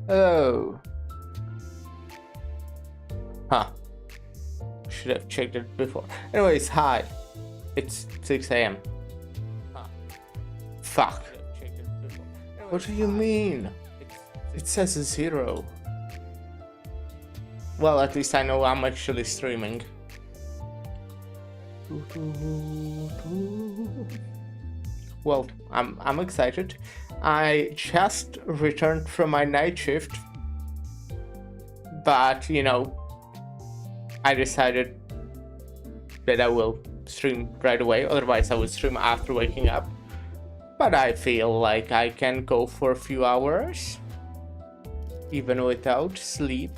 Oh. Huh. Should have checked it before. Anyways, hi. It's 6 a.m. Huh. Fuck. What do you mean? It says 0. Well, at least I know I'm actually streaming. Well, I'm excited. I just returned from my night shift, but you know, I decided that I will stream right away. Otherwise, I would stream after waking up. But I feel like I can go for a few hours, even without sleep.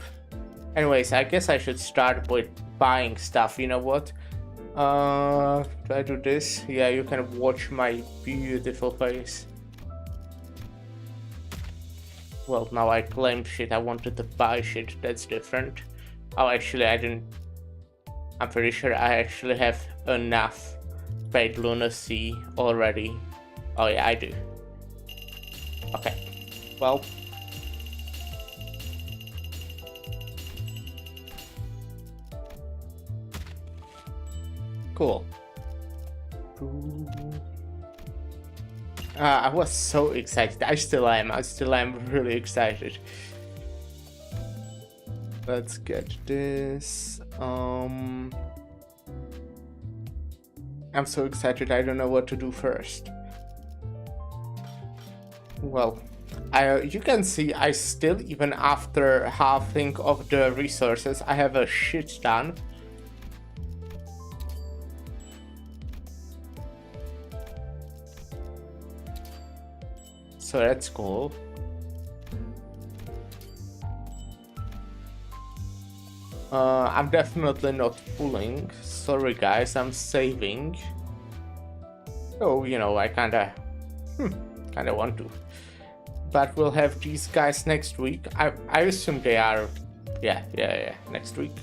Anyways, I guess I should start with buying stuff. You know what? Do I do this? Yeah, you can watch my beautiful face. Well, now I claim shit. I wanted to buy shit. That's different. Oh, actually, I didn't. I'm pretty sure I actually have enough paid lunacy already. Oh yeah, I do. Okay. Well. Cool. I was so excited. I still am. Really excited. Let's get this. I'm so excited. I don't know what to do first. Well, you can see I still, even after halving of the resources, I have a shit ton. So that's cool. I'm definitely not pulling. Sorry guys, I'm saving. Oh, you know, I kinda want to. But we'll have these guys next week. I assume they are, yeah, next week.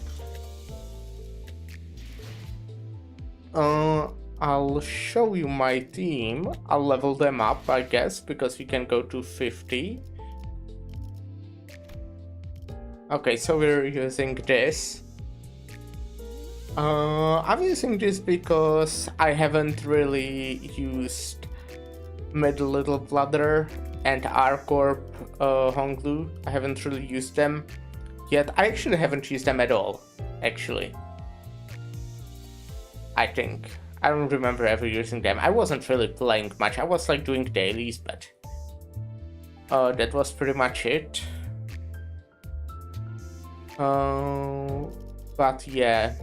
I'll show you my team. I'll level them up, I guess, because we can go to 50. Okay, so we're using this. I'm using this because I haven't really used Middle Little Bladder and R-Corp Honglu. I haven't really used them yet. I actually haven't used them at all, actually. I think. I don't remember ever using them. I wasn't really playing much. I was like doing dailies, but that was pretty much it. But yeah,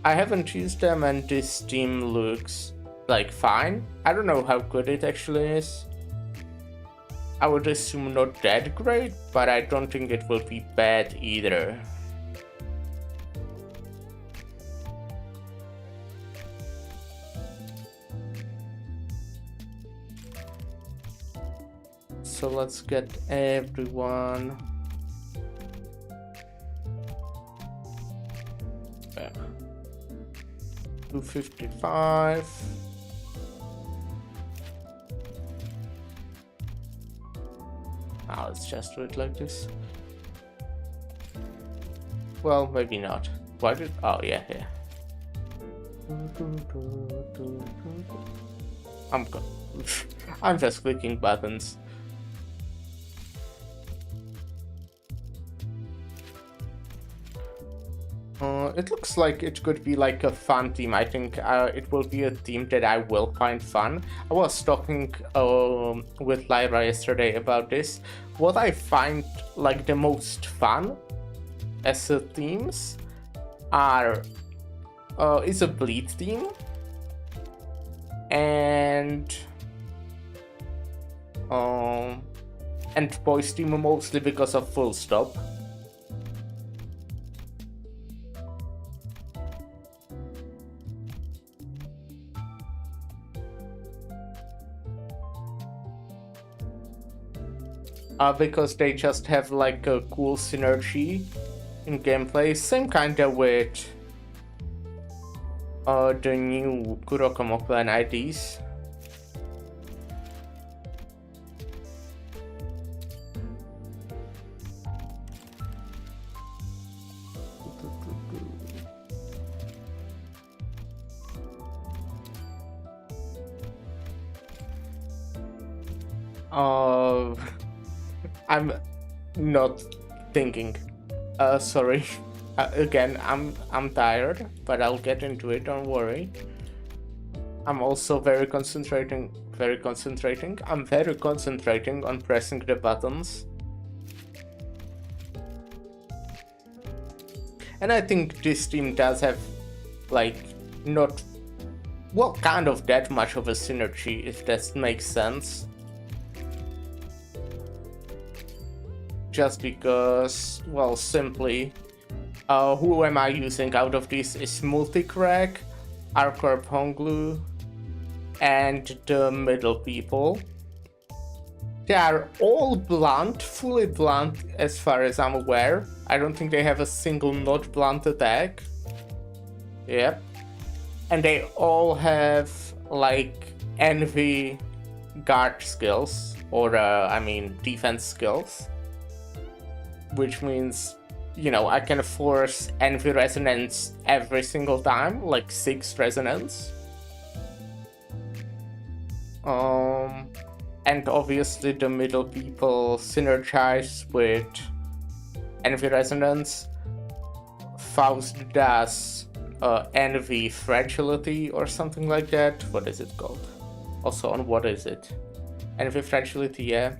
I haven't used them and this team looks like fine. I don't know how good it actually is. I would assume not that great, but I don't think it will be bad either. So let's get everyone. 255. Now let's just do it like this. Well, maybe not. Why did? Oh yeah. I'm good. I'm just clicking buttons. It looks like it could be like a fun team. I think it will be a team that I will find fun. I was talking with Lyra yesterday about this. What I find like the most fun as a teams are is a bleed team and boys team, mostly because of full stop. Because they just have like a cool synergy in gameplay. Same kinda with the new Kuroko Clan IDs. I'm not thinking. Sorry. Again, I'm tired, but I'll get into it. Don't worry. I'm also very concentrating. I'm very concentrating on pressing the buttons. And I think this team does have, like, not, well, kind of that much of a synergy, if that makes sense. Just because, well, simply, who am I using out of this is Multicrack, Arcorp Honglu, and the middle people. They are all blunt, fully blunt as far as I'm aware. I don't think they have a single not blunt attack. Yep. And they all have, like, envy guard skills, or I mean defense skills. Which means, you know, I can force envy resonance every single time, like 6 resonance. And obviously the middle people synergize with envy resonance. Faust does envy fragility or something like that. What is it called? Also on what is it? Envy fragility, yeah.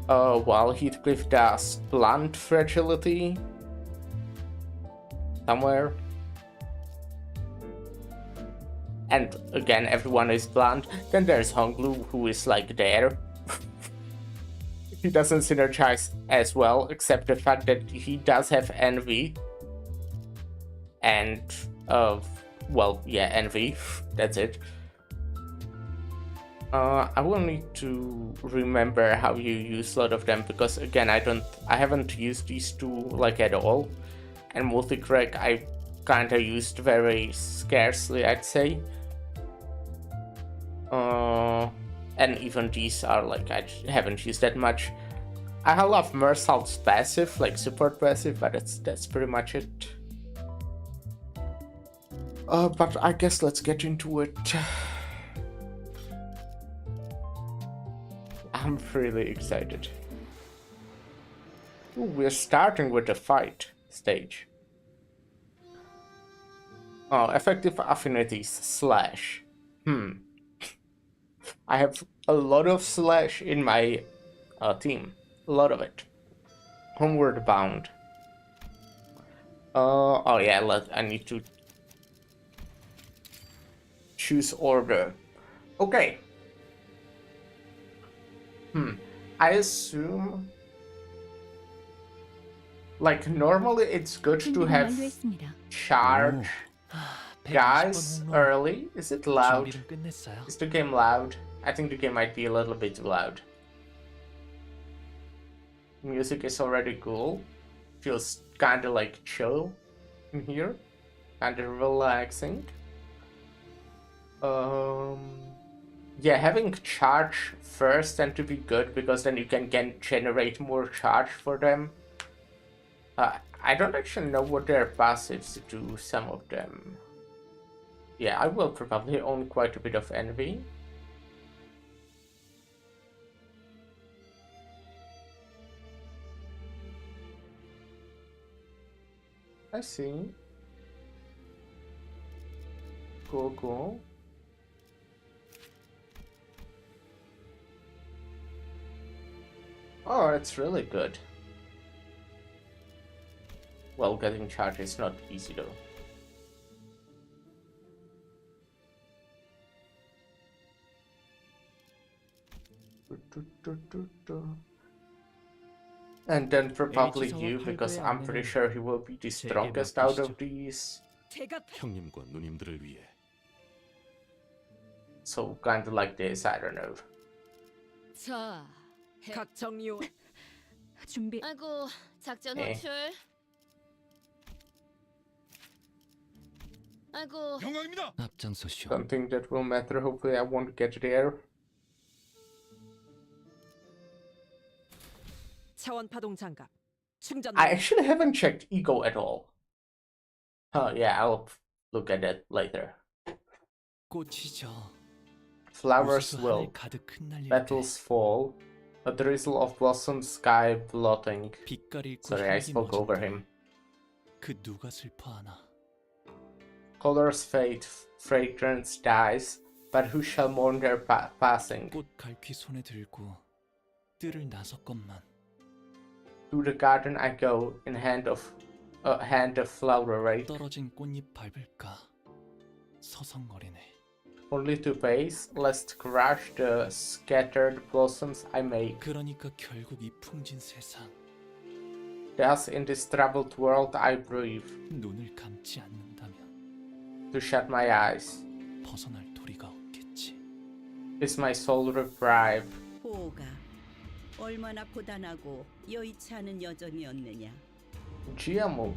While Heathcliff does blunt fragility somewhere. And again, everyone is blunt. Then there's Honglu, who is like there. He doesn't synergize as well, except the fact that he does have envy. And, well, yeah, envy. That's it. I will need to remember how you use a lot of them, because again, I haven't used these two like at all. And Multicrack I kinda used very scarcely, I'd say. And even these are like, I haven't used that much. I love Mersault's passive, like support passive, but that's pretty much it. But I guess let's get into it. I'm really excited. Ooh, we're starting with the fight stage. Oh, effective affinities, slash. I have a lot of slash in my team. A lot of it. Homeward bound. Oh yeah, I need to choose order. Okay. I assume, like, normally it's good to have charge guys early. Is it loud? Is the game loud? I think the game might be a little bit loud. Music is already cool. Feels kinda like chill in here. Kinda relaxing. Yeah, having charge first tend to be good, because then you can generate more charge for them. I don't actually know what their passives do, some of them. Yeah, I will probably own quite a bit of envy. I see. Cool, cool. Oh, it's really good. Well, getting charge is not easy though. And then probably you, because I'm pretty sure he will be the strongest out of these. 형님과 누님들을 위해. So kind of like this, I don't know. 자, 각 정리요. 준비. 아이고, 작전 네. 호출. 아이고, 영광입니다. 앞장서시오. Something that will matter. Hopefully I won't get there. 차원 파동 장갑. 충전. I actually haven't checked ego at all. Oh yeah, I'll look at that later. 꽃이죠. Flowers 우수수 하늘 wilt, 가득 흩날릴 때 petals fall, a drizzle of blossom sky blotting. 빛깔 잃고 Sorry, I 향기 spoke over 멎은 him. 그 누가 슬퍼하나. Colors fade, fragrance dies, but who shall mourn their passing? 꽃 갈퀴 손에 들고 뜰을 나섰건만. To the garden I go, in hand of flower rake, 떨어진 꽃잎 밟을까 서성거리네. only to base, lest crush the scattered blossoms I make. 그러니까 결국 이 풍진 세상 Thus in this troubled world I breathe, 눈을 감지 않는다면 to shut my eyes. 벗어날 도리가 없겠지. Is my soul reprieve? 보호가 얼마나 고단하고 여의치 않은 여정이었느냐. GMO.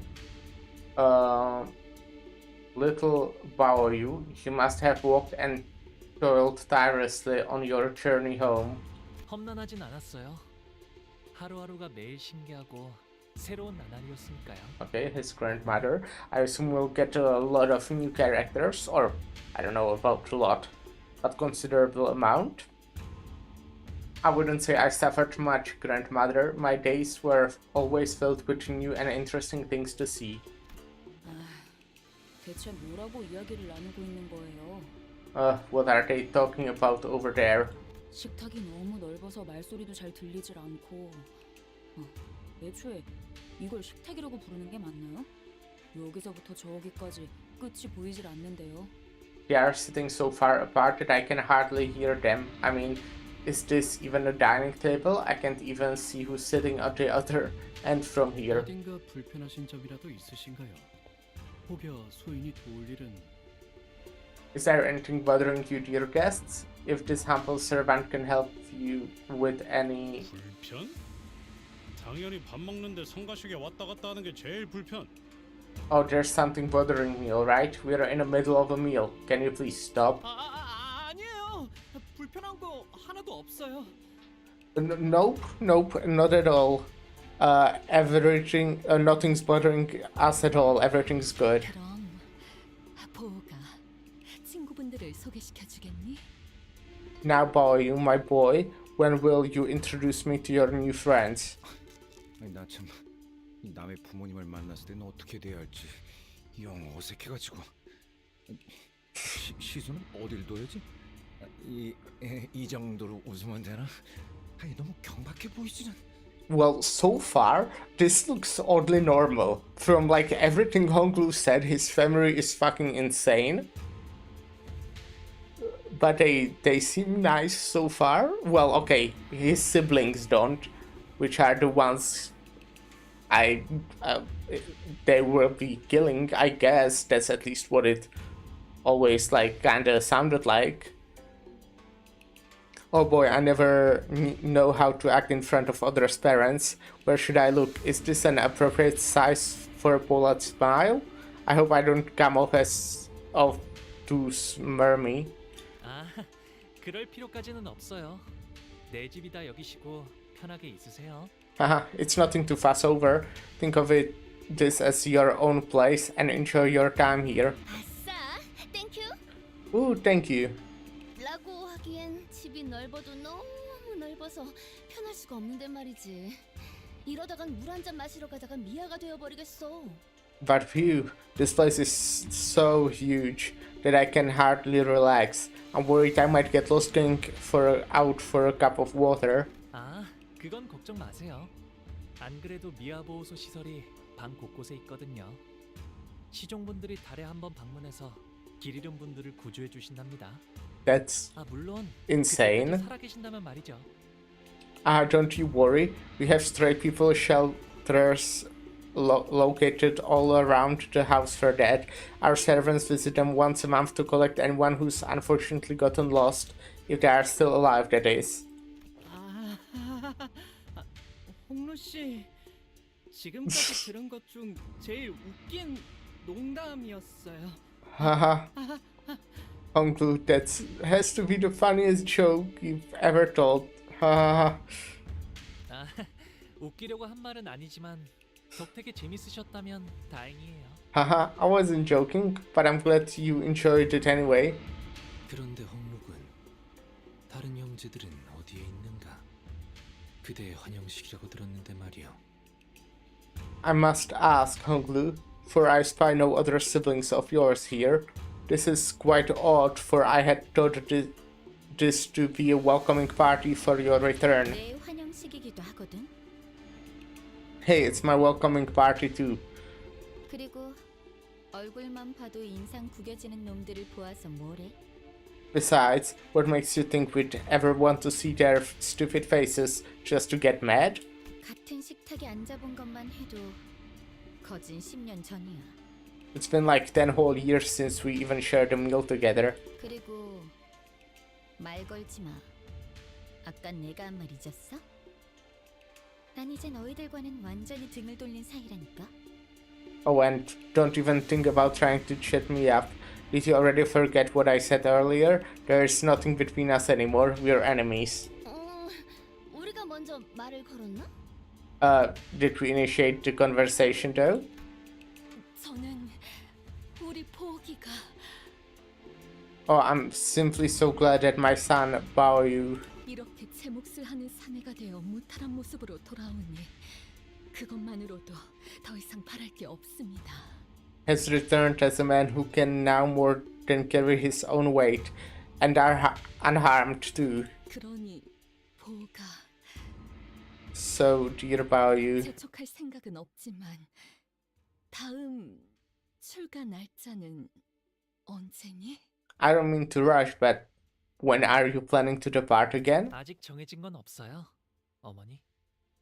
Little Baoyu, you must have walked and toiled tirelessly on your journey home. 험난하진 않았어요. 하루하루가 매일 신기하고 새로운 나날이었으니까요. Okay, his grandmother. I assume we'll get a lot of new characters, or I don't know about a lot, but considerable amount. I wouldn't say I suffered much, grandmother. My days were always filled with new and interesting things to see. 대체 뭐라고 이야기를 나누고 있는 거예요? What are they talking about over there? 식탁이 너무 넓어서 말소리도 잘 들리질 않고. 애초에 이걸 식탁이라고 부르는 게 맞나요? 여기서부터 저기까지 끝이 보이질 않는데요. They are sitting so far apart that I can hardly hear them. I mean, is this even a dining table? I can't even see who's sitting at the other end from here. 어딘가 불편하신 점이라도 있으신가요? 혹여 소인이 도울 일은 Is there anything bothering you, dear guests? If this humble servant can help you with any... 불편? 당연히 밥 먹는데 성가시게 왔다 갔다 하는 게 제일 불편. Oh, there's something bothering me, alright? We're in the middle of a meal. Can you please stop? 아니에요. 불편한 거 하나도 없어요. Nope, not at all. Everything, nothing's bothering us at all. Everything's good. 그럼 보호가 친구분들을 소개시켜주겠니? Now, boy, my boy, when will you introduce me to your new friends? 나 참 남의 부모님을 만났을 때는 어떻게 돼야 할지 영 어색해가지고. 시선은 어딜 둬야지? 이 정도로 웃으면 되나? 아니 너무 경박해 보이지는. Well, so far, this looks oddly normal. From like everything Honglu said, his family is fucking insane. But they seem nice so far. Well, okay, his siblings don't, which are the ones they will be killing. I guess that's at least what it always like kinda sounded like. Oh boy, I never know how to act in front of others' parents. Where should I look? Is this an appropriate size for a Pollard's smile? I hope I don't come off too smarmy. 그럴 필요까지는 없어요. 내 집이다 여기시고 편하게 있으세요. Haha, it's nothing to fuss over. Think of this as your own place and enjoy your time here. 아싸, 땡큐. Ooh, thank you. 라고 하기엔 집이 넓어도 너무 넓어서 편할 수가 없는데 말이지. 이러다간 물 한 잔 마시러 가다가 미아가 되어버리겠어. But phew, this place is so huge that I can hardly relax. I'm worried I might get lost going out for a cup of water. 그건 걱정 마세요. 안 그래도 미아보호소 시설이 방 곳곳에 있거든요. 시종분들이 달에 한 번 방문해서 길 잃은 분들을 구조해 주신답니다. That's 물론 insane. 그때까지 살아계신다면 말이죠. Don't you worry. We have stray people shelters located all around the house for that. Our servants visit them once a month to collect anyone who's unfortunately gotten lost, if they are still alive, that is. 홍루 씨, 지금까지 들은 것 중 제일 웃긴 농담이었어요. Haha. Uncle, that has to be the funniest joke you've ever told. Haha. 웃기려고 한 말은 아니지만 덕택에 재밌으셨다면 다행이에요. Haha, I wasn't joking, but I'm glad you enjoyed it anyway. 그런데 홍록은 형제들은 어디에 있는가? 그대의 환영식이라고 들었는데 말이오. I must ask, Honglu, for I spy no other siblings of yours here. This is quite odd, for I had thought this to be a welcoming party for your return. 내 환영식이기도 하거든. Hey, it's my welcoming party too. 그리고 얼굴만 봐도 인상 구겨지는 놈들을 보아서 뭐래? Besides, what makes you think we'd ever want to see their stupid faces just to get mad? 같은 식탁에 앉아본 것만 해도 거진 10년 전이야. It's been like 10 whole years since we even shared a meal together. 그리고 말 걸지 마. 아까 내가 한 말 잊었어? 난 이제 너희들과는 완전히 등을 돌린 사이라니까. Oh, and don't even think about trying to shut me up. Did you already forget what I said earlier? There is nothing between us anymore. We're enemies. 우리가 먼저 말을 걸었나? Did we initiate the conversation though? 저는 우리 포기가 Oh, I'm simply so glad that my son Baoyu 이렇게 제 몫을 하는 사내가 되어 무탈한 모습으로 돌아오니 그것만으로도 더 이상 바랄 게 없습니다. has returned as a man who can now more than carry his own weight, and are unharmed too. 그러니 보가 So, dear Baoyu, 재촉할 생각은 없지만 다음 출가 날짜는 언제니? I don't mean to rush, but when are you planning to depart again? 아직 정해진 건 없어요, 어머니.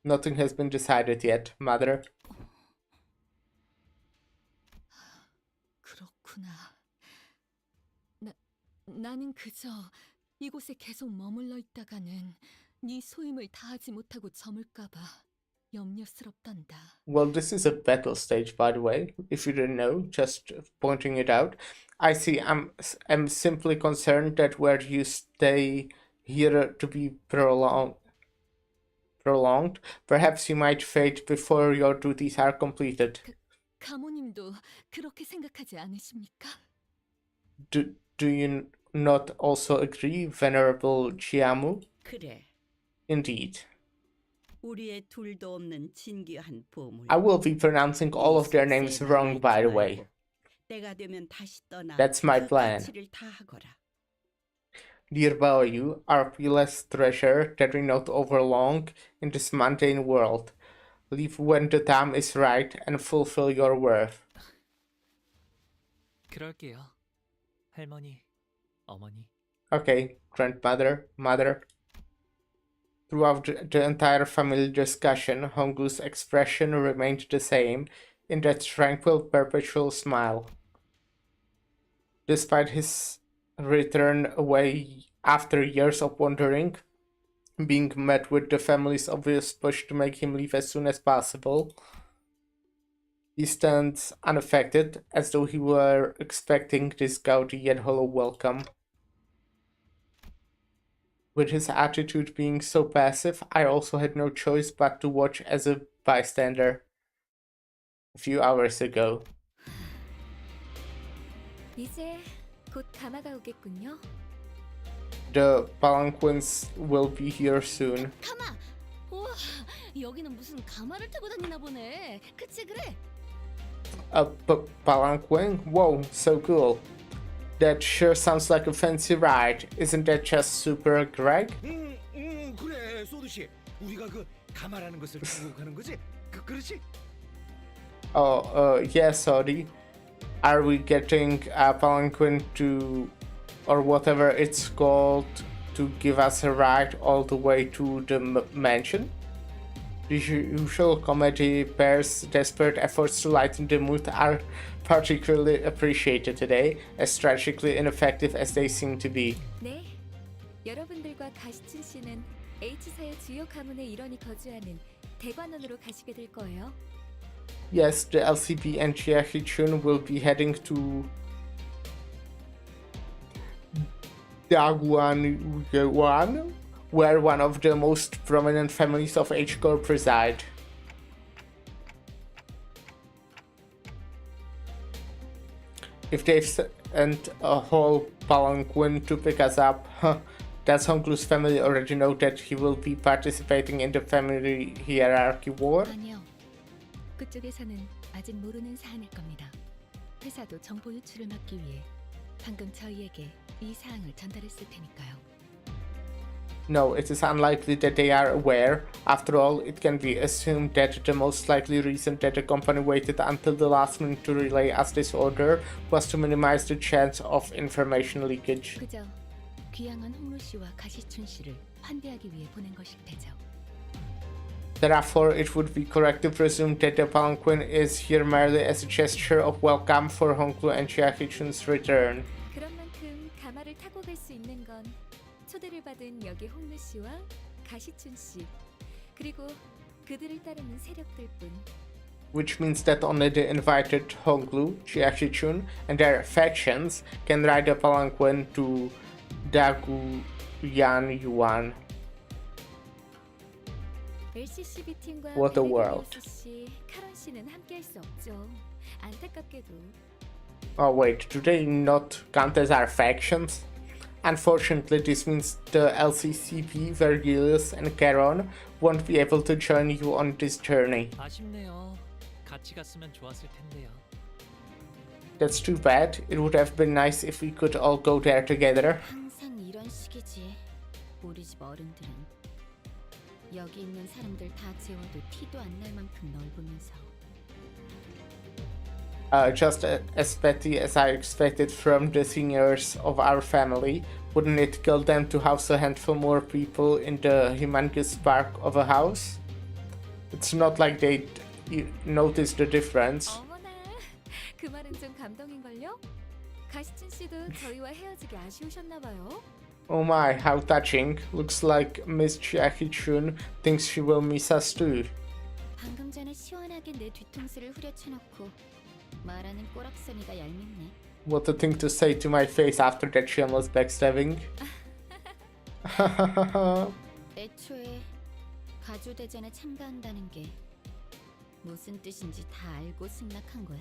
Nothing has been decided yet, mother. 그렇구나. 나는 그저 이곳에 계속 머물러 있다가는 네 소임을 다하지 못하고 저물까봐 염려스럽단다. Well, this is a battle stage, by the way, if you didn't know, just pointing it out. I see, I'm simply concerned that where you stay here to be prolonged, perhaps you might fade before your duties are completed. 가모님도 그렇게 생각하지 않으십니까? Do you not also agree, Venerable Chiamu? 그래. Indeed. 우리의 둘도 없는 진귀한 보물. I will be pronouncing all of their names wrong, by the way. 때가 되면 다시 떠나. That's my plan. 가치를 다하거라. Dear Baoyu, our peerless treasure that we not overlong in this mundane world. Leave when the time is right and fulfill your worth. 그럴게요, 할머니, 어머니. Okay, grandmother, mother. Throughout the entire family discussion, Honggu's expression remained the same, in that tranquil, perpetual smile. Despite his return away after years of wandering, being met with the family's obvious push to make him leave as soon as possible, he stands unaffected, as though he were expecting this gaudy yet hollow welcome. With his attitude being so passive, I also had no choice but to watch as a bystander. A few hours ago. 이제 곧 가마가 오겠군요. The palanquins will be here soon. 가마! 우와, 여기는 무슨 가마를 타고 다니나 보네. 그치 그래? A palanquin? Whoa, so cool. That sure sounds like a fancy ride. Isn't that just super, Greg? 그래, 소두 씨. 우리가 그 가마라는 것을 타고 가는 거지? 그렇지? Yeah, sorry. Are we getting a palanquin to, or whatever it's called, to give us a ride all the way to the mansion? The usual comedy pair's desperate efforts to lighten the mood are particularly appreciated today, as tragically ineffective as they seem to be. 네, 여러분들과 가시춘 씨는 H사의 주요 가문의 일원이 거주하는 대관원으로 가시게 될 거예요. Yes, the LCB and Chiachi-chun will be heading to Daguan, where one of the most prominent families of H-core preside. If they've sent a whole palanquin to pick us up, Does Honglu's family already know that he will be participating in the family hierarchy war? 아니요. 그쪽에서는 아직 모르는 사안일 겁니다. 회사도 정보 유출을 막기 위해 방금 저희에게 이 사항을 전달했을 테니까요. No, it is unlikely that they are aware. After all, it can be assumed that the most likely reason that the company waited until the last minute to relay us this order was to minimize the chance of information leakage. 그저 귀향한 홍루 씨와 가시춘 씨를 환대하기 위해 보낸 것일 테죠. Therefore, it would be correct to presume that the palanquin is here merely as a gesture of welcome for Honglu and Chiaki-chun's return. 그런 만큼 가마를 타고 갈 수 있는 건 초대를 받은 여기 홍루 씨와 가시춘 씨 그리고 그들을 따르는 세력들뿐. Which means that only the invited Honglu, Chiaki-chun, and their factions can ride the palanquin to Daguyan Yuan. LCCB 팀과 What a world. 씨, 카론 씨는 함께할 수 없죠. 안타깝게도. Oh wait, do they not count as our factions? Unfortunately, this means the LCCP, Vergilius, and Charon won't be able to join you on this journey. 아쉽네요. 같이 갔으면 좋았을 텐데요. That's too bad. It would have been nice if we could all go there together. 항상 이런 식이지. 우리 집 어른들은 여기 있는 사람들 다 재워도 티도 안 날 만큼 넓으면서. Just as petty as I expected from the seniors of our family, wouldn't it kill them to house a handful more people in the humongous park of a house? It's not like they'd notice the difference. 어머나, 그 말은 좀 감동인걸요? 가시춘 씨도 저희와 헤어지기 아쉬우셨나 봐요. Oh my, how touching. Looks like Miss Chiaki-chun thinks she will miss us too. 방금 전에 시원하게 내 뒤통수를 후려쳐놓고 말하는 꼬락서니가 얄밉네. What a thing to say to my face after that shameless backstabbing. 애초에 가주대전에 참가한다는 게 무슨 뜻인지 다 알고 승낙한 거야?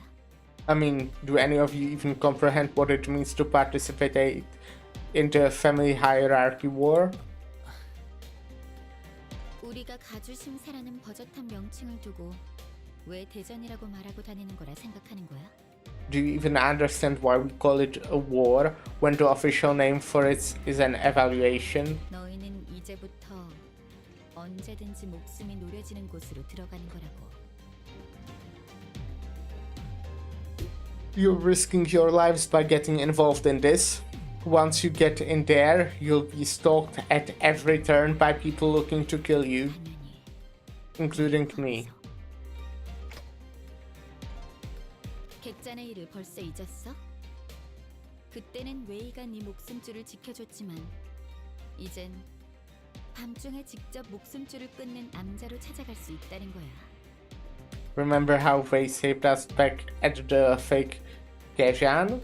I mean, do any of you even comprehend what it means to participate in the family hierarchy war? 우리가 가주심사라는 버젓한 명칭을 두고 왜 대전이라고 말하고 다니는 거라 생각하는 거야? Do you even understand why we call it a war when the official name for it is an evaluation? 너희는 이제부터 언제든지 목숨이 노려지는 곳으로 들어가는 거라고. You're risking your lives by getting involved in this. Once you get in there, you'll be stalked at every turn by people looking to kill you, 당연히. including me. 객잔의 일을 벌써 잊었어? 그때는 웨이가 네 목숨줄을 지켜줬지만 이젠 밤중에 직접 목숨줄을 끊는 암자로 찾아갈 수 있다는 거야. Remember how they saved us back at the fake Gajan?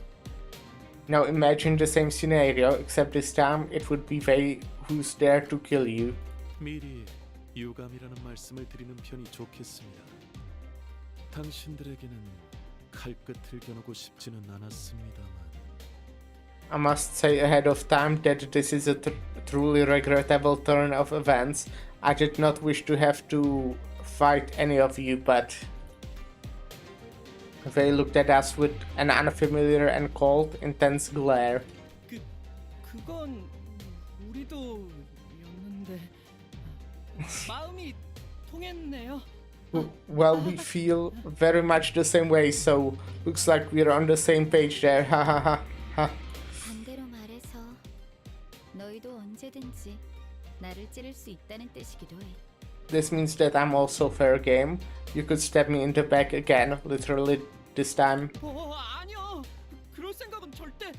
Now imagine the same scenario, except this time it would be they who's there to kill you. 미리 유감이라는 말씀을 드리는 편이 좋겠습니다. 당신들에게는 칼끝을 겨누고 싶지는 않았습니다만. I must say ahead of time that this is a truly regrettable turn of events. I did not wish to have to fight any of you, but they looked at us with an unfamiliar and cold, intense glare. 그건 우리도였는데 마음이 통했네요. Well, we feel very much the same way, so looks like we're on the same page there. Ha ha ha ha. 반대로 말해서 너희도 언제든지 나를 찌를 수 있다는 뜻이기도 해. This means that I'm also fair game. You could stab me in the back again, literally this time. 아니요. 그럴 생각은 절대.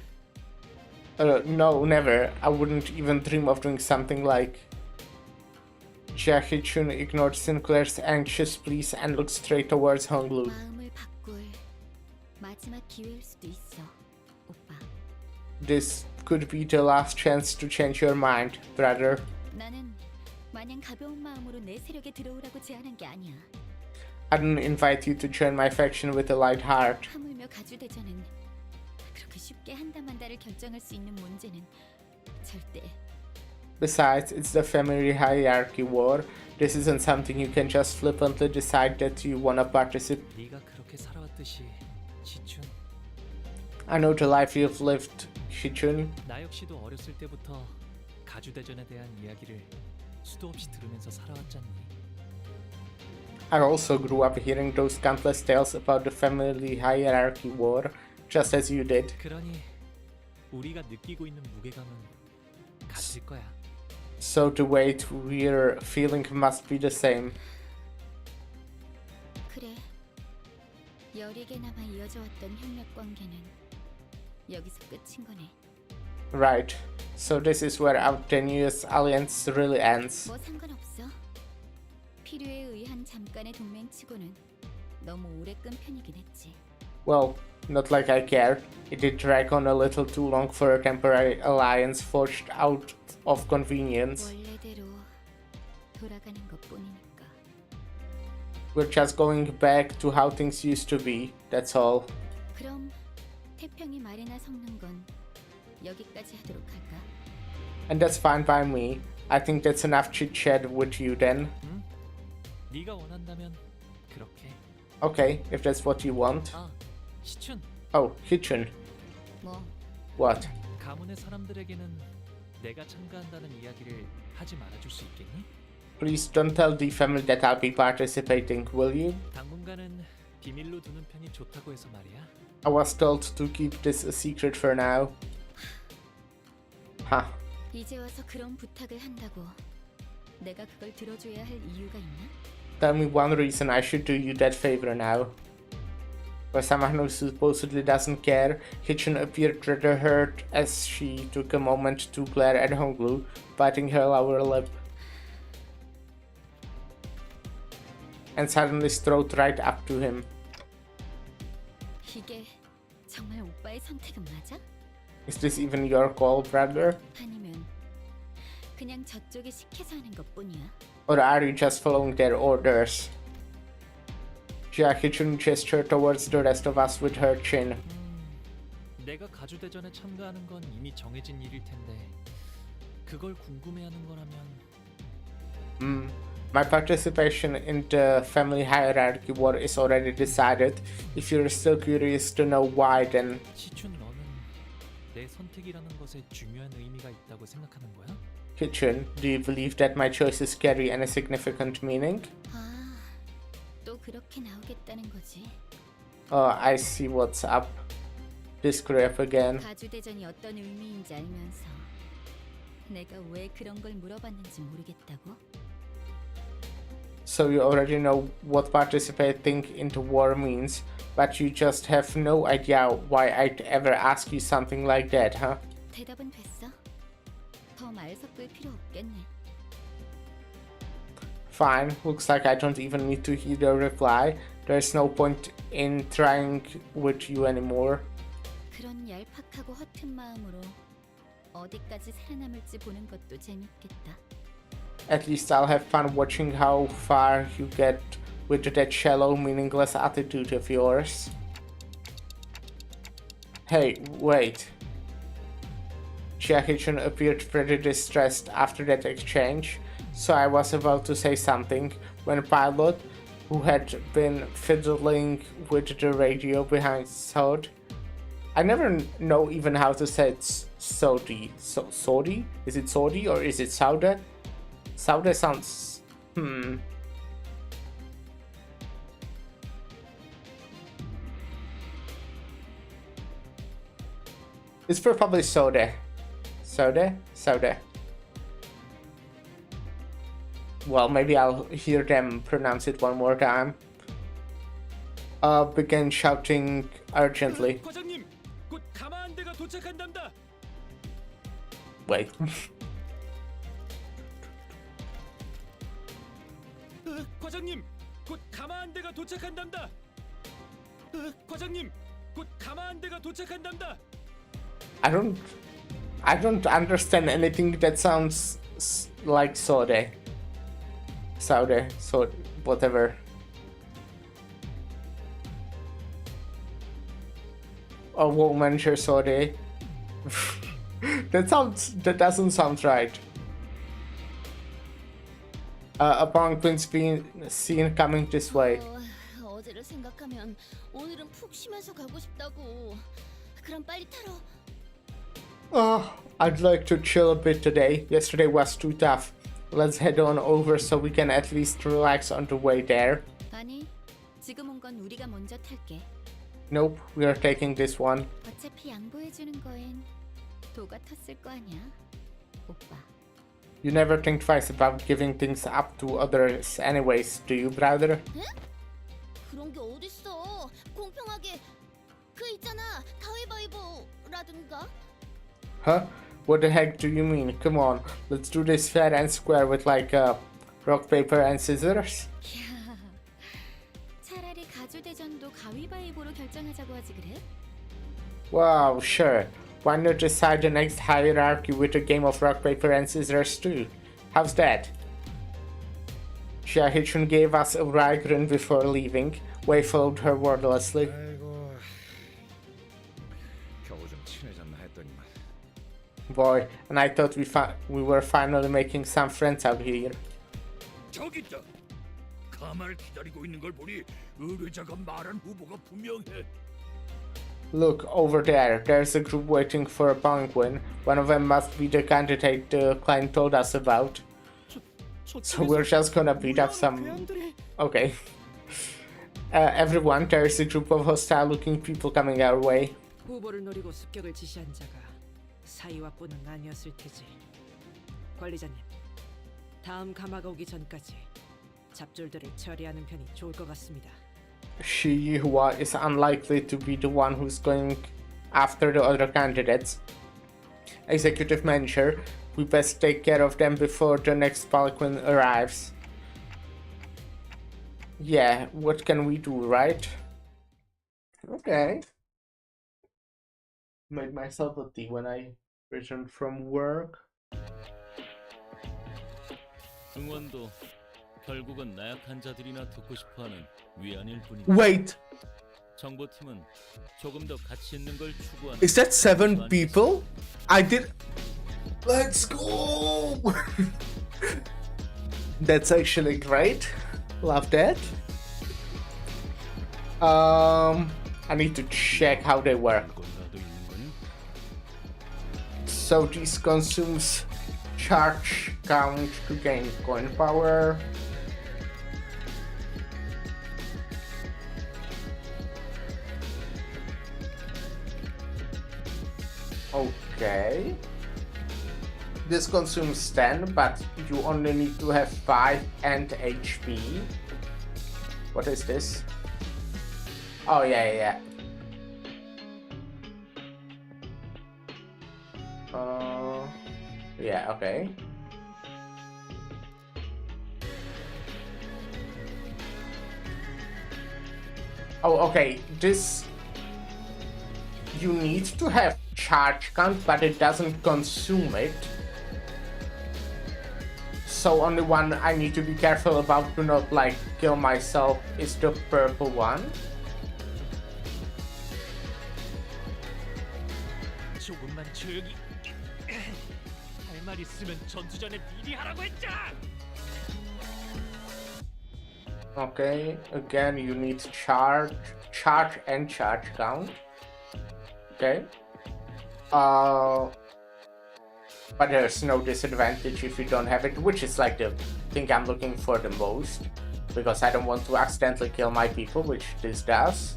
No, never. I wouldn't even dream of doing something like. Chiaki-chun ignored Sinclair's anxious pleas and looked straight towards Honglu. 마음을 바꿀 마지막 기회일 수도 있어, 오빠. This could be the last chance to change your mind, brother. 나는 마냥 가벼운 마음으로 내 세력에 들어오라고 제안한 게 아니야. I didn't invite you to join my faction with a light heart. 하물며 가주대전은 그렇게 쉽게 한다만다를 결정할 수 있는 문제는 절대 Besides, it's the family hierarchy war. This isn't something you can just flippantly decide that you wanna participate. 네가 그렇게 살아왔듯이 시춘. I know the life you've lived, Shichun. 나 역시도 어렸을 때부터 가주대전에 대한 이야기를 수도 없이 들으면서 살아왔잖니. I also grew up hearing those countless tales about the family hierarchy war, just as you did. 그러니 우리가 느끼고 있는 무게감은 같을 거야. So the weight we're feeling must be the same. 그래. 여리게나마 이어져 왔던 협력 관계는 여기서 끝인 거네. Right. So this is where our tenuous alliance really ends. 뭐 상관없어. 필요에 의한 잠깐의 동맹치고는 너무 오래 끈 편이긴 했지. Well, not like I care. It did drag on a little too long for a temporary alliance forged out of convenience. 원래대로 돌아가는 것뿐이니까. We're just going back to how things used to be, that's all. 그럼 태평이 말이나 섞는 건 여기까지 하도록 할까? And that's fine by me. I think that's enough chit-chat with you then. 응? 네가 원한다면 그렇게. Okay, if that's what you want. 아, 시춘. Oh, Hitchun. 뭐 What? 가문의 사람들에게는 내가 참가한다는 이야기를 하지 말아줄 수 있겠니? Please don't tell the family that I'll be participating, will you? 당분간은 비밀로 두는 편이 좋다고 해서 말이야. I was told to keep this a secret for now. Huh. 이제 와서 그런 부탁을 한다고 내가 그걸 들어줘야 할 이유가 있나? Tell me one reason I should do you that favor now. For someone who supposedly doesn't care, Hitchun appeared rather hurt as she took a moment to glare at Honglu, biting her lower lip, and suddenly strode right up to him. 이게 정말 오빠의 선택은 맞아? Is this even your call, brother? 아니면 그냥 저쪽이 시켜서 하는 것뿐이야? Or are you just following their orders? Jia Hitchun gestured towards the rest of us with her chin. 내가 가주대전에 참가하는 건 이미 정해진 일일 텐데 그걸 궁금해하는 거라면 My participation in the family hierarchy war is already decided. If you're still curious to know why, then 시춘 너는 내 선택이라는 것에 중요한 의미가 있다고 생각하는 거야? Hitchun, do you believe that my choices carry any significant meaning? 아, 또 그렇게 나오겠다는 거지. Oh, I see what's up. This crap again. 가주대전이 어떤 의미인지 알면서 내가 왜 그런 걸 물어봤는지 모르겠다고? So you already know what participating in the war means, but you just have no idea why I'd ever ask you something like that, huh? 대답은 됐어. 더 말 섞을 필요 없겠네. Fine, looks like I don't even need to hear the reply. There's no point in trying with you anymore. 그런 얄팍하고 허튼 마음으로 어디까지 살아남을지 보는 것도 재밌겠다. At least I'll have fun watching how far you get with that shallow, meaningless attitude of yours. Hey, wait. Jia Hitchun appeared pretty distressed after that exchange, so I was about to say something when Pilot, who had been fiddling with the radio behind Sod, I never know even how to say it. Sodi. Sodi? Is it Sodi or is it Sauda? Sauda sounds... It's probably Soda. Soda? Soda. Well, maybe I'll hear them pronounce it one more time. Began shouting urgently. 과장님, 곧 가마한 대가 도착한답니다. Wait. 과장님, 곧 가마한 대가 도착한답니다. 과장님, 곧 가마한 대가 도착한답니다. I don't understand anything that sounds like soda. Soda, so whatever. A woman soda. That doesn't sound right. A penguin's been seen coming this way. 어제를 생각하면 오늘은 푹 쉬면서 가고 싶다고. 그럼 빨리 타러. Oh, I'd like to chill a bit today. Yesterday was too tough. Let's head on over so we can at least relax on the way there. 아니, 지금 온 건 우리가 먼저 탈게. Nope, we are taking this one. 어차피 양보해주는 거엔 도가 텄을 거 아니야, 오빠. You never think twice about giving things up to others anyways, do you, brother? 그런 게 어딨어? 공평하게 그 있잖아 가위바위보라든가. Huh? What the heck do you mean? Come on, let's do this fair and square with like rock, paper and scissors? 야, 차라리 가주대전도 가위바위보로 결정하자고 하지 그래? Wow, sure. Why not decide the next hierarchy with a game of rock, paper and scissors too? How's that? Jia Hichun gave us a wry grin before leaving. Wei followed her wordlessly. 아이고, 겨우 좀 친해졌나 했더니만. Boy, and I thought we were finally making some friends out here. 저기 있다. 가마를 기다리고 있는 걸 보니 의뢰자가 말한 후보가 분명해. Look, over there, there's a group waiting for a penguin. One of them must be the candidate the client told us about. So we're just gonna beat up some... Okay. Everyone, there's a group of hostile-looking people coming our way. 후보를 노리고 습격을 지시한 자가 사이와뿐은 아니었을 테지. 관리자님, 다음 가마가 오기 전까지 잡졸들을 처리하는 편이 좋을 것 같습니다. Shi Hua is unlikely to be the one who's going after the other candidates. Executive Manager, we best take care of them before the next Palanquin arrives. Yeah, what can we do, right? Okay. Made myself a tea when I returned from work. 응원도 결국은 나약한 자들이나 듣고 싶어하는 위안일 뿐이다. Wait, 정보팀은 조금 더 가치 있는 걸 추구하는. is that 7 people? I did. Let's go! That's actually great. Love that. I need to check how they work. So this consumes charge count to gain coin power. Okay. This consumes 10, but you only need to have 5 and HP. What is this? Oh yeah. Yeah, okay. Oh, okay, this... You need to have charge count, but it doesn't consume it. So only one I need to be careful about to not like kill myself is the purple one. 조금만 조용히. 할 말 있으면 전투 전에 미리 하라고 했잖아. Okay, again you need charge and charge count. Okay. But there's no disadvantage if you don't have it, which is like the thing I'm looking for the most, because I don't want to accidentally kill my people, which this does.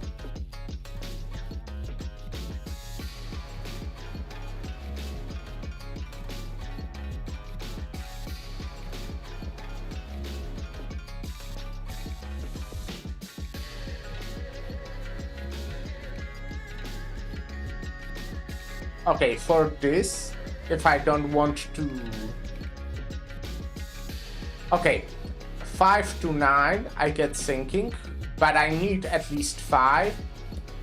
Okay, for this, if I don't want to... Okay, 5 to 9 I get sinking, but I need at least 5,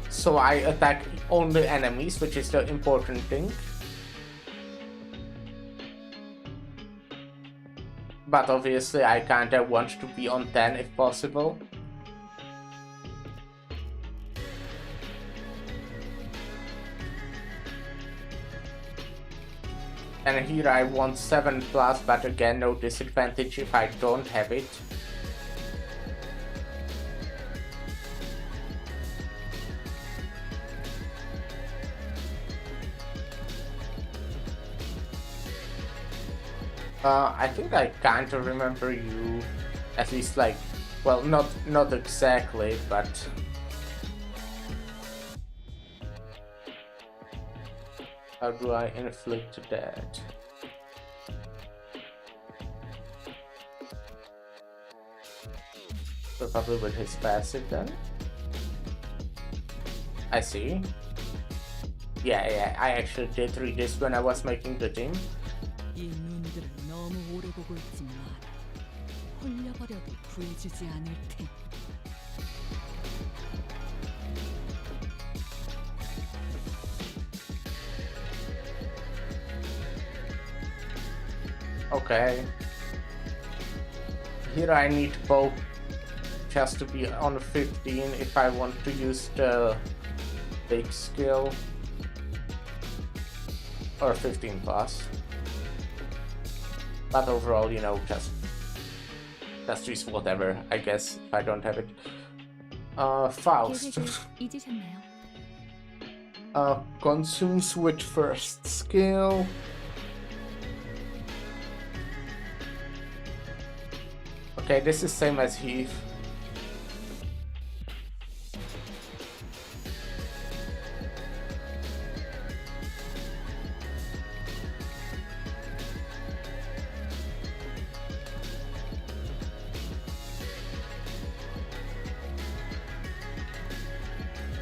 so I attack only enemies, which is the important thing. But obviously I kinda want to be on 10 if possible. And here I want 7 plus, but again no disadvantage if I don't have it. I think I kind of remember you, at least like, well, not exactly, but how do I inflict that? Probably with his passive then. I see. Yeah, I actually did read this when I was making the team. 이 눈들을 너무 오래 보고 있지 마라. 홀려버려도 구해주지 않을 테니. Okay. Here I need both just to be on 15 if I want to use the big skill. Or 15 plus. But overall, you know, just use whatever, I guess, if I don't have it. Faust. 잊으셨나요? Consumes with first skill. Okay, this is same as Heath.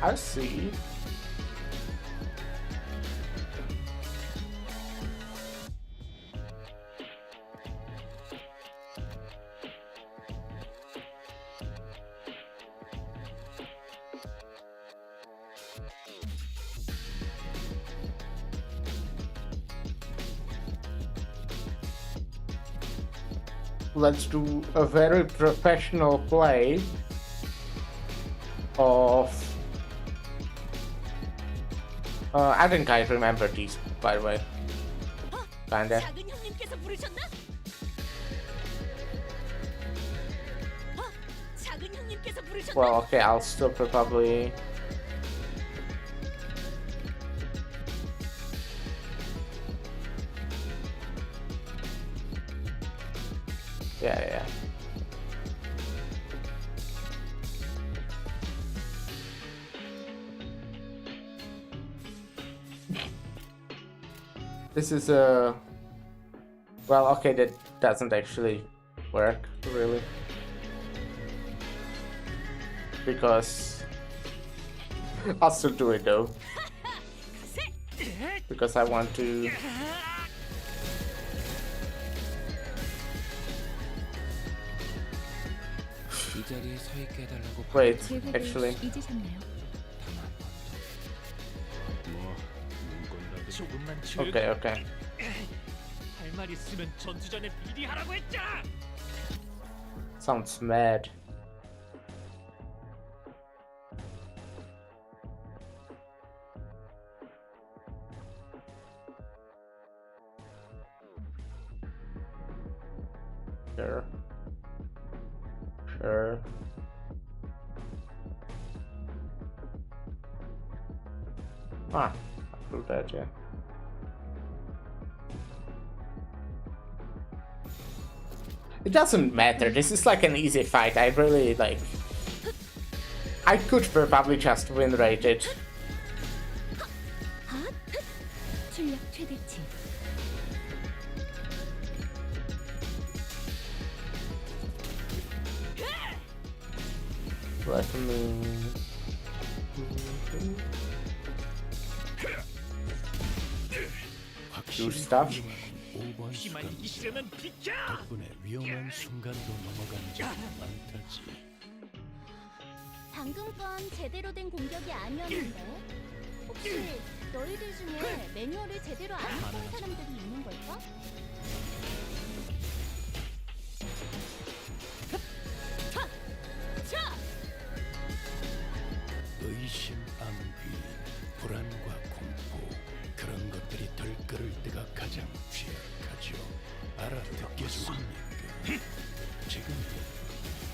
I see. Let's do a very professional play of I think I remember these, by the way. Kinda. 작은 형님께서 부르셨나? 작은 형님께서 부르셨나? Well, okay, I'll still probably yeah. This is a well, okay, that doesn't actually work really, because I'll still do it though, because I want to. Wait, actually. Okay. 할 말 있으면 전투 전에 미리 하라고 했잖아. Sounds mad. Sure. Ah, I'll do that, yeah. It doesn't matter, this is like an easy fight, I really like... I could probably just win rate it. 출력 최대치. Let me... do stuff. 피말리기 싫으면 비켜. 덕분에 위험한 순간도 넘어간 적 많다지. 방금 건 제대로 된 공격이 아니었는데. 혹시 너희들 중에 매뉴얼을 제대로 안 읽은 사람들이 있는 걸까? 의심, 암귀, 불안과 공포, 그런 것들이 덜 끓을 때가 가장 알아듣겠습니까? 지금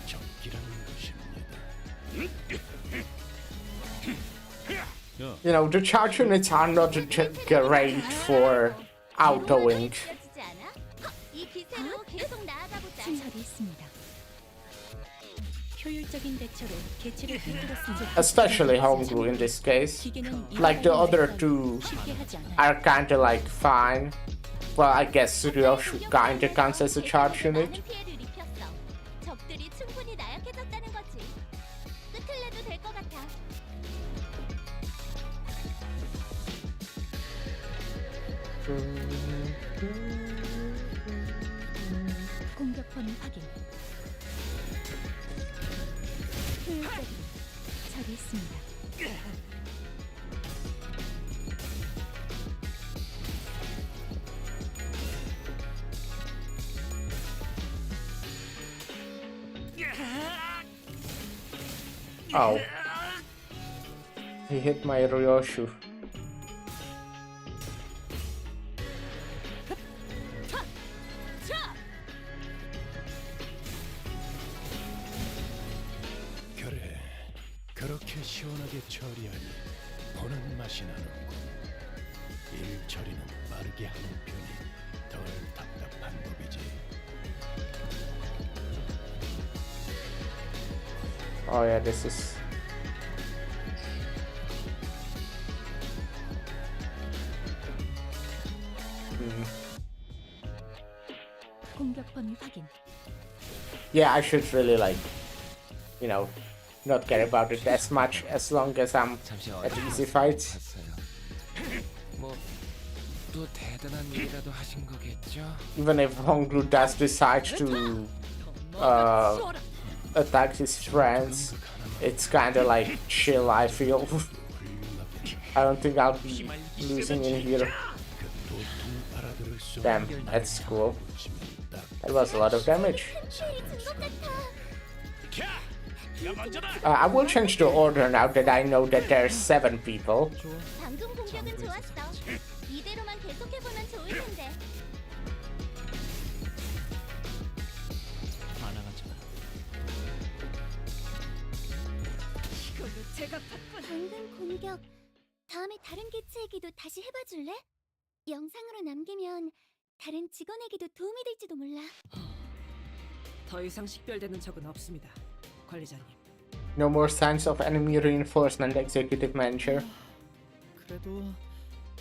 적기라는 것입니다. You know, the charge units are not great for autoing. 이 기세로 계속 나아가보자. 친절이 있습니다. 효율적인 대처로 개체를 꿰뚫었으면 Especially homebrew in this case. Like the other two are kinda like fine. Well, I guess Ryoshi kinda counts as a charge unit. 많은 피해를 입혔어. 적들이 충분히 나약해졌다는 거지. 끝을 내도 될 것 같아. 공격권 확인. 효율적인 저기 있습니다. Oh. He hit my Ryoshu. 그래, 그렇게 시원하게 처리하니 보는 맛이 나는군. 일 처리는 빠르게 하는 편이 덜 답답한 법이지. Oh yeah, this is... 공격권 확인. Yeah, I should really like, you know, not care about it as much as long as I'm at easy fights. 뭐또 대단한 일이라도 하신 거겠죠? Even if Honglu does decide to attack his friends, it's kinda like chill, I feel. I don't think I'll be losing in here. Damn, that's cool. That was a lot of damage. I will change the order now that I know that there's 7 people. 방금 공격은 좋았어. 이대로만 계속해보면 좋을 텐데. 이걸로 제가 방금 공격. 다음에 다른 개체에게도 다시 해봐줄래? 영상으로 남기면 다른 직원에게도 도움이 될지도 몰라. 더 이상 식별되는 적은 없습니다, 관리자님. No more signs of enemy reinforcement, Executive Manager. 그래도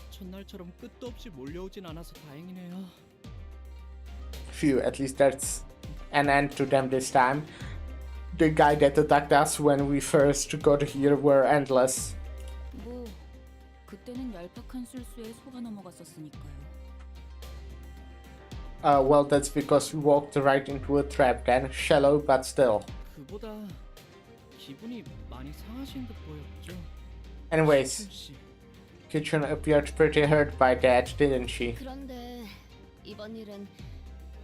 전날처럼 끝도 없이 몰려오진 않아서 다행이네요. Phew, at least that's an end to them this time. The guy that attacked us when we first got here were endless. 뭐 그때는 얄팍한 술수에 속아 넘어갔었으니까요. Well, that's because we walked right into a trap then. Shallow, but still. 그보다 기분이 많이 상하신 듯 보였죠. Anyways, Kitchen appeared pretty hurt by that, didn't she? 그런데 이번 일은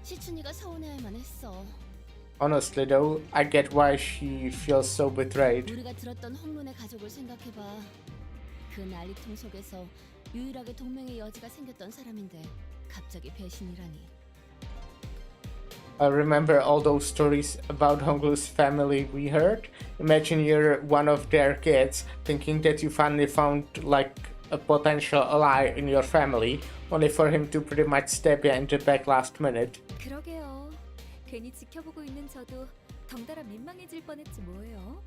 시춘이가 서운해할만 했어. Honestly though, I get why she feels so betrayed. 우리가 들었던 홍룬의 가족을 생각해봐. 그 난리통 속에서 유일하게 동맹의 여지가 생겼던 사람인데 갑자기 배신이라니. I remember all those stories about Honglu's family we heard. Imagine you're one of their kids, thinking that you finally found like a potential ally in your family, only for him to pretty much stab you in the back last minute. 그러게요. 괜히 지켜보고 있는 저도 덩달아 민망해질 뻔했지 뭐예요.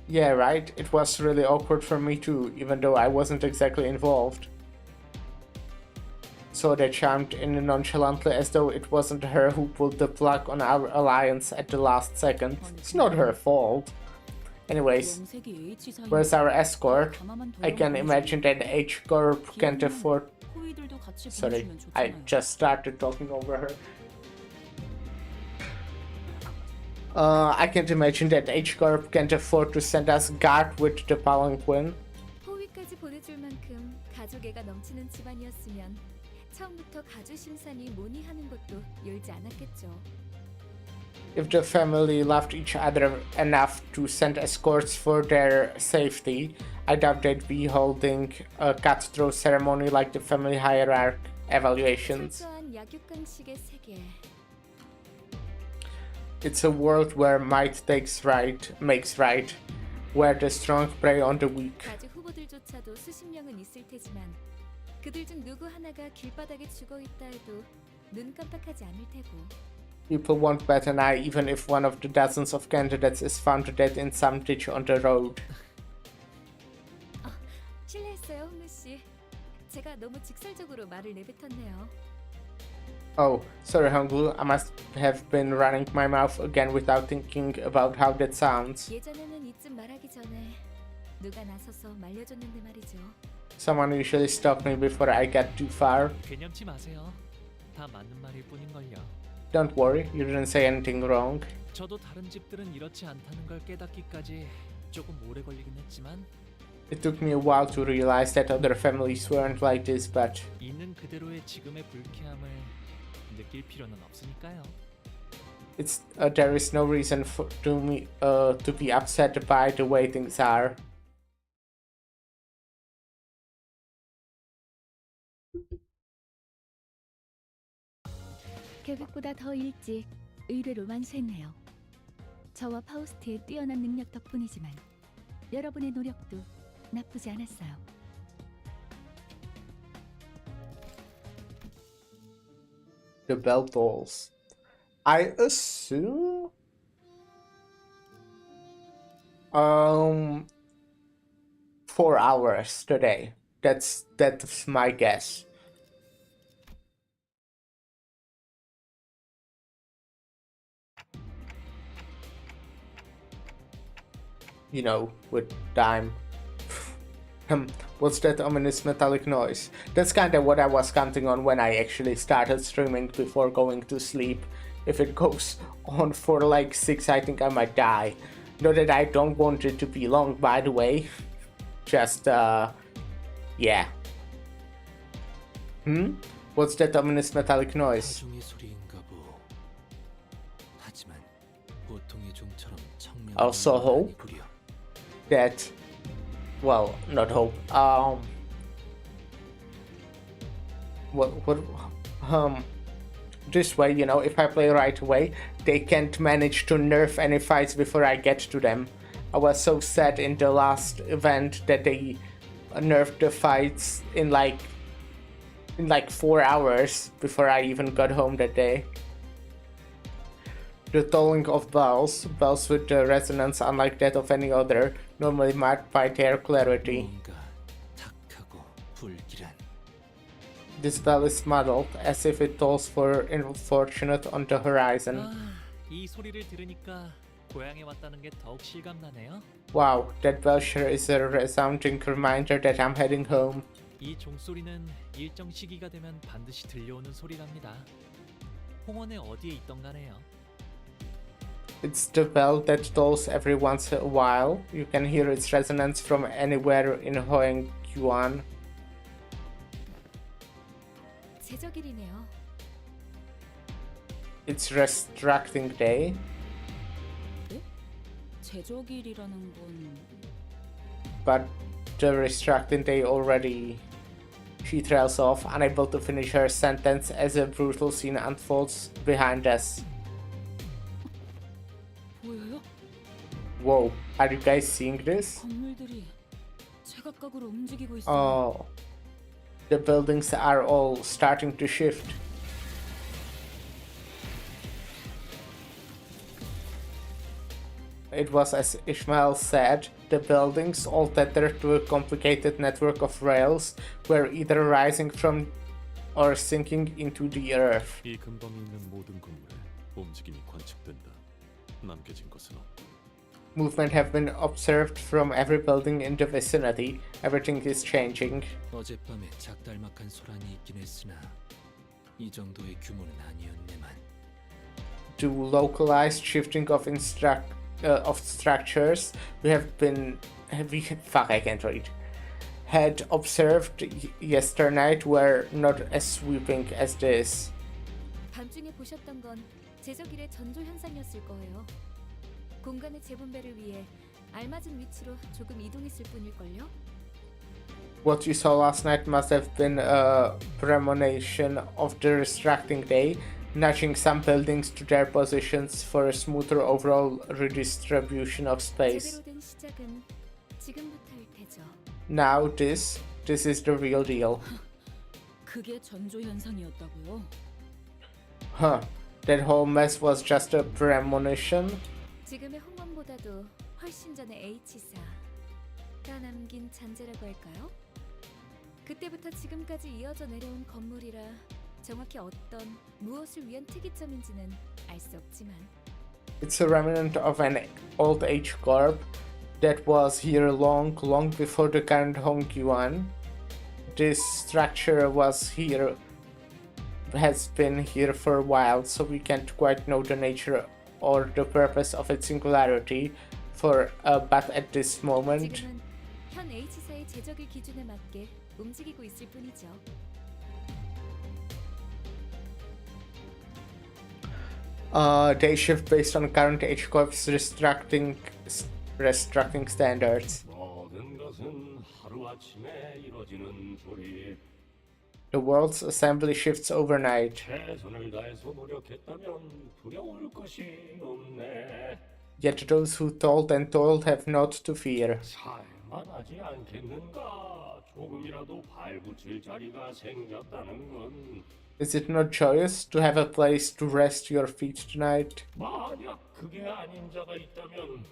Yeah, right? It was really awkward for me too, even though I wasn't exactly involved. So they chimed in nonchalantly as though it wasn't her who pulled the plug on our alliance at the last second. It's not her fault. Anyways, where's our escort? I can imagine that H Corp can't afford... Sorry, I just started talking over her. I can't imagine that H Corp can't afford to send us guard with the palanquin. 호위까지 보내줄 만큼 가족애가 넘치는 집안이었으면 처음부터 가주 심산이 모니하는 것도 열지 않았겠죠. If the family loved each other enough to send escorts for their safety, I doubt they'd be holding a cutthroat ceremony like the family hierarch evaluations. 철저한 약육강식의 세계. It's a world where might makes right, where the strong prey on the weak. 가주 후보들조차도 수십 명은 있을 테지만 그들 중 누구 하나가 길바닥에 죽어 있다 해도 눈 깜빡하지 않을 테고. People won't bat an eye even if one of the dozens of candidates is found dead in some ditch on the road. 실례했어요, 홍루 씨. 제가 너무 직설적으로 말을 내뱉었네요. Oh, sorry, Honglu. I must have been running my mouth again without thinking about how that sounds. 예전에는 이쯤 말하기 전에 누가 나서서 말려줬는데 말이죠. Someone usually stopped me before I got too far. 개념치 마세요. 다 맞는 말일 뿐인걸요. Don't worry, you didn't say anything wrong. 저도 다른 집들은 이렇지 않다는 걸 깨닫기까지 조금 오래 걸리긴 했지만 It took me a while to realize that other families weren't like this, but 있는 그대로의 지금의 불쾌함을 느낄 필요는 없으니까요. there is no reason to be upset by the way things are. 계획보다 더 일찍 의뢰를 완수했네요. 저와 파우스트의 뛰어난 능력 덕분이지만 여러분의 노력도 나쁘지 않았어요. The bell tolls. I assume 4 hours today. That's my guess. You know, with time. What's that ominous metallic noise? That's kinda what I was counting on when I actually started streaming before going to sleep. If it goes on for like 6, I think I might die. Not that I don't want it to be long, by the way. Just, yeah. What's that ominous metallic noise? Also hope that, well, not hope, this way, you know, if I play right away, they can't manage to nerf any fights before I get to them. I was so sad in the last event that they nerfed the fights in like 4 hours before I even got home that day. The tolling of bells with the resonance unlike that of any other, normally marked by their clarity. This bell is muddled, as if it tolls for unfortunate on the horizon. 이 소리를 들으니까 고향에 왔다는 게 더욱 실감나네요. Wow, that bell sure is a resounding reminder that I'm heading home. 이 종소리는 일정 시기가 되면 반드시 들려오는 소리랍니다. 홍원의 어디에 있던 간에요. It's the bell that tolls every once in a while. You can hear its resonance from anywhere in Hoengyuan. 제적일이네요. It's Restracting Day. 네? 제적일이라는 건... But the Restracting Day already... She trails off, unable to finish her sentence as a brutal scene unfolds behind us. 보여요? Whoa, are you guys seeing this? 건물들이 제각각으로 움직이고 있어요. Oh, the buildings are all starting to shift. It was as Ishmael said, the buildings, all tethered to a complicated network of rails, were either rising from or sinking into the earth. 이 근방에 있는 모든 건물에 움직임이 관측된다. 남겨진 것은 없고. Movement have been observed from every building in the vicinity. Everything is changing. 어젯밤에 작달막한 소란이 있긴 했으나 이 정도의 규모는 아니었네만. To localized shifting of structures, had observed yesternight were not as sweeping as this. 밤중에 보셨던 건 제적일의 전조 현상이었을 거예요. 공간의 재분배를 위해 알맞은 위치로 조금 이동했을 뿐일걸요? What you saw last night must have been a premonition of the distracting day, nudging some buildings to their positions for a smoother overall redistribution of space. 제대로 된 시작은 지금부터일 테죠. Now this is the real deal. 그게 전조 현상이었다고요? Huh, that whole mess was just a premonition? 지금의 홍원보다도 훨씬 전에 H사가 남긴 잔재라고 할까요? 그때부터 지금까지 이어져 내려온 건물이라 정확히 어떤 무엇을 위한 특이점인지는 알 수 없지만 It's a remnant of an old H corp that was here long before the current Hongguan. This structure has been here for a while, so we can't quite know the nature or the purpose of its singularity. But at this moment, 지금은 현 H사의 제적의 기준에 맞게 움직이고 있을 뿐이죠. they shift based on current H corp's restructuring standards. 모든 것은 하루아침에 이루어지는 조립. The world's assembly shifts overnight. 최선을 다해서 노력했다면 두려울 것이 없네. Yet those who toiled and toiled have naught to fear. 살만하지 않겠는가? 조금이라도 발붙일 자리가 생겼다는 건. Is it not joyous to have a place to rest your feet tonight? 만약 그게 아닌 자가 있다면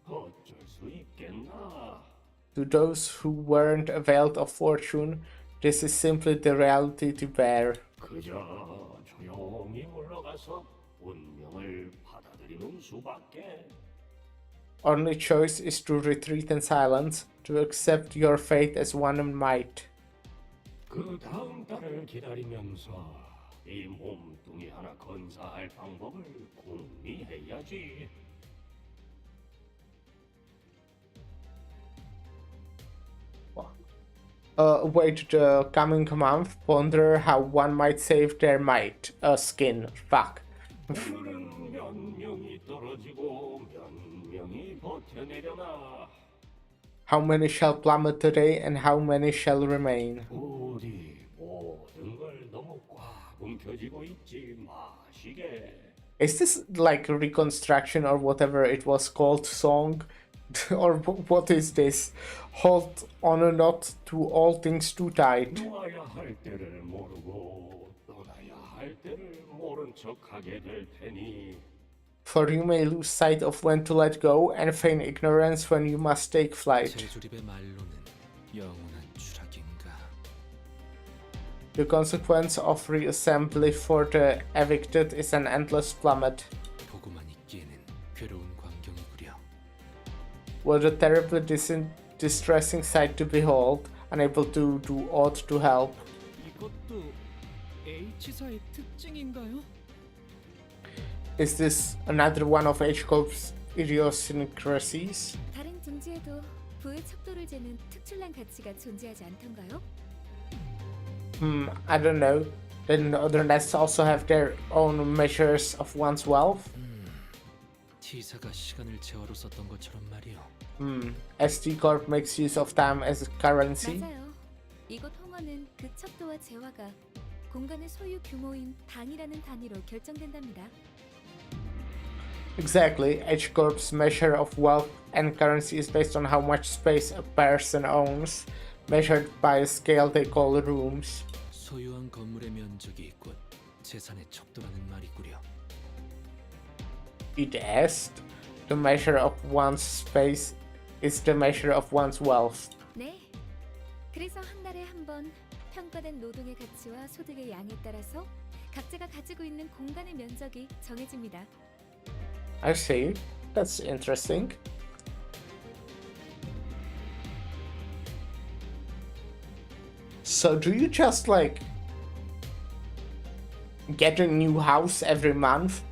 어쩔 수 있겠나? To those who weren't availed of fortune, this is simply the reality to bear. 그저 조용히 물러가서 운명을 받아들이는 수밖에. Only choice is to retreat in silence, to accept your fate as one might. 그 다음 달을 기다리면서 이 몸뚱이 하나 건사할 방법을 궁리해야지. Wait the coming month, ponder how one might save their might. Skin. Fuck. 오늘은 몇 명이 떨어지고 몇 명이 버텨내려나. How many shall plummet today and how many shall remain? 우리 모든 걸 너무 꽉 움켜쥐고 있지 마시게. Is this like a reconstruction or whatever it was called song? Or what is this? Hold on a knot to all things too tight. 놓아야 할 때를 모르고 떠나야 할 때를 모른 척하게 될 테니. For you may lose sight of when to let go and feign ignorance when you must take flight. 재조립의 말로는 영원한 추락인가. The consequence of reassembly for the evicted is an endless plummet. 보고만 있기에는 괴로운 광경이구려. What a terribly distressing sight to behold, unable to do aught to help. 이것도 H사의 특징인가요? Is this another one of H-Corp's idiosyncrasies? 다른 둥지에도 부의 척도를 재는 특출난 가치가 존재하지 않던가요? I don't know. Then other nests also have their own measures of one's wealth? T사가 시간을 재화로 썼던 것처럼 말이요. SD Corp makes use of time as currency? 맞아요. 이곳 홍어는 그 척도와 재화가 공간의 소유 규모인 당이라는 단위로 결정된답니다. Exactly. H-Corp's measure of wealth and currency is based on how much space a person owns, measured by a scale they call rooms. 소유한 건물의 면적이 곧 재산의 척도라는 말이구려. It asked. The measure of one's space is the measure of one's wealth. 네. 그래서 한 달에 한 번 평가된 노동의 가치와 소득의 양에 따라서 각자가 가지고 있는 공간의 면적이 정해집니다. I see. That's interesting. So do you just like get a new house every month?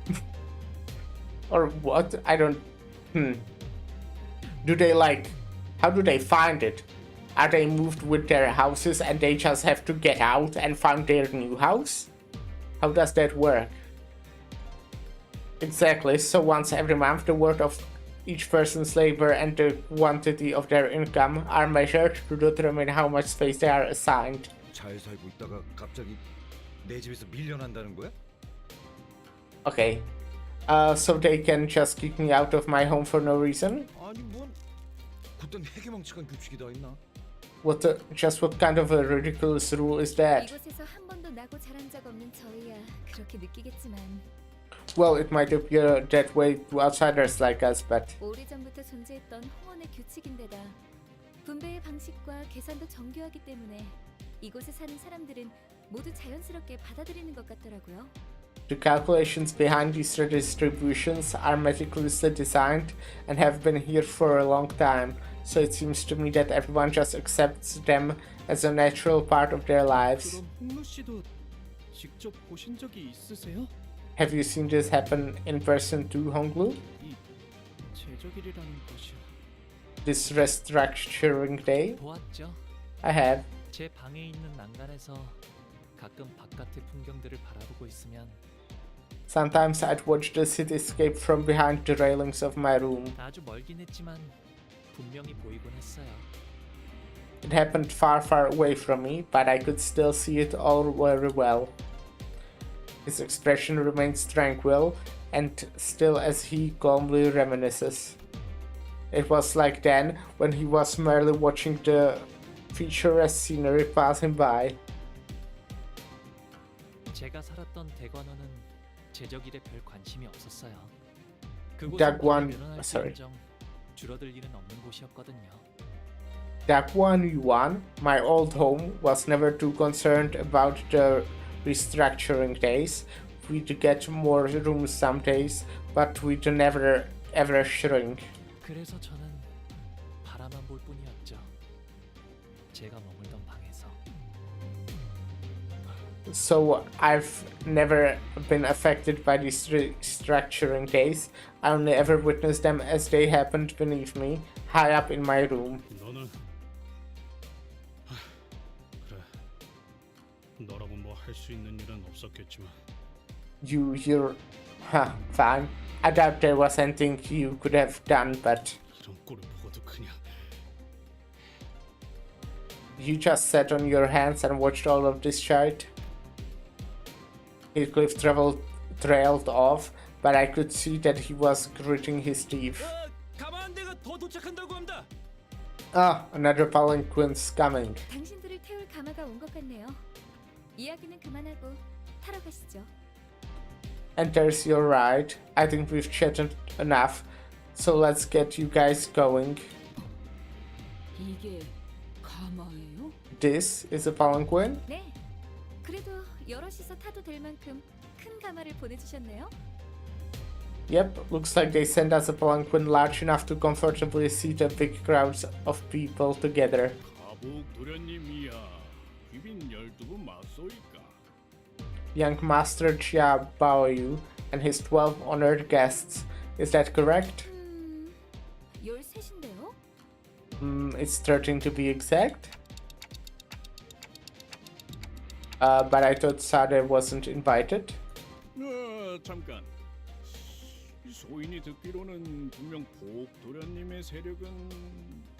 Or what? I don't... Do they like... How do they find it? Are they moved with their houses and they just have to get out and find their new house? How does that work? Exactly, so once every month the worth of Each person's labor and the quantity of their income are measured to determine how much space they are assigned. 잘 살고 있다가 갑자기 내 집에서 밀려난다는 거야? Okay. So they can just kick me out of my home for no reason? 아니 뭔 그땐 해괴망측한 규칙이 다 있나? Just what kind of a ridiculous rule is that? 이곳에서 한 번도 나고 자란 적 없는 저희야 그렇게 느끼겠지만 Well, it might appear that way to outsiders like us, but 오래전부터 존재했던 홍원의 규칙인데다 분배의 방식과 계산도 정교하기 때문에 이곳에 사는 사람들은 모두 자연스럽게 받아들이는 것 같더라고요. the calculations behind these redistributions are meticulously designed and have been here for a long time, so it seems to me that everyone just accepts them as a natural part of their lives. 그럼 홍루 씨도 직접 보신 적이 있으세요? Have you seen this happen in person too, Honglu? 이 제적일이라는 것이요. This restructuring day? 보았죠. I have. 제 방에 있는 난간에서 가끔 바깥의 풍경들을 바라보고 있으면 Sometimes I'd watch the cityscape from behind the railings of my room. 아주 멀긴 했지만 분명히 보이곤 했어요. It happened far, far away from me, but I could still see it all very well. His expression remains tranquil and still as he calmly reminisces. It was like then, when he was merely watching the picturesque scenery pass him by. 제가 살았던 대관원은 제적일에 별 관심이 없었어요. Dagwan, 그곳은 sorry. 줄어들 일은 없는 곳이었거든요. Dagwan Yuan, my old home, was never too concerned about the restructuring days. We'd get more rooms some days, but we'd never ever shrink. 그래서 저는 바라만 볼 뿐이었죠. 제가 머물던 방에서. So I've never been affected by these restructuring days. I only ever witnessed them as they happened beneath me, high up in my room. 너는 그래. 너라고 뭐 할 수 있는 일은 없었겠지만 You're fine. I doubt there was anything you could have done, but 이런 꼴을 보고도 그냥 you just sat on your hands and watched all of this shit. Heathcliff trailed off, but I could see that he was gritting his teeth. 가만대가 더 도착한다고 합니다. Ah, another palanquin's coming. 당신들을 태울 가마가 온 것 같네요. 이야기는 그만하고 타러 가시죠. And there's your ride. I think we've chatted enough, so let's get you guys going. 이게 가마예요? This is a palanquin? 네. 그래도 여럿이서 타도 될 만큼 큰 가마를 보내주셨네요. Yep, looks like they sent us a palanquin large enough to comfortably seat a big crowds of people together. 가복 도련님이야. 귀빈 12분 맞소이까. Young Master Jia Baoyu and his 12 honored guests. Is that correct? 13인데요? It's 13 to be exact. But I thought Sade wasn't invited. 잠깐. 소인이 듣기로는 분명 복 도련님의 세력은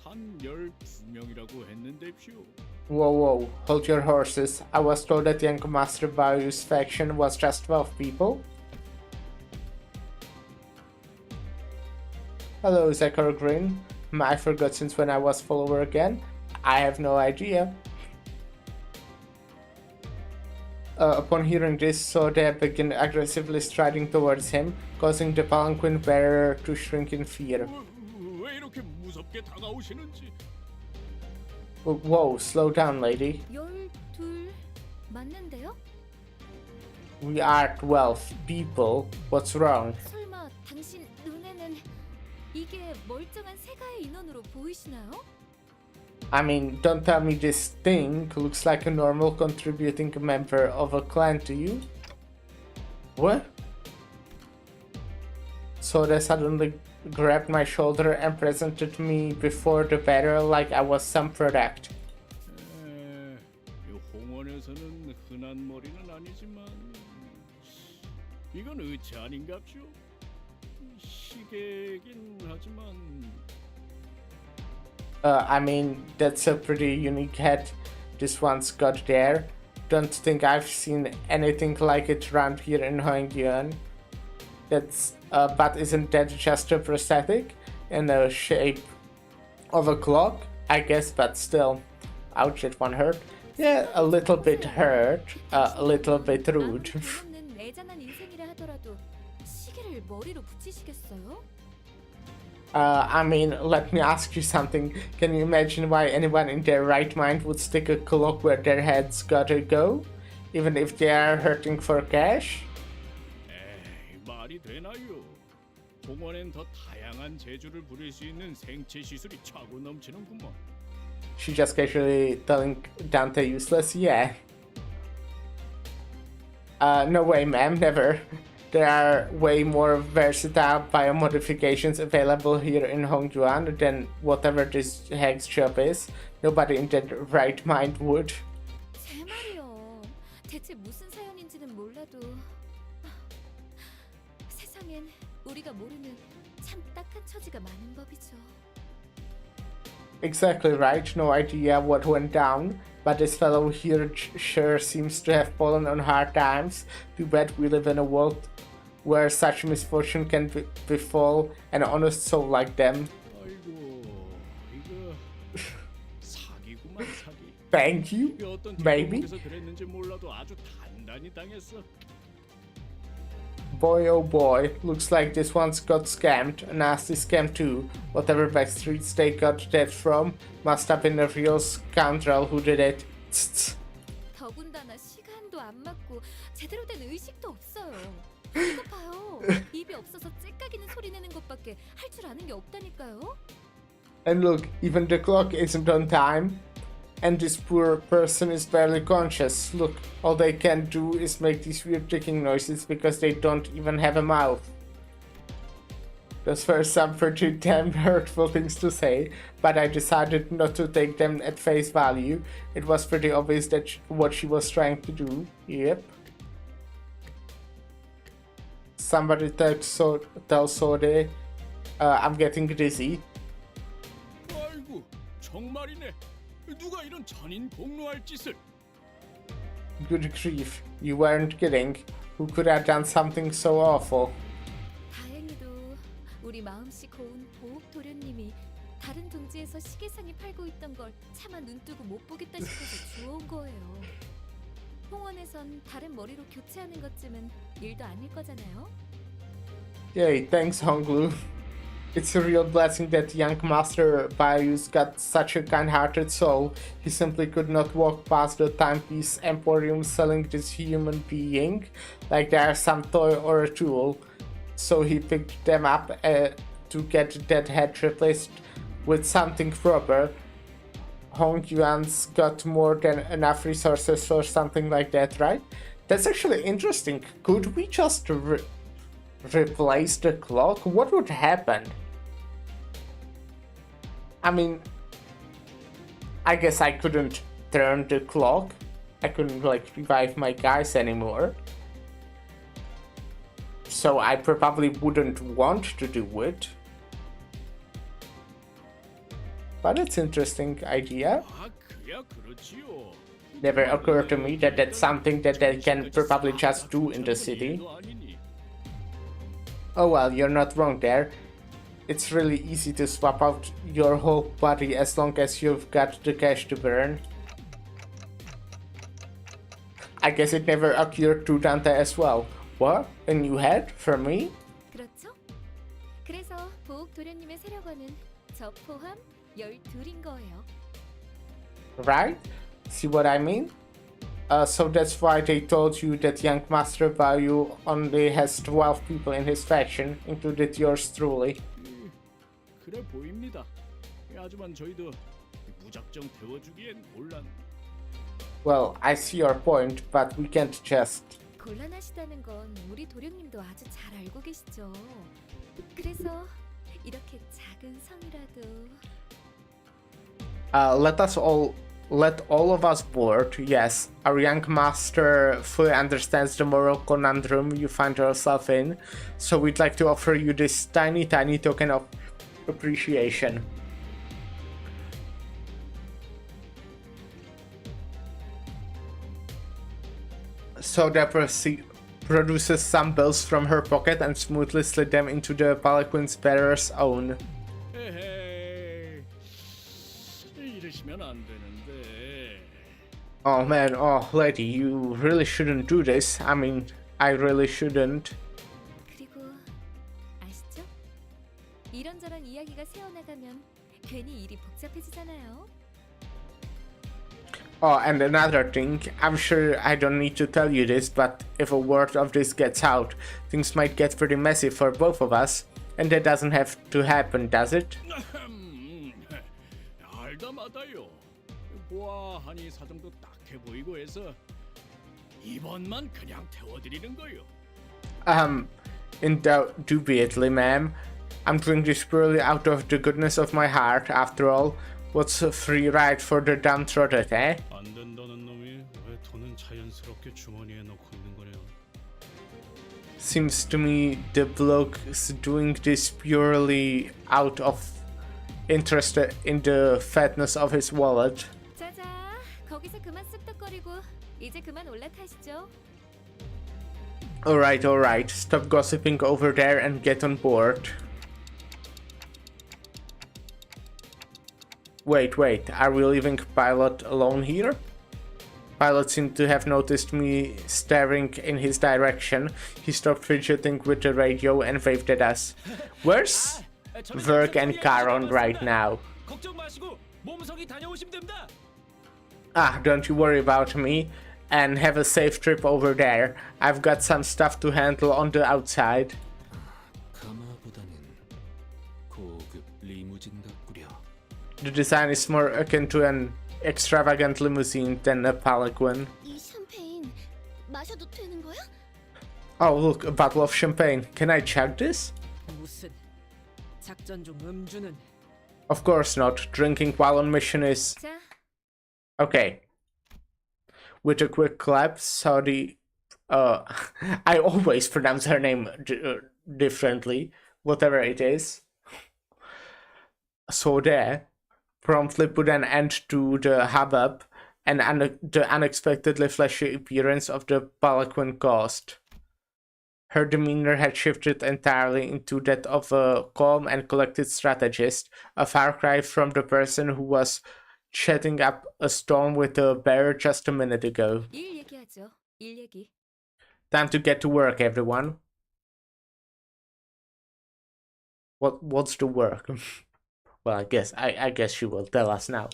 단 12명이라고 했는데쇼. Whoa, hold your horses. I was told that Young Master Baoyu's faction was just 12 people. Hello, Zachar Green. I forgot since when I was follower again. I have no idea. Upon hearing this, Sode began aggressively striding towards him, causing the palanquin bearer to shrink in fear. 왜 이렇게 무섭게 다가오시는지. Whoa, slow down, lady. 12 맞는데요? We are 12 people. What's wrong? 설마 당신 눈에는 이게 멀쩡한 세가의 인원으로 보이시나요? I mean, don't tell me this thing looks like a normal contributing member of a clan to you. What? Soda suddenly grabbed my shoulder and presented me before the bearer like I was some product. 이 홍원에서는 흔한 머리는 아니지만 이건 의치 아닌갑쇼? 시계긴 하지만 I mean, that's a pretty unique hat this one's got there. Don't think I've seen anything like it around here in Hongyuan. But isn't that just a prosthetic in the shape of a clock? I guess, but still. Ouch, that one hurt. Yeah, a little bit hurt, a little bit rude. 없는 애잔한 인생이라 하더라도 시계를 머리로 붙이시겠어요? I mean, let me ask you something. Can you imagine why anyone in their right mind would stick a clock where their head's gotta go? Even if they are hurting for cash? 에이, 말이 되나요? 공원엔 더 다양한 재주를 부릴 수 있는 생체 시술이 차고 넘치는구먼. She just casually telling Dante useless? Yeah. No way, ma'am, never. There are way more versatile biomodifications available here in Hongjuan than whatever this hex shop is. Nobody in their right mind would. 제 말이요. 대체 무슨 사연인지는 몰라도 세상엔 우리가 모르는 참 딱한 처지가 많은 법이죠. Exactly right, no idea what went down, but this fellow here sure seems to have fallen on hard times. Too bad we live in a world where such misfortune can befall an honest soul like them. 아이고, 이거 사기구만 사기. Thank you, 이게 어떤 maybe. 뒷골목에서 그랬는지 몰라도 아주 단단히 당했어. Boy oh boy, looks like this one's got scammed. A nasty scam too. Whatever backstreets they got that from must have been a real scoundrel who did it. 더군다나 시간도 안 맞고 제대로 된 의식도 없어요. 이거 봐요. 입이 없어서 째까기는 소리 내는 것밖에 할 줄 아는 게 없다니까요. And look, even the clock isn't on time. And this poor person is barely conscious. Look, all they can do is make these weird ticking noises because they don't even have a mouth. Those were some pretty damn hurtful things to say, but I decided not to take them at face value. It was pretty obvious that what she was trying to do. Yep. Somebody tell Sode, I'm getting dizzy. 아이고, 정말이네. 누가 이런 잔인 공로할 짓을? Good grief, you weren't kidding. Who could have done something so awful? 다행히도 우리 마음씨 고운 보옥 도련님이 다른 동지에서 시계상이 팔고 있던 걸 차마 눈뜨고 못 보겠다 싶어서 주워온 거예요. 홍원에선 다른 머리로 교체하는 것쯤은 일도 아닐 거잖아요. Yay, thanks Honglu. It's a real blessing that young Master Bayu's got such a kind-hearted soul. He simply could not walk past the timepiece emporium selling this human being like they are some toy or a tool. So he picked them up to get that head replaced with something proper. Hong Yuan's got more than enough resources for something like that, right? That's actually interesting. Could we just replace the clock? What would happen? I mean, I guess I couldn't turn the clock. I couldn't like revive my guys anymore. So I probably wouldn't want to do it. But it's an interesting idea. 아, 그야 그렇지요. Never occurred to me that that's something that they can probably just do in the city. Oh well, you're not wrong there. It's really easy to swap out your whole body as long as you've got the cash to burn. I guess it never occurred to Dante as well. What? A new head? For me? 그렇죠? 그래서 보옥 도련님의 세력원은 저 포함 12인 거예요. Right? See what I mean? So that's why they told you that young Master Bayu only has 12 people in his faction, included yours truly. 그래 보입니다. 하지만 저희도 무작정 태워주기엔 곤란. Well, I see your point, but we can't just... 곤란하시다는 건 우리 도련님도 아주 잘 알고 계시죠. 그래서 이렇게 작은 성이라도 Let us all let all of us board. Yes, our young master fully understands the moral conundrum you find yourself in, so we'd like to offer you this tiny token of appreciation. So Deborah produces some bills from her pocket and smoothly slid them into the palanquin's bearer's own. 에헤이, 이러시면 안 되는데. Oh man, oh lady, you really shouldn't do this. I mean, I really shouldn't. 그리고 아시죠? 이런저런 이야기가 새어나가면 괜히 일이 복잡해지잖아요. Oh, and another thing, I'm sure I don't need to tell you this, but if a word of this gets out, things might get pretty messy for both of us, and that doesn't have to happen, does it? 알다마다요. 보아하니 사정도 딱해 보이고 해서 이번만 그냥 태워드리는 거요. Indubitably, ma'am. I'm doing this purely out of the goodness of my heart, after all. What's a free ride for the downtrodden, eh? 안 된다는 놈이 왜 돈은 자연스럽게 주머니에 넣고 있는 거래요? Seems to me the bloke's doing this purely out of interest in the fatness of his wallet. 자자, 거기서 그만 쑥덕거리고 이제 그만 올라타시죠. Alright. Stop gossiping over there and get on board. Wait, are we leaving Pilot alone here? Pilot seemed to have noticed me staring in his direction. He stopped fidgeting with the radio and waved at us. Where's Verk and Caron right now? Ah, don't you worry about me, and have a safe trip over there. I've got some stuff to handle on the outside. The design is more akin to an extravagant limousine than a palanquin. 이 샴페인 마셔도 되는 거야? Oh, look, a bottle of champagne. Can I chug this? 무슨 작전 중 음주는 Of course not. Drinking while on mission is... Okay. With a quick clap, Saudi... I always pronounce her name differently, whatever it is. So there, promptly put an end to the hubbub and the unexpectedly flashy appearance of the palanquin caused. Her demeanor had shifted entirely into that of a calm and collected strategist, a far cry from the person who was chatting up a storm with a bear just a minute ago. 일 얘기하죠. 일 얘기. Time to get to work, everyone. What's the work? Well, I guess she will tell us now.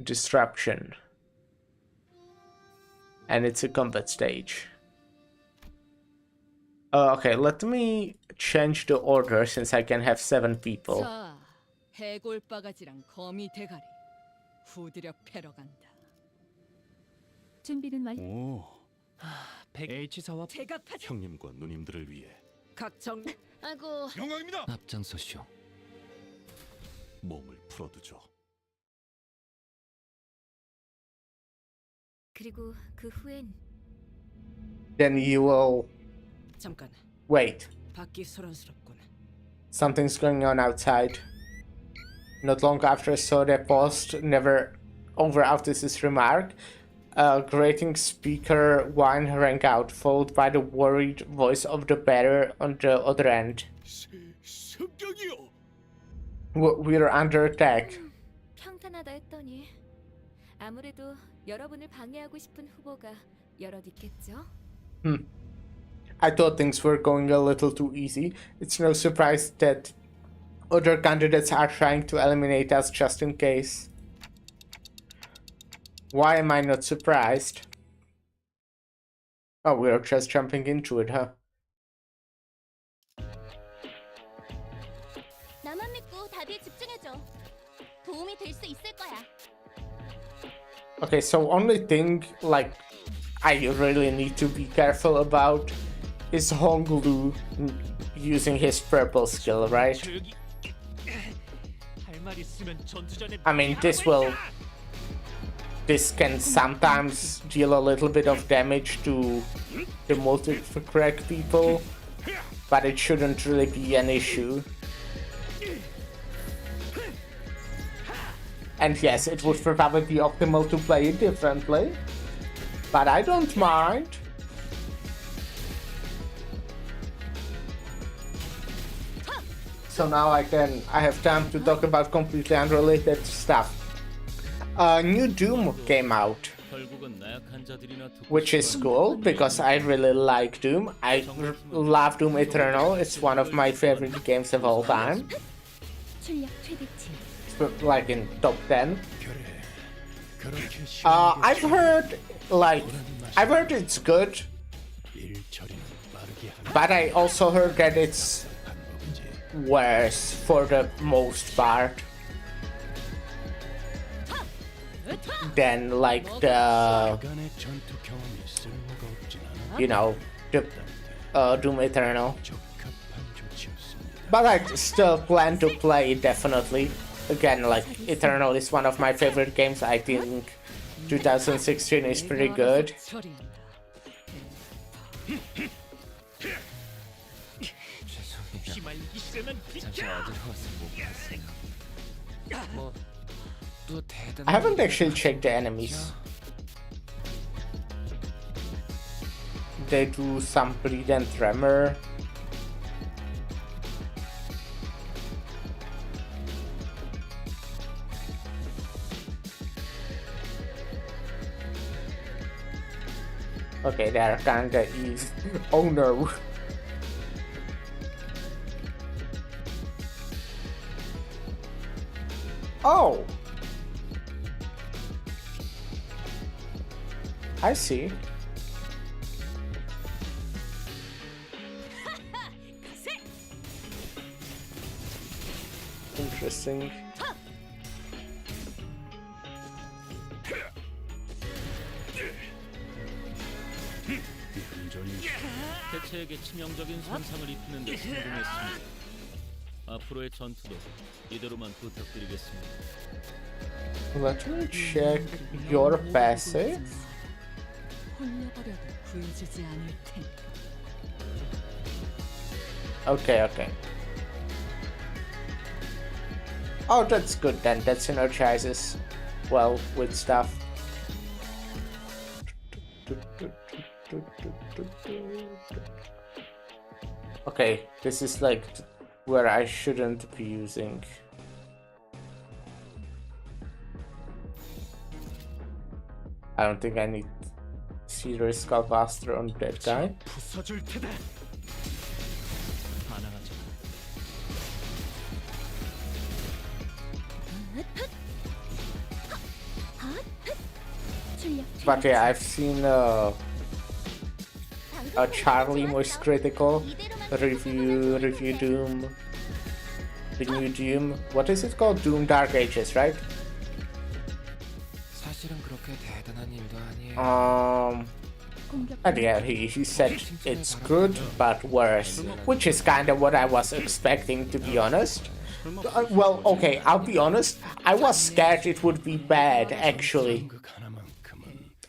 Disruption. And it's a combat stage. Okay, let me change the order since I can have 7 people. 자, 해골바가지랑 거미 대가리 후드려 패러 간다. 준비는 완. 오, H사와 제각하지. 형님과 누님들을 위해 각정. 아이고. 영광입니다. 앞장서시오. 몸을 풀어두죠. 그리고 그 후엔 Then you will... 잠깐. Wait. 밖이 소란스럽군. Something's going on outside. Not long after I saw that post, never over after this remark, a grating speaker whine rang out, followed by the worried voice of the bearer on the other end. 습격이요. We're under attack. 평탄하다 했더니 아무래도 여러분을 방해하고 싶은 후보가 여럿 있겠죠? I thought things were going a little too easy. It's no surprise that other candidates are trying to eliminate us just in case. Why am I not surprised? Oh, we're just jumping into it, huh? 나만 믿고 답에 집중해줘. 도움이 될 수 있을 거야. Okay, so only thing, like, I really need to be careful about is Honglu using his purple skill, right? 말 있으면 전투전에 I mean, this can sometimes deal a little bit of damage to the multi-crack people, but it shouldn't really be an issue. And yes, it would probably be optimal to play it differently, but I don't mind. So now I have time to talk about completely unrelated stuff. New Doom came out, which is cool because I really like Doom. I love Doom Eternal. It's one of my favorite games of all time. It's like in top 10. I've heard it's good, but I also heard that it's worse for the most part than like the Doom Eternal. But I still plan to play it definitely. Again, like Eternal is one of my favorite games. I think 2016 is pretty good. I haven't actually checked the enemies. They do some bleed and tremor. Okay, they're kinda easy. Oh no. Oh! I see. Interesting. 대체에게 치명적인 손상을 입히는 데 성공했습니다. 앞으로의 전투도 이대로만 부탁드리겠습니다. Let me check your passive. Okay, okay. Oh, that's good then. That synergizes well with stuff. Okay, this is like where I shouldn't be using. I don't think I need serious Skullbuster on that guy. But yeah, I've seen a Charlie most critical review Doom, the new Doom. What is it called? Doom Dark Ages, right? And yeah, he said it's good but worse, which is kind of what I was expecting, to be honest. Well, okay, I'll be honest, I was scared it would be bad, actually.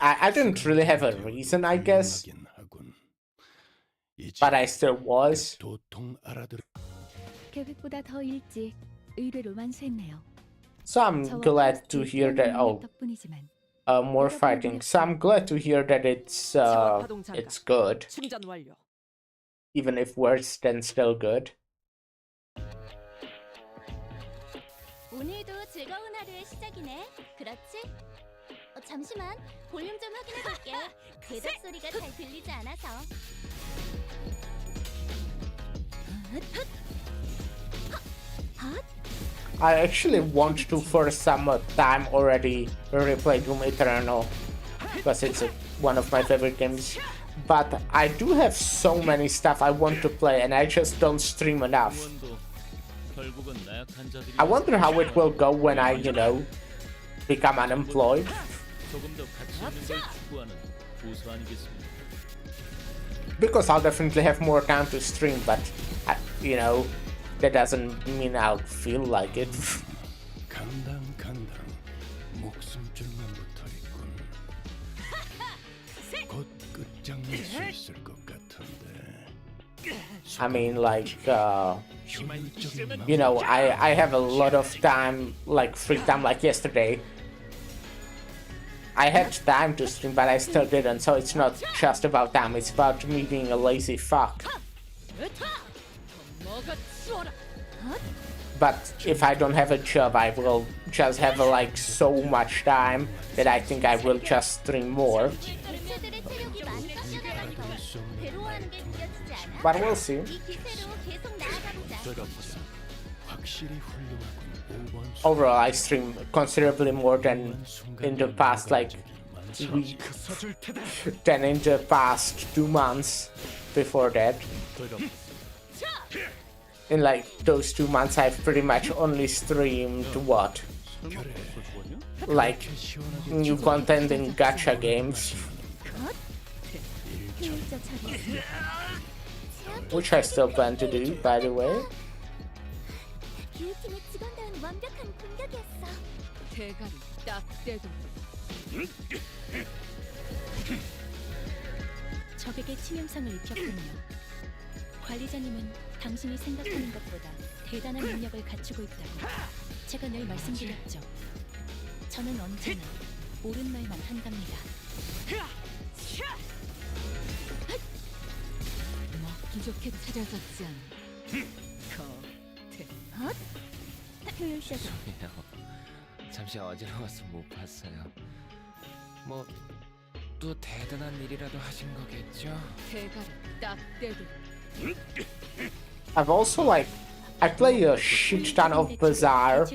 I didn't really have a reason, I guess, but I still was. 계획보다 더 일찍 의뢰로 완수했네요. So I'm glad to hear that. Oh, more fighting. So I'm glad to hear that it's good, even if worse, then still good. 오늘도 즐거운 하루의 시작이네. 그렇지? 잠시만 볼륨 좀 확인해 볼게. 대답 소리가 잘 들리지 않아서. I actually want to for some time already replay Doom Eternal because it's one of my favorite games. But I do have so many stuff I want to play and I just don't stream enough. I wonder how it will go when I, become unemployed. Because I'll definitely have more time to stream, but, that doesn't mean I'll feel like it. 간당간당 목숨줄만 붙어있군. 곧 끝장낼 수 있을 것 같은데. I mean, like, you know, I have a lot of time, like free time, like yesterday. I had time to stream, but I still didn't, so it's not just about time, it's about me being a lazy fuck. But if I don't have a job, I will just have like so much time that I think I will just stream more. But we'll see. Overall, I stream considerably more than in the past like week, than in the past 2 months before that. In like those 2 months, I've pretty much only streamed what? Like new content in gacha games. Which I still plan to do, by the way. 적에게 치명상을 입혔군요. 관리자님은 당신이 생각하는 것보다 대단한 능력을 갖추고 있다고 제가 늘 말씀드렸죠. 저는 언제나 옳은 말만 한답니다. 먹기 좋게 차려졌지 않아. 효율적인 잠시 어지러워서 못 봤어요. 뭐 또 대단한 일이라도 하신 거겠죠? 대가리 딱 떼도. I've also like I play a shit ton of Bazaar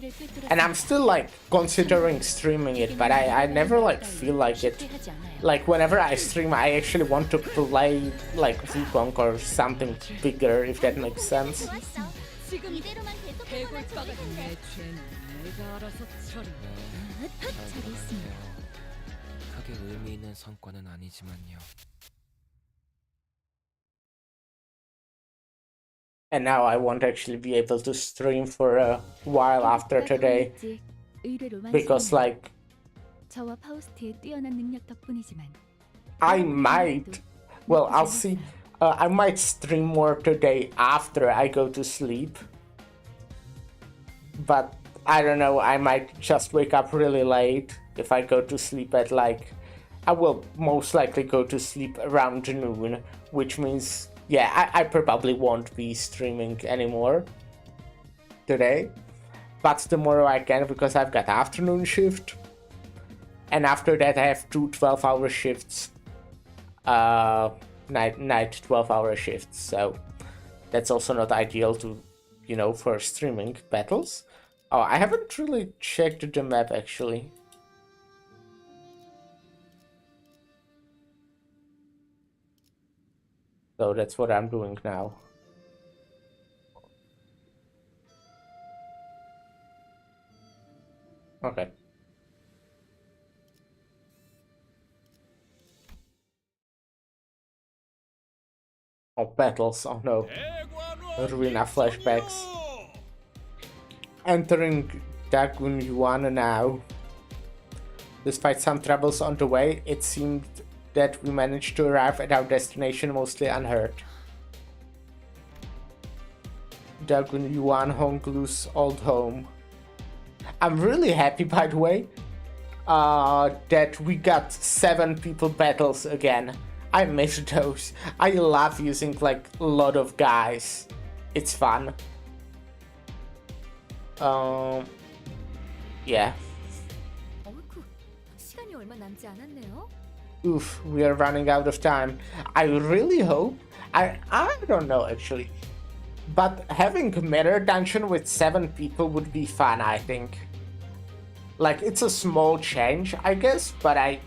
and I'm still like considering streaming it, but I never like feel like it. Like whenever I stream, I actually want to play like Wukong or something bigger, if that makes sense. 크게 의미 있는 성과는 아니지만요. And now I won't actually be able to stream for a while after today because like 저와 파우스트의 뛰어난 능력 덕분이지만 I might, well, I'll see. I might stream more today after I go to sleep, but I don't know, I might just wake up really late if I go to sleep at like, I will most likely go to sleep around noon, which means, yeah, I probably won't be streaming anymore today, but tomorrow I can because I've got afternoon shift, and after that I have 2 12-hour shifts, night 12-hour shifts, so that's also not ideal to, you know, for streaming battles. Oh, I haven't really checked the map actually. So that's what I'm doing now. Okay. Oh, battles, oh no. Arena flashbacks. Entering Dagon Yuan now. Despite some troubles on the way, it seemed that we managed to arrive at our destination mostly unhurt. Dagon Yuan, Honglu's old home. I'm really happy, by the way, that we got 7 people battles again. I miss those. I love using like a lot of guys. It's fun. Yeah. 시간이 얼마 남지 않았네요. Oof, we are running out of time. I really hope, I don't know actually, but having a mirror dungeon with 7 people would be fun, I think. Like, it's a small change, I guess, but I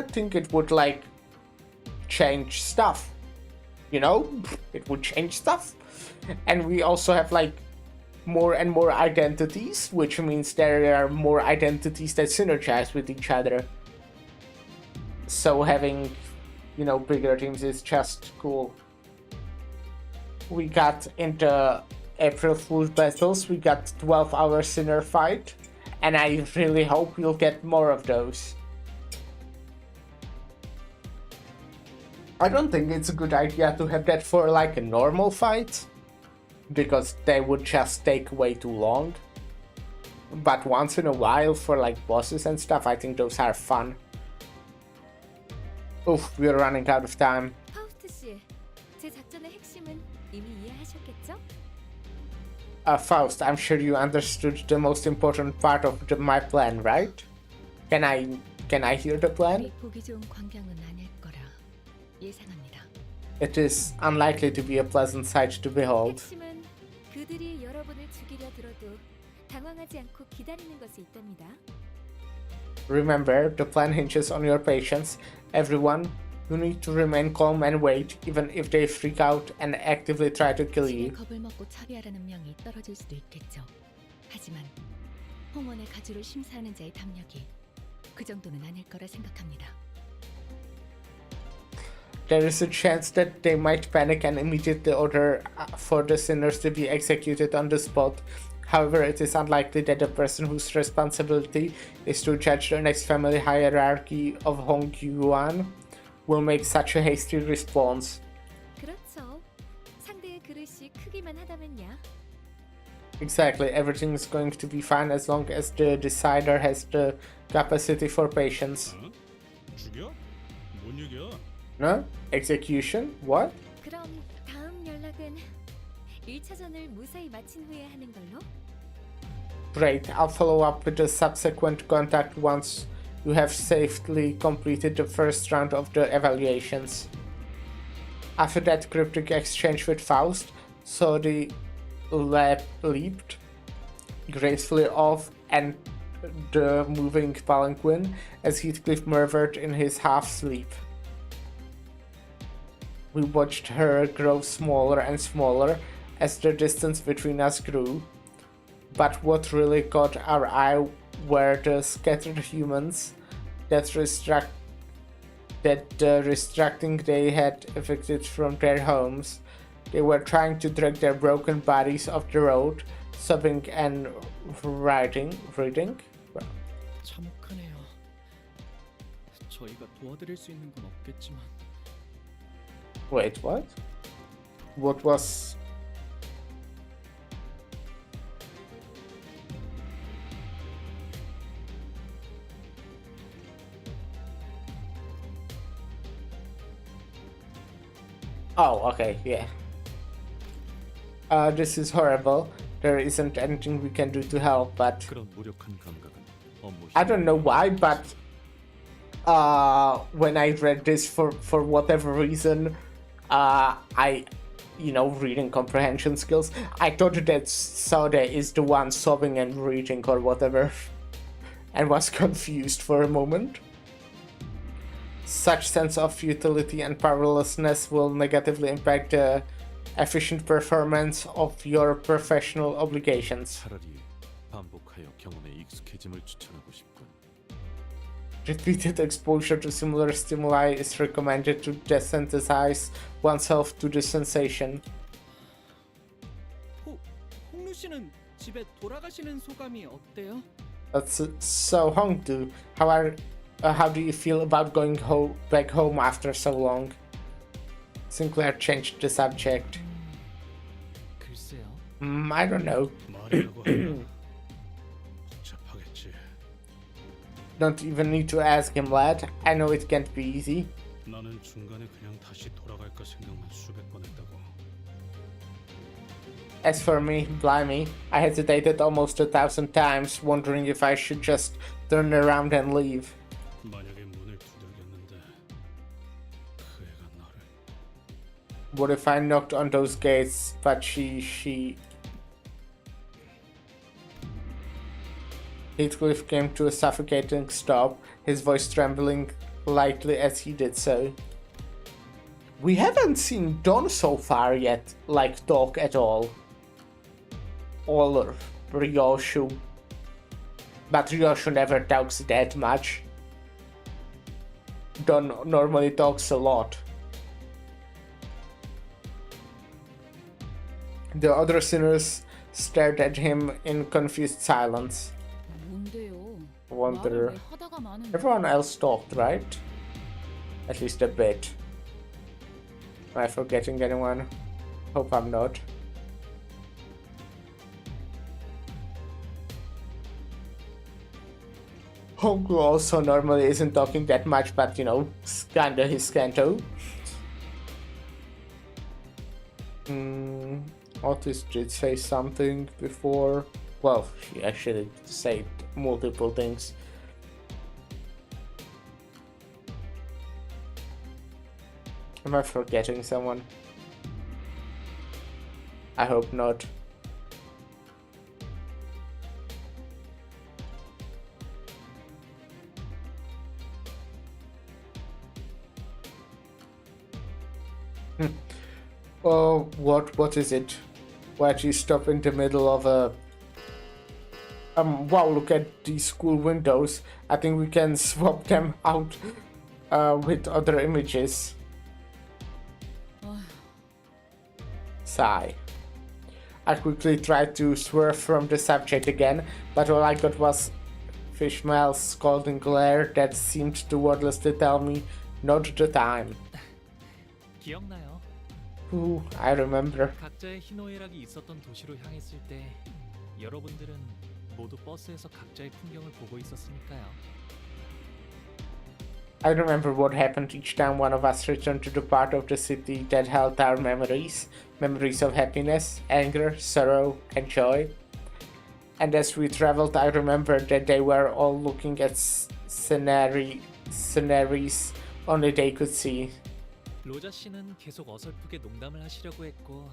think it would like change stuff, you know? It would change stuff. And we also have like more and more identities, which means there are more identities that synergize with each other. So having, you know, bigger teams is just cool. We got into April Fool's battles, we got 12-hour Sinner fight, and I really hope we'll get more of those. I don't think it's a good idea to have that for like a normal fight, because they would just take way too long. But once in a while for like bosses and stuff, I think those are fun. Oof, we're running out of time. 파우스트 씨, 제 작전의 핵심은 이미 이해하셨겠죠? Faust, I'm sure you understood the most important part of my plan, right? Can I hear the plan? 보기 좋은 광경은 아닐 거라 예상합니다. It is unlikely to be a pleasant sight to behold. 핵심은 그들이 여러분을 죽이려 들어도 당황하지 않고 기다리는 것에 있답니다. Remember, the plan hinges on your patience. Everyone, you need to remain calm and wait, even if they freak out and actively try to kill you. 겁을 먹고 차비하라는 명이 떨어질 수도 있겠죠. 하지만 홍원의 가주를 심사하는 자의 담력이 그 정도는 아닐 거라 생각합니다. There is a chance that they might panic and immediately order for the sinners to be executed on the spot. However, it is unlikely that the person whose responsibility is to judge the next family hierarchy of Hongyuan will make such a hasty response. 그렇죠. 상대의 그릇이 크기만 하다면야. Exactly, everything is going to be fine as long as the decider has the capacity for patience. 죽여? 뭔 얘기야? No? Execution? What? 그럼 다음 연락은 1차전을 무사히 마친 후에 하는 걸로? Great, I'll follow up with the subsequent contact once you have safely completed the first round of the evaluations. After that cryptic exchange with Faust, so the lab leaped gracefully off and the moving palanquin as Heathcliff murmured in his half-sleep. We watched her grow smaller and smaller as the distance between us grew, but what really caught our eye were the scattered humans that the restricting they had evicted from their homes. They were trying to drag their broken bodies off the road, sobbing and reading. 참혹하네요. 저희가 도와드릴 수 있는 건 없겠지만. Wait, what? What was... Oh, okay, yeah. This is horrible. There isn't anything we can do to help, but... 그런 무력한 감각은 업무 I don't know why, but... when I read this for whatever reason, reading comprehension skills, I thought that Sode is the one sobbing and reading or whatever, and was confused for a moment. Such sense of futility and powerlessness will negatively impact the efficient performance of your professional obligations. 차라리 반복하여 경험에 익숙해짐을 추천하고 싶군. Repeated exposure to similar stimuli is recommended to desensitize oneself to the sensation. 홍루 씨는 집에 돌아가시는 소감이 어때요? So Hongdu, how do you feel about going back home after so long? Sinclair changed the subject. 글쎄요. I don't know. 말이라고 하면 복잡하겠지. Don't even need to ask him, lad. I know it can't be easy. 나는 중간에 그냥 다시 돌아갈까 생각만 수백 번 했다고. As for me, blimey, I hesitated almost 1,000 times, wondering if I should just turn around and leave. 만약에 문을 두들겼는데 그 애가 나를. What if I knocked on those gates, but she... Heathcliff came to a suffocating stop, his voice trembling lightly as he did so. We haven't seen Don so far yet, talk at all. Or Ryoshu. But Ryoshu never talks that much. Don normally talks a lot. The other sinners stared at him in confused silence. 뭔데요? Wonder. 말을 왜 하다가 마는. Everyone else talked, right? At least a bit. Am I forgetting anyone? Hope I'm not. Honglu also normally isn't talking that much, but you know, kinda his canto. Otis did say something before. Well, she actually said multiple things. Am I forgetting someone? I hope not. Oh, what is it? Why'd you stop in the middle of a... wow, look at these cool windows. I think we can swap them out with other images. Sigh. I quickly tried to swerve from the subject again, but all I got was Fishmael's scalding glare that seemed to wordlessly tell me not the time. 기억나요? Ooh, I remember. 각자의 희노애락이 있었던 도시로 향했을 때 여러분들은 모두 버스에서 각자의 풍경을 보고 있었으니까요. I remember what happened each time one of us returned to the part of the city that held our memories. Memories of happiness, anger, sorrow, and joy. And as we traveled, I remember that they were all looking at sceneries only they could see. 로자 씨는 계속 어설프게 농담을 하시려고 했고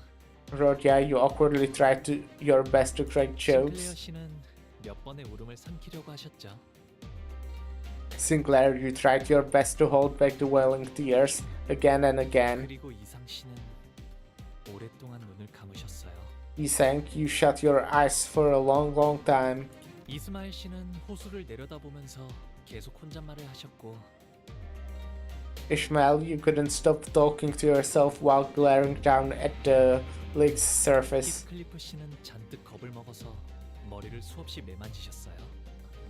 Rodia, you awkwardly tried your best to crack 싱클레어 jokes. 씨는 몇 번의 울음을 삼키려고 하셨죠. Sinclair, you tried your best to hold back the welling tears again and again. 그리고 이상 씨는 오랫동안 눈을 감으셨어요. Isang, you shut your eyes for a long, long time. 이스마일 씨는 호수를 내려다보면서 계속 혼잣말을 하셨고 Ishmael, you couldn't stop talking to yourself while glaring down at the lake's surface. 히스클리프 씨는 잔뜩 겁을 먹어서 머리를 수없이 매만지셨어요.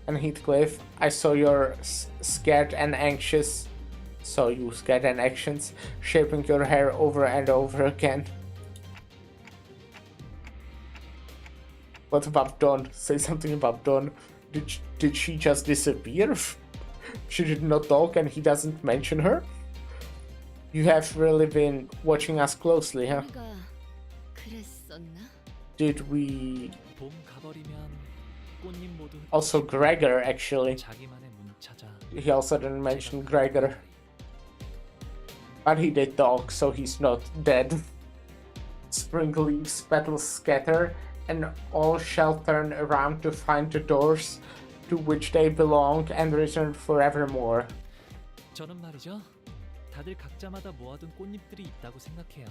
And Heathcliff, I saw your scared and anxious. Saw you scared and anxious, shaping your hair over and over again. What about Dawn? Say something about Dawn. Did she just disappear? She did not talk and he doesn't mention her? You have really been watching us closely, huh? Did we... 봄 가버리면 꽃잎 모두 Also Gregor, actually. 자기만의 문 찾아 He also didn't mention Gregor. But he did talk, so he's not dead. Spring leaves, petals scatter, and all shall turn around to find the doors to which they belong and return forevermore. 저는 말이죠. 다들 각자마다 모아둔 꽃잎들이 있다고 생각해요.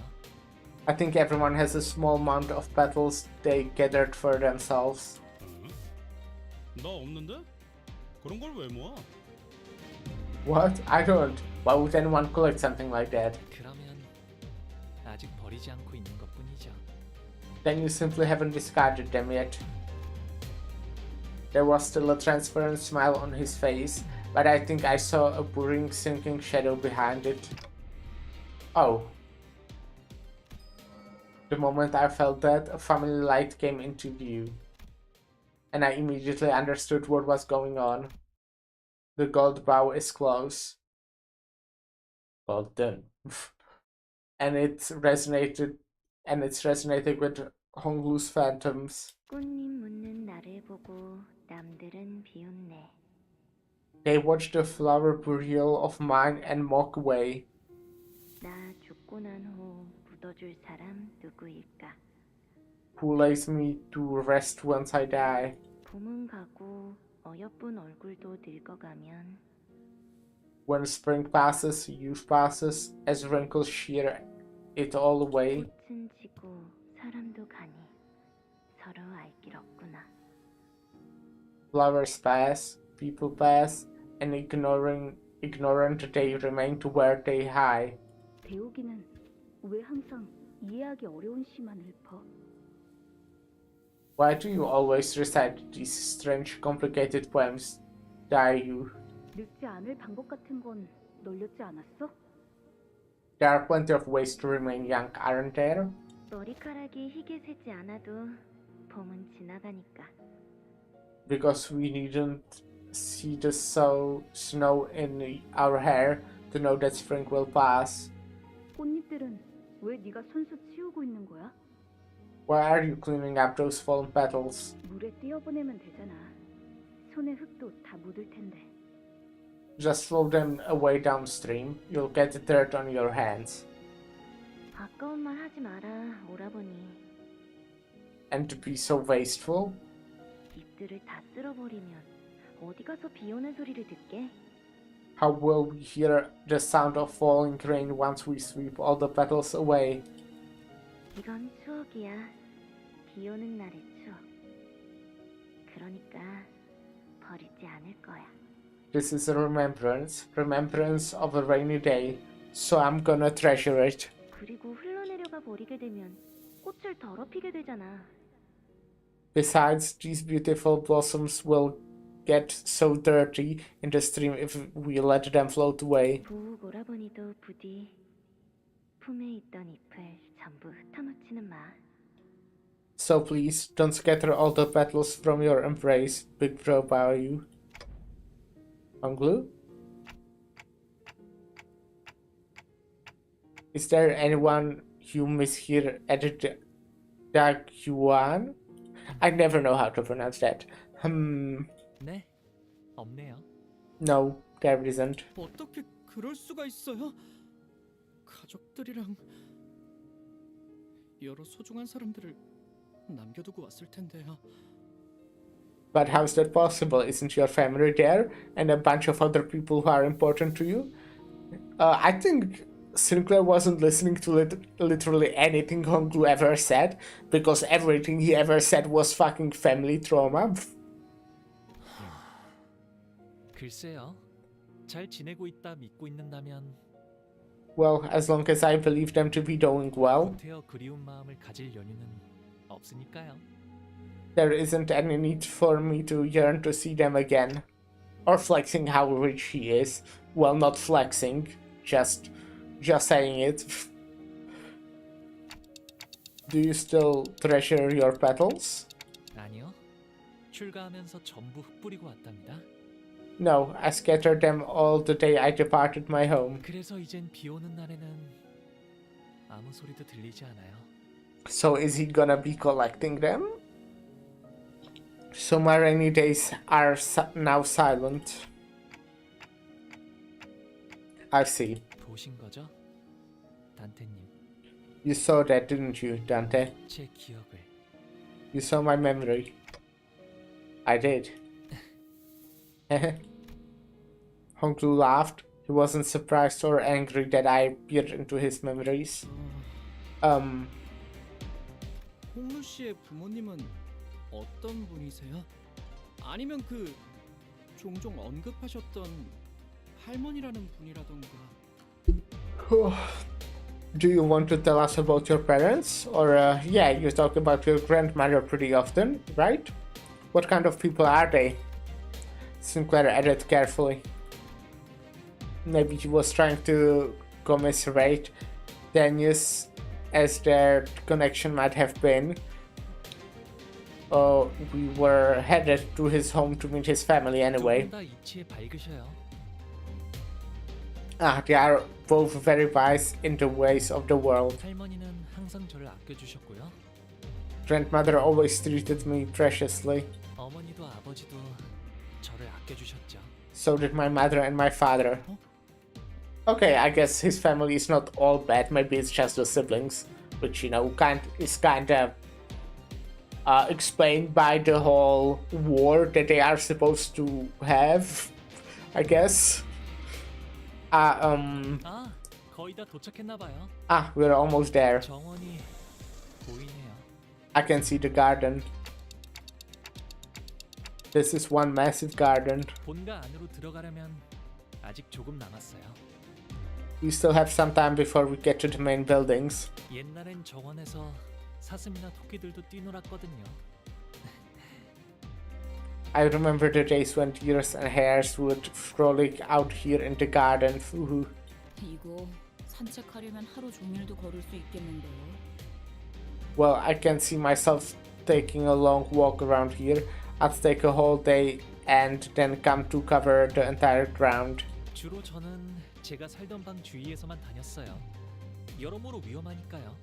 I think everyone has a small amount of petals they gathered for themselves. 나 없는데? 그런 걸 왜 모아? What? I don't. Why would anyone collect something like that? 그러면 아직 버리지 않고 있는 것뿐이죠. Then you simply haven't discarded them yet. There was still a transparent smile on his face, but I think I saw a boring, sinking shadow behind it. Oh. The moment I felt that, a family light came into view, and I immediately understood what was going on. The gold bow is close. Golden. and it's resonated with Honglu's phantoms. 꽃잎 묻는 나를 보고 남들은 비웃네. They watch the flower burial of mine and mock away. 나 죽고 난 후 묻어줄 사람 누구일까? Who lays me to rest once I die? 봄은 가고 어여쁜 얼굴도 늙어가면 When spring passes, youth passes, as wrinkles shear it all away. 꽃은 지고 사람도 가니 서로 알 길 없구나. Flowers pass, people pass, and ignorant they remain to where they hide. 대우기는 왜 항상 이해하기 어려운 시만 읊어? Why do you always recite these strange, complicated poems, Dayu? 늙지 않을 방법 같은 건 널렸지 않았어? There are plenty of ways to remain young, aren't there? 머리카락이 희게 새지 않아도 봄은 지나가니까. Because we needn't see the snow in our hair to know that spring will pass. 꽃잎들은 왜 네가 손수 치우고 있는 거야? Why are you cleaning up those fallen petals? 물에 띄어보내면 되잖아. 손에 흙도 다 묻을 텐데. Just throw them away downstream. You'll get the dirt on your hands. 아까운 말 하지 마라, 오라버니. And to be so wasteful? 잎들을 다 쓸어버리면 어디 가서 비 오는 소리를 듣게? How will we hear the sound of falling rain once we sweep all the petals away? 이건 추억이야. 비 오는 날의 추억. 그러니까 버리지 않을 거야. This is a remembrance of a rainy day, so I'm gonna treasure it. 그리고 흘러내려가 버리게 되면 꽃을 더럽히게 되잖아. Besides, these beautiful blossoms will get so dirty in the stream if we let them float away. 부욱 오라버니도 부디 품에 있던 잎을 전부 흩어놓지는 마. So please, don't scatter all the petals from your embrace, big bro Baoyu. Honglu? Is there anyone you miss here at the Dagyuan? I never know how to pronounce that. 네, 없네요. No, there isn't. 어떻게 그럴 수가 있어요? 가족들이랑 여러 소중한 사람들을 남겨두고 왔을 텐데요. But how's that possible? Isn't your family there? And a bunch of other people who are important to you? I think Sinclair wasn't listening to literally anything Honglu ever said, because everything he ever said was fucking family trauma. 글쎄요. 잘 지내고 있다 믿고 있는다면 Well, as long as I believe them to be doing well, 구태여 그리운 마음을 가질 연유는 없으니까요. there isn't any need for me to yearn to see them again. Or flexing how rich he is. Well, not flexing, just saying it. Do you still treasure your petals? 아니요. 출가하면서 전부 흩뿌리고 왔답니다. No, I scattered them all the day I departed my home. 그래서 이젠 비 오는 날에는 아무 소리도 들리지 않아요. So is he gonna be collecting them? So my rainy days are now silent. I see. 보신 거죠? 단테님. You saw that, didn't you, Dante? 제 기억을. You saw my memory. I did. Honglu laughed. He wasn't surprised or angry that I peered into his memories. 홍루 씨의 부모님은 어떤 분이세요? 아니면 그 종종 언급하셨던 할머니라는 분이라던가. Do you want to tell us about your parents? Or, yeah, you talk about your grandmother pretty often, right? What kind of people are they? Sinclair added carefully. Maybe he was trying to commiserate Danius as their connection might have been. We were headed to his home to meet his family anyway. 다 이치에 밝으셔요. They are both very wise in the ways of the world. 할머니는 항상 저를 아껴주셨고요. Grandmother always treated me preciously. 어머니도 아버지도 저를 아껴주셨죠. So did my mother and my father. Okay, I guess his family is not all bad. Maybe it's just the siblings, which, you know, is kind of explained by the whole war that they are supposed to have, I guess. 거의 다 도착했나 봐요. We're almost there. 정원이 보이네요. I can see the garden. This is one massive garden. 본가 안으로 들어가려면 아직 조금 남았어요. We still have some time before we get to the main buildings. 옛날엔 정원에서 사슴이나 토끼들도 뛰놀았거든요. I remember the days when deers and hares would frolic out here in the garden. Woohoo. 이거 산책하려면 하루 종일도 걸을 수 있겠는데요. Well, I can see myself taking a long walk around here. I'd take a whole day and then come to cover the entire ground. 주로 저는 제가 살던 방 주위에서만 다녔어요. 여러모로 위험하니까요.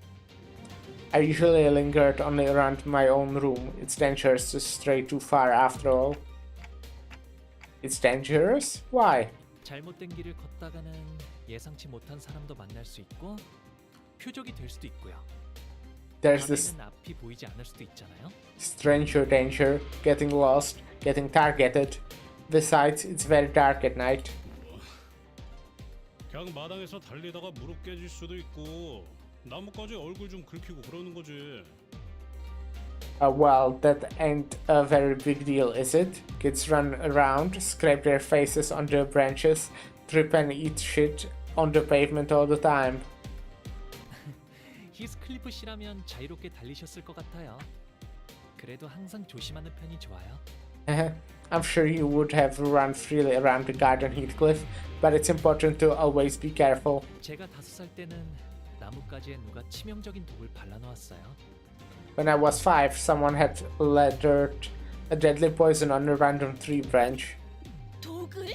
I usually lingered only around my own room. It's dangerous to stray too far after all. It's dangerous? Why? 잘못된 길을 걷다가는 예상치 못한 사람도 만날 수 있고 표적이 될 수도 있고요. There's this 밤에는 앞이 보이지 않을 수도 있잖아요. stranger danger, getting lost, getting targeted. Besides, it's very dark at night. 그냥 마당에서 달리다가 무릎 깨질 수도 있고 나뭇가지 얼굴 좀 긁히고 그러는 거지. Well, that ain't a very big deal, is it? Kids run around, scrape their faces on the branches, trip and eat shit on the pavement all the time. 히스클리프 씨라면 자유롭게 달리셨을 것 같아요. 그래도 항상 조심하는 편이 좋아요. I'm sure you would have run freely around the garden, Heathcliff, but it's important to always be careful. 제가 5살 때는 나뭇가지에 누가 치명적인 독을 발라놓았어요. When I was 5, someone had lettered a deadly poison on a random tree branch. 독을?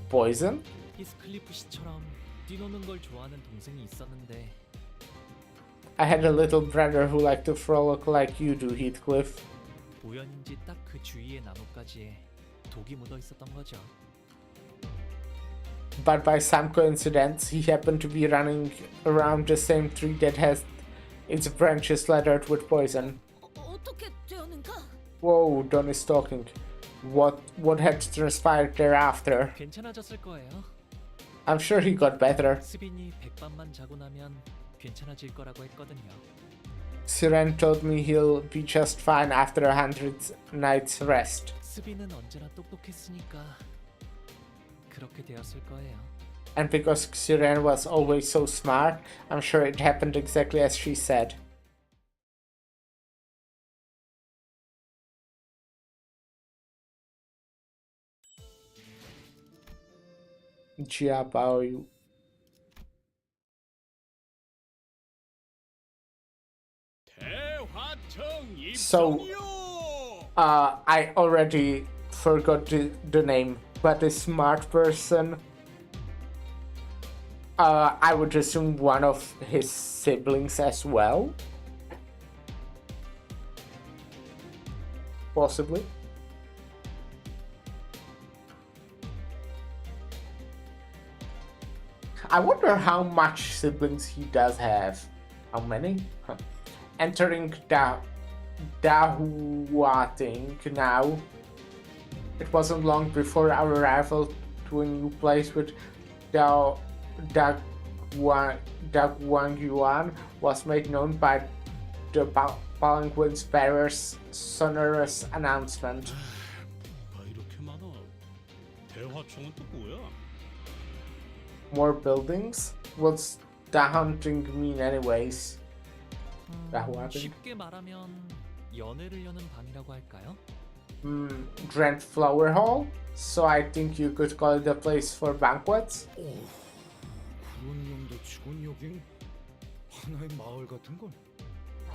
Poison? 히스클리프 씨처럼 뛰노는 걸 좋아하는 동생이 있었는데 I had a little brother who liked to frolic like you do, Heathcliff. 우연인지 딱 그 주위의 나뭇가지에 독이 묻어 있었던 거죠. But by some coincidence, he happened to be running around the same tree that has its branches lettered with poison. 어떻게 되었는가? Whoa, Donnie's talking. What had transpired thereafter? 괜찮아졌을 거예요. I'm sure he got better. 스빈이 백밤만 자고 나면 괜찮아질 거라고 했거든요. Siren told me he'll be just fine after 100 nights rest. 스빈은 언제나 똑똑했으니까 그렇게 되었을 거예요. And because Siren was always so smart, I'm sure it happened exactly as she said. Jiabaoyu. So, I already forgot the name, but a smart person, I would assume one of his siblings as well. Possibly. I wonder how much siblings he does have. How many? Huh. Entering Dahuating now. It wasn't long before our arrival to a new place with Daguang was made known by the palanquin's bearer's sonorous announcement. 뭐가 이렇게 많아? 대화청은 또 뭐야? More buildings? What's Dahunting mean anyways? Dahuating? 쉽게 말하면 연애를 여는 방이라고 할까요? Grand Flower Hall? So I think you could call it a place for banquets? 그런 용도 치곤 여긴 하나의 마을 같은 건.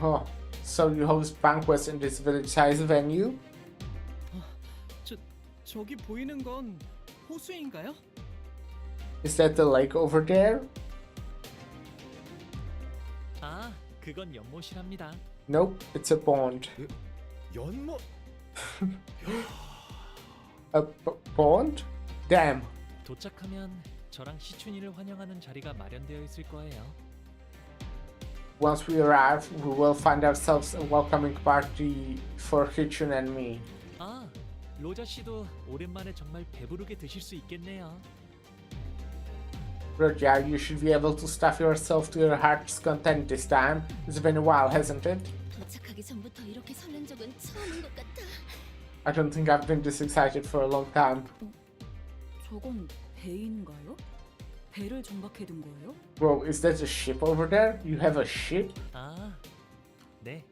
Huh. So you host banquets in this village-sized venue? 저기 보이는 건 호수인가요? Is that the lake over there? 아, 그건 연못이랍니다. Nope, it's a pond. 연못? A pond? Damn. 도착하면 저랑 시춘이를 환영하는 자리가 마련되어 있을 거예요. Once we arrive, we will find ourselves a welcoming party for Hitchun and me. 아, 로자 씨도 오랜만에 정말 배부르게 드실 수 있겠네요. Roger, you should be able to stuff yourself to your heart's content this time. It's been a while, hasn't it? 도착하기 전부터 이렇게 설렌 적은 처음인 것 같아. I don't think I've been this excited for a long time. 저건 배인가요? 배를 정박해둔 거예요? Bro, is that a ship over there? You have a ship? 아, 네.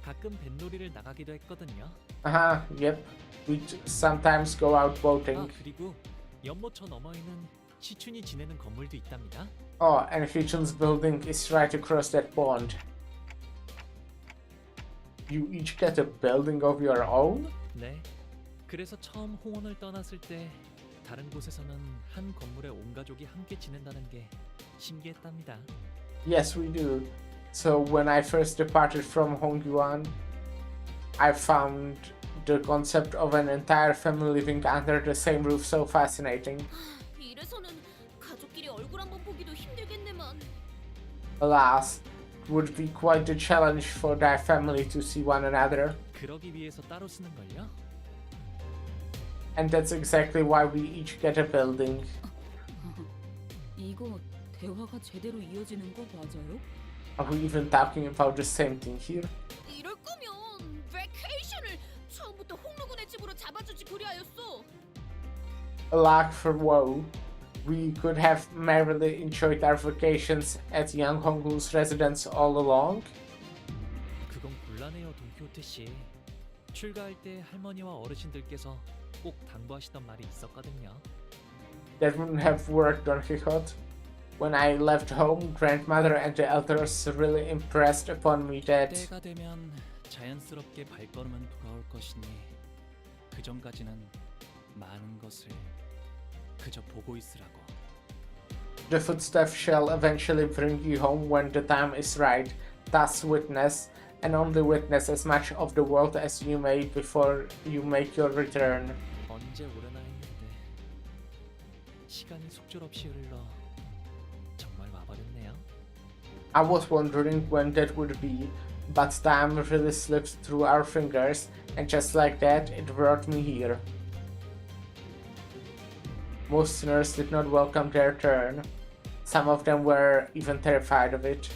가끔 뱃놀이를 나가기도 했거든요. Yep. We sometimes go out boating. 그리고 연못저 너머에는 시춘이 지내는 건물도 있답니다. Oh, and Hitchens building is right across that pond. You each get a building of your own? 네. 그래서 처음 홍원을 떠났을 때 다른 곳에서는 한 건물에 온 가족이 함께 지낸다는 게 신기했답니다. Yes, we do. So when I first departed from Hongyuan, I found the concept of an entire family living under the same roof so fascinating. 이래서는 가족끼리 얼굴 한번 보기도 힘들겠네만. Alas, it would be quite a challenge for their family to see one another. 그러기 위해서 따로 쓰는 걸요? And that's exactly why we each get a building. 이거 대화가 제대로 이어지는 거 맞아요? Are we even talking about the same thing here? 이럴 거면 베케이션을 처음부터 홍루군의 집으로 잡아주지 그리하였어. Alack for woe, we could have merrily enjoyed our vacations at Young Honglu's residence all along. 그건 곤란해요, 돈키호테 씨. 출가할 때 할머니와 어르신들께서 꼭 당부하시던 말이 있었거든요. That wouldn't have worked, Don Quixote. When I left home, grandmother and the elders really impressed upon me that 때가 되면 자연스럽게 발걸음은 돌아올 것이니 그 전까지는 많은 것을 그저 보고 있으라고. the footsteps shall eventually bring you home when the time is right. Thus witness, and only witness as much of the world as you may before you make your return. 언제 오려나 했는데 시간이 속절없이 흘러 정말 와버렸네요. I was wondering when that would be, but time really slipped through our fingers, and just like that, it brought me here. Most sinners did not welcome their turn. Some of them were even terrified of it.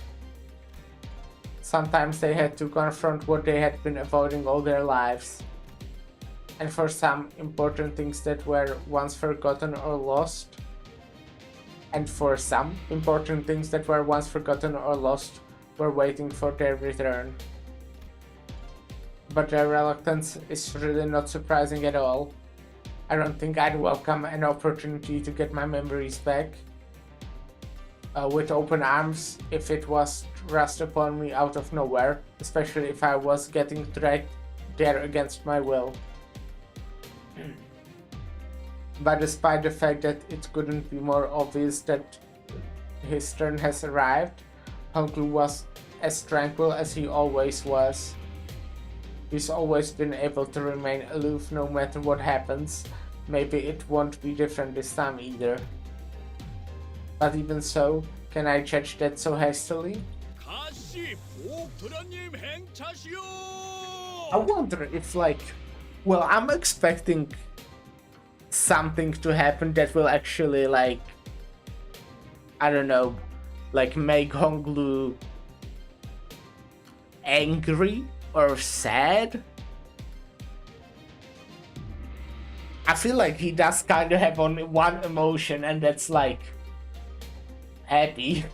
Sometimes they had to confront what they had been avoiding all their lives. And for some, important things that were once forgotten or lost. And for some, important things that were once forgotten or lost were waiting for their return. But their reluctance is really not surprising at all. I don't think I'd welcome an opportunity to get my memories back with open arms if it was thrust upon me out of nowhere, especially if I was getting dragged there against my will. But despite the fact that it couldn't be more obvious that his turn has arrived, Honglu was as tranquil as he always was. He's always been able to remain aloof no matter what happens. Maybe it won't be different this time either. But even so, can I judge that so hastily? 가시 옥토라님 행차시오. I wonder if well, I'm expecting something to happen that will actually I don't know, make Honglu angry or sad. I feel like he does kind of have only one emotion, and that's happy.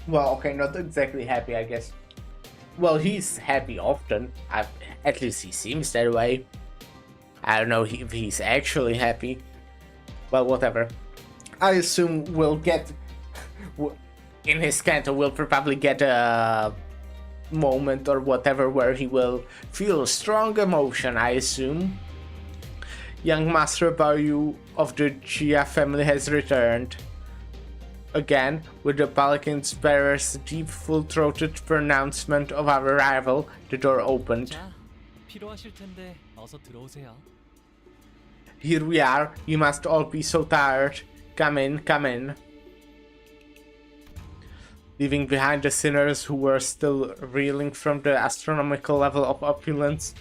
Well, okay, not exactly happy, I guess. Well, he's happy often. At least he seems that way. I don't know if he's actually happy. Well, whatever. I assume we'll get... in his canto, we'll probably get a moment or whatever where he will feel strong emotion, I assume. Young Master Baoyu of the Jia family has returned. Again, with the Pelican's bearer's deep, full-throated pronouncement of our arrival, the door opened. 자, 피로하실 텐데 어서 들어오세요. Here we are. You must all be so tired. Come in, come in. Leaving behind the sinners who were still reeling from the astronomical level of opulence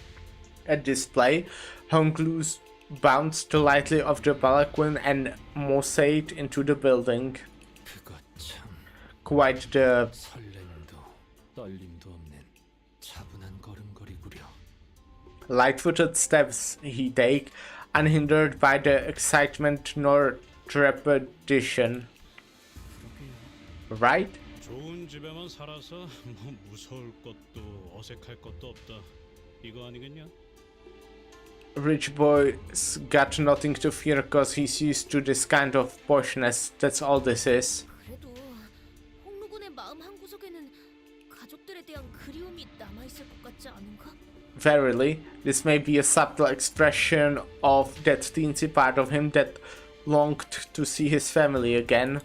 at display, Honglu bounced lightly off the palanquin and moseyed into the building. Quite the 설렘도 떨림도 없는 차분한 걸음걸이구려. light-footed steps he take, unhindered by the excitement nor trepidation. right? 좋은 집에만 살아서 뭐 무서울 것도 어색할 것도 없다. 이거 아니겠냐? Rich boy's got nothing to fear cause he's used to this kind of poshness. That's all this is. 그래도 홍루군의 마음 한구석에는 가족들에 대한 그리움이 남아있을 것 같지 않은가? Verily, this may be a subtle expression of that teensy part of him that longed to see his family again.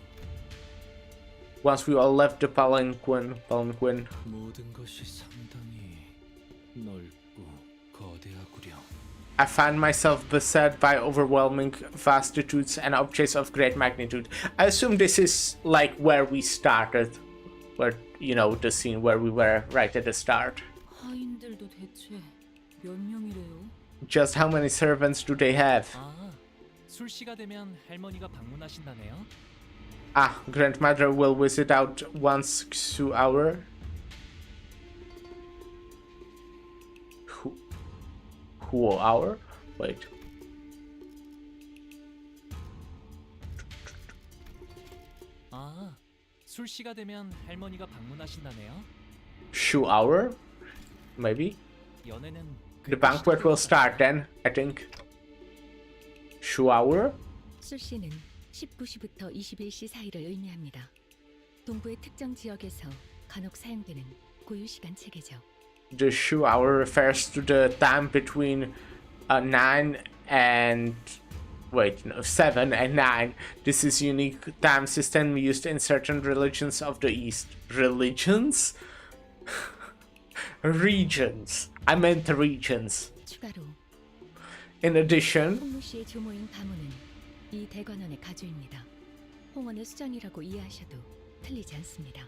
Once we all left the palanquin. 모든 것이 상당히 넓고 거대하구려. I find myself beset by overwhelming vastitudes and objects of great magnitude. I assume this is like where we started. Where, you know, the scene where we were right at the start. 하인들도 대체 몇 명이래요? Just how many servants do they have? 아, 술시가 되면 할머니가 방문하신다네요. Ah, grandmother will visit out once Q hour. Who hour? Wait. 아, 술시가 되면 할머니가 방문하신다네요. Shoe hour? Maybe? 연애는 The banquet will start then, I think. Shoe hour? 술시는 19시부터 21시 사이를 의미합니다. 동부의 특정 지역에서 간혹 사용되는 고유 시간 체계죠. The shoe hour refers to the time between 9 and... Wait, no, 7 and 9. This is unique time system used in certain religions of the East. Religions? Regions. I meant regions. 추가로 In addition, 홍무 씨의 조모인 가문은 이 대관원의 가주입니다. 홍원의 수장이라고 이해하셔도 틀리지 않습니다.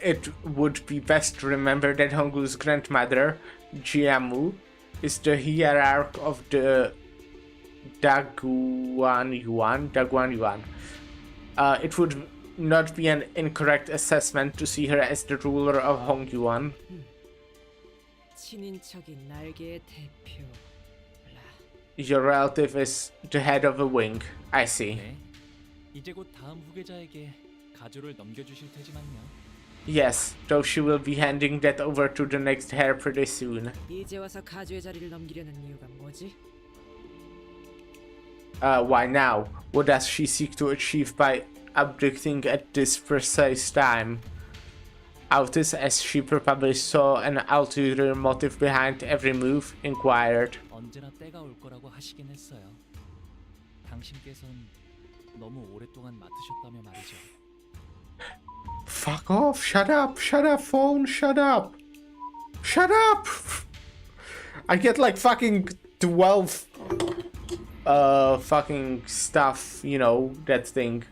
it would be best to remember that Honglu's grandmother, Jiamu, is the hierarch of the Daguan Yuan. It would not be an incorrect assessment to see her as the ruler of Hongyuan. 친인척인 날개의 대표. Your relative is the head of a wing. I see. 네. 이제 곧 다음 후계자에게 가주를 넘겨주실 테지만요. Yes, though she will be handing that over to the next heir pretty soon. 이제 와서 가주의 자리를 넘기려는 이유가 뭐지? Why now? What does she seek to achieve by abducting at this precise time? Autis, as she probably saw an ulterior motive behind every move, inquired. 언제나 때가 올 거라고 하시긴 했어요. 당신께선 너무 오랫동안 맡으셨다며 말이죠. Fuck off! Shut up! Shut up, phone! Shut up! Shut up! I get like fucking 12 fucking stuff, you know, that thing.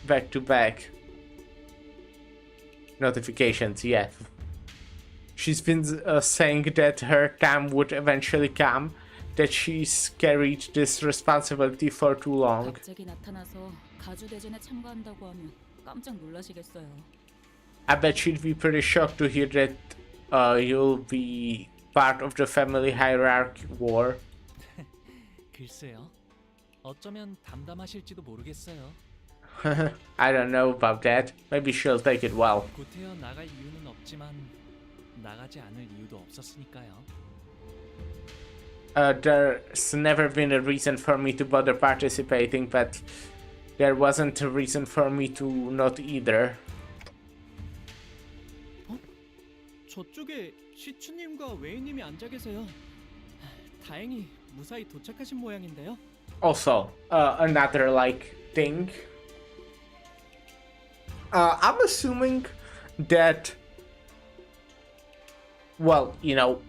Back to back. Notifications, yeah. She's been saying that her time would eventually come, that she's carried this responsibility for too long. 갑자기 나타나서 가주 대전에 참가한다고 하면 깜짝 놀라시겠어요. I bet she'd be pretty shocked to hear that you'll be part of the family hierarchy war. 글쎄요. 어쩌면 담담하실지도 모르겠어요. I don't know about that. Maybe she'll take it well. 구태여 나갈 이유는 없지만 나가지 않을 이유도 없었으니까요. There's never been a reason for me to bother participating, but there wasn't a reason for me to not either. 저쪽에 시추님과 웨이님이 앉아 계세요. 다행히 무사히 도착하신 모양인데요. Also, another like thing. I'm assuming that, well, you know,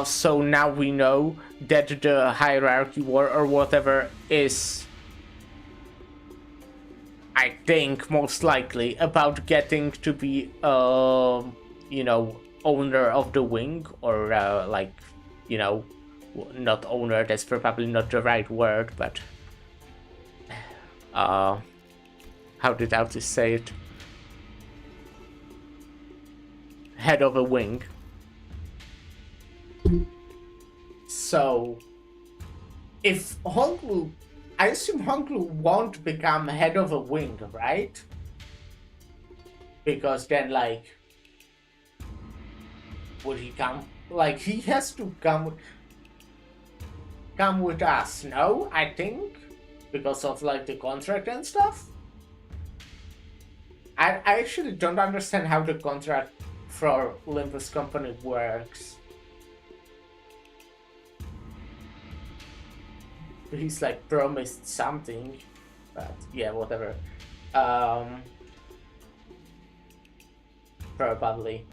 so now we know that the hierarchy war or whatever is, I think, most likely about getting to be, you know, owner of the wing, or like, you know, not owner, that's probably not the right word, but how did Altis say it? Head of a wing. So if Honglu I assume Honglu won't become head of a wing, right? Because then, like, would he come? Like, he has to come with us, no? I think, because of like the contract and stuff. I actually don't understand how the contract for Olympus Company works. He's like promised something, but yeah, whatever. Probably.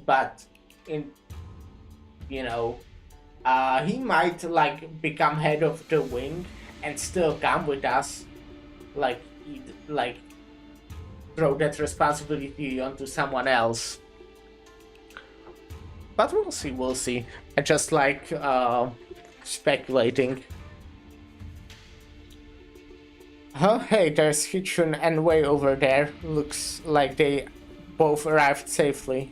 But in, you know, he might like become head of the wing and still come with us, like throw that responsibility onto someone else. But we'll see, we'll see. I just like speculating. Oh, hey, there's Hichun and Wei over there. Looks like they both arrived safely.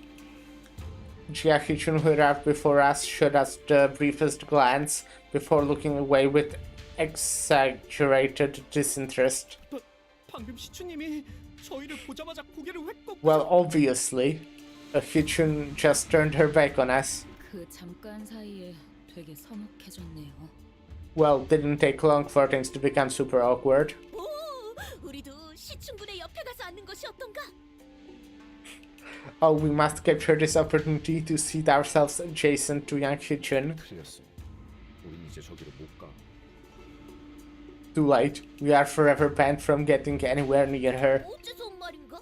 Jia Hichun, who arrived before us, showed us the briefest glance before looking away with exaggerated disinterest. 방금 시추님이 저희를 보자마자 고개를 획 꺾고 Well, obviously, Hichun just turned her back on us. 그 잠깐 사이에 되게 서먹해졌네요. Well, didn't take long for things to become super awkward. 오, 우리도 시춘군의 옆에 가서 앉는 것이 어떤가? Oh, we must capture this opportunity to seat ourselves adjacent to young Hichun. 틀렸어. 우린 이제 저기로 못 가. Too late. We are forever banned from getting anywhere near her. 어째서 온 말인가?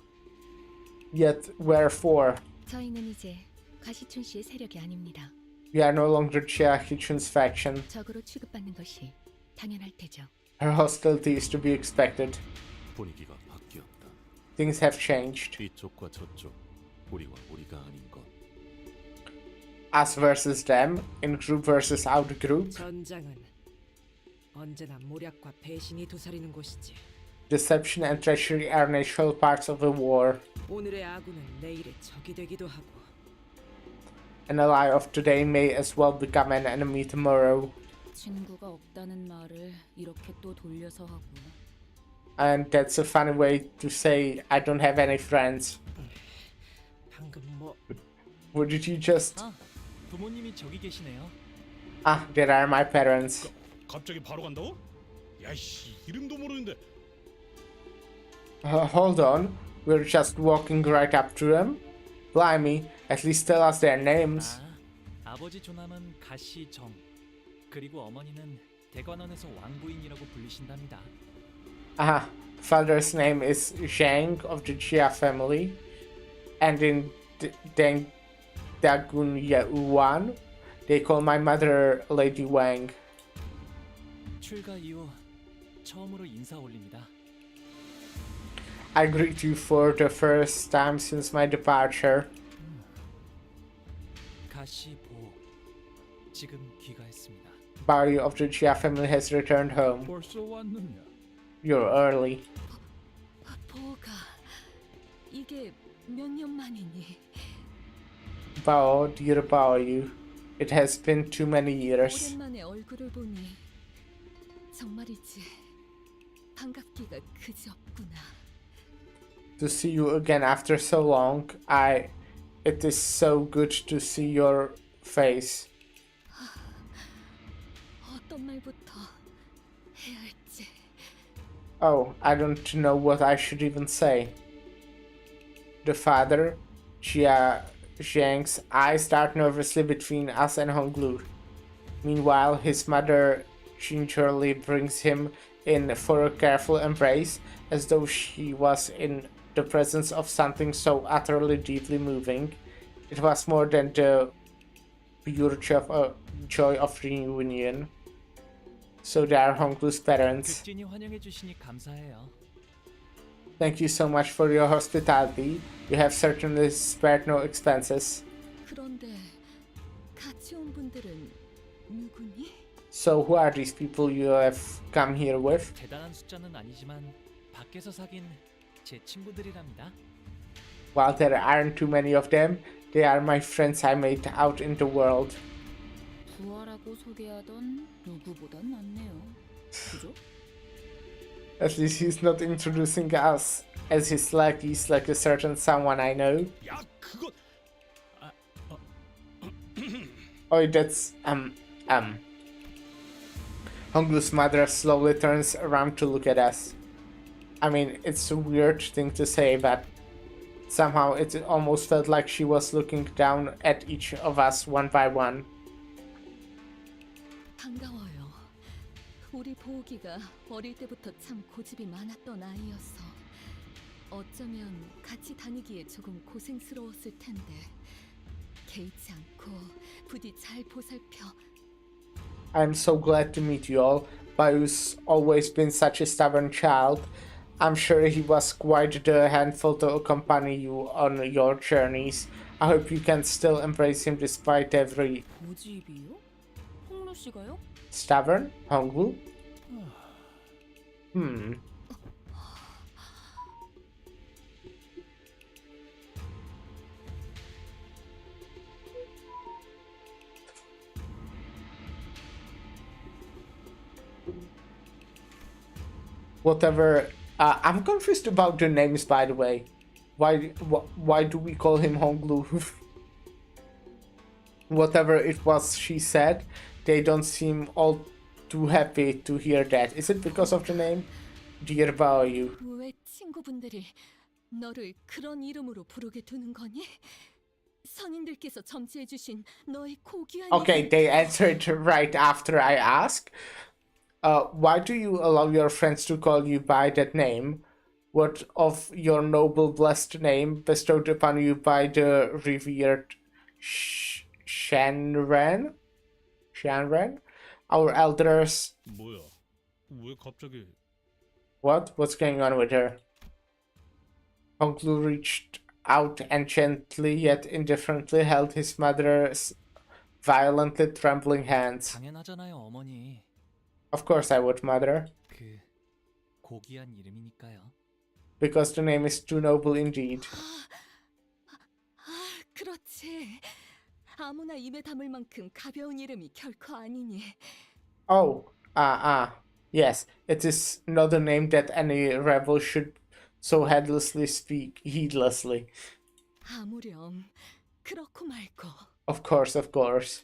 Yet, wherefore? 저희는 이제 가시춘 씨의 세력이 아닙니다. We are no longer Jia Hichun's faction. 적으로 취급받는 것이 당연할 테죠. Her hostility is to be expected. 분위기가 바뀌었다. Things have changed. 이쪽과 저쪽, 우리와 우리가 아닌 것. Us versus them, in group versus out group. 전장은 언제나 모략과 배신이 도사리는 곳이지. Deception and treachery are natural parts of a war. 오늘의 아군은 내일의 적이 되기도 하고. An ally of today may as well become an enemy tomorrow. 친구가 없다는 말을 이렇게 또 돌려서 하고. And that's a funny way to say I don't have any friends. 방금 뭐? What did you just? 부모님이 저기 계시네요. Ah, there are my parents. 갑자기 바로 간다고? 야이씨, 이름도 모르는데. Hold on, we're just walking right up to them. Blimey, at least tell us their names. 아버지 조남은 가시정, 그리고 어머니는 대관원에서 왕부인이라고 불리신답니다. Father's name is Zhang of the Jia family, and in Deng Dagun Yuan, they call my mother Lady Wang. 출가 이후 처음으로 인사 올립니다. I greet you for the first time since my departure. 가시보, 지금 귀가했습니다. Body of the Jia family has returned home. 벌써 왔느냐? You're early. 보가 이게 몇 년 만이니? Bao, dear Bao, you. It has been too many years. 오랜만에 얼굴을 보니 정말이지 반갑기가 그지없구나. To see you again after so long, it is so good to see your face. 어떤 말부터 해야 할지. Oh, I don't know what I should even say. The father, Jia Zhang's eyes dart nervously between us and Honglu. Meanwhile, his mother gingerly brings him in for a careful embrace, as though she was in the presence of something so utterly deeply moving. It was more than the pure joy of reunion. So they are Honglu's parents. 극진히 환영해 주시니 감사해요. Thank you so much for your hospitality. You have certainly spared no expenses. 그런데 같이 온 분들은 누구니? So who are these people you have come here with? 대단한 숫자는 아니지만 밖에서 사귄 제 친구들이랍니다. While there aren't too many of them, they are my friends I made out in the world. 부하라고 소개하던 누구보단 낫네요. 그죠? At least he's not introducing us as his lackeys like a certain someone I know. 야, 그거 Oh, that's Honglu's mother slowly turns around to look at us. I mean, it's a weird thing to say, but somehow it almost felt like she was looking down at each of us one by one. 반가워요. 우리 보기가 어릴 때부터 참 고집이 많았던 아이여서 어쩌면 같이 다니기에 조금 고생스러웠을 텐데 개의치 않고 부디 잘 보살펴. I'm so glad to meet you all. Bayu's always been such a stubborn child. I'm sure he was quite the handful to accompany you on your journeys. I hope you can still embrace him despite every... 고집이요? 홍루 씨가요? Stubborn? Honglu? Whatever. I'm confused about the names, by the way. Why do we call him Honglu? Whatever it was she said, they don't seem all too happy to hear that. Is it because of the name? Dear Baoyu. 왜 친구분들이 너를 그런 이름으로 부르게 두는 거니? 선인들께서 점지해 주신 너의 고귀한 Okay, they answered right after I asked. Why do you allow your friends to call you by that name? What of your noble blessed name bestowed upon you by the revered Shanren? Our elders. 뭐야? 왜 갑자기? What? What's going on with her? Honglu reached out and gently yet indifferently held his mother's violently trembling hands. 당연하잖아요, 어머니. Of course I would, mother. 그 고귀한 이름이니까요. Because the name is too noble indeed. 그렇지. 아무나 입에 담을 만큼 가벼운 이름이 결코 아니니. Oh, yes, it is not a name that any rebel should so heedlessly. 아무렴. 그렇고 말고. Of course.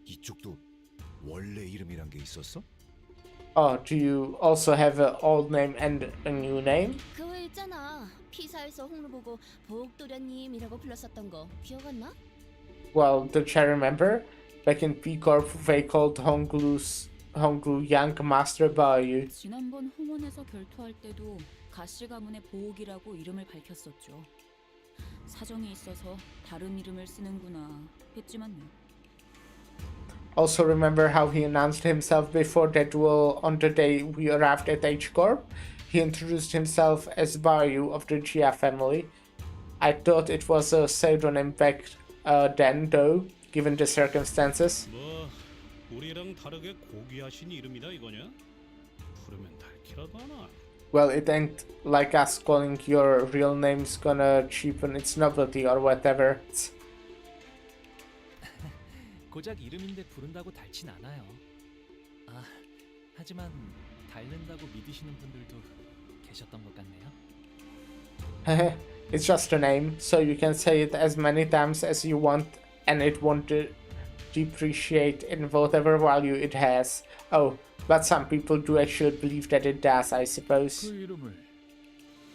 이쪽도 원래 이름이란 게 있었어? Oh, do you also have an old name and a new name? 그거 있잖아. 피사에서 홍루 보고 보옥도련님이라고 불렀었던 거 기억 안 나? Well, don't you remember? Back in P Corp, they called Honglu Young Master Baoyu. 지난번 홍원에서 결투할 때도 가시 가문의 보옥이라고 이름을 밝혔었죠. 사정이 있어서 다른 이름을 쓰는구나 했지만요. Also remember how he announced himself before that duel on the day we arrived at H-Corp? He introduced himself as Baoyu of the Jia family. I thought it was a pseudonym back then though, given the circumstances. 뭐 우리랑 다르게 고귀하신 이름이다 이거냐? 부르면 닳기라도 하나. Well, it ain't like us calling your real name's gonna cheapen its novelty or whatever. 고작 이름인데 부른다고 닳진 않아요. 하지만 닳는다고 믿으시는 분들도 계셨던 것 같네요. It's just a name, so you can say it as many times as you want and it won't depreciate in whatever value it has. Oh, but some people do actually believe that it does, I suppose. 그 이름을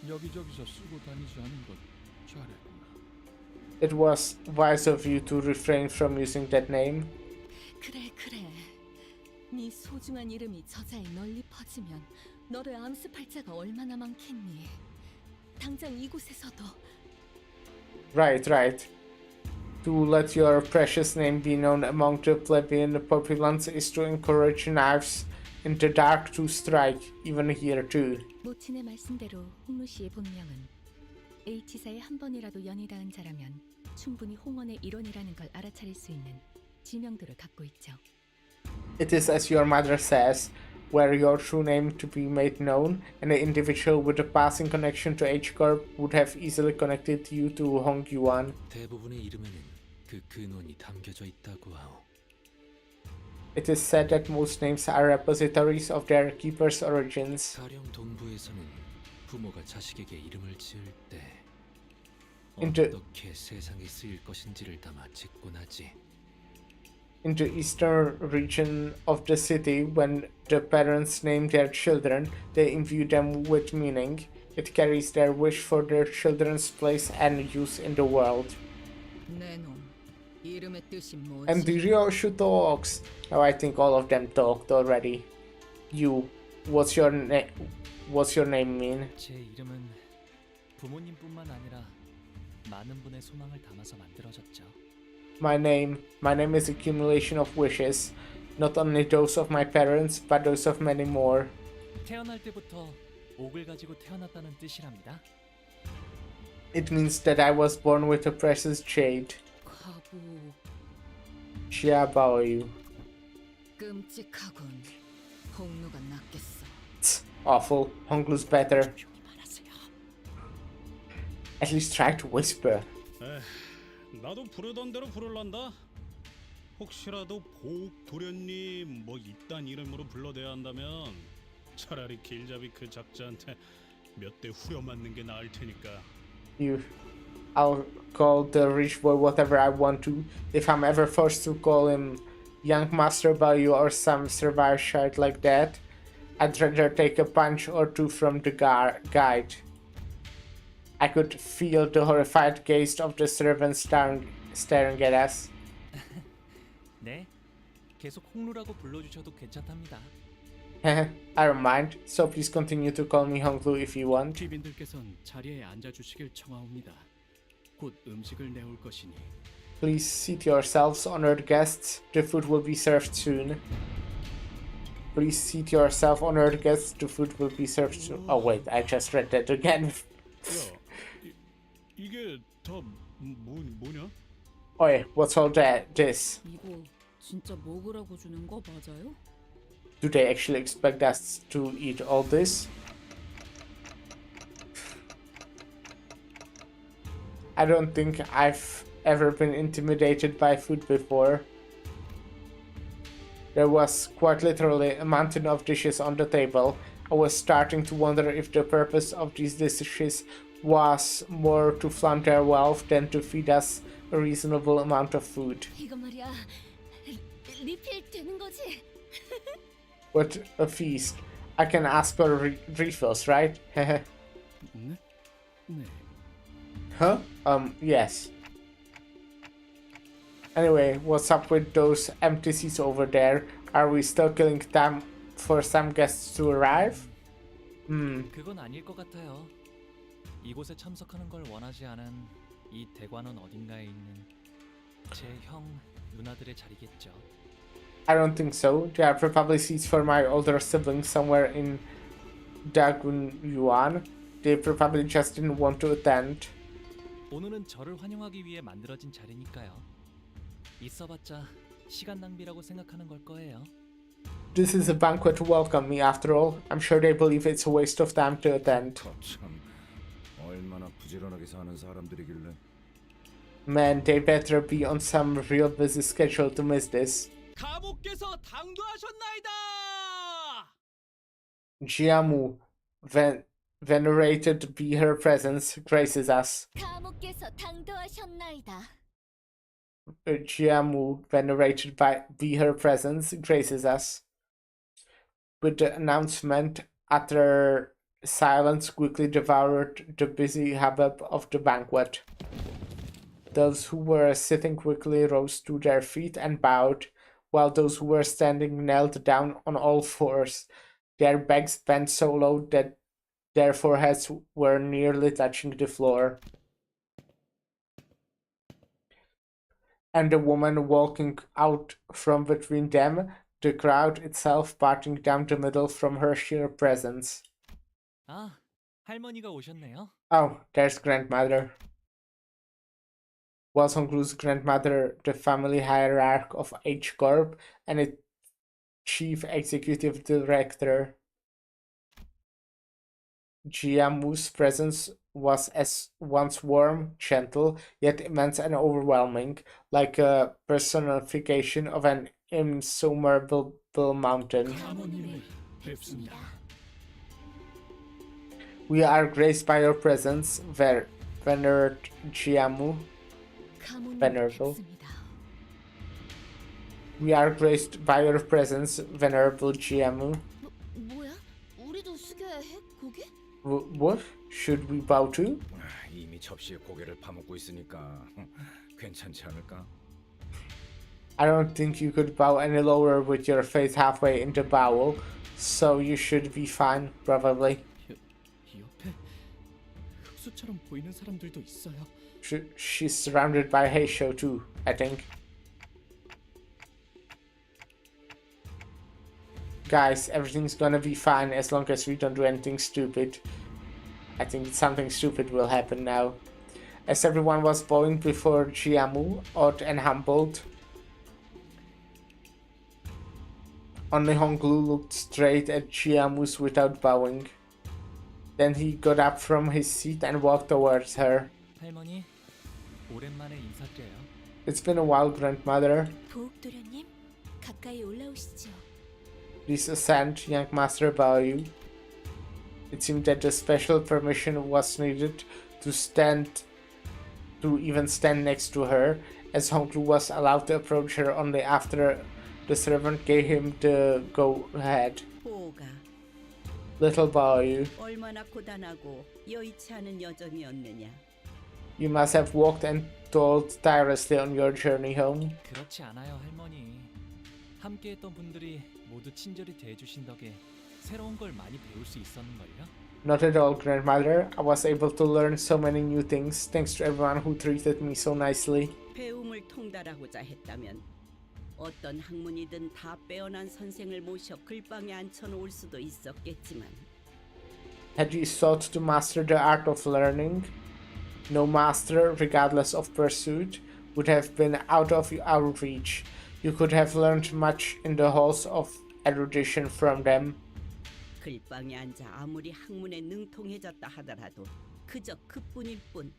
여기저기서 쓰고 다니지 않은 건 잘했구나. It was wise of you to refrain from using that name. 그래. 네 소중한 이름이 저자에 널리 퍼지면 너를 암습할 자가 얼마나 많겠니. 당장 이곳에서도. Right. To let your precious name be known among the plebeian populace is to encourage knives in the dark to strike, even here too. 모친의 말씀대로 홍루 씨의 본명은 H사에 한 번이라도 연이 닿은 자라면 충분히 홍원의 일원이라는 걸 알아차릴 수 있는 지명도를 갖고 있죠. It is as your mother says, were your true name to be made known, and an individual with a passing connection to H-Corp would have easily connected you to Hongyuan. 대부분의 이름에는 그 근원이 담겨져 있다고 하오. It is said that most names are repositories of their keeper's origins. 가령 동부에서는 부모가 자식에게 이름을 지을 때 In the 어떻게 세상에 쓰일 것인지를 담아 짓곤 하지. in the eastern region of the city, when the parents name their children, they imbue them with meaning. It carries their wish for their children's place and use in the world. 내놈, 이름의 뜻이 뭐지? And the Ryoshu talks. Now I think all of them talked already. You, what's your name mean? 제 이름은 부모님뿐만 아니라 많은 분의 소망을 담아서 만들어졌죠. My name is accumulation of wishes, not only those of my parents, but those of many more. 태어날 때부터 옥을 가지고 태어났다는 뜻이랍니다. It means that I was born with a precious jade. 가부. Jiabaoyu. 끔찍하군. 홍루가 낫겠어. It's awful. Honglu's better. At least try to whisper. 나도 부르던 대로 부를란다. 혹시라도 보옥 도련님 뭐 이딴 이름으로 불러대야 한다면 차라리 길잡이 그 작자한테 몇 대 후려 맞는 게 나을 테니까. I'll call the rich boy whatever I want to. If I'm ever forced to call him Young Master Bayu or some servile shite like that, I'd rather take a punch or two from the guide. I could feel the horrified gaze of the servants staring at us. 네, 계속 홍루라고 불러주셔도 괜찮답니다. I don't mind, so please continue to call me Honglu if you want. 귀빈들께선 자리에 앉아주시길 청하옵니다. 곧 음식을 내올 것이니. Please seat yourselves, honored guests. The food will be served soon. Please seat yourself, honored guests. The food will be served soon. Oh wait, I just read that again. 이게 다 뭐냐? Oi, what's all this? 이거 진짜 먹으라고 주는 거 맞아요? Do they actually expect us to eat all this? I don't think I've ever been intimidated by food before. There was quite literally a mountain of dishes on the table. I was starting to wonder if the purpose of these dishes was more to flaunt their wealth than to feed us a reasonable amount of food. 이거 말이야. 리필 되는 거지? What a feast. I can ask for refills, right? 네? Huh? Yes. Anyway, what's up with those empty seats over there? Are we still killing time for some guests to arrive? 그건 아닐 것 같아요. 이곳에 참석하는 걸 원하지 않은 이 대관원 어딘가에 있는 제 형 누나들의 자리겠죠. I don't think so. There are probably seats for my older siblings somewhere in Dagun Yuan. They probably just didn't want to attend. 오늘은 저를 환영하기 위해 만들어진 자리니까요. 있어봤자 시간 낭비라고 생각하는 걸 거예요. This is a banquet to welcome me after all. I'm sure they believe it's a waste of time to attend. 참 얼마나 부지런하게 사는 사람들이길래. Man, they better be on some real busy schedule to miss this. 가모께서 당도하셨나이다! Jiamu, venerated be her presence, graces us. 가모께서 당도하셨나이다. Jiamu, venerated be her presence, graces us. With the announcement, utter silence quickly devoured the busy hubbub of the banquet. Those who were sitting quickly rose to their feet and bowed, while those who were standing knelt down on all fours, their backs bent so low that their foreheads were nearly touching the floor. And the woman walking out from between them, the crowd itself parting down the middle from her sheer presence. 아, 할머니가 오셨네요. Oh, there's grandmother. Was Honglu's grandmother the family hierarch of H Corp and its chief executive director? Jiamu's presence was as once warm, gentle, yet immense and overwhelming, like a personification of an insurmountable mountain. 감원님을 뵙습니다. We are graced by your presence, Venerable Jiamu. Venerable. We are graced by your presence, Venerable Jiamu. 뭐야? 우리도 숙여야 해? 고개? What? Should we bow to? 이미 접시에 고개를 파묻고 있으니까 괜찮지 않을까? I don't think you could bow any lower with your face halfway in the bowl, so you should be fine, probably. 옆에 흑수처럼 보이는 사람들도 있어요. She's surrounded by Heisho too, I think. Guys, everything's gonna be fine as long as we don't do anything stupid. I think something stupid will happen now. As everyone was bowing before Jiamu, awed and humbled, only Honglu looked straight at Jiamu's without bowing. Then he got up from his seat and walked towards her. 할머니, 오랜만에 인사드려요. It's been a while, grandmother. 보옥도련님, 가까이 올라오시죠. Please ascend, young master Baoyu. It seemed that the special permission was needed to even stand next to her, as Honglu was allowed to approach her only after the servant gave him the go-ahead. 보가 Little Baoyu, 얼마나 고단하고 여의치 않은 여정이었느냐. you must have walked and toiled tirelessly on your journey home. 그렇지 않아요, 할머니. 함께했던 분들이 모두 친절히 대해주신 덕에 새로운 걸 많이 배울 수 있었는걸요? Not at all, grandmother. I was able to learn so many new things thanks to everyone who treated me so nicely. 배움을 통달하고자 했다면 어떤 학문이든 다 빼어난 선생을 모셔 글방에 앉혀놓을 수도 있었겠지만 Had you sought to master the art of learning, no master, regardless of pursuit, would have been out of our reach. You could have learned much in the halls of erudition from them. 글방에 앉아 아무리 학문에 능통해졌다 하더라도 그저 그뿐일 뿐.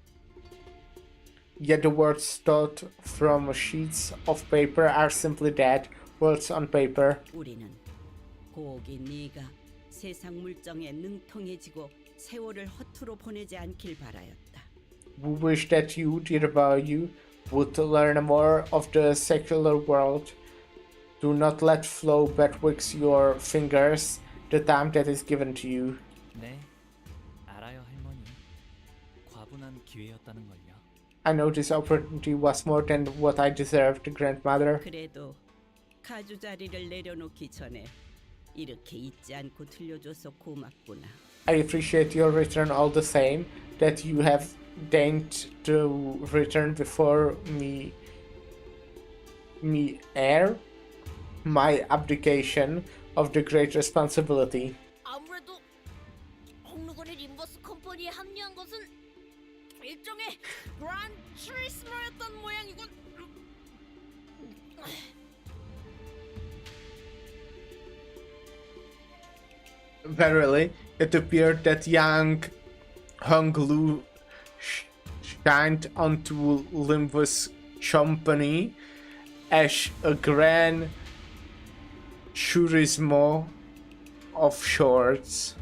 Yet the words taught from sheets of paper are simply that, words on paper. 우리는 고기 네가 세상 물정에 능통해지고 세월을 허투루 보내지 않길 바라였다. We wish that you, dear Baoyu, would learn more of the secular world. Do not let flow betwixt your fingers the time that is given to you. 네, 알아요, 할머니. 과분한 기회였다는 걸요. I know this opportunity was more than what I deserved, grandmother. 그래도 가주 자리를 내려놓기 전에 이렇게 잊지 않고 들려줘서 고맙구나. I appreciate your return all the same, that you have deigned to return before me heir my abdication of the great responsibility. 아무래도 홍루건이 림버스 컴퍼니에 합류한 것은 일종의 그란 트리스머였던 모양이군. Verily, it appeared that young Hung Lu shined onto Limbus Company as a grand turismo of sorts.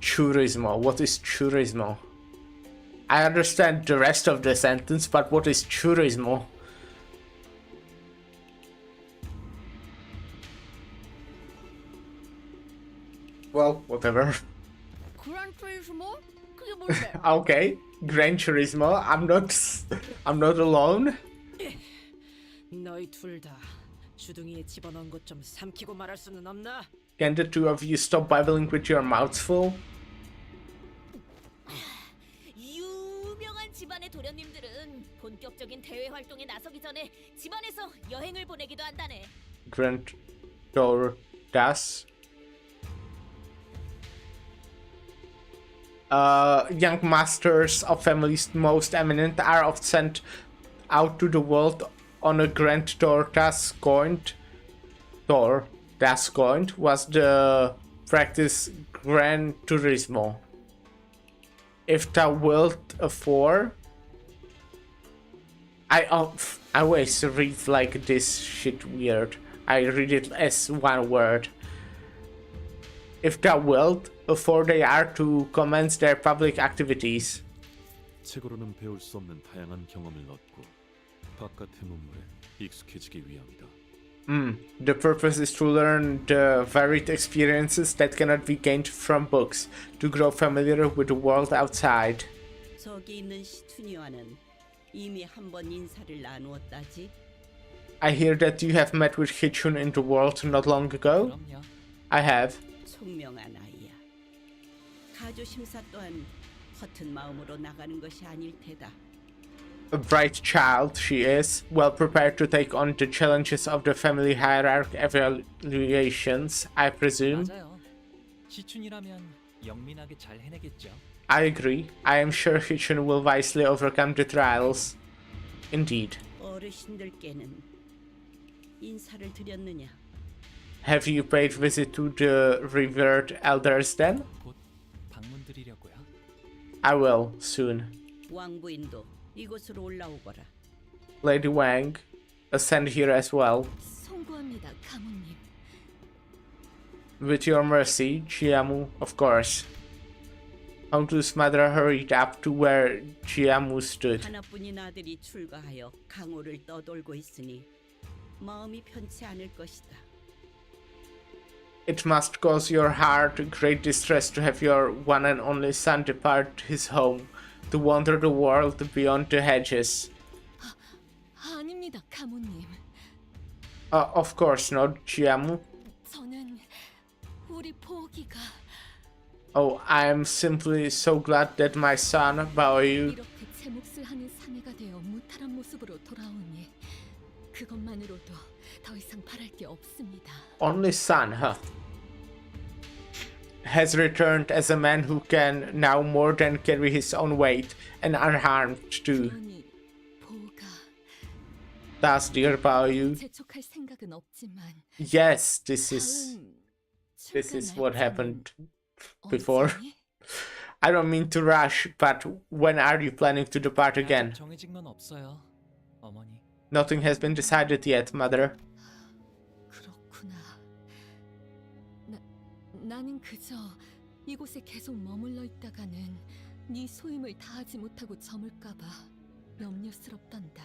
Turismo. What is turismo? I understand the rest of the sentence, but what is turismo? Well, whatever. 그란 트리스머? 그게 뭔데? Okay, Gran Turismo. I'm not alone. 너희 둘 다 주둥이에 집어넣은 것 좀 삼키고 말할 수는 없나? Can the two of you stop babbling with your mouths full? 유명한 집안의 도련님들은 본격적인 대외 활동에 나서기 전에 집안에서 여행을 보내기도 한다네. Grand Door Das. Young masters of families most eminent are often sent out to the world on a grand tour. Das Goint was the practice Gran Turismo. If thou wilt afford, I always read like this shit weird. I read it as one word. If thou wilt, before they are to commence their public activities. 책으로는 배울 수 없는 다양한 경험을 얻고 바깥의 문물에 익숙해지기 위함이다. The purpose is to learn the varied experiences that cannot be gained from books, to grow familiar with the world outside. 저기 있는 시춘이와는 이미 한 번 인사를 나누었다지. I hear that you have met with Hichun in the world not long ago. 그럼요. I have. 총명한 아이야. 가조 심사 또한 허튼 마음으로 나가는 것이 아닐 테다. A bright child she is, well prepared to take on the challenges of the family hierarchy evaluations, I presume. 맞아요. 시춘이라면 영민하게 잘 해내겠죠. I agree. I am sure Hichun will wisely overcome the trials. Indeed. 어르신들께는 인사를 드렸느냐? Have you paid visit to the revered elders then? 곧 방문드리려고요. I will, soon. 왕부인도 이곳으로 올라오거라. Lady Wang, ascend here as well. 송구합니다, 가문님. With your mercy, Jiamu, of course. Hountu's mother hurried up to where Jiamu stood. 하나뿐인 아들이 출가하여 강호를 떠돌고 있으니 마음이 편치 않을 것이다. It must cause your heart great distress to have your one and only son depart his home, to wander the world beyond the hedges. 아닙니다, 가문님. Of course not, Jiamu. 저는 우리 보기가 Oh, I am simply so glad that my son, Baoyu, 이렇게 제 몫을 하는 사내가 되어 무탈한 모습으로 돌아오니 그것만으로도 더 이상 바랄 게 없습니다. only son, huh? Has returned as a man who can now more than carry his own weight and unharmed too. 그러니 보가 Thus, dear Baoyu, 재촉할 생각은 없지만 yes, this is what happened before. I don't mean to rush, but when are you planning to depart again? 정해진 건 없어요, 어머니. Nothing has been decided yet, mother. 그렇구나. 나는 그저 이곳에 계속 머물러 있다가는 네 소임을 다하지 못하고 저물까봐 염려스럽단다.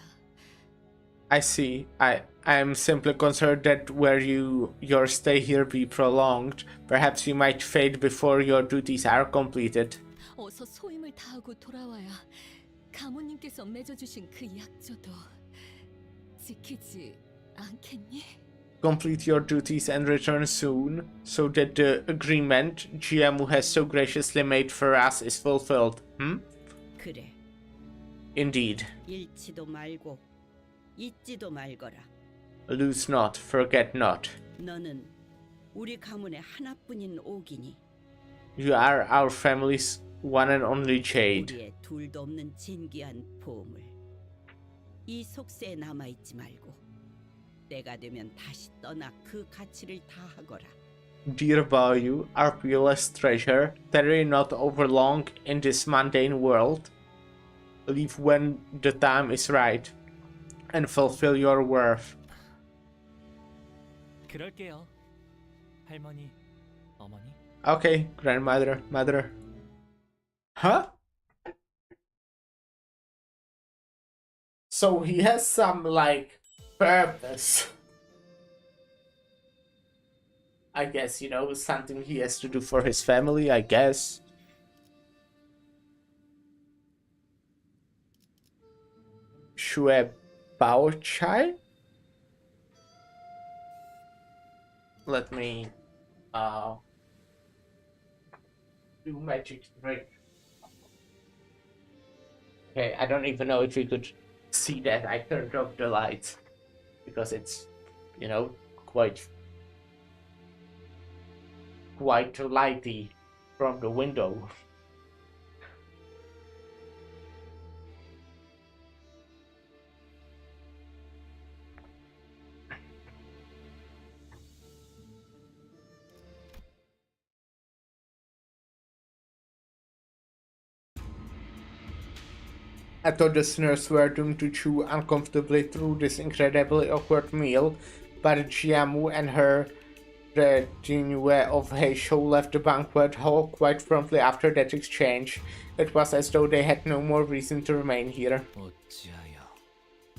I see. I am simply concerned that were your stay here be prolonged, perhaps you might fade before your duties are completed. 어서 소임을 다하고 돌아와야 가모님께서 맺어주신 그 약조도 지키지 않겠니? Complete your duties and return soon, so that the agreement Jiamu has so graciously made for us is fulfilled. 그래. Indeed. 잃지도 말고 잊지도 말거라. Lose not, forget not. 너는 우리 가문의 하나뿐인 옥이니 You are our family's one and only jade. 우리의 둘도 없는 진귀한 보물. 이 속세에 남아있지 말고 때가 되면 다시 떠나 그 가치를 다하거라. Dear Baoyu, our peerless treasure, tarry not over long in this mundane world. Leave when the time is right, and fulfill your worth. 그럴게요, 할머니, 어머니. Okay, grandmother, mother. Huh? So he has some, like, purpose. I guess, you know, something he has to do for his family, I guess. Shue Bao Chai? Let me do magic trick. Okay, I don't even know if you could see that. I turned off the lights because it's, you know, quite lighty from the window. I thought the listeners were doomed to chew uncomfortably through this incredibly awkward meal, but Jiamu and her retinue of Heisho left the banquet hall quite promptly after that exchange. It was as though they had no more reason to remain here. 어찌하여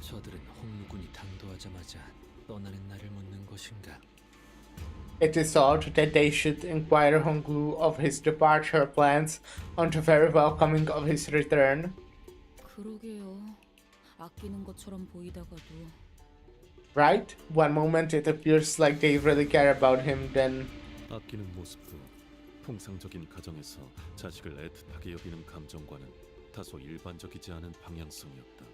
저들은 홍무군이 당도하자마자 떠나는 날을 묻는 것인가? It is thought that they should inquire Honglu of his departure plans on the very welcoming of his return. 그러게요. 아끼는 것처럼 보이다가도. Right? One moment it appears like they really care about him, then 아끼는 모습도 통상적인 가정에서 자식을 애틋하게 여기는 감정과는 다소 일반적이지 않은 방향성이었다.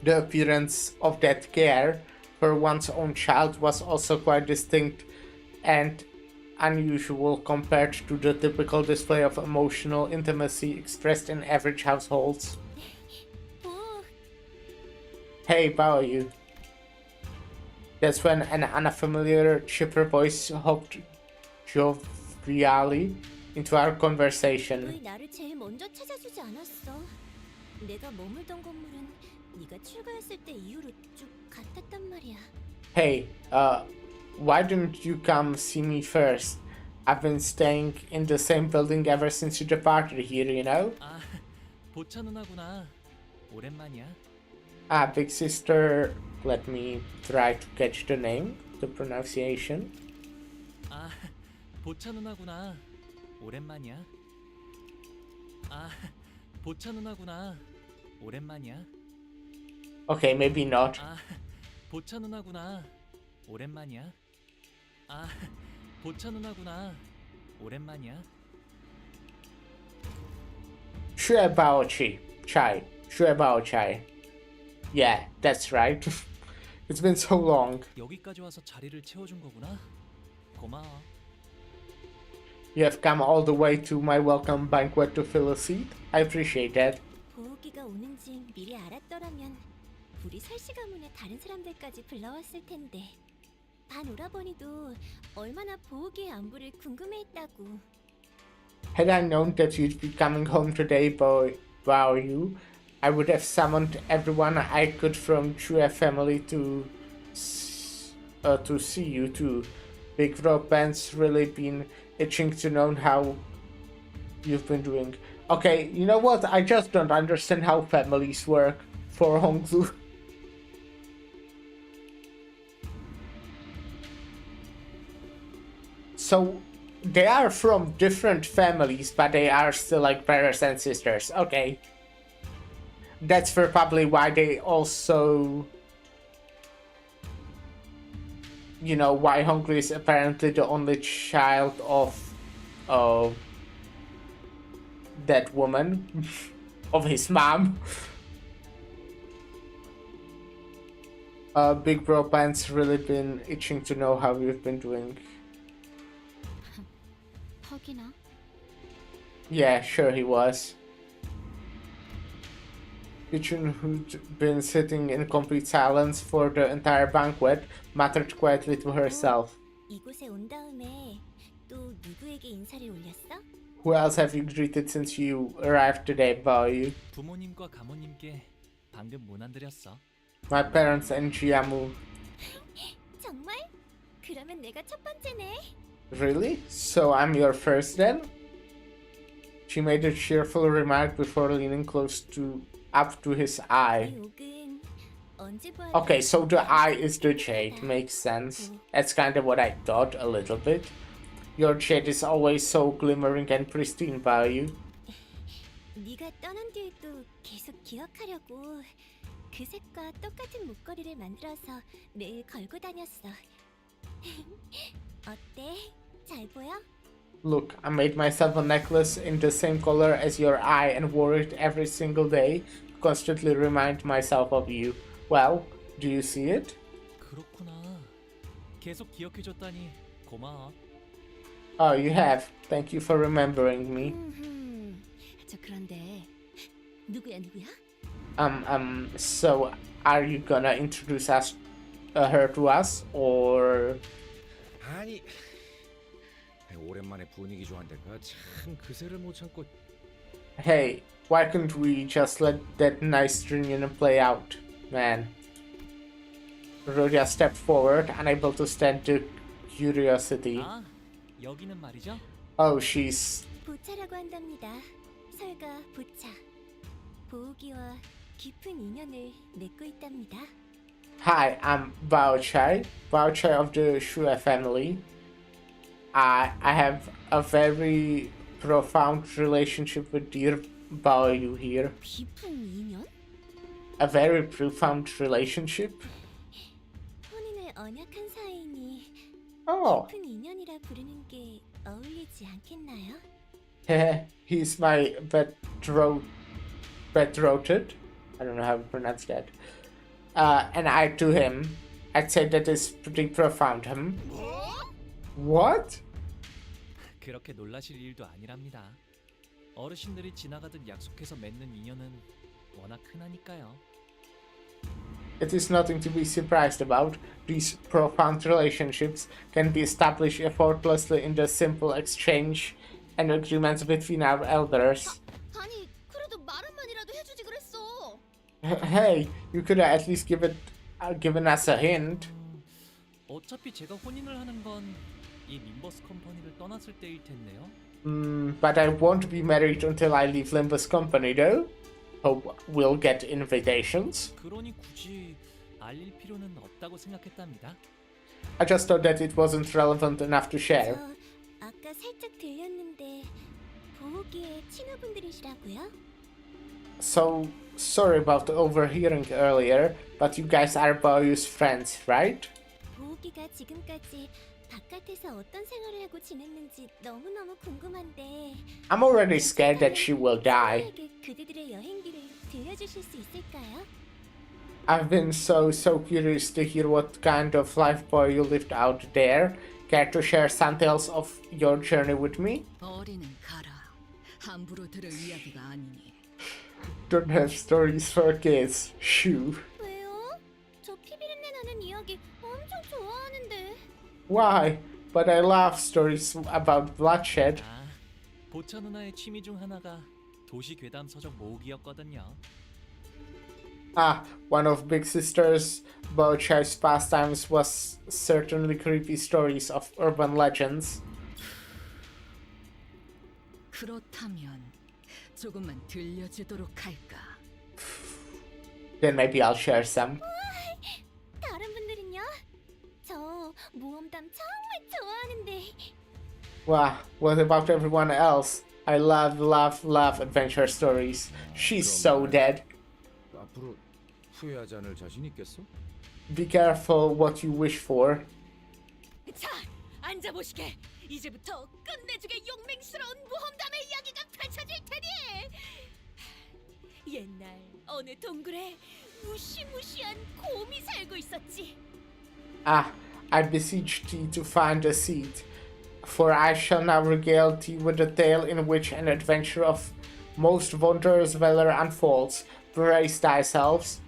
the appearance of that care for one's own child was also quite distinct and unusual compared to the typical display of emotional intimacy expressed in average households. Hey, how are you? That's when an unfamiliar chipper voice hopped jovially into our conversation. 왜 나를 제일 먼저 찾아주지 않았어? 내가 머물던 건물은 네가 출가했을 때 이후로 쭉 같았단 말이야. Hey, why didn't you come see me first? I've been staying in the same building ever since you departed here, you know? 아, 보차 누나구나. 오랜만이야. Big sister, let me try to catch the name, the pronunciation. 아, 보차 누나구나. 오랜만이야. 아, 보차 누나구나. 오랜만이야. Okay, maybe not. 아, 보차 누나구나. 오랜만이야. 아, 보차 누나구나. 오랜만이야. Chai. Yeah, that's right. It's been so long. 여기까지 와서 자리를 채워준 거구나. 고마워. You have come all the way to my welcome banquet to fill a seat. I appreciate that. 보호기가 오는지 미리 알았더라면 우리 설씨 가문의 다른 사람들까지 불러왔을 텐데. 반 오라버니도 얼마나 보호기의 안부를 궁금해했다고. Had I known that you'd be coming home today, you, I would have summoned everyone I could from Chue family to see you too. Big Ropan's really been itching to know how you've been doing. Okay, you know what? I just don't understand how families work for Honglu. So they are from different families, but they are still like brothers and sisters. Okay. That's probably why they also, you know, why Honglu is apparently the only child of that woman, of his mom. Big Bro Pants really been itching to know how you've been doing. 퍽이나? Yeah, sure he was. Pichun, who'd been sitting in complete silence for the entire banquet, muttered quietly to herself. 이곳에 온 다음에 또 누구에게 인사를 올렸어? Who else have you greeted since you arrived today, boy? 부모님과 가모님께 방금 문안 드렸어. My parents and Jiamu. 정말? 그러면 내가 첫 번째네. Really? So I'm your first then? She made a cheerful remark before leaning up to his eye. Okay, so the eye is the jade. Makes sense. That's kind of what I thought a little bit. Your jade is always so glimmering and pristine, Baoyu. 네가 떠난 뒤에도 계속 기억하려고 그 색과 똑같은 목걸이를 만들어서 매일 걸고 다녔어. 어때? 잘 보여? Look, I made myself a necklace in the same color as your eye and wore it every single day to constantly remind myself of you. Well, do you see it? 그렇구나. 계속 기억해줬다니 고마워. Oh, you have. Thank you for remembering me. 저 그런데 누구야? So are you gonna introduce her to us, or? 아니, 오랜만에 분위기 좋아한데가 참 그새를 못 참고. Hey, why couldn't we just let that nice reunion play out, man? Rhodia stepped forward, unable to stand the curiosity. 아, 여기는 말이죠. Oh, she's... 보차라고 한답니다. 설가 보차. 보우기와 깊은 인연을 맺고 있답니다. Hi, I'm Bao Chai of the Shue family. I have a very profound relationship with dear Bao Yu here. 깊은 인연? A very profound relationship? 혼인을 언약한 사이니 Oh. 깊은 인연이라 부르는 게 어울리지 않겠나요? He's my betrothed. I don't know how to pronounce that. And I to him, I'd say that is pretty profound. What? 그렇게 놀라실 일도 아니랍니다. 어르신들이 지나가듯 약속해서 맺는 인연은 워낙 흔하니까요. It is nothing to be surprised about. These profound relationships can be established effortlessly in the simple exchange and agreements between our elders. 아니, 그래도 말 한마디라도 해주지 그랬어. Hey, you could have at least given us a hint. 어차피 제가 혼인을 하는 건 이 림버스 컴퍼니를 떠났을 때일 텐데요. But I won't be married until I leave Limbus Company, though. Hope we'll get invitations. 그러니 굳이 알릴 필요는 없다고 생각했답니다. I just thought that it wasn't relevant enough to share. 저 아까 살짝 들렸는데 보호기의 친구분들이시라고요? So, sorry about the overhearing earlier, but you guys are Baoyu's friends, right? 보호기가 지금까지 바깥에서 어떤 생활을 하고 지냈는지 너무너무 궁금한데 I'm already scared that she will die. 그대들의 여행기를 들려주실 수 있을까요? I've been so curious to hear what kind of life Baoyu lived out there. Care to share some tales of your journey with me? 어리는 가라. 함부로 들을 이야기가 아니니. Don't have stories for kids. Shoo. 왜요? 저 피비린내 나는 이야기 엄청 좋아하는데. Why? But I love stories about bloodshed. 아, 보차 누나의 취미 중 하나가 도시 괴담 서적 모으기였거든요. Ah, one of Big Sister's Bochai's pastimes was certainly creepy stories of urban legends. 그렇다면 조금만 들려주도록 할까? Then maybe I'll share some. 다른 분들은요? 저 모험담 정말 좋아하는데. Wow, what about everyone else? I love adventure stories. She's so dead. 앞으로 후회하지 않을 자신 있겠어? Be careful what you wish for. 자, 앉아보시게. 이제부터 끝내주게 용맹스러운 모험담의 이야기가 펼쳐질 테니. 옛날 어느 동굴에 무시무시한 곰이 살고 있었지. Ah, I beseech thee to find a seat, for I shall now regale thee with a tale in which an adventure of most wondrous valor unfolds. Brace thyself,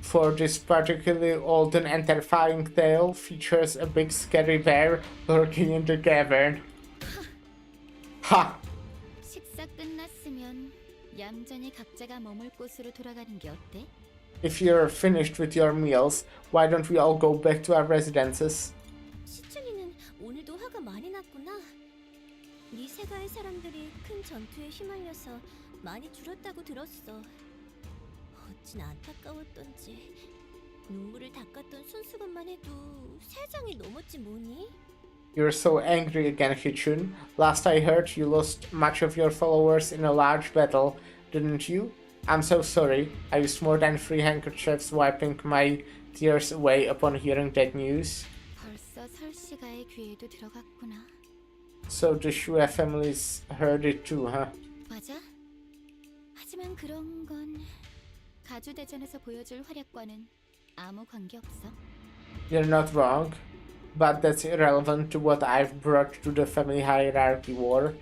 for this particularly old and terrifying tale features a big scary bear lurking in the cavern. Ha! 식사 끝났으면 얌전히 각자가 머물 곳으로 돌아가는 게 어때? If you're finished with your meals, why don't we all go back to our residences? 시춘이는 오늘도 화가 많이 났구나. 리세가의 사람들이 큰 전투에 휘말려서 많이 줄었다고 들었어. 어찌나 안타까웠던지 눈물을 닦았던 손수건만 해도 3장이 넘었지 뭐니? You're so angry again, Hichun. Last I heard, you lost much of your followers in a large battle, didn't you? I'm so sorry. I used more than 3 handkerchiefs wiping my tears away upon hearing that news. 벌써 설씨가의 귀에도 들어갔구나. So the Shue families heard it too, huh? 맞아? 하지만 그런 건 가주대전에서 보여줄 활약과는 아무 관계없어. You're not wrong, but that's irrelevant to what I've brought to the family hierarchy war.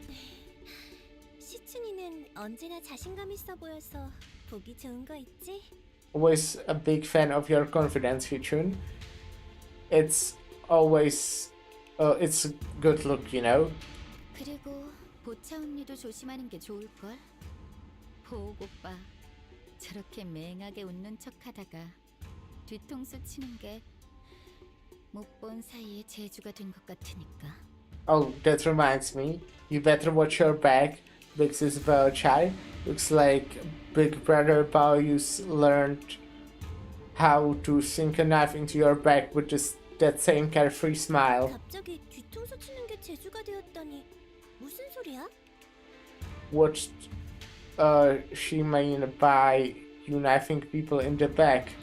시춘이는 언제나 자신감 있어 보여서 보기 좋은 거 있지? Always a big fan of your confidence, Hichun. It's always... it's a good look, you know? 그리고 보차 언니도 조심하는 게 좋을걸. 보옥 오빠 저렇게 맹하게 웃는 척하다가 뒤통수 치는 게 못 본 사이에 재주가 된 것 같으니까. Oh, that reminds me. You better watch your back. Big sis Bao Chai. Looks like Big Brother Bao learned how to sink a knife into your back with that same carefree smile. 갑자기 뒤통수 치는 게 재주가 되었다니 무슨 소리야? What she mean by you knifing people in the back?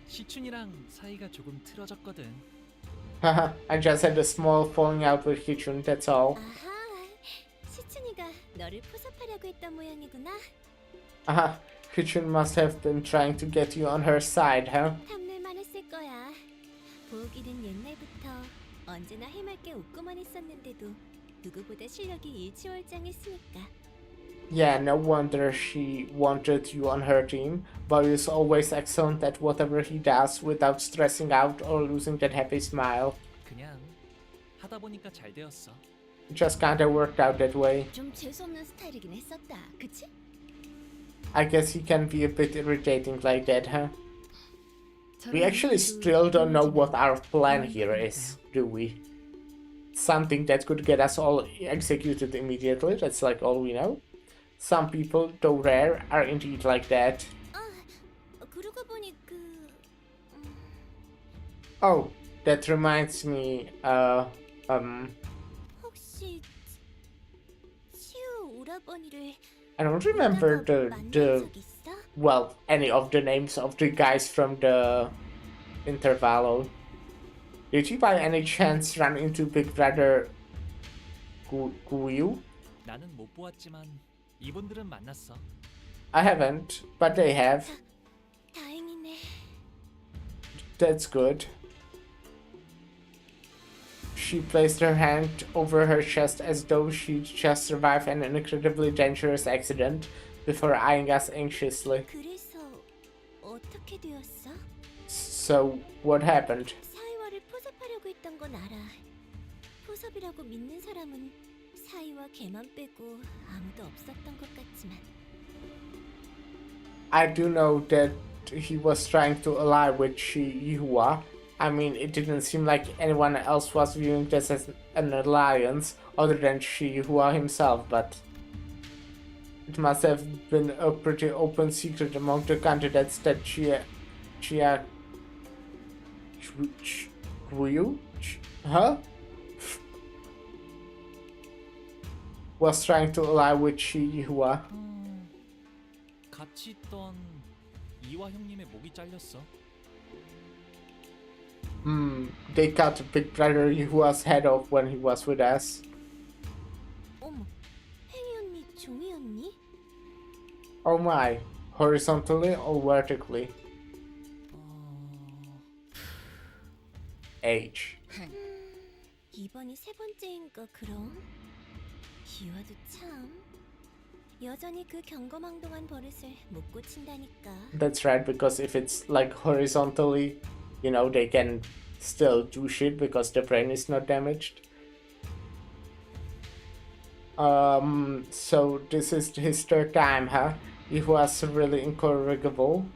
시춘이랑 사이가 조금 틀어졌거든. Haha, I just had a small falling out with Hichun, that's all. 아하, 시춘이가 너를 포섭하려고 했던 모양이구나. Haha, Hichun must have been trying to get you on her side, huh? 탐낼만 했을 거야. 보기는 옛날부터 언제나 해맑게 웃고만 있었는데도 누구보다 실력이 일치월장했으니까. Yeah, no wonder she wanted you on her team. Bao is always excellent at whatever he does without stressing out or losing that happy smile. 그냥 하다 보니까 잘 되었어. It just kinda worked out that way. 좀 재수없는 스타일이긴 했었다. 그치? I guess he can be a bit irritating like that, huh? We actually still don't know what our plan here is, do we? Something that could get us all executed immediately, that's like all we know. Some people, though rare, are indeed like that. 그러고 보니 Oh, that reminds me, 혹시 치우 오라버니를 I don't remember well, any of the names of the guys from the intervallo. Did you by any chance run into Big Brother Guyu? 나는 못 보았지만 이분들은 만났어. I haven't, but they have. 다행이네. That's good. She placed her hand over her chest as though she'd just survived an incredibly dangerous accident before eyeing us anxiously. 그래서 어떻게 되었어? So, what happened? 사이와를 포섭하려고 했던 건 알아. 포섭이라고 믿는 사람은 사이와 걔만 빼고 아무도 없었던 것 같지만. I do know that he was trying to ally with Yihua. I mean, it didn't seem like anyone else was viewing this as an alliance other than Yihua himself, but it must have been a pretty open secret among the candidates that Huh? Was trying to ally with Yihua. 같이 있던 이화 형님의 목이 잘렸어. They cut Big Brother Yuhua's head off when he was with us. 어머, 혜리 언니, 종이 언니? Oh my, horizontally or vertically? H. 이번이 세 번째인가 그럼? 이화도 참 여전히 그 경거망동한 버릇을 못 고친다니까. That's right, because if it's like horizontally, you know, they can still do shit because the brain is not damaged. So this is his third time, huh? He was really incorrigible.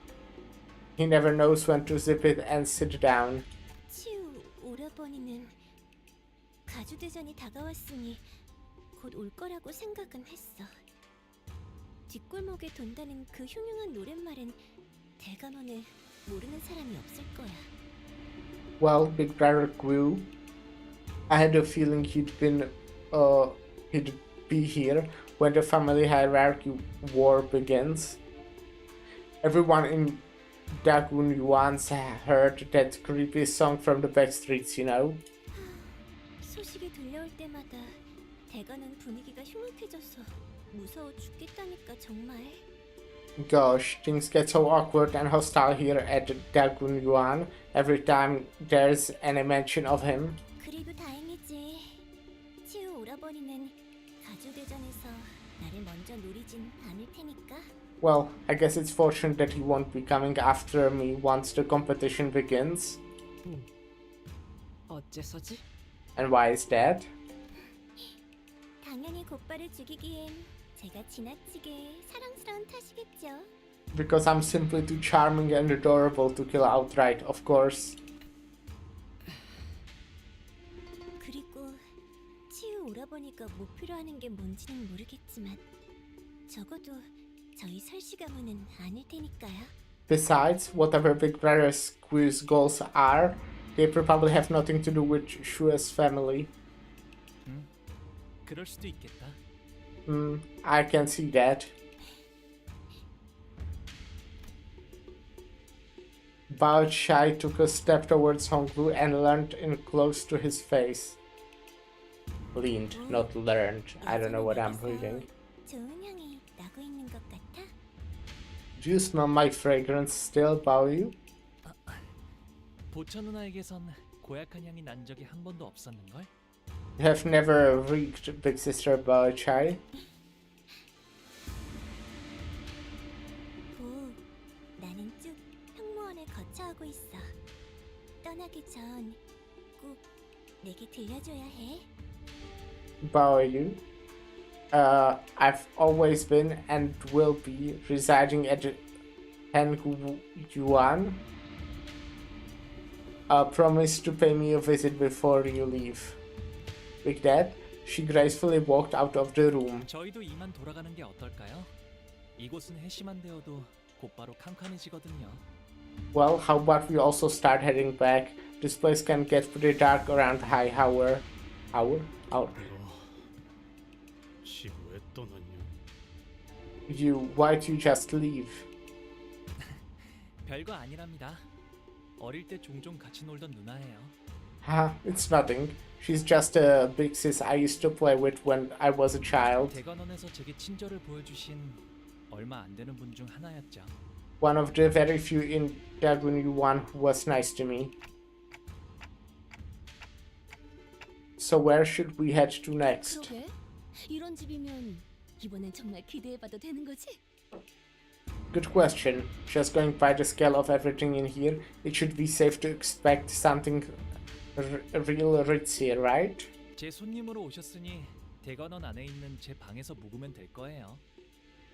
He never knows when to zip it and sit down. 치우 오라버니는 가주대전이 다가왔으니 곧 올 거라고 생각은 했어. 뒷골목에 돈다는 그 흉흉한 노랫말은 대감원을 모르는 사람이 없을 거야. Well, Big Brother grew. I had a feeling he'd be here when the family hierarchy war begins. Everyone in Dagun once heard that creepy song from the back streets, you know? 소식이 들려올 때마다 대가는 분위기가 흉악해져서 무서워 죽겠다니까 정말. Gosh, things get so awkward and hostile here at Dagun Yuan every time there's any mention of him. 그래도 다행이지. 치우 오라버니는 가주대전에서 나를 먼저 노리진 않을 테니까. Well, I guess it's fortunate that he won't be coming after me once the competition begins. 어째서지? And why is that? 당연히 곧바를 죽이기엔 제가 지나치게 사랑스러운 탓이겠죠. Because I'm simply too charming and adorable to kill outright, of course. 그리고 치유 오라버니가 목표로 하는 게 뭔지는 모르겠지만 적어도 저희 설씨 가문은 아닐 테니까요. Besides, whatever Big Brother Squee's goals are, they probably have nothing to do with Shue's family. 그럴 수도 있겠다. I can see that. Bao Chai took a step towards Honglu and leaned in close to his face. Leaned, not learned. I don't know what I'm reading. 좋은 향이 나고 있는 것 같아. Do you smell my fragrance still, Bao Yu? 보천 누나에게선 고약한 향이 난 적이 한 번도 없었는걸? You have never reeked, big sister Bao Chai? 보, 나는 쭉 형무원을 거쳐하고 있어. 떠나기 전 꼭 내게 들려줘야 해. Bao Yu? I've always been and will be residing at Hengu Yuan. Promise to pay me a visit before you leave. With that, she gracefully walked out of the room. 저희도 이만 돌아가는 게 어떨까요? 이곳은 해시만 되어도 곧바로 캄캄해지거든요. Well, how about we also start heading back? This place can get pretty dark around high hour. Hour? 집 왜 떠났냐? Why'd you just leave? 별거 아니랍니다. 어릴 때 종종 같이 놀던 누나예요. It's nothing. She's just a big sis I used to play with when I was a child. 대관원에서 제게 친절을 보여주신 얼마 안 되는 분 중 하나였죠. One of the very few in Dagon Yuan who was nice to me. So where should we head to next? 그러게. 이런 집이면 이번엔 정말 기대해봐도 되는 거지? Good question. Just going by the scale of everything in here, it should be safe to expect something real ritzy, right? 제 손님으로 오셨으니 대관원 안에 있는 제 방에서 묵으면 될 거예요.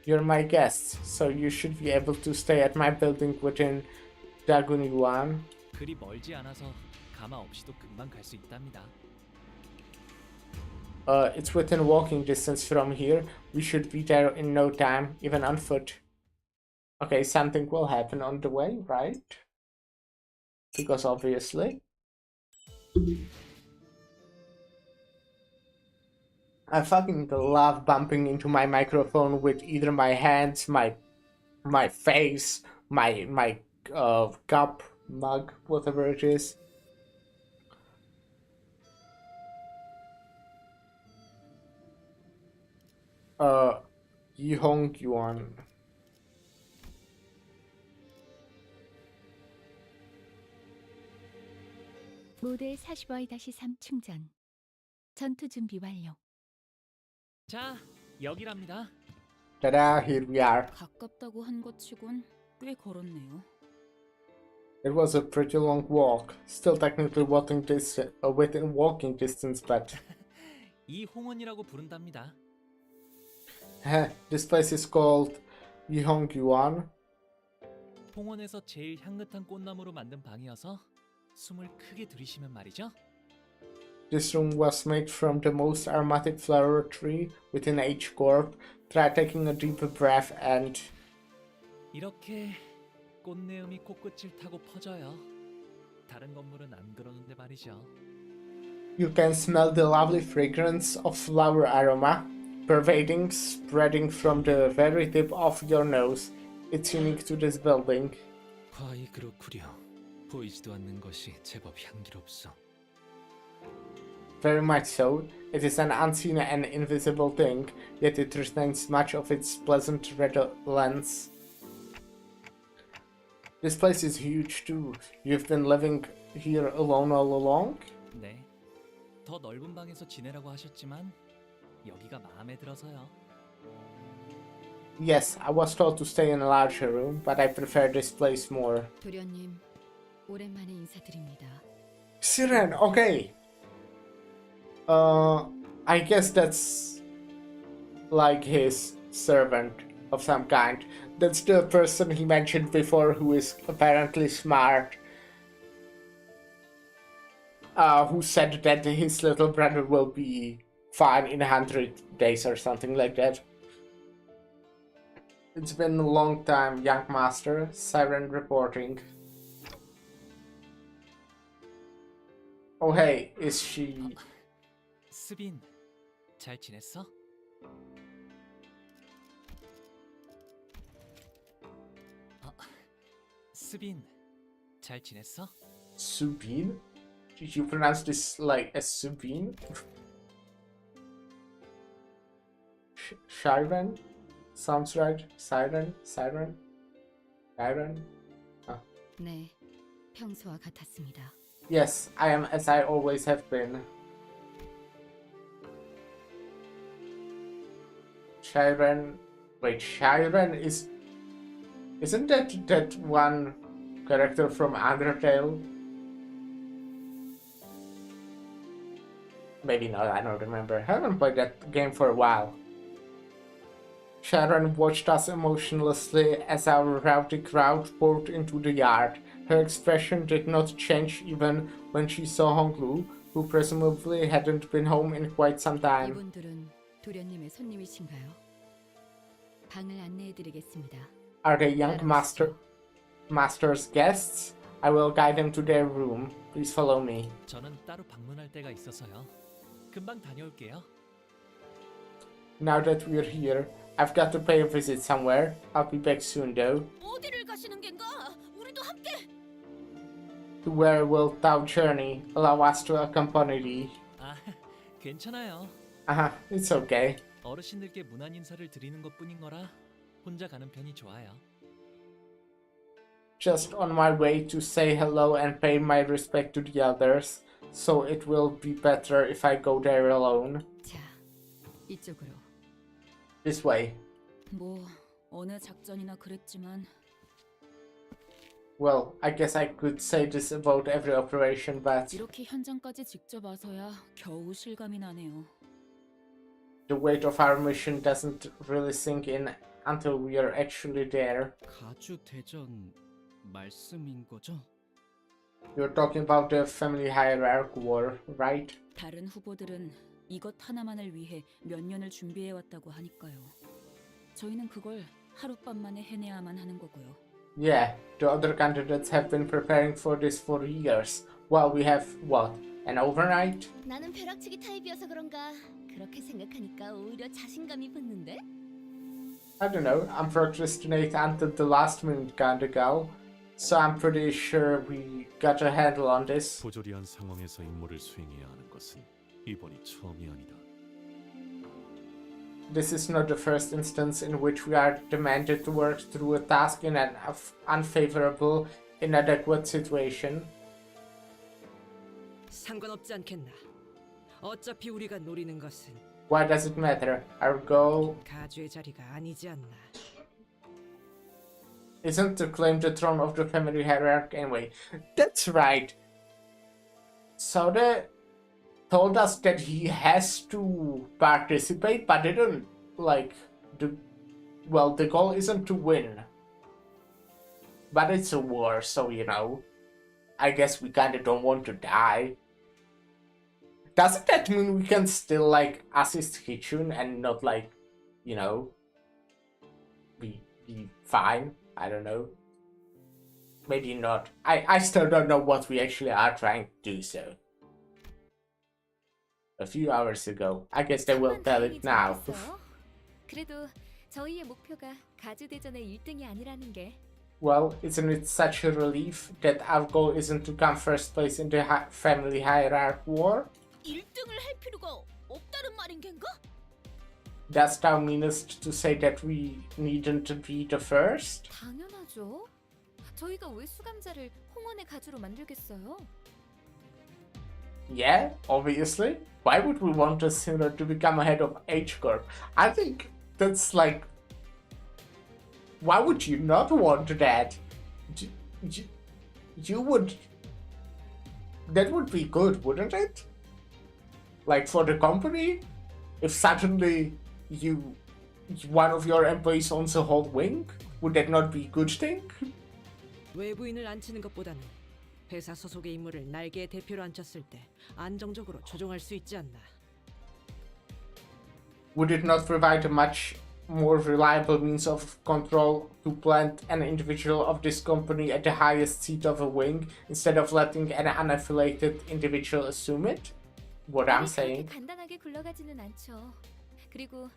You're my guest, so you should be able to stay at my building within Dagon Yuan. 그리 멀지 않아서 가마 없이도 금방 갈 수 있답니다. It's within walking distance from here. We should be there in no time, even on foot. Okay, something will happen on the way, right? Because obviously. I fucking love bumping into my microphone with either my hands, my face, my cup, mug, whatever it is. Yihong Yuan. 모델 45-3 충전. 전투 준비 완료. 자, 여기랍니다. Ta-da, here we are. 가깝다고 한 것 치곤 꽤 걸었네요. It was a pretty long walk. Still technically within walking distance, but... 이 홍원이라고 부른답니다. This place is called Yihong Yuan. 홍원에서 제일 향긋한 꽃나무로 만든 방이어서 숨을 크게 들이쉬면 말이죠. This room was made from the most aromatic flower tree within H Corp. Try taking a deeper breath and... 이렇게 꽃내음이 코끝을 타고 퍼져요. 다른 건물은 안 그러는데 말이죠. You can smell the lovely fragrance of flower aroma, pervading, spreading from the very tip of your nose. It's unique to this building. 과히 그렇구려. 보이지도 않는 것이 제법 향기롭소. Very much so. It is an unseen and invisible thing, yet it retains much of its pleasant redolence. This place is huge too. You've been living here alone all along? 네. 더 넓은 방에서 지내라고 하셨지만 여기가 마음에 들어서요. Yes, I was told to stay in a larger room, but I prefer this place more. 도련님, 오랜만에 인사드립니다. Siren, okay. I guess that's like his servant of some kind. That's the person he mentioned before who is apparently smart. Who said that his little brother will be fine in 100 days or something like that. It's been a long time, young master. Siren reporting. Oh hey, is she... 스빈, 잘 지냈어? 스빈, 잘 지냈어? Subin? Did you pronounce this like as Subin? Shiren? Sounds right. Siren? Siren? Siren? 네, 평소와 같았습니다. Yes, I am as I always have been. Shiren... Wait, Shiren is... Isn't that one character from Undertale? Maybe not, I don't remember. I haven't played that game for a while. Sharon watched us emotionlessly as our rowdy crowd poured into the yard. Her expression did not change even when she saw Honglu, who presumably hadn't been home in quite some time. 이분들은 도련님의 손님이신가요? 방을 안내해드리겠습니다. Are they young master's guests? I will guide them to their room. Please follow me. 저는 따로 방문할 때가 있어서요. 금방 다녀올게요. Now that we're here, I've got to pay a visit somewhere. I'll be back soon though. 어디를 가시는 겐가? 우리도 함께. To where will thou journey? Allow us to accompany thee. 아, 괜찮아요. It's okay. 어르신들께 문안 인사를 드리는 것뿐인 거라 혼자 가는 편이 좋아요. Just on my way to say hello and pay my respect to the others, so it will be better if I go there alone. 자, 이쪽으로. This way. 뭐 어느 작전이나 그랬지만 Well, I guess I could say this about every operation, but 이렇게 현장까지 직접 와서야 겨우 실감이 나네요. the weight of our mission doesn't really sink in until we are actually there. 가주 대전 말씀인 거죠? You're talking about the family hierarch war, right? 다른 후보들은 이것 하나만을 위해 몇 년을 준비해 왔다고 하니까요. 저희는 그걸 하룻밤만에 해내야만 하는 거고요. Yeah, the other candidates have been preparing for this for years, while we have, what, an overnight? 나는 벼락치기 타입이어서 그런가 그렇게 생각하니까 오히려 자신감이 붙는데? I don't know, I'm procrastinate until the last minute kinda gal, so I'm pretty sure we got a handle on this. 부조리한 상황에서 임무를 수행해야 하는 것은 이번이 처음이 아니다. This is not the first instance in which we are demanded to work through a task in an unfavorable, inadequate situation. 상관없지 않겠나? 어차피 우리가 노리는 것은 Why does it matter? Our goal 가주의 자리가 아니지 않나. isn't to claim the throne of the family hierarchy anyway. That's right. So they told us that he has to participate, but they don't, like, the goal isn't to win. But it's a war, so, you know, I guess we kinda don't want to die. Doesn't that mean we can still, like, assist Hichun and not, like, you know, be fine? I don't know. Maybe not. I still don't know what we actually are trying to do, so. A few hours ago. I guess they will tell it now. 그래도 저희의 목표가 가주 대전의 1등이 아니라는 게. Well, isn't it such a relief that our goal isn't to come first place in the family hierarchy war? 1등을 할 필요가 없다는 말인 겐가? Does thou meanest to say that we needn't be the first? 당연하죠. 저희가 왜 수감자를 홍원의 가주로 만들겠어요? Yeah, obviously. Why would we want a sinner to become a head of H-Corp? I think that's like... Why would you not want that? You would... That would be good, wouldn't it? Like for the company? If suddenly you one of your employees owns a whole wing? Would that not be a good thing? 외부인을 앉히는 것보다는 회사 소속의 인물을 날개의 대표로 앉혔을 때 안정적으로 조종할 수 있지 않나. Would it not provide a much more reliable means of control to plant an individual of this company at the highest seat of a wing instead of letting an unaffiliated individual assume it? What I'm saying. 간단하게 굴러가지는 않죠. 그리고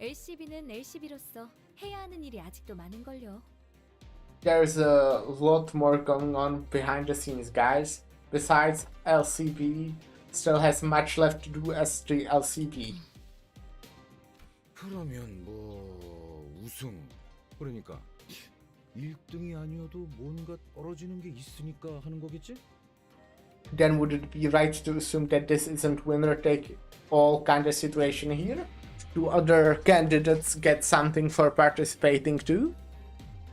LCB는 LCB로서 해야 하는 일이 아직도 많은 걸요. There's a lot more going on behind the scenes, guys. Besides, LCB still has much left to do as the LCB. 그러면 뭐 우승 그러니까 1등이 아니어도 뭔가 떨어지는 게 있으니까 하는 거겠지? Then would it be right to assume that this isn't winner take all kind of situation here? Do other candidates get something for participating too?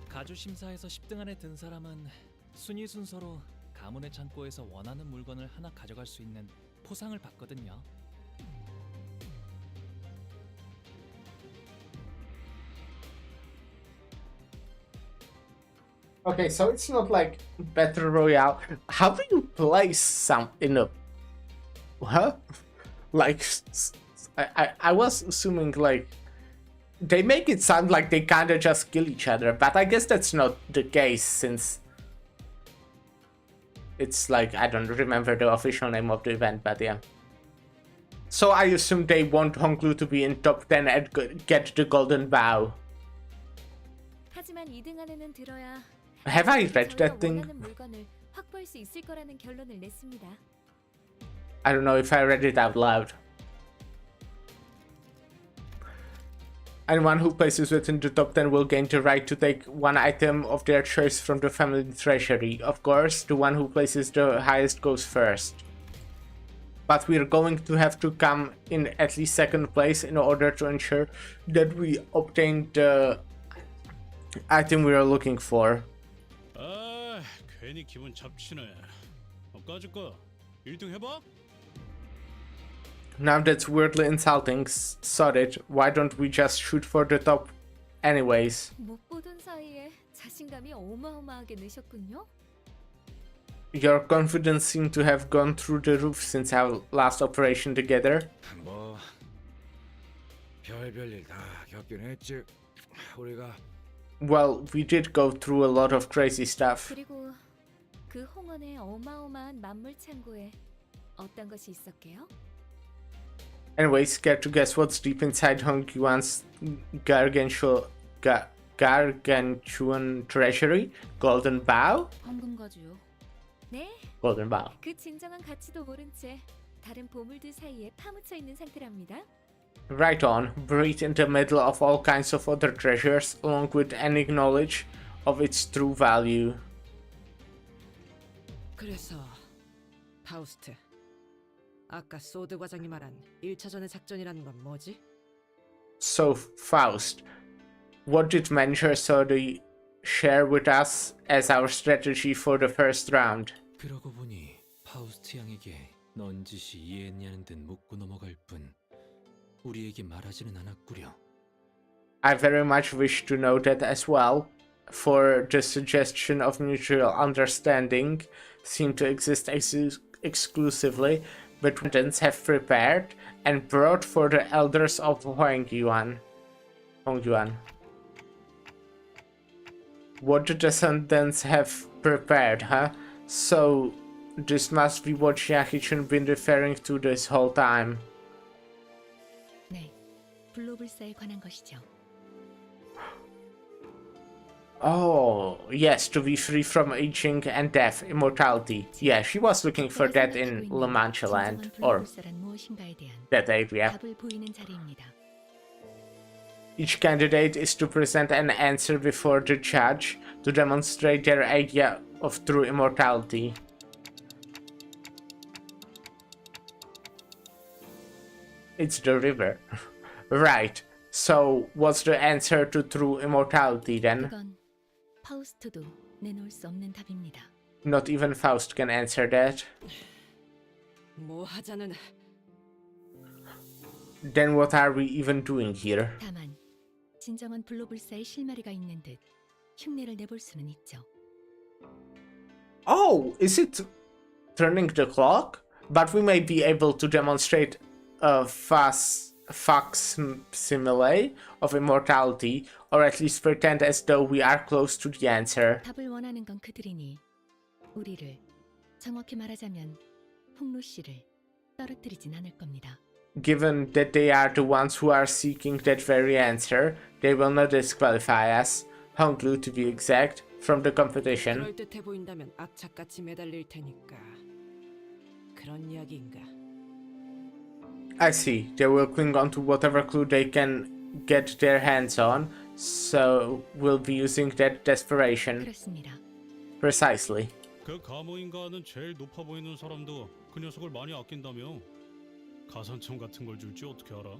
가주 심사에서 10등 안에 든 사람은 순위 순서로 가문의 창고에서 원하는 물건을 하나 가져갈 수 있는 포상을 받거든요. Okay, so it's not like Battle Royale. How do you place some in a... Huh? Like, I was assuming like... They make it sound like they kinda just kill each other, but I guess that's not the case since... It's like, I don't remember the official name of the event, but yeah. So I assume they want Honglu to be in top 10 and get the golden bow. 하지만 2등 안에는 들어야 Have I read that thing? 원하는 물건을 확보할 수 있을 거라는 결론을 냈습니다. I don't know if I read it out loud. Anyone who places within the top 10 will gain the right to take one item of their choice from the family treasury. Of course, the one who places the highest goes first. But we're going to have to come in at least second place in order to ensure that we obtain the item we are looking for. 아, 괜히 기분 잡치네. 까짓거 1등 해봐? Now that's weirdly insulting. Sod it. Why don't we just shoot for the top anyways? 못 보던 사이에 자신감이 어마어마하게 느셨군요. Your confidence seemed to have gone through the roof since our last operation together. 뭐 별별 다 겪긴 했지. 우리가 Well, we did go through a lot of crazy stuff. 그리고 그 홍원의 어마어마한 만물 창고에 어떤 것이 있었게요? Anyway, scared to guess what's deep inside Hong Yuan's gargantuan treasury? Golden Bow? 황금가주요. 네. Golden Bow. 그 진정한 가치도 모른 채 다른 보물들 사이에 파묻혀 있는 상태랍니다. Right on, buried in the middle of all kinds of other treasures, along with any knowledge of its true value. 그래서 파우스트, 아까 소드 과장이 말한 1차전의 작전이라는 건 뭐지? So, Faust, what did Manager Sodi share with us as our strategy for the first round? 그러고 보니 파우스트 양에게 넌 짓이 이해했냐는 듯 묻고 넘어갈 뿐 우리에게 말하지는 않았구려. I very much wish to know that as well, for the suggestion of mutual understanding seemed to exist exclusively, but descendants have prepared and brought for the elders of Hongyuan. What the descendants have prepared, huh? So, this must be what Yahichun been referring to this whole time. 네, 불로불사에 관한 것이죠. Oh, yes, to be free from aging and death, immortality. Yeah, she was looking for that in La Mancha land, or that area. 답을 보이는 자리입니다. Each candidate is to present an answer before the judge to demonstrate their idea of true immortality. It's the river. Right. So, what's the answer to true immortality then? 그건 파우스트도 내놓을 수 없는 답입니다. Not even Faust can answer that. 뭐 하자는 Then what are we even doing here? 다만 진정한 불로불사의 실마리가 있는 듯 흉내를 내볼 수는 있죠. Oh, is it turning the clock? But we may be able to demonstrate a facsimile of immortality, or at least pretend as though we are close to the answer. 답을 원하는 건 그들이니 우리를, 정확히 말하자면 홍루 씨를 떨어뜨리진 않을 겁니다. Given that they are the ones who are seeking that very answer, they will not disqualify us, Honglu to be exact, from the competition. 그럴듯해 보인다면 악착같이 매달릴 테니까. 그런 이야기인가? I see. They will cling on to whatever clue they can get their hands on, so we'll be using that desperation. 그렇습니다. Precisely. 그 가모인가는 제일 높아 보이는 사람도 그 녀석을 많이 아낀다며. 가산점 같은 걸 줄지 어떻게 알아?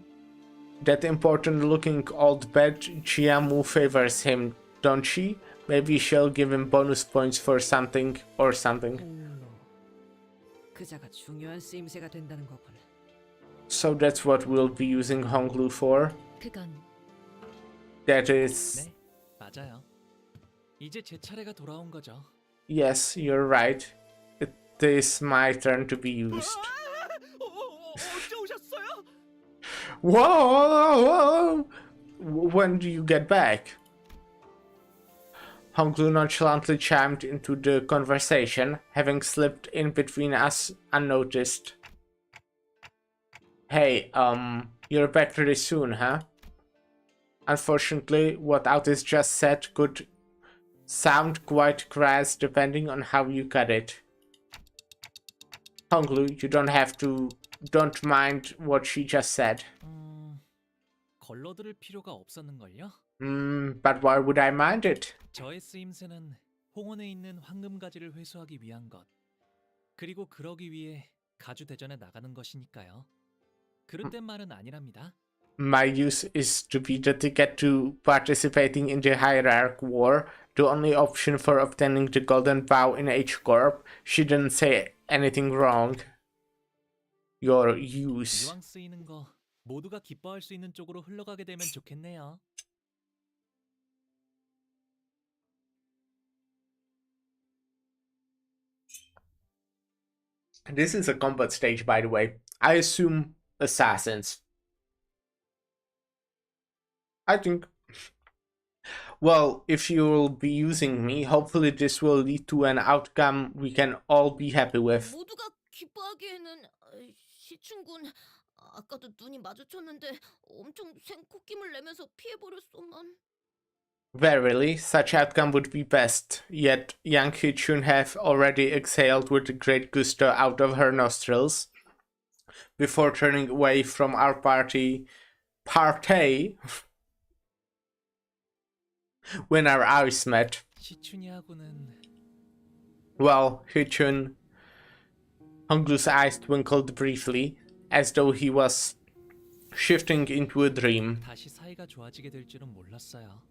That important-looking old bat Chiamu favors him, don't she? Maybe she'll give him bonus points for something or something. 그자가 중요한 쓰임새가 된다는 거군. So that's what we'll be using Honglu for. 그건 That is... 네, 맞아요. 이제 제 차례가 돌아온 거죠. Yes, you're right. It is my turn to be used. 언제 오셨어요? Whoa! When do you get back? Honglu nonchalantly chimed into the conversation, having slipped in between us unnoticed. Hey, you're back pretty soon, huh? Unfortunately, what Autis just said could sound quite crass depending on how you cut it. Honglu, you don't mind what she just said. 걸러들을 필요가 없었는걸요? But why would I mind it? 저의 쓰임새는 홍원에 있는 황금가지를 회수하기 위한 것, 그리고 그러기 위해 가주대전에 나가는 것이니까요. 그릇된 말은 아니랍니다. My use is to be the ticket to participating in the Hierarch War, the only option for obtaining the Golden Bow in H-Corp. She didn't say anything wrong. Your use. 이왕 쓰이는 거 모두가 기뻐할 수 있는 쪽으로 흘러가게 되면 좋겠네요. This is a combat stage, by the way. I assume assassins. I think... Well, if you'll be using me, hopefully this will lead to an outcome we can all be happy with. 모두가 기뻐하기에는 시춘군 아까도 눈이 마주쳤는데 엄청 생콧김을 내면서 피해버렸소만. Verily, such outcome would be best, yet young Hichun have already exhaled with great gusto out of her nostrils, before turning away from our party, when our eyes met. 시춘이하고는 Well, Hichun... Honglu's eyes twinkled briefly, as though he was shifting into a dream. 다시 사이가 좋아지게 될 줄은 몰랐어요.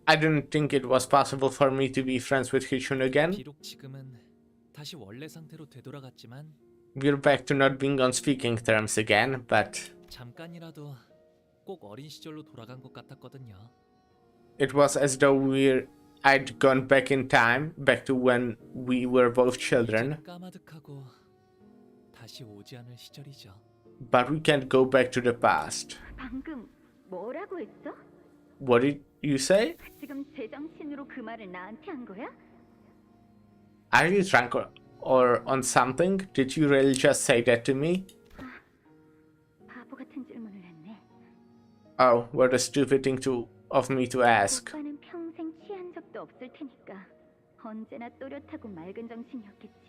I didn't think it was possible for me to be friends with Hichun again. 비록 지금은 다시 원래 상태로 되돌아갔지만 We're back to not being on speaking terms again, but... 잠깐이라도 꼭 어린 시절로 돌아간 것 같았거든요. It was as though I'd gone back in time, back to when we were both children. 까마득하고 다시 오지 않을 시절이죠. But we can't go back to the past. 방금 뭐라고 했어? What did you say? 지금 제정신으로 그 말을 나한테 한 거야? Are you drunk or on something? Did you really just say that to me? 바보 같은 질문을 했네. Oh, what a stupid thing of me to ask. 오빠는 평생 취한 적도 없을 테니까 언제나 또렷하고 맑은 정신이었겠지.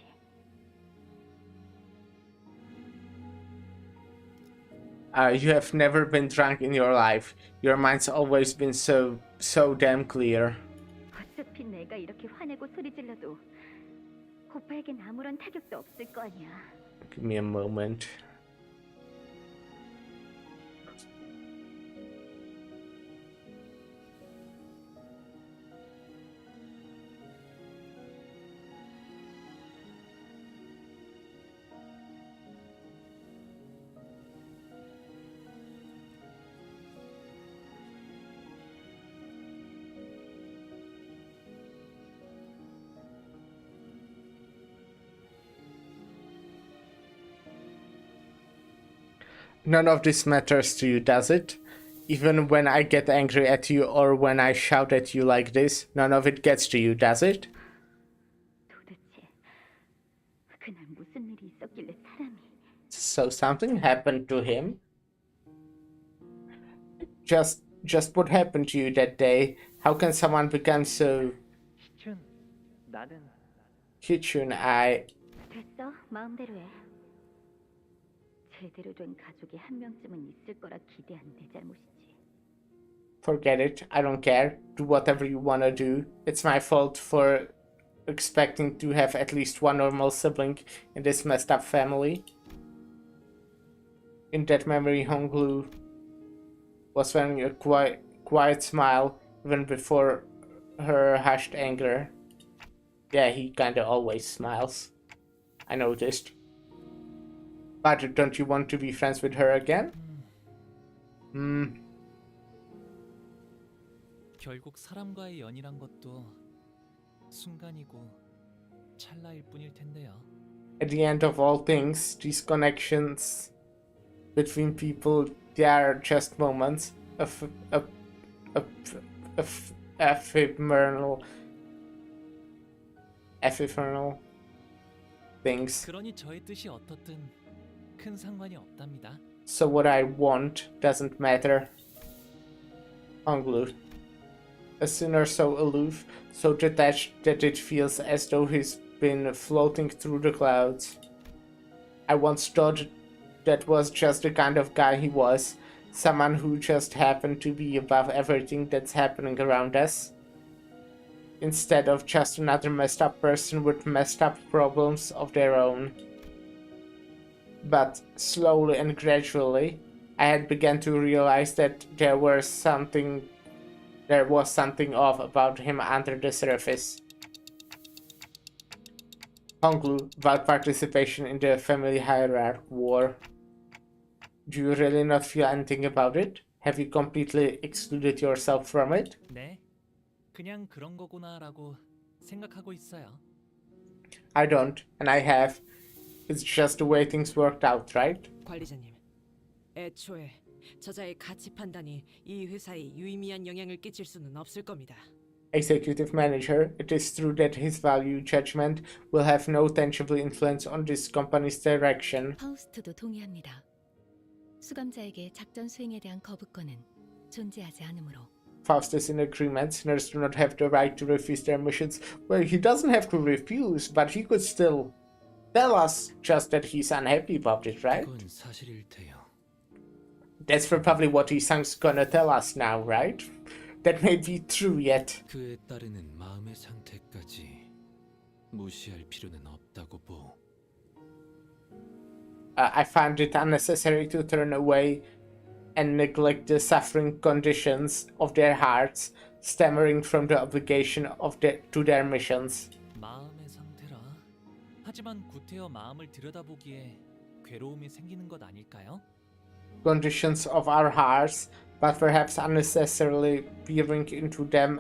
You have never been drunk in your life. Your mind's always been so damn clear. 어차피 내가 이렇게 화내고 소리 질러도 오빠에겐 아무런 타격도 없을 거 아니야. Give me a moment. None of this matters to you, does it? Even when I get angry at you or when I shout at you like this, none of it gets to you, does it? 도대체 그날 무슨 일이 있었길래 사람이 So something happened to him? Just what happened to you that day? How can someone become so... 시춘, 나는 Hichun, 됐어. 마음대로 해. 제대로 된 가족이 한 명쯤은 있을 거라 기대한 내 잘못이지. Forget it. I don't care. Do whatever you wanna do. It's my fault for expecting to have at least one normal sibling in this messed up family. In that memory, Honglu was wearing a quiet smile even before her hushed anger. Yeah, he kinda always smiles. I noticed. But don't you want to be friends with her again? 결국 사람과의 연이란 것도 순간이고 찰나일 뿐일 텐데요. At the end of all things, these connections between people, they are just moments of ephemeral things. 그러니 저의 뜻이 어떻든 큰 상관이 없답니다. So what I want doesn't matter. Honglu. A sinner so aloof, so detached that it feels as though he's been floating through the clouds. I once thought that was just the kind of guy he was, someone who just happened to be above everything that's happening around us. Instead of just another messed up person with messed up problems of their own. But slowly and gradually, I had begun to realize that there was something off about him under the surface. Honglu, without participation in the family hierarchy war. Do you really not feel anything about it? Have you completely excluded yourself from it? 네, 그냥 그런 거구나라고 생각하고 있어요. I don't, and I have. It's just the way things worked out, right? 관리자님, 애초에 저자의 가치 판단이 이 회사에 유의미한 영향을 끼칠 수는 없을 겁니다. Executive Manager, it is true that his value judgment will have no tangible influence on this company's direction. 파우스트도 동의합니다. 수감자에게 작전 수행에 대한 거부권은 존재하지 않으므로. Faust is in agreement. Sinners do not have the right to refuse their missions. Well, he doesn't have to refuse, but he could still tell us just that he's unhappy about it, right? 그건 사실일 테요. That's probably what his son's gonna tell us now, right? That may be true yet. 그에 따르는 마음의 상태까지 무시할 필요는 없다고 보. I find it unnecessary to turn away and neglect the suffering conditions of their hearts, stemming from the obligation to their missions. 마음의 상태라. 하지만 구태여 마음을 들여다보기에 괴로움이 생기는 것 아닐까요? Conditions of our hearts, but perhaps unnecessarily peering into them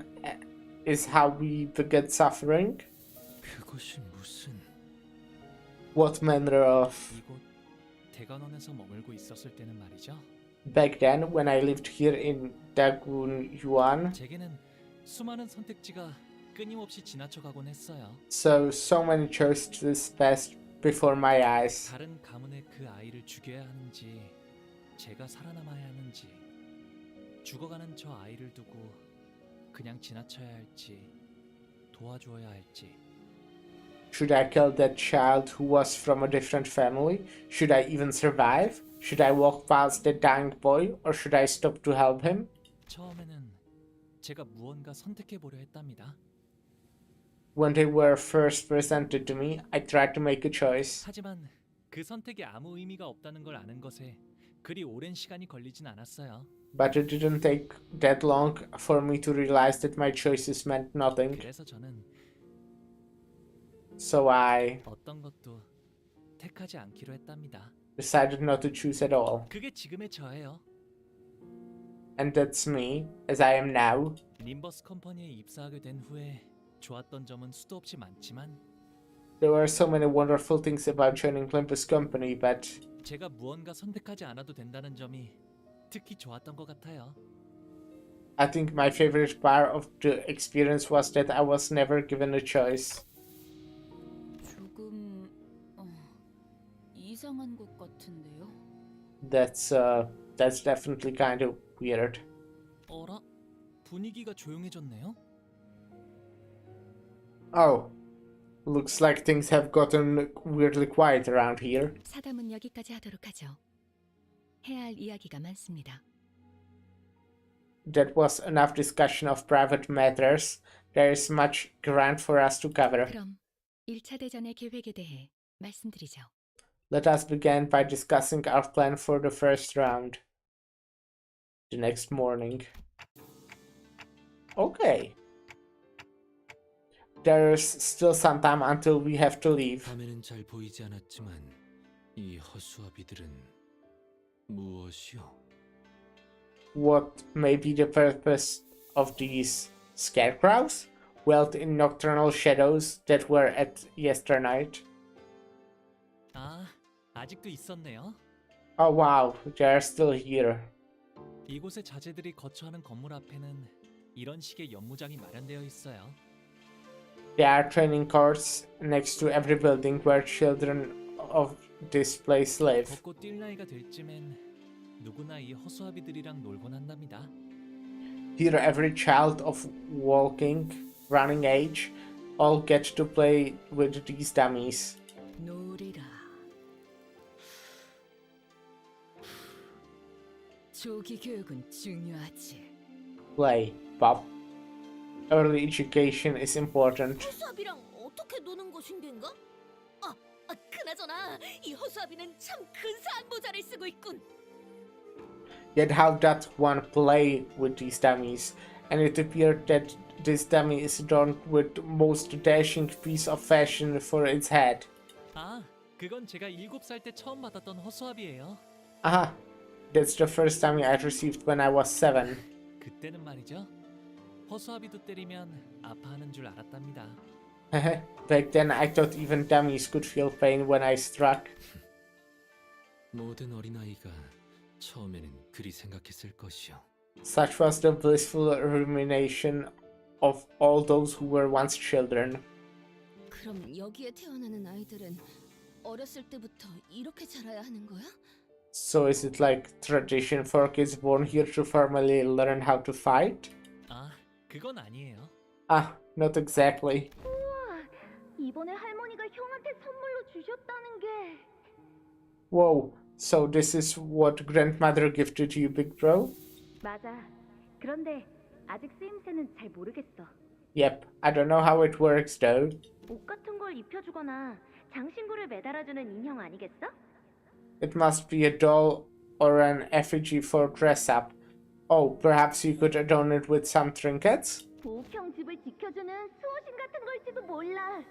is how we beget suffering. 그것이 무슨... What manner of... 이곳 대관원에서 머물고 있었을 때는 말이죠. Back then, when I lived here in Dagun Yuan, 제게는 수많은 선택지가 끊임없이 지나쳐가곤 했어요. so many choices passed before my eyes. 다른 가문에 그 아이를 죽여야 하는지, 제가 살아남아야 하는지, 죽어가는 저 아이를 두고 그냥 지나쳐야 할지, 도와주어야 할지. Should I kill that child who was from a different family? Should I even survive? Should I walk past that dying boy, or should I stop to help him? 처음에는 제가 무언가 선택해 보려 했답니다. When they were first presented to me, I tried to make a choice. 하지만 그 선택이 아무 의미가 없다는 걸 아는 것에 그리 오랜 시간이 걸리진 않았어요. But it didn't take that long for me to realize that my choices meant nothing. 그래서 저는 So I 어떤 것도 택하지 않기로 했답니다. decided not to choose at all. 그게 지금의 저예요. And that's me, as I am now. 님버스 컴퍼니에 입사하게 된 후에 좋았던 점은 수도 없이 많지만 There were so many wonderful things about joining Olympus Company, but 제가 무언가 선택하지 않아도 된다는 점이 특히 좋았던 것 같아요. I think my favorite part of the experience was that I was never given a choice. 조금 이상한 것 같은데요. That's definitely kind of weird. 어라? 분위기가 조용해졌네요? Oh, looks like things have gotten weirdly quiet around here. 사담은 여기까지 하도록 하죠. 해야 할 이야기가 많습니다. That was enough discussion of private matters. There is much ground for us to cover. 그럼 1차 대전의 계획에 대해 말씀드리죠. Let us begin by discussing our plan for the first round. The next morning. Okay. There's still some time until we have to leave. 밤에는 잘 보이지 않았지만 이 허수아비들은 무엇이요? What may be the purpose of these scarecrows? Welt in nocturnal shadows that were at yesternight. 아, 아직도 있었네요. Oh wow, they are still here. 이곳의 자제들이 거처하는 건물 앞에는 이런 식의 연무장이 마련되어 있어요. There are training courts next to every building where children of this place live. 걷고 뛸 나이가 될 쯤엔 누구나 이 허수아비들이랑 놀곤 한답니다. Here every child of walking, running age all get to play with these dummies. 놀이라. 조기 교육은 중요하지. Play, Bob. Early education is important. 허수아비랑 어떻게 노는 것인가? 그나저나 이 허수아비는 참 근사한 모자를 쓰고 있군. Yet how doth one play with these dummies? And it appeared that this dummy is adorned with most dashing piece of fashion for its head. 아, 그건 제가 7살 때 처음 받았던 허수아비예요. Aha, that's the first dummy I received when I was 7. 그때는 말이죠. 허수아비도 때리면 아파하는 줄 알았답니다. Back then I thought even dummies could feel pain when I struck. 모든 어린아이가 처음에는 그리 생각했을 것이요. Such was the blissful rumination of all those who were once children. 그럼 여기에 태어나는 아이들은 어렸을 때부터 이렇게 자라야 하는 거야? So is it like tradition for kids born here to formally learn how to fight? 아, 그건 아니에요. Ah, not exactly. 우와, 이번에 할머니가 형한테 선물로 주셨다는 게. Whoa, so this is what grandmother gifted you, big bro? 맞아. 그런데 아직 쓰임새는 잘 모르겠어. Yep, I don't know how it works though. 옷 같은 걸 입혀주거나 장신구를 매달아주는 인형 아니겠어? It must be a doll or an effigy for dress up. Oh, perhaps you could adorn it with some trinkets? 보호형 집을 지켜주는 수호신 같은 걸지도 몰라.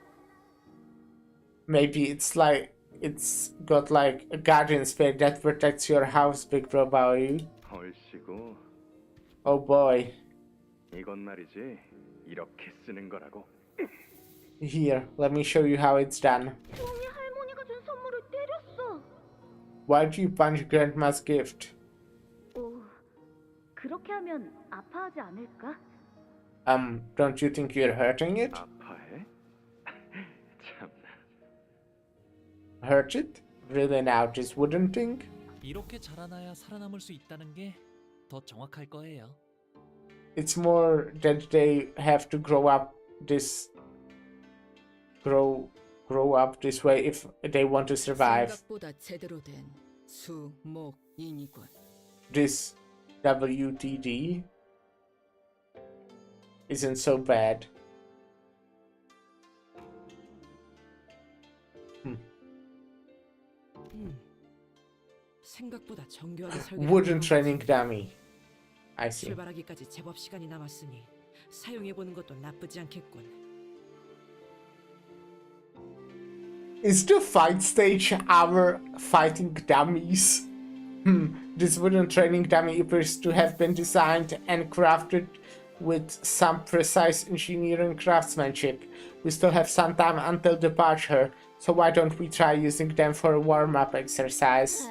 Maybe it's got like a guardian spirit that protects your house, big bro boy. 얼씨구. Oh boy. 이건 말이지. 이렇게 쓰는 거라고. Here, let me show you how it's done. 종이 할머니가 준 선물을 때렸어. Why'd you punch grandma's gift? 그렇게 하면 아파하지 않을까? Don't you think you're hurting it? 아파해? 참나. Hurt it? Really now, this wooden thing? 이렇게 자라나야 살아남을 수 있다는 게 더 정확할 거예요. It's more that they have to grow up this way if they want to survive. 생각보다 제대로 된 수목인이군. This WTD isn't so bad. 생각보다 정교하게 설계. Wooden training dummy. I see. 출발하기까지 제법 시간이 남았으니 사용해 보는 것도 나쁘지 않겠군. Is the fight stage our fighting dummies? This wooden training dummy appears to have been designed and crafted with some precise engineering craftsmanship. We still have some time until departure, So why don't we try using them for a warm-up exercise?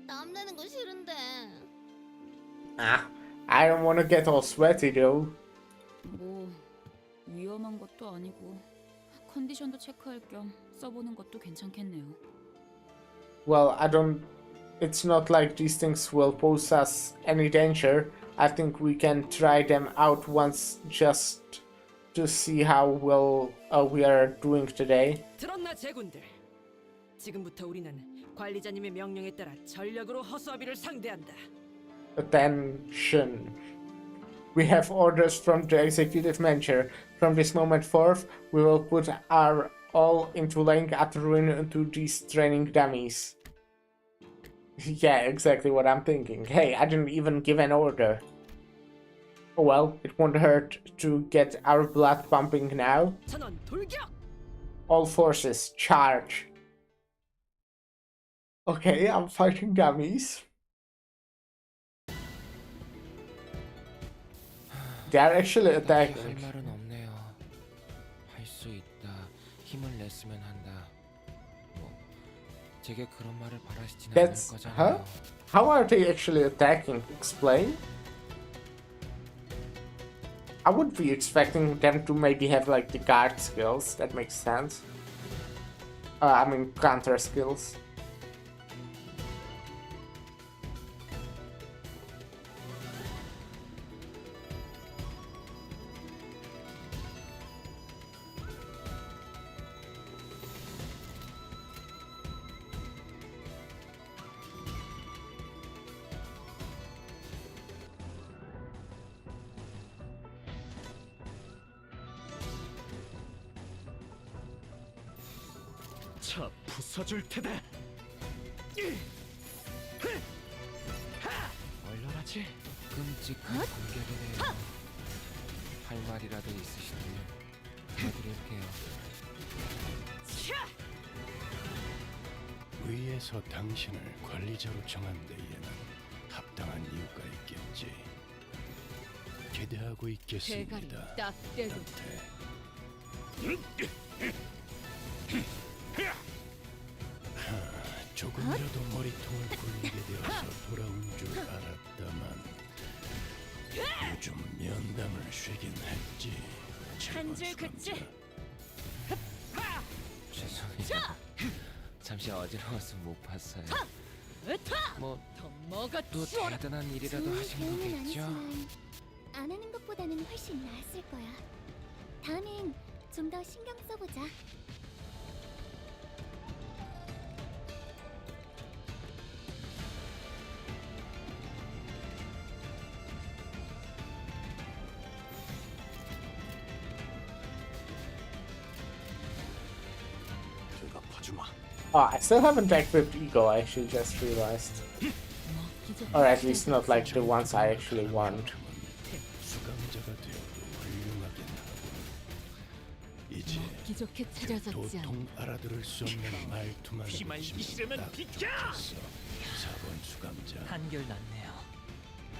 땀내는 거 싫은데. I don't want to get all sweaty though. 뭐 위험한 것도 아니고 컨디션도 체크할 겸 써보는 것도 괜찮겠네요. Well, it's not like these things will pose us any danger. I think we can try them out once just to see how well we are doing today. 들었나 제군들? 지금부터 우리는 관리자님의 명령에 따라 전력으로 허수아비를 상대한다. Attention. We have orders from the executive manager. From this moment forth, we will put our all into laying at ruin to these training dummies. Yeah, exactly what I'm thinking. Hey, I didn't even give an order. Oh well, it won't hurt to get our blood pumping now. 전원 돌격! All forces, charge. Okay, I'm fighting dummies. They are actually 할 attacking. 말은 없네요. 할 수 있다. 힘을 냈으면 한다. 뭐 제게 그런 말을 바라시진 않을 That's 거잖아요. huh? How are they actually attacking? Explain. I would be expecting them to maybe have like the guard skills. That makes sense. I mean counter skills. 차 부숴줄 테다. 얼얼하지? 끔찍한 공격이네요. 할 말이라도 있으시다면 도와드릴게요. 위에서 당신을 관리자로 정한 데에는 합당한 이유가 있겠지. 기대하고 있겠습니다. 대가리 딱 떼고. 조금이라도 머리통을 굴리게 되어서 돌아온 줄 알았다만 요즘 면담을 쉬긴 했지. 한 줄 긋지. 죄송해요. 잠시 어지러워서 못 봤어요. 뭐 또 대단한 일이라도 하신 배우는 거겠죠? 아니지만 안 하는 것보다는 훨씬 나았을 거야. 다음엔 좀 더 신경 써보자. Oh, I still haven't equipped Ego, I actually just realized. Or at least not like the ones I actually want. 수감자가 되어도 훌륭하긴 하고 이제 기적해 찾아졌지 않아. 도통 알아들을 수 없는 말투만 이시려면 비켜! 4번 수감자 한결났네요.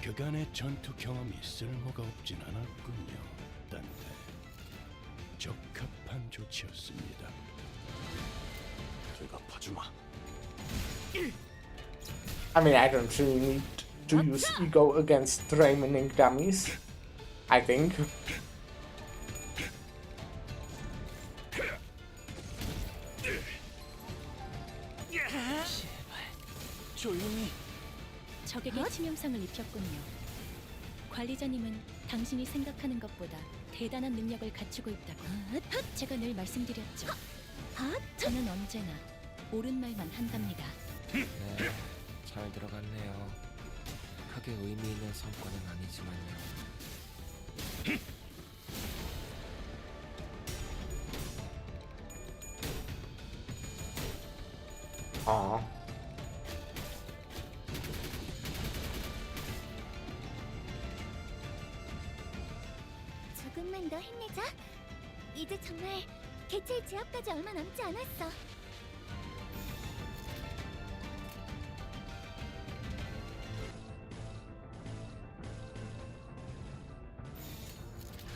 그간의 전투 경험이 쓸모가 없진 않았군요. 딴데 적합한 조치였습니다. 대답하지마. I mean, I don't really need to use Ego against training dummies. I think. 조용히. 적에게 치명상을 입혔군요. 관리자님은 당신이 생각하는 것보다 대단한 능력을 갖추고 있다고 제가 늘 말씀드렸죠. 저는 언제나 옳은 말만 한답니다. 네, 잘 들어갔네요. 크게 의미 있는 성과는 아니지만요. Aww. 조금만 더 힘내자. 이제 정말 개체의 제압까지 얼마 남지 않았어.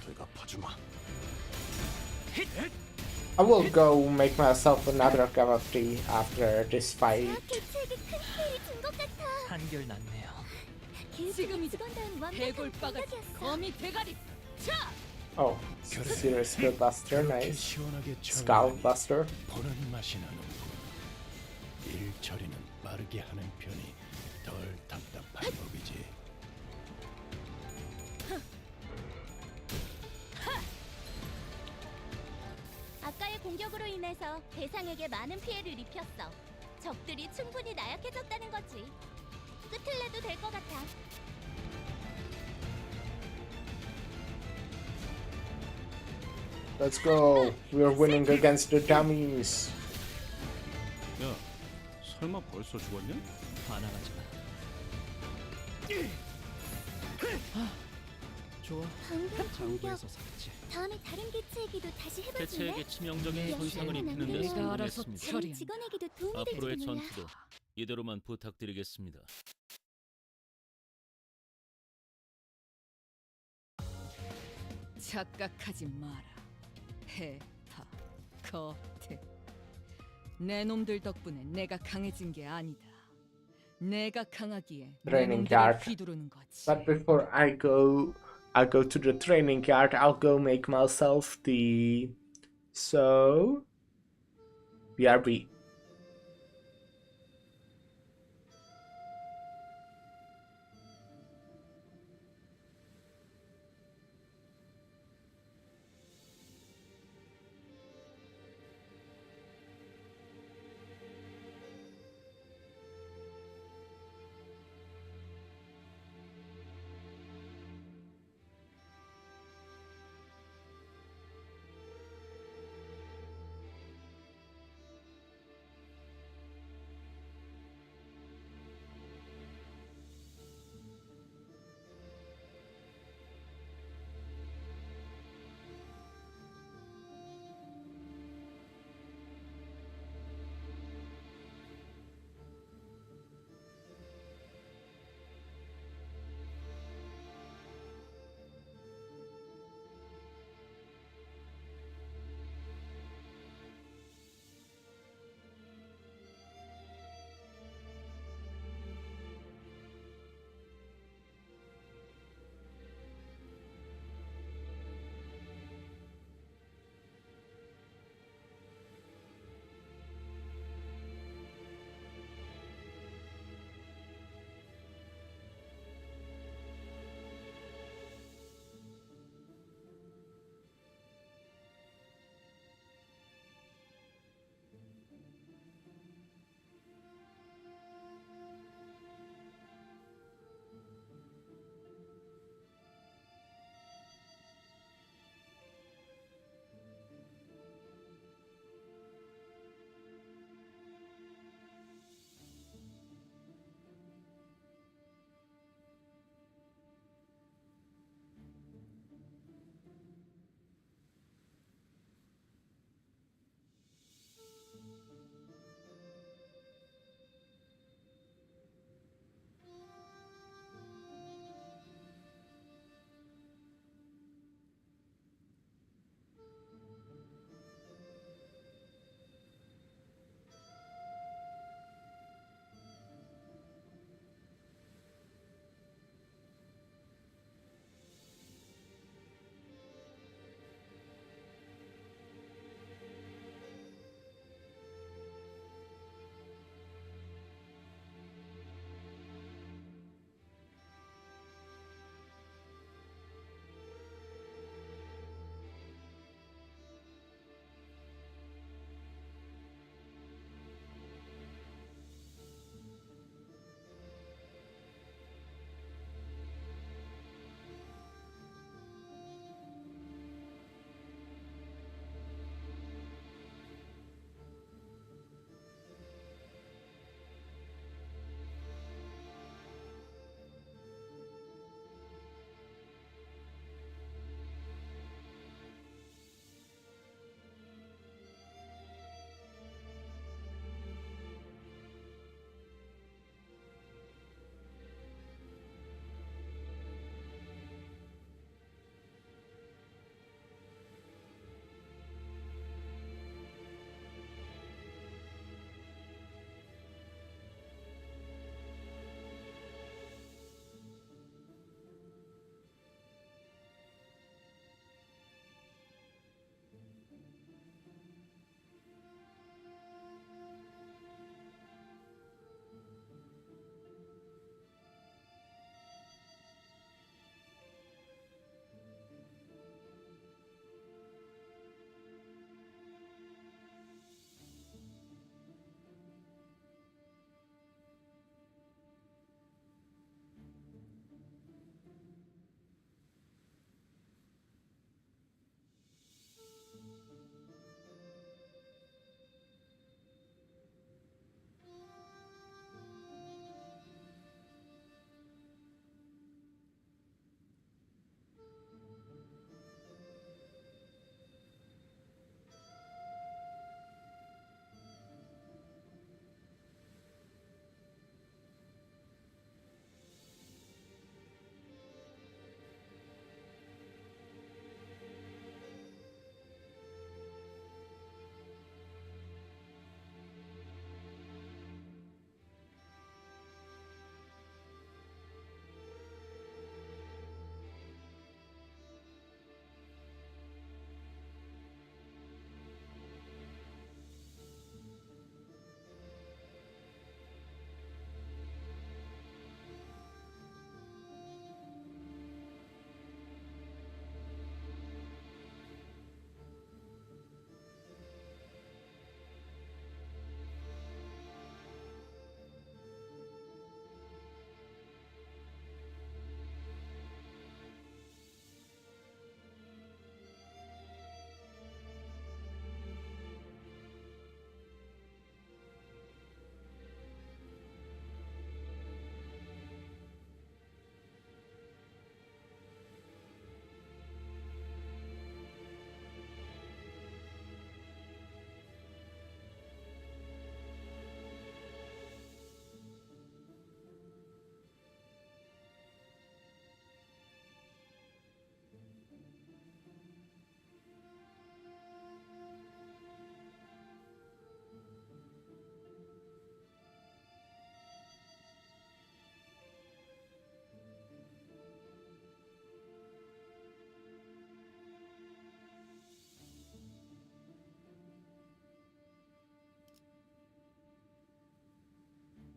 대답하지마. I will go make myself another cup of tea after this fight. 개체에게 큰 피해를 준 것 같아. 한결 낫네요. 지금이다. 해골바가 거미 대가리. 차! Oh, serious Skull Buster, 그렇게 nice. 시원하게 Skull Buster. 보는 맛이 나는군. 일 처리는 빠르게 하는 편이 덜 답답한 법이지. 아까의 공격으로 인해서 대상에게 많은 피해를 입혔어. 적들이 충분히 나약해졌다는 거지. 끝을 내도 될 것 같아. Let's go. We're winning against the dummies. 야, 설마 벌써 죽었냐? 반항하지 마. 좋아. 방금 공격. 장구에서 삭제. 다음에 다른 개체에게도 다시 해봐줄래? 개체에게 치명적인 손상을 입히는 데 내가 알아서 성공했습니다. 다른 직원에게도 도움이 앞으로의 될지도 몰라. 전투도 이대로만 부탁드리겠습니다. 착각하지 마라. 해파 거태. 내 놈들 덕분에 내가 강해진 게 아니다. 내가 강하기에 내 Training 놈들을 yard. 휘두르는 거지. But before I go to the training yard. I'll go make myself tea. So, BRB.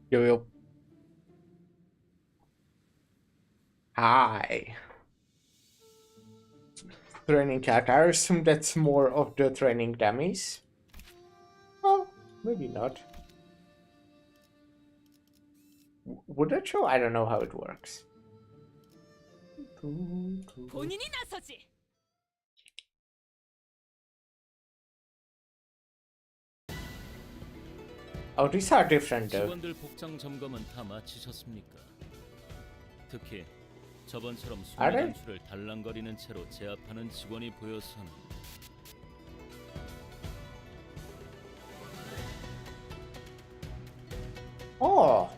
Yo yo. Hi. Training cat. I assume that's more of the training dummies. Well, maybe not. Would that show? I don't know how it works. 본인이 나서지. Oh, these are different though. 직원들 복장 점검은 다 마치셨습니까? 특히 저번처럼 Are they? 소매점수를 달랑거리는 채로 제압하는 직원이 보여서는 Oh.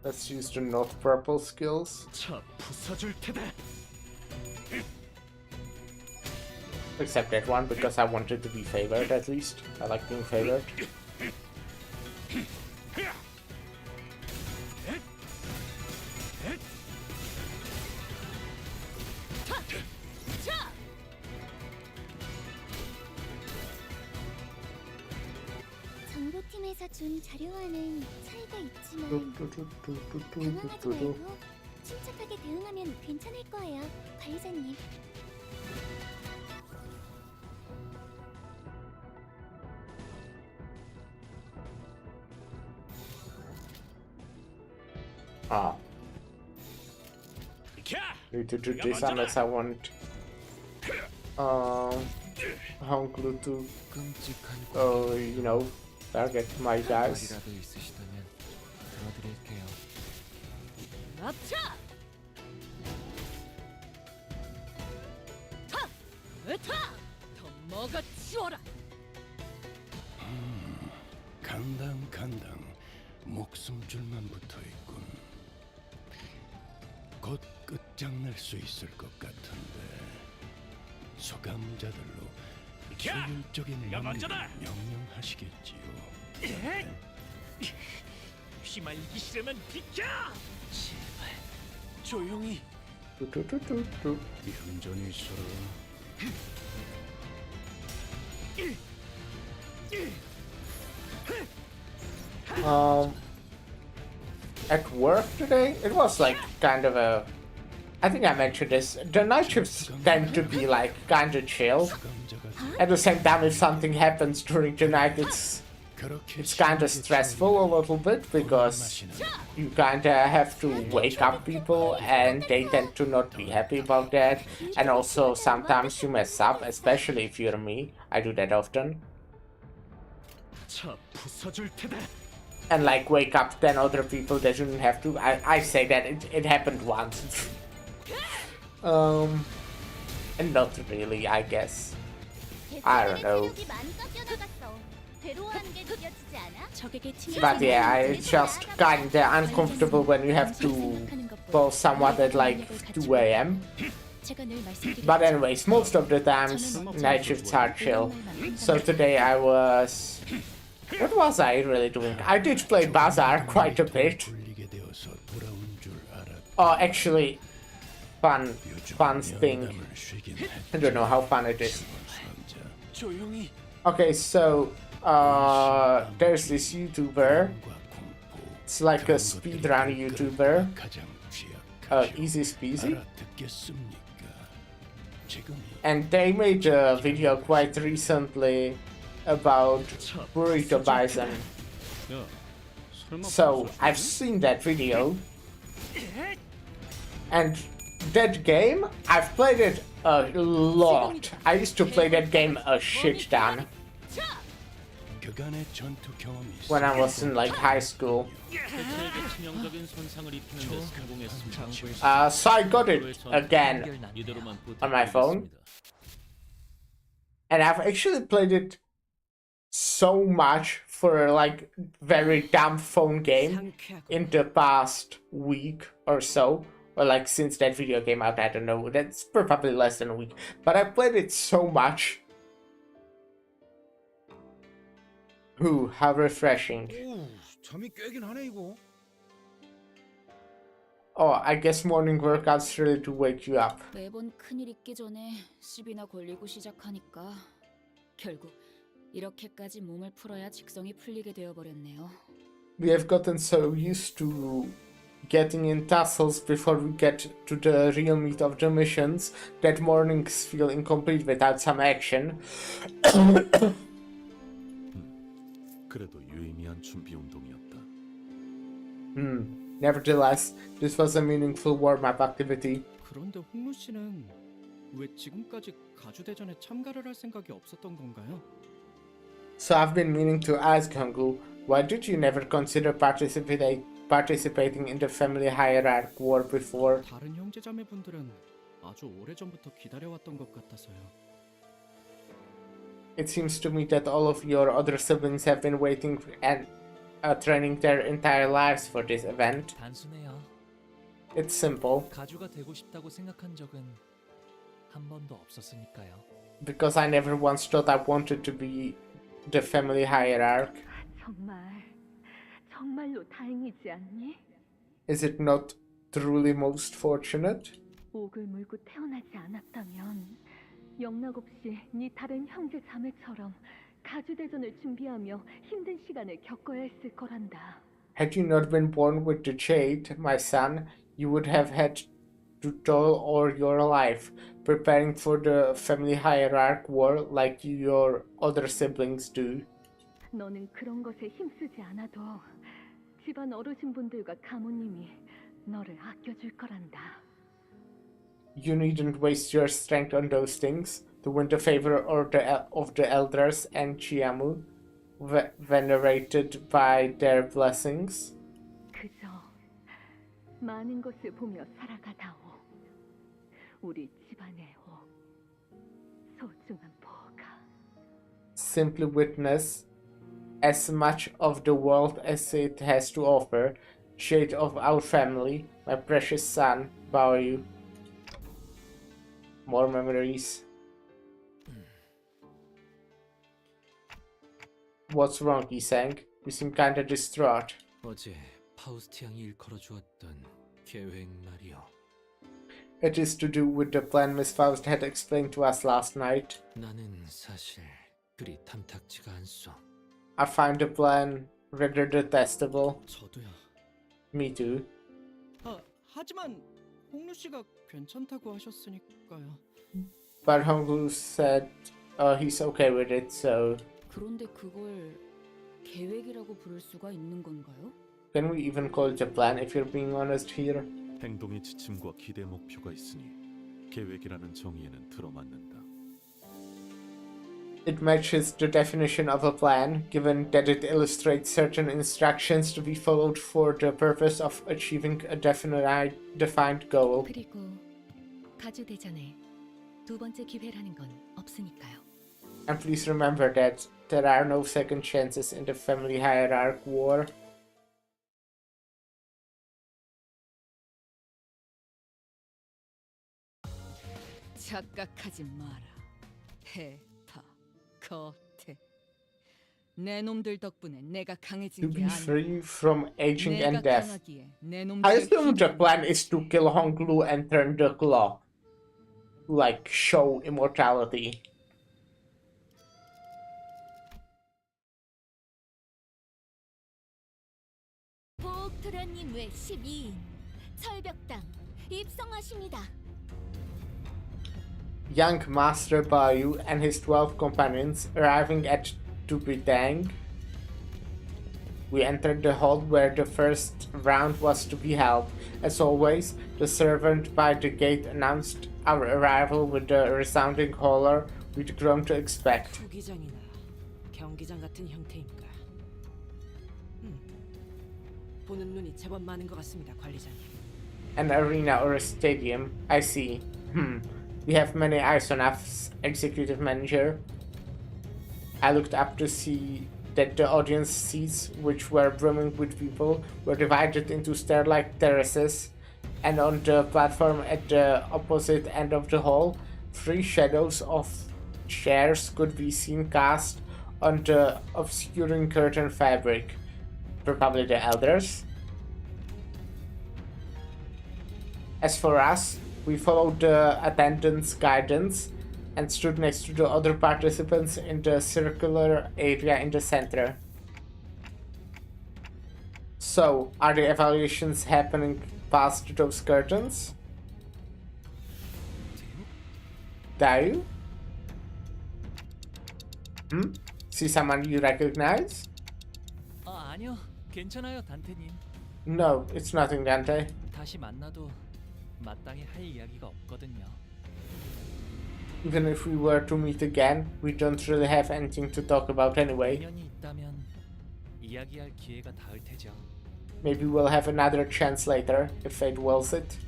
Let's use the not purple skills. 차 부숴줄 테다. Except that one because I wanted to be favored at least. I like being favored. 정보팀에서 준 자료와는 차이가 있지만 당황하지 말고 침착하게 대응하면 괜찮을 거예요, 관리자님. Ah. Need to do this unless I want Honglu to you know, target my guys. 말이라도 있으시다면 들어드릴게요. 납차. 타. 으타. 더 먹어 치워라. 간당 목숨줄만 붙어있군. 곧 끝장낼 수 있을 것 같은데 소감자들로 효율적인 명령하시겠지요. 휘말리기 싫으면 비켜! 제발 조용히. 얌전히 있어라. At work today, it was like kind of a. I think I mentioned this. The night shifts tend to be like kind of chill. At the same time, if something happens during the night, it's kind of stressful a little bit because you kind of have to wake up people and they tend to not be happy about that. And also sometimes you mess up, especially if you're me. I do that often. 차 부숴줄 테다. And like wake up 10 other people that shouldn't have to. I say that it happened once. And not really, I guess. I don't know. But yeah, it's just kinda uncomfortable when you have to call someone at like 2 AM. But anyways, most of the times night shifts are chill. So today I was... What was I really doing? I did play Bazaar quite a bit. Oh, actually, fun thing. I don't know how fun it is. Okay, so there's this YouTuber. It's like a speedrun YouTuber. Easy Speezy. And they made a video quite recently about Burrito Bison. So I've seen that video, and that game, I've played it a lot. I used to play that game a shit ton when I was in like high school. So I got it again on my phone, and I've actually played it so much for like very dumb phone game in the past week or so, or like since that video came out. I don't know, that's probably less than a week, but I played it so much. Ooh, how refreshing. 오, 잠이 깨긴 하네 이거. Oh, I guess morning workouts really do wake you up. 매번 큰일 있기 전에 시비나 걸리고 시작하니까 결국 이렇게까지 몸을 풀어야 직성이 풀리게 되어버렸네요. We have gotten so used to getting in tussles before we get to the real meat of the missions that mornings feel incomplete without some action. 그래도 유의미한 준비 운동이었다. Nevertheless, this was a meaningful warm-up activity. 그런데 홍루 씨는 왜 지금까지 가주대전에 참가를 할 생각이 없었던 건가요? So I've been meaning to ask Honggu, why did you never consider participating in the family hierarchy war before? 다른 형제자매분들은 아주 오래전부터 기다려왔던 것 같아서요. It seems to me that all of your other siblings have been waiting and training their entire lives for this event. 단순해요. It's simple. 가주가 되고 싶다고 생각한 적은 한 번도 없었으니까요. Because I never once thought I wanted to be the family hierarch. 정말로 다행이지 않니? Is it not truly most fortunate? 옥을 물고 태어나지 않았다면 영락 없이 네 다른 형제 자매처럼 가주대전을 준비하며 힘든 시간을 겪어야 했을 거란다. Had you not been born with the jade, my son, you would have had to toil all your life, preparing for the family hierarch war like your other siblings do. 너는 그런 것에 힘쓰지 않아도 집안 어르신분들과 가모님이 너를 아껴줄 거란다. You needn't waste your strength on those things to win the favor of the elders and Chiamu, venerated by their blessings. 그저 많은 것을 보며 살아가다오. 우리 집안의 옥, 소중한 보가. Simply witness as much of the world as it has to offer, shade of our family, my precious son, Baoyu. More memories. What's wrong, Isang? You seem kinda distraught. 어제 파우스트 양이 일컬어 주었던 계획 말이요. It is to do with the plan Miss Faust had explained to us last night. 나는 사실 그리 탐탁지가 않소. I find the plan rather detestable. 저도요. Me too. 하지만 홍루 씨가 괜찮다고 하셨으니까요. But Honggu said he's okay with it, so... 그런데 그걸 계획이라고 부를 수가 있는 건가요? Can we even call it a plan if you're being honest here? 행동의 지침과 기대 목표가 있으니 계획이라는 정의에는 들어맞는다. It matches the definition of a plan, given that it illustrates certain instructions to be followed for the purpose of achieving a defined goal. 그리고 가주 대전에 두 번째 기회라는 건 없으니까요. And please remember that there are no second chances in the family hierarchy war. 착각하지 마라. 해타, 거태. 내 놈들 덕분에 내가 강해진 To 게 be 아니야. free from aging 내가 and death. 강하기에 내 I 놈들을 assume the plan is to kill Honglu and turn the claw. Like, show immortality. 보옥도련님 외 12인 철벽당 입성하십니다. Young Master Bayu and his 12 companions arriving at Tupidang. We entered the hall where the first round was to be held. As always, the servant by the gate announced our arrival with the resounding holler we'd grown to expect. 투기장이나 경기장 같은 형태인가. 보는 눈이 제법 많은 것 같습니다, 관리자님. An arena or a stadium, I see. We have many eyes on us, executive manager. I looked up to see that the audience seats, which were brimming with people, were divided into stair-like terraces, and on the platform at the opposite end of the hall, 3 shadows of chairs could be seen cast on the obscuring curtain fabric. Probably the elders. As for us, we followed the attendant's guidance and stood next to the other participants in the circular area in the center. So, are the evaluations happening past those curtains? Dayu? See someone you recognize? 아니요. 괜찮아요, 단테님. No, it's nothing, Dante. 다시 만나도 마땅히 할 이야기가 없거든요. Even if we were to meet again, we don't really have anything to talk about anyway. 인연이 있다면 이야기할 기회가 닿을 테죠. Maybe we'll have another chance later, if fate wills it.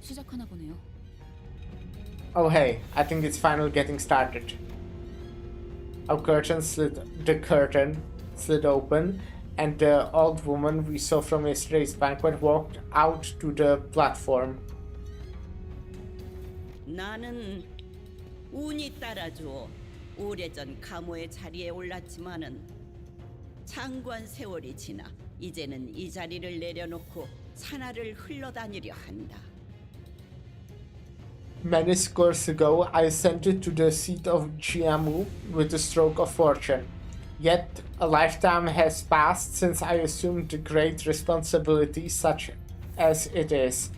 시작하나 보네요. Oh hey, I think it's finally getting started. The curtain slid open, and the old woman we saw from yesterday's banquet walked out to the platform. 나는 운이 따라줘 오래전 감호의 자리에 올랐지만은 장관 세월이 지나 이제는 이 자리를 내려놓고 산하를 흘러다니려 한다. Many scores ago, I ascended to the seat of Jiamu with a stroke of fortune. Yet, a lifetime has passed since I assumed the great responsibility such as it is.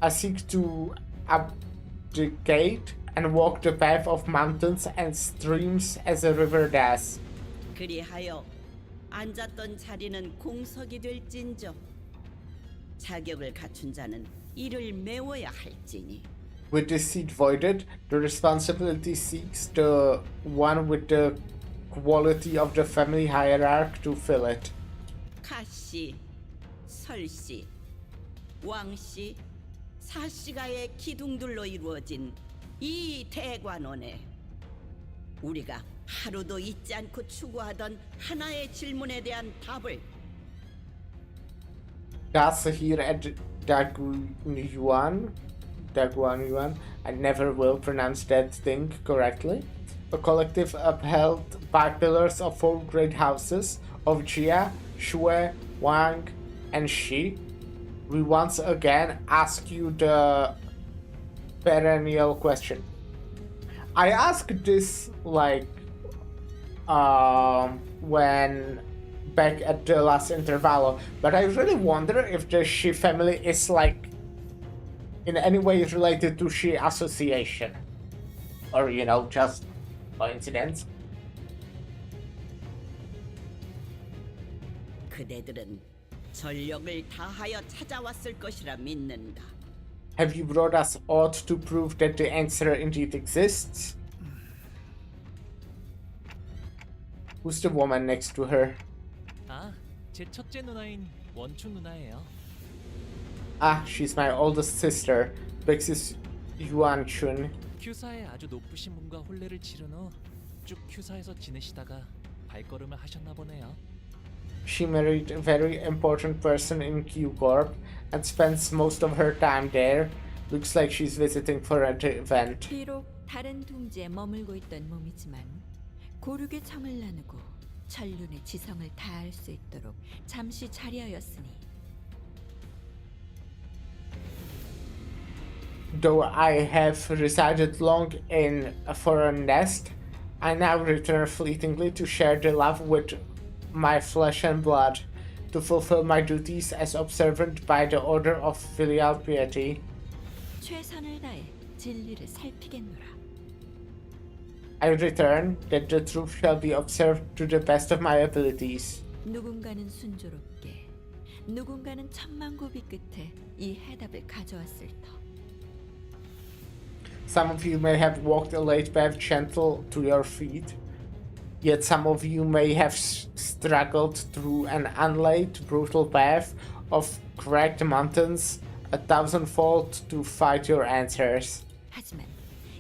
I seek to abdicate and walk the path of mountains and streams as a river does. 그리하여 앉았던 자리는 공석이 될진저 자격을 갖춘 자는 이를 메워야 할지니. With this seat voided, the responsibility seeks the one with the quality of the family hierarchy to fill it. 가씨, 설씨, 왕씨, 사씨가의 기둥들로 이루어진 이 대관원에 우리가 하루도 잊지 않고 추구하던 하나의 질문에 대한 답을 That's here at Daguanyuan, I never will pronounce that thing correctly. A collective upheld by pillars of 4 great houses of Jia, Shui, Wang, and Shi. We once again ask you the perennial question. I asked this when back at the last intervalo, but I really wonder if the Shi family is in any way related to Shi association, or just coincidence. 그대들은 전력을 다하여 찾아왔을 것이라 믿는다. Have you brought us aught to prove that the answer indeed exists? Who's the woman next to her? 제 첫째 누나인 원춘 누나예요. She's my oldest sister, Bexis Yuan-chun. 큐사에 아주 높으신 분과 혼례를 치른 후 쭉 큐사에서 지내시다가 발걸음을 하셨나 보네요. She married a very important person in Q Corp and spends most of her time there. Looks like she's visiting for an event. 비록 다른 둥지에 머물고 있던 몸이지만 고륙의 청을 나누고 천륜의 지성을 다할 수 있도록 잠시 자리하였으니. Though I have resided long in a foreign nest, I now return fleetingly to share the love with my flesh and blood, to fulfill my duties as observant by the order of filial piety. 최선을 다해 진리를 살피겠노라. I return that the truth shall be observed to the best of my abilities. 누군가는 순조롭게, 누군가는 천만고비 끝에 이 해답을 가져왔을 터. Some of you may have walked a late path gentle to your feet, yet some of you may have struggled through an unlaid, brutal path of cracked mountains, 1,000-fold to fight your answers. 하지만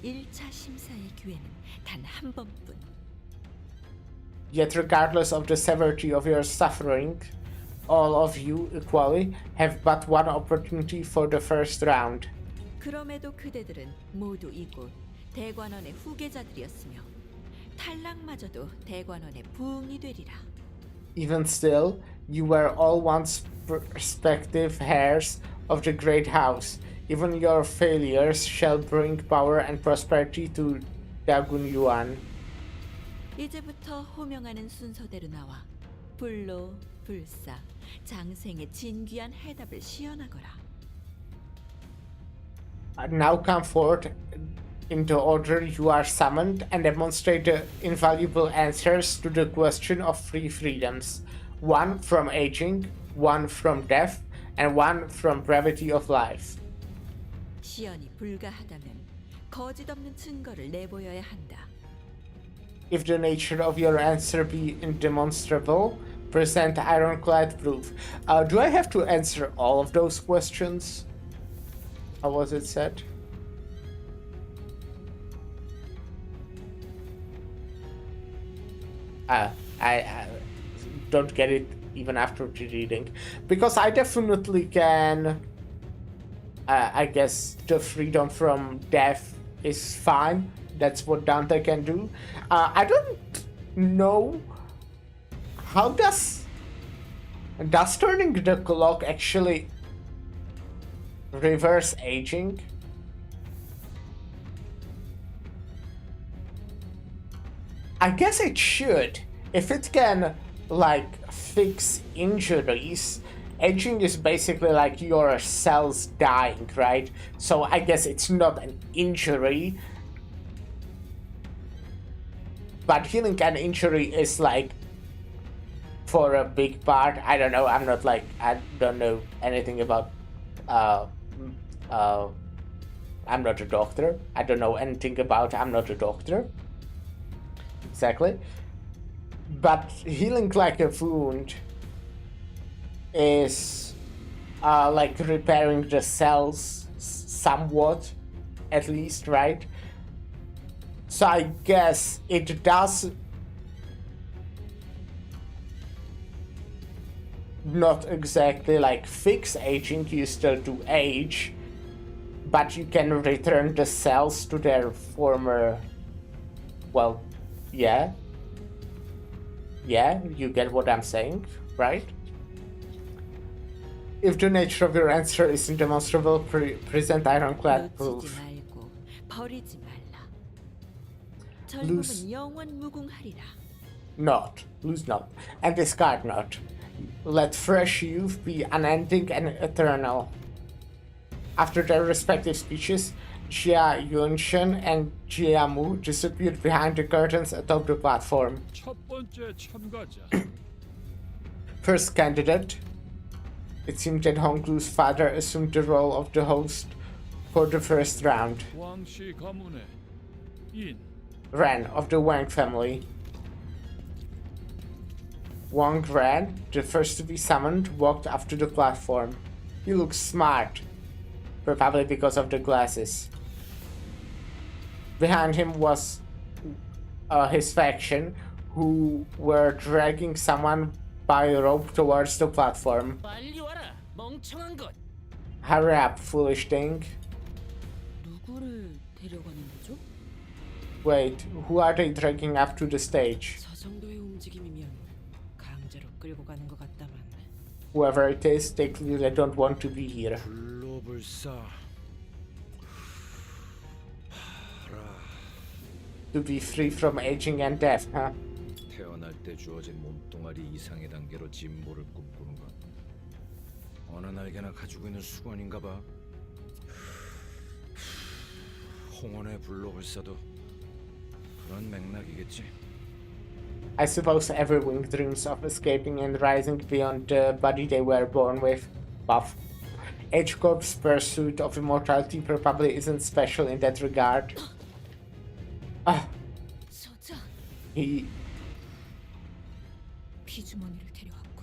1차 심사의 기회는 단 한 번뿐. Yet regardless of the severity of your suffering, all of you equally have but one opportunity for the first round. 그럼에도 그대들은 모두 이곳 대관원의 후계자들이었으며 탈락마저도 대관원의 부흥이 되리라. Even still, you were all once prospective heirs of the great house. Even your failures shall bring power and prosperity to Dagun Yuan. 이제부터 호명하는 순서대로 나와 불로 불사 장생의 진귀한 해답을 시연하거라. Now come forth in the order you are summoned and demonstrate the invaluable answers to the question of three freedoms. One from aging, one from death, and one from brevity of life. 시연이 불가하다면 거짓 없는 증거를 내보여야 한다. If the nature of your answer be indemonstrable, present ironclad proof. Do I have to answer all of those questions? How was it said? I don't get it even after reading, because I definitely can. I guess the freedom from death is fine. That's what Dante can do. I don't know how does turning the clock actually reverse aging? I guess it should. If it can, like, fix injuries, aging is basically like your cells dying, right? So I guess it's not an injury. But healing an injury is like, for a big part, I don't know, I don't know anything about, I'm not a doctor. I don't know anything about, I'm not a doctor. Exactly. But healing like a wound is like repairing the cells somewhat, at least, right? So I guess it does not exactly like fix aging, you still do age, but you can return the cells to their former, well, yeah, you get what I'm saying, right? If the nature of your answer is indemonstrable, present ironclad proof. 말고 버리지 말라. Lose 젊음은 영원 무궁하리라. lose not, and discard not. Let fresh youth be unending and eternal. After their respective speeches, Jia Yunshen and Jia Mu disappeared behind the curtains atop the platform. 첫 번째 참가자. First candidate. It seemed that Honglu's father assumed the role of the host for the first round. 왕씨 가문의 인. Ran of the Wang family. Wang Ran, the first to be summoned, walked up to the platform. He looked smart, probably because of the glasses. Behind him was his faction, who were dragging someone by a rope towards the platform. 빨리 와라, 멍청한 것. Hurry up, foolish thing. 누구를 데려가는 거죠? Wait, who are they dragging up to the stage? 저 정도의 움직임이면 강제로 끌고 가는 것 같다만. Whoever it is, they clearly don't want to be here. 불로불사. To be free from aging and death, huh? 태어날 때 주어진 몸뚱아리 이상의 단계로 진보를 꿈꾸는 건 어느 날개나 가지고 있는 수건인가 봐. 홍원의 불로불사도 그런 맥락이겠지. I suppose every wing dreams of escaping and rising beyond the body they were born with. Buff. H-Corp's pursuit of immortality probably isn't special in that regard. He 피주머니를 데려왔군.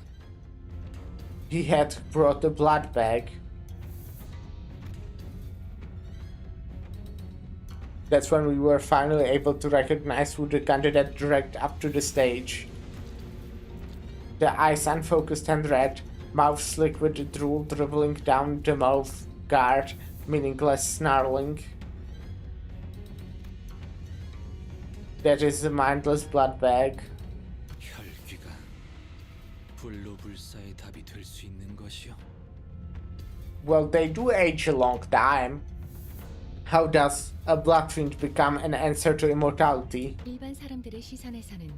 He had brought the blood bag. That's when we were finally able to recognize who the candidate dragged up to the stage. The eyes unfocused and red, mouth slick with drool dribbling down the mouth guard, meaningless snarling. That is a mindless blood bag. 혈귀가 불로불사의 답이 될 수 있는 것이요? Well, they do age a long time. How does a blood fiend become an answer to immortality? 일반 사람들의 시선에서는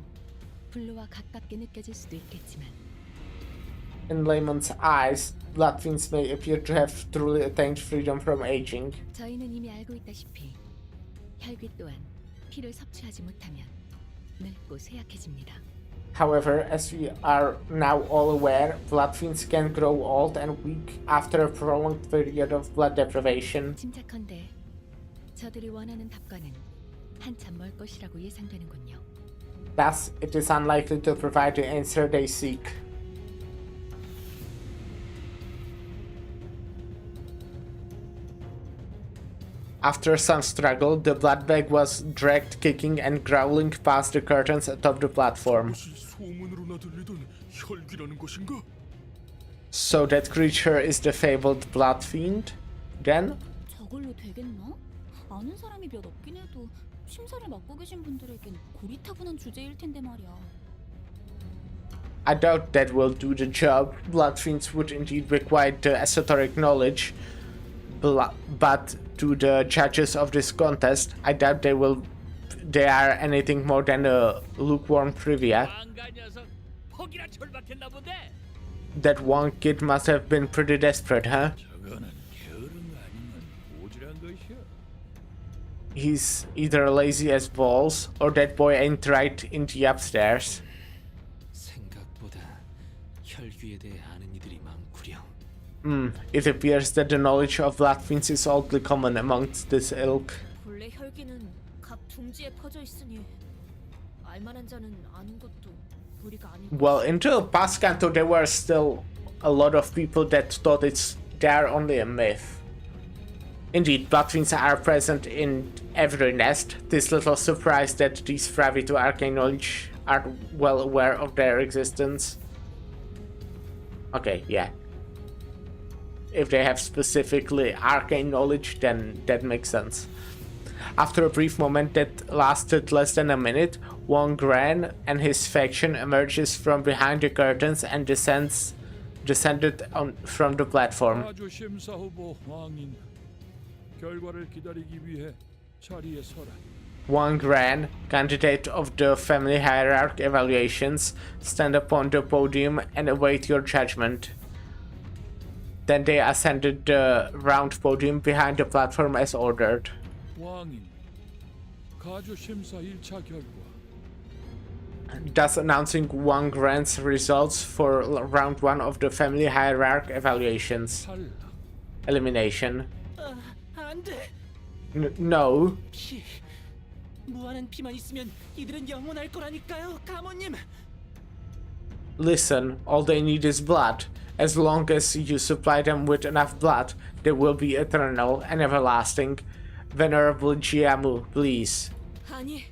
불로와 가깝게 느껴질 수도 있겠지만 In layman's eyes, blood fiends may appear to have truly attained freedom from aging. 저희는 이미 알고 있다시피 혈귀 또한 피를 섭취하지 못하면 늙고 쇠약해집니다. However, as we are now all aware, blood fiends can grow old and weak after a prolonged period of blood deprivation. 짐작컨대 저들이 원하는 답과는 한참 멀 것이라고 예상되는군요. Thus, it is unlikely to provide the answer they seek. After some struggle, the blood bag was dragged kicking and growling past the curtains atop the platform. 소문으로나 들리던 혈귀라는 것인가? So that creature is the fabled blood fiend? Then? 저걸로 되겠나? 아는 사람이 몇 없긴 해도 심사를 맡고 계신 분들에겐 고리타분한 주제일 텐데 말이야. I doubt that will do the job. Blood fiends would indeed require the esoteric knowledge, but to the judges of this contest, I doubt they are anything more than a lukewarm trivia. That one kid must have been pretty desperate, huh? He's either lazy as balls, or that boy ain't right in the upstairs. 생각보다 혈귀에 대해 아는 이들이 많구려. It appears that the knowledge of blood fiends is oddly common amongst this ilk. 본래 혈기는 각 둥지에 퍼져 있으니 알만한 자는 아는 것도 무리가 아니고. Well, in the past canto, there were still a lot of people that thought they're only a myth. Indeed, blood fiends are present in every nest. This little surprise that these privy to arcane knowledge are well aware of their existence. Okay, yeah. If they have specifically arcane knowledge, then that makes sense. After a brief moment that lasted less than a minute, Wong Gran and his faction emerges from behind the curtains and descended from the platform. 아주 심사 후보 왕인 결과를 기다리기 위해 자리에 서라. Wang Gran, candidate of the family hierarchy evaluations, stand upon the podium and await your judgment. Then they ascended the round podium behind the platform as ordered. 왕인 가주 심사 1차 결과. Thus announcing Wang Gran's results for round 1 of the family hierarchy evaluations. Elimination. 안 돼. No. 피. 무한한 피만 있으면 이들은 영원할 거라니까요, 가모님. Listen, all they need is blood. As long as you supply them with enough blood, they will be eternal and everlasting. Venerable Jiamu, please. 아니.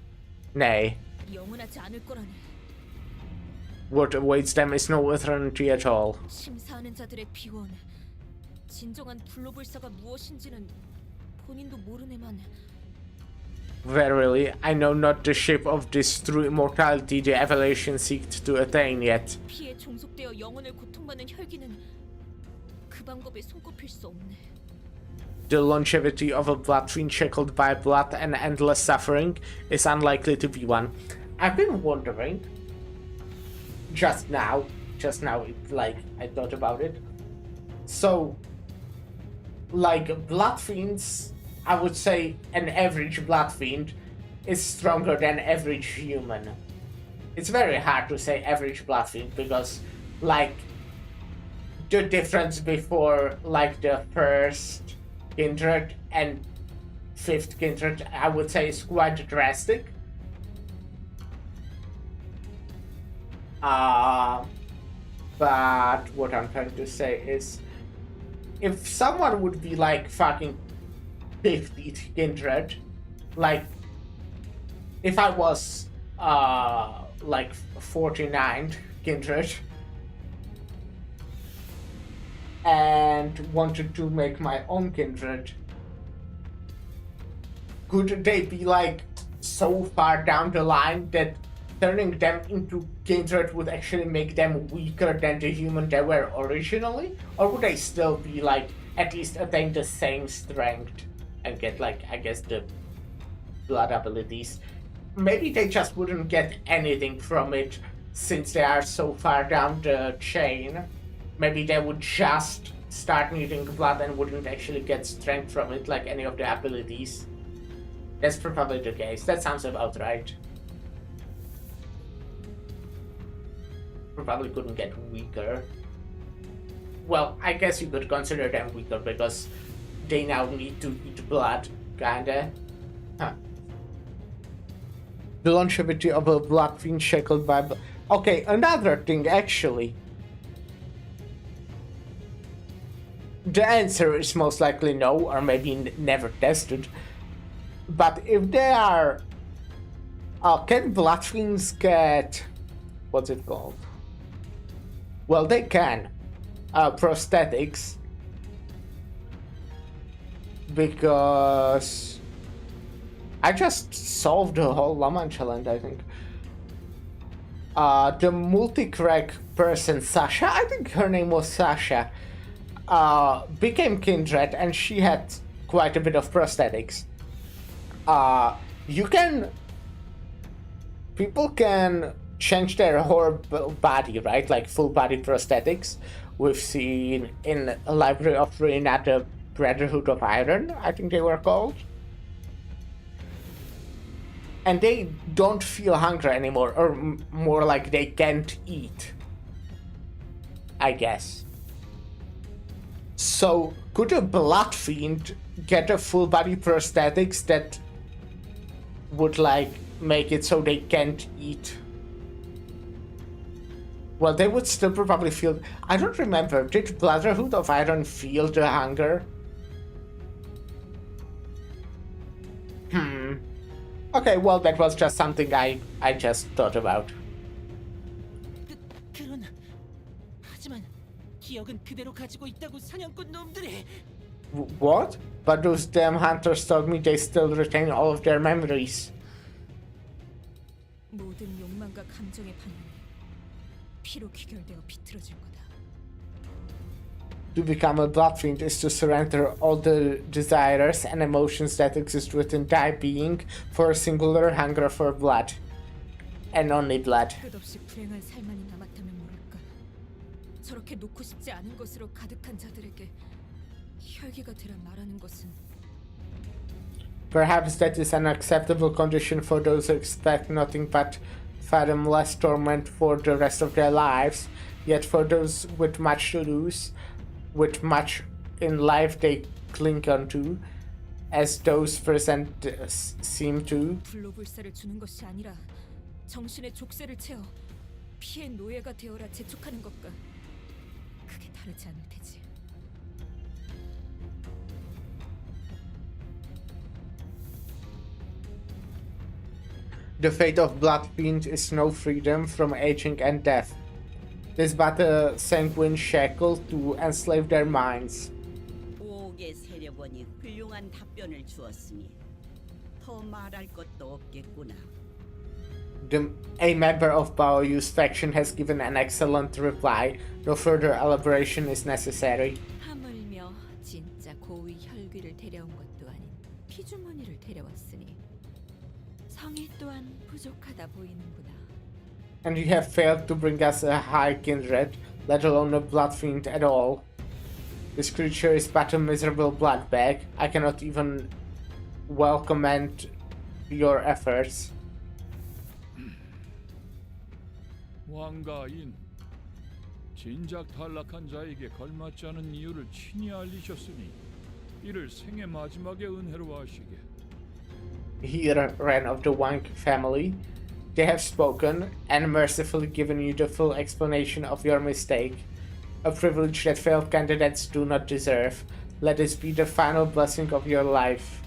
Nay. 영원하지 않을 거라네. What awaits them is no eternity at all. 심사하는 자들의 비원. 진정한 불로불사가 무엇인지는 본인도 모르네만. Verily, I know not the shape of this true immortality the evaluation seeks to attain yet. 피에 종속되어 영혼을 고통받는 혈기는 그 방법에 손꼽힐 수 없네. The longevity of a blood fiend shackled by blood and endless suffering is unlikely to be one. I've been wondering, just now, I thought about it. So, blood fiends, I would say an average blood fiend is stronger than average human. It's very hard to say average blood fiend because, the difference before, the first kindred and fifth kindred, I would say, is quite drastic. But what I'm trying to say is, if someone would be fucking 50th kindred, if I was 49th kindred, and wanted to make my own kindred, could they be like so far down the line that turning them into kindred would actually make them weaker than the human they were originally? Or would they still be like at least attain the same strength and get like, I guess, the blood abilities? Maybe they just wouldn't get anything from it since they are so far down the chain. Maybe they would just start needing blood and wouldn't actually get strength from it like any of the abilities. That's probably the case. That sounds about right. Probably couldn't get weaker. Well, I guess you could consider them weaker because they now need to eat blood, kinda. Huh. The longevity of a blood fiend shackled by... Okay, another thing, actually. The answer is most likely no, or maybe never tested. But if they are... can blood fiends get... What's it called? Well, they can. Prosthetics. Because... I just solved the whole Laman challenge, I think. The multi-crack person, Sasha, I think her name was Sasha, became kindred and she had quite a bit of prosthetics. People can change their whole body, right? Like full body prosthetics. We've seen in a Library of Ruina the Brotherhood of Iron, I think they were called. And they don't feel hungry anymore, or more like they can't eat, I guess. So, could a blood fiend get a full body prosthetics that would like make it so they can't eat? Well, they would still probably feel... I don't remember, did Brotherhood of Iron feel the hunger? Okay, well, that was just something I just thought about. 하지만 기억은 그대로 가지고 있다고 사냥꾼 놈들이. What? But those damn hunters told me they still retain all of their memories. 모든 욕망과 감정의 반응이 피로 귀결되어 비틀어질 거다. To become a blood fiend is to surrender all the desires and emotions that exist within thy being for a singular hunger for blood. And only blood. 끝없이 불행한 삶만이 남았다면 모를까. 저렇게 놓고 싶지 않은 것으로 가득한 자들에게 혈기가 되라 말하는 것은 Perhaps that is an acceptable condition for those who expect nothing but fathomless torment for the rest of their lives. Yet for those with much to lose, with much in life they cling onto, as those present seem to. 불로불사를 주는 것이 아니라 정신의 족쇄를 채워 피의 노예가 되어라 재촉하는 것과 크게 다르지 않을 테지. The fate of blood fiend is no freedom from aging and death. It is but a sanguine shackle to enslave their minds. 보옥의 세력원이 훌륭한 답변을 주었으니 더 말할 것도 없겠구나. A member of Baoyu's faction has given an excellent reply. No further elaboration is necessary. 하물며 진짜 고위 혈귀를 데려온 것도 아닌 피주머니를 데려왔으니 성의 또한 부족하다 보이는구나. And you have failed to bring us a high kindred, let alone a blood fiend at all. This creature is but a miserable blood bag. I cannot even well commend your efforts. 왕가인, 진작 탈락한 자에게 걸맞지 않은 이유를 친히 알리셨으니 이를 생의 마지막의 은혜로 하시게. Here, Ren of the Wang family, they have spoken and mercifully given you the full explanation of your mistake, a privilege that failed candidates do not deserve. Let this be the final blessing of your life.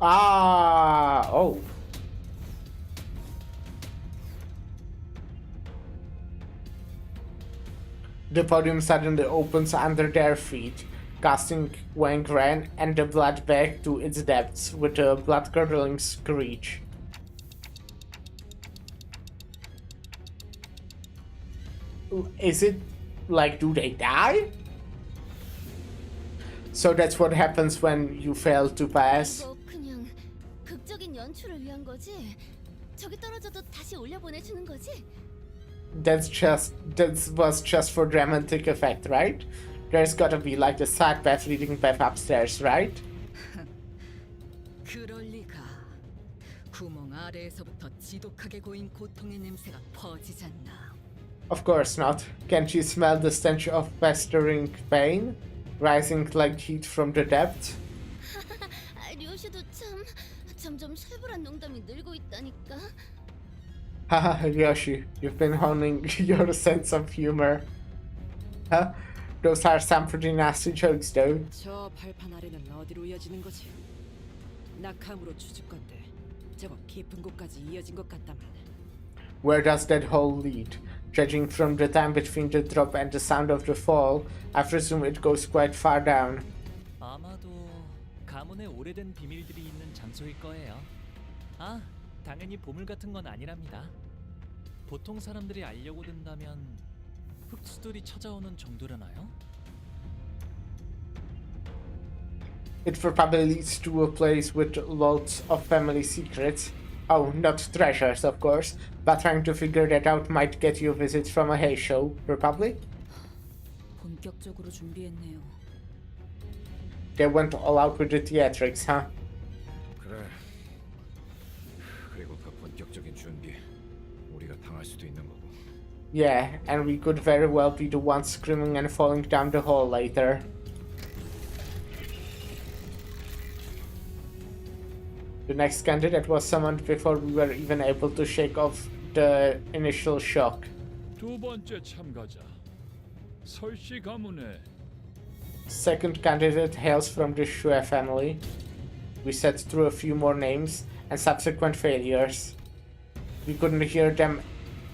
Oh. The podium suddenly opens under their feet, casting Wang Ren and the blood back to its depths with a blood-curdling screech. Is it like, do they die? So that's what happens when you fail to pass. 이거 그냥 극적인 연출을 위한 거지? 저기 떨어져도 다시 올려보내주는 거지? That was just for dramatic effect, right? There's gotta be like a side path leading back upstairs, right? 그럴 리가. 구멍 아래에서부터 지독하게 고인 고통의 냄새가 퍼지잖나. Of course not. Can't you smell the stench of festering pain? Rising like heat from the depths? 류시도 참 점점 살벌한 농담이 늘고 있다니까. Haha, Yoshi, you've been honing your sense of humor. Huh? Those are some pretty nasty jokes, though. 저 발판 아래는 어디로 이어지는 거지? 낙함으로 추측건데 제법 깊은 곳까지 이어진 것 같다만. Where does that hole lead? Judging from the time between the drop and the sound of the fall, I presume it goes quite far down. 아마도 가문의 오래된 비밀들이 있는 장소일 거예요. 아, 당연히 보물 같은 건 아니랍니다. 보통 사람들이 알려고 든다면 흙수들이 찾아오는 정도라나요? It probably leads to a place with lots of family secrets. Oh, not treasures, of course, but trying to figure that out might get you a visit from a hay show, probably? 본격적으로 준비했네요. They went all out with the theatrics, huh? 그래. 그리고 그 본격적인 준비 우리가 당할 수도 있는 거고. Yeah, and we could very well be the ones screaming and falling down the hole later. The next candidate was summoned before we were even able to shake off the initial shock. 두 번째 참가자 설씨 가문의 Second candidate hails from the Shue family. We sat through a few more names and subsequent failures. We couldn't hear them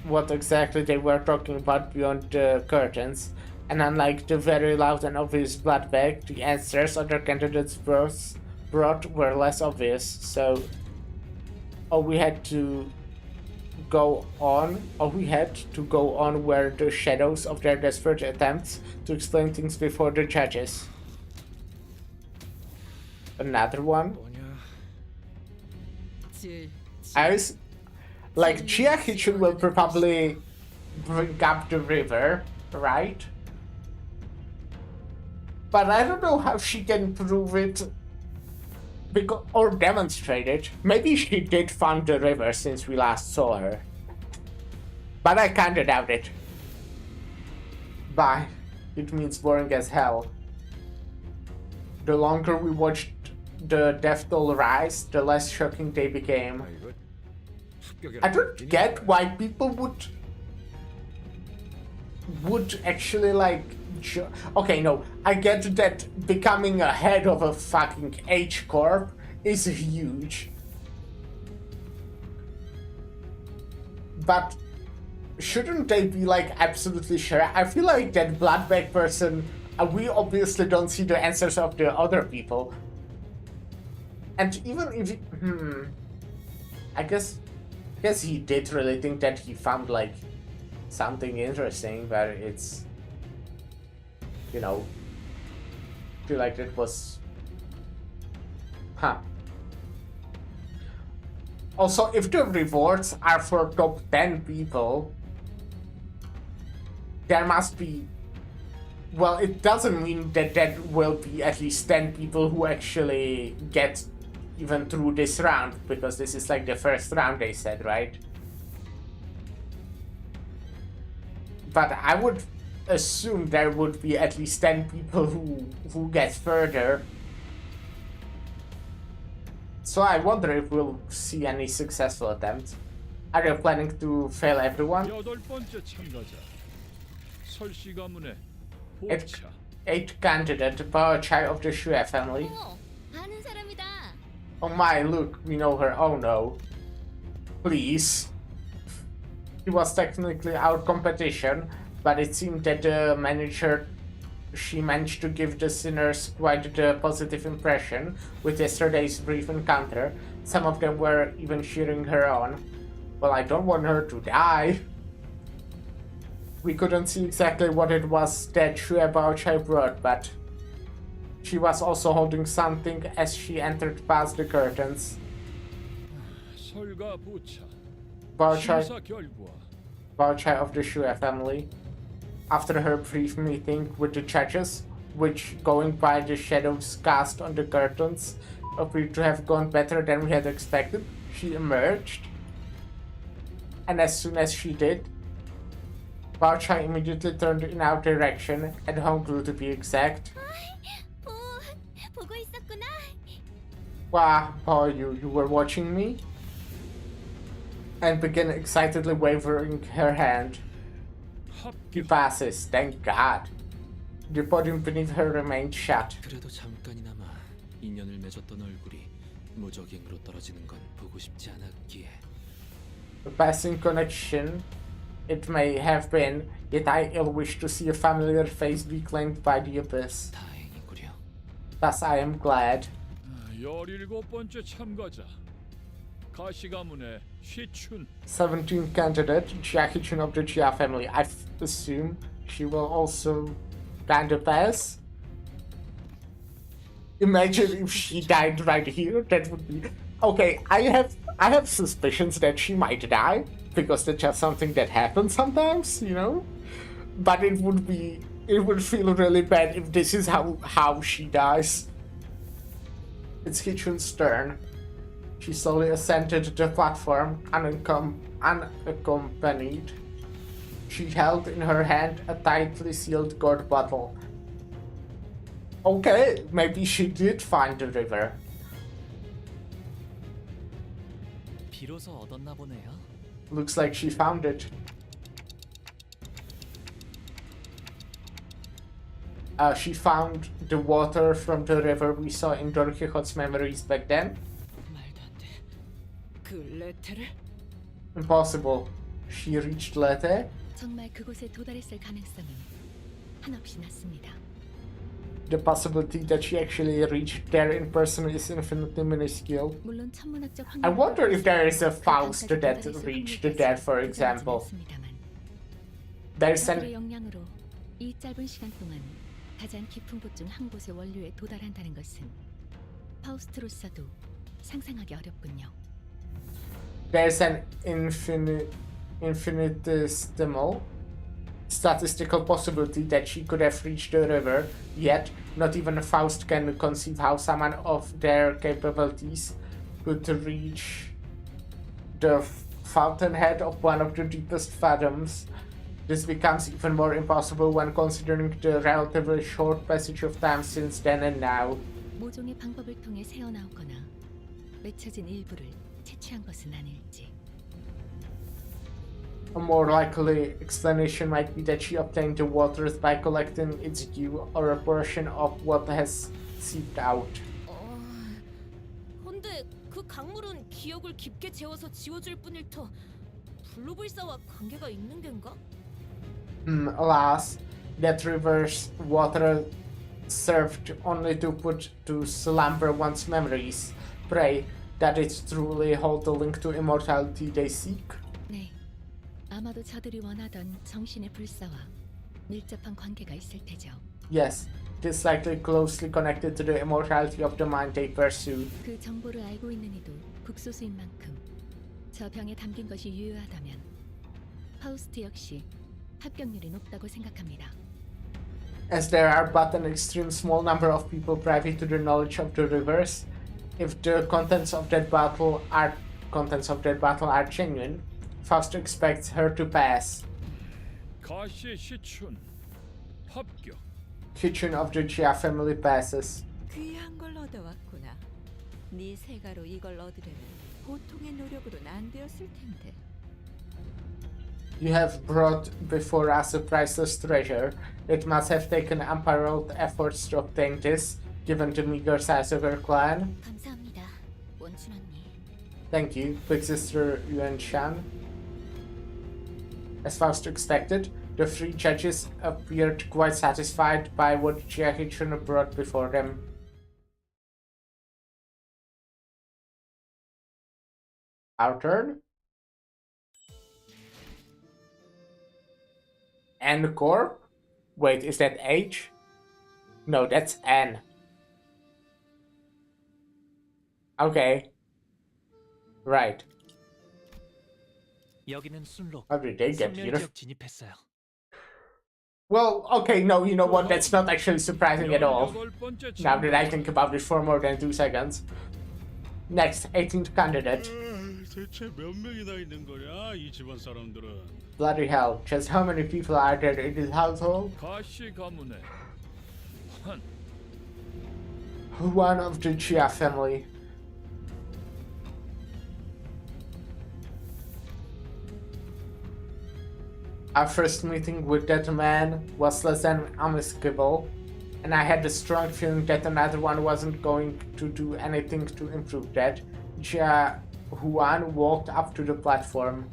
what exactly they were talking about beyond the curtains, and unlike the very loud and obvious blood bag, the answers other candidates brought were less obvious, so all we had to go on were the shadows of their desperate attempts to explain things before the judges. Another one? I was like, Chia Hichun will probably bring up the river, right? But I don't know how she can prove it or demonstrate it. Maybe she did find the river since we last saw her. But I kinda doubt it. Bye. It means boring as hell. The longer we watched the death toll rise, the less shocking they became. I don't get why people would actually like... Okay, no, I get that becoming a head of a fucking H Corp is huge. But shouldn't they be like absolutely sure? I feel like that bloodbag person, we obviously don't see the answers of the other people. And even if I guess he did really think that he found like something interesting, but it's, you know, feel like it was, Also, if the rewards are for top 10 people, there must be, well, it doesn't mean that there will be at least 10 people who actually get even through this round, because this is like the first round, they said, right? But I would assume there would be at least 10 people who get further. So I wonder if we'll see any successful attempts. Are you planning to fail everyone? 여덟 번째 참가자 설씨 가문의 Eighth, 보차 eighth candidate, Bao of the Shue family. 아는 사람이다. Oh my, look, we know her. Oh no. Please. He was technically our competition, but it seemed that the manager, she managed to give the sinners quite a positive impression with yesterday's brief encounter. Some of them were even cheering her on. Well, I don't want her to die. We couldn't see exactly what it was that Shue Baochai brought, but she was also holding something as she entered past the curtains. Baochai of the Shue family. After her brief meeting with the judges, which, going by the shadows cast on the curtains, appeared to have gone better than we had expected, she emerged. And as soon as she did, Baochai immediately turned in our direction, at Honglu to be exact. Wow, oh, you were watching me? And began excitedly waving her hand. He passes, thank God. The podium beneath her remained shut. 그래도 잠깐이나마 인연을 맺었던 얼굴이 무적행으로 떨어지는 건 보고 싶지 않았기에. A passing connection, it may have been, yet I ill wish to see a familiar face be claimed by the abyss. Thus I am glad. 17번째 참가자 가시가문의 시춘. 17th candidate, Jia Hichun of the Jia family. I assume she will also kind of pass. Imagine if she died right here. That would be okay. I have suspicions that she might die because that's just something that happens sometimes, you know. But it would feel really bad if this is how she dies. It's Hichun's turn. She slowly ascended the platform, unaccompanied. She held in her hand a tightly sealed gourd bottle. Okay, maybe she did find the river. 비로소 얻었나 보네요. Looks like she found it. She found the water from the river we saw in Don Quixote's memories back then. 그 레테를? Impossible. She reached Lete? 정말 그곳에 도달했을 가능성은 한없이 낮습니다. The possibility that she actually reached there in person is infinitely minuscule. 물론 천문학적 I wonder if there is a Faust that reached there, for example. There's 그들의 an... 역량으로 이 짧은 시간 동안 가장 깊은 곳 중 한 곳의 원료에 도달한다는 것은 파우스트로서도 상상하기 어렵군요. There's an infinitesimal statistical possibility that she could have reached the river, yet not even Faust can conceive how someone of their capabilities could reach the fountainhead of one of the deepest fathoms. This becomes even more impossible when considering the relatively short passage of time since then and now. 모종의 방법을 통해 새어나오거나 맺혀진 일부를 채취한 것은 아닐지. A more likely explanation might be that she obtained the waters by collecting its dew or a portion of what has seeped out. 근데 그 강물은 기억을 깊게 재워서 지워줄 뿐일 터 블루불사와 관계가 있는 겐가? Alas, that river's water served only to put to slumber one's memories. Pray that it truly hold the link to immortality they seek. 네, 아마도 저들이 원하던 정신의 불사와 밀접한 관계가 있을 테죠. Yes, it is likely closely connected to the immortality of the mind they pursue. 그 정보를 알고 있는 이도 극소수인 만큼 저 병에 담긴 것이 유효하다면 파우스트 역시 합격률이 높다고 생각합니다. As there are but an extreme small number of people privy to the knowledge of the rivers, if the contents of that bottle are genuine, Faust expects her to pass. 가시의 시춘 합격. Hichun of the Jia family passes. 귀한 걸 얻어왔구나. 네 세가로 이걸 얻으려면 보통의 노력으로는 안 되었을 텐데. You have brought before us a priceless treasure. It must have taken unparalleled efforts to obtain this, given the meager size of your clan. 감사합니다, 원춘 언니. Thank you, Big Sister Yuan Shan. As Faust expected, The three judges appeared quite satisfied by what Chia Hichun brought before them. Our turn. N Corp? Wait, is that H? No, that's N. Okay. Right. 여기는 순록. How did they get 선멸 here? 지역 진입했어요. Well, okay, no, you know what? That's not actually surprising at all. Now that I think about it for more than 2 seconds. Next, 18th candidate. 대체 몇 명이나 있는 거야 이 집안 사람들은? Bloody hell, just how many people are there in this household? 가시 가문의 한 One of the Chia family. Our first meeting with that man was less than amicable, and I had the strong feeling that another one wasn't going to do anything to improve that. Jia Huan walked up to the platform.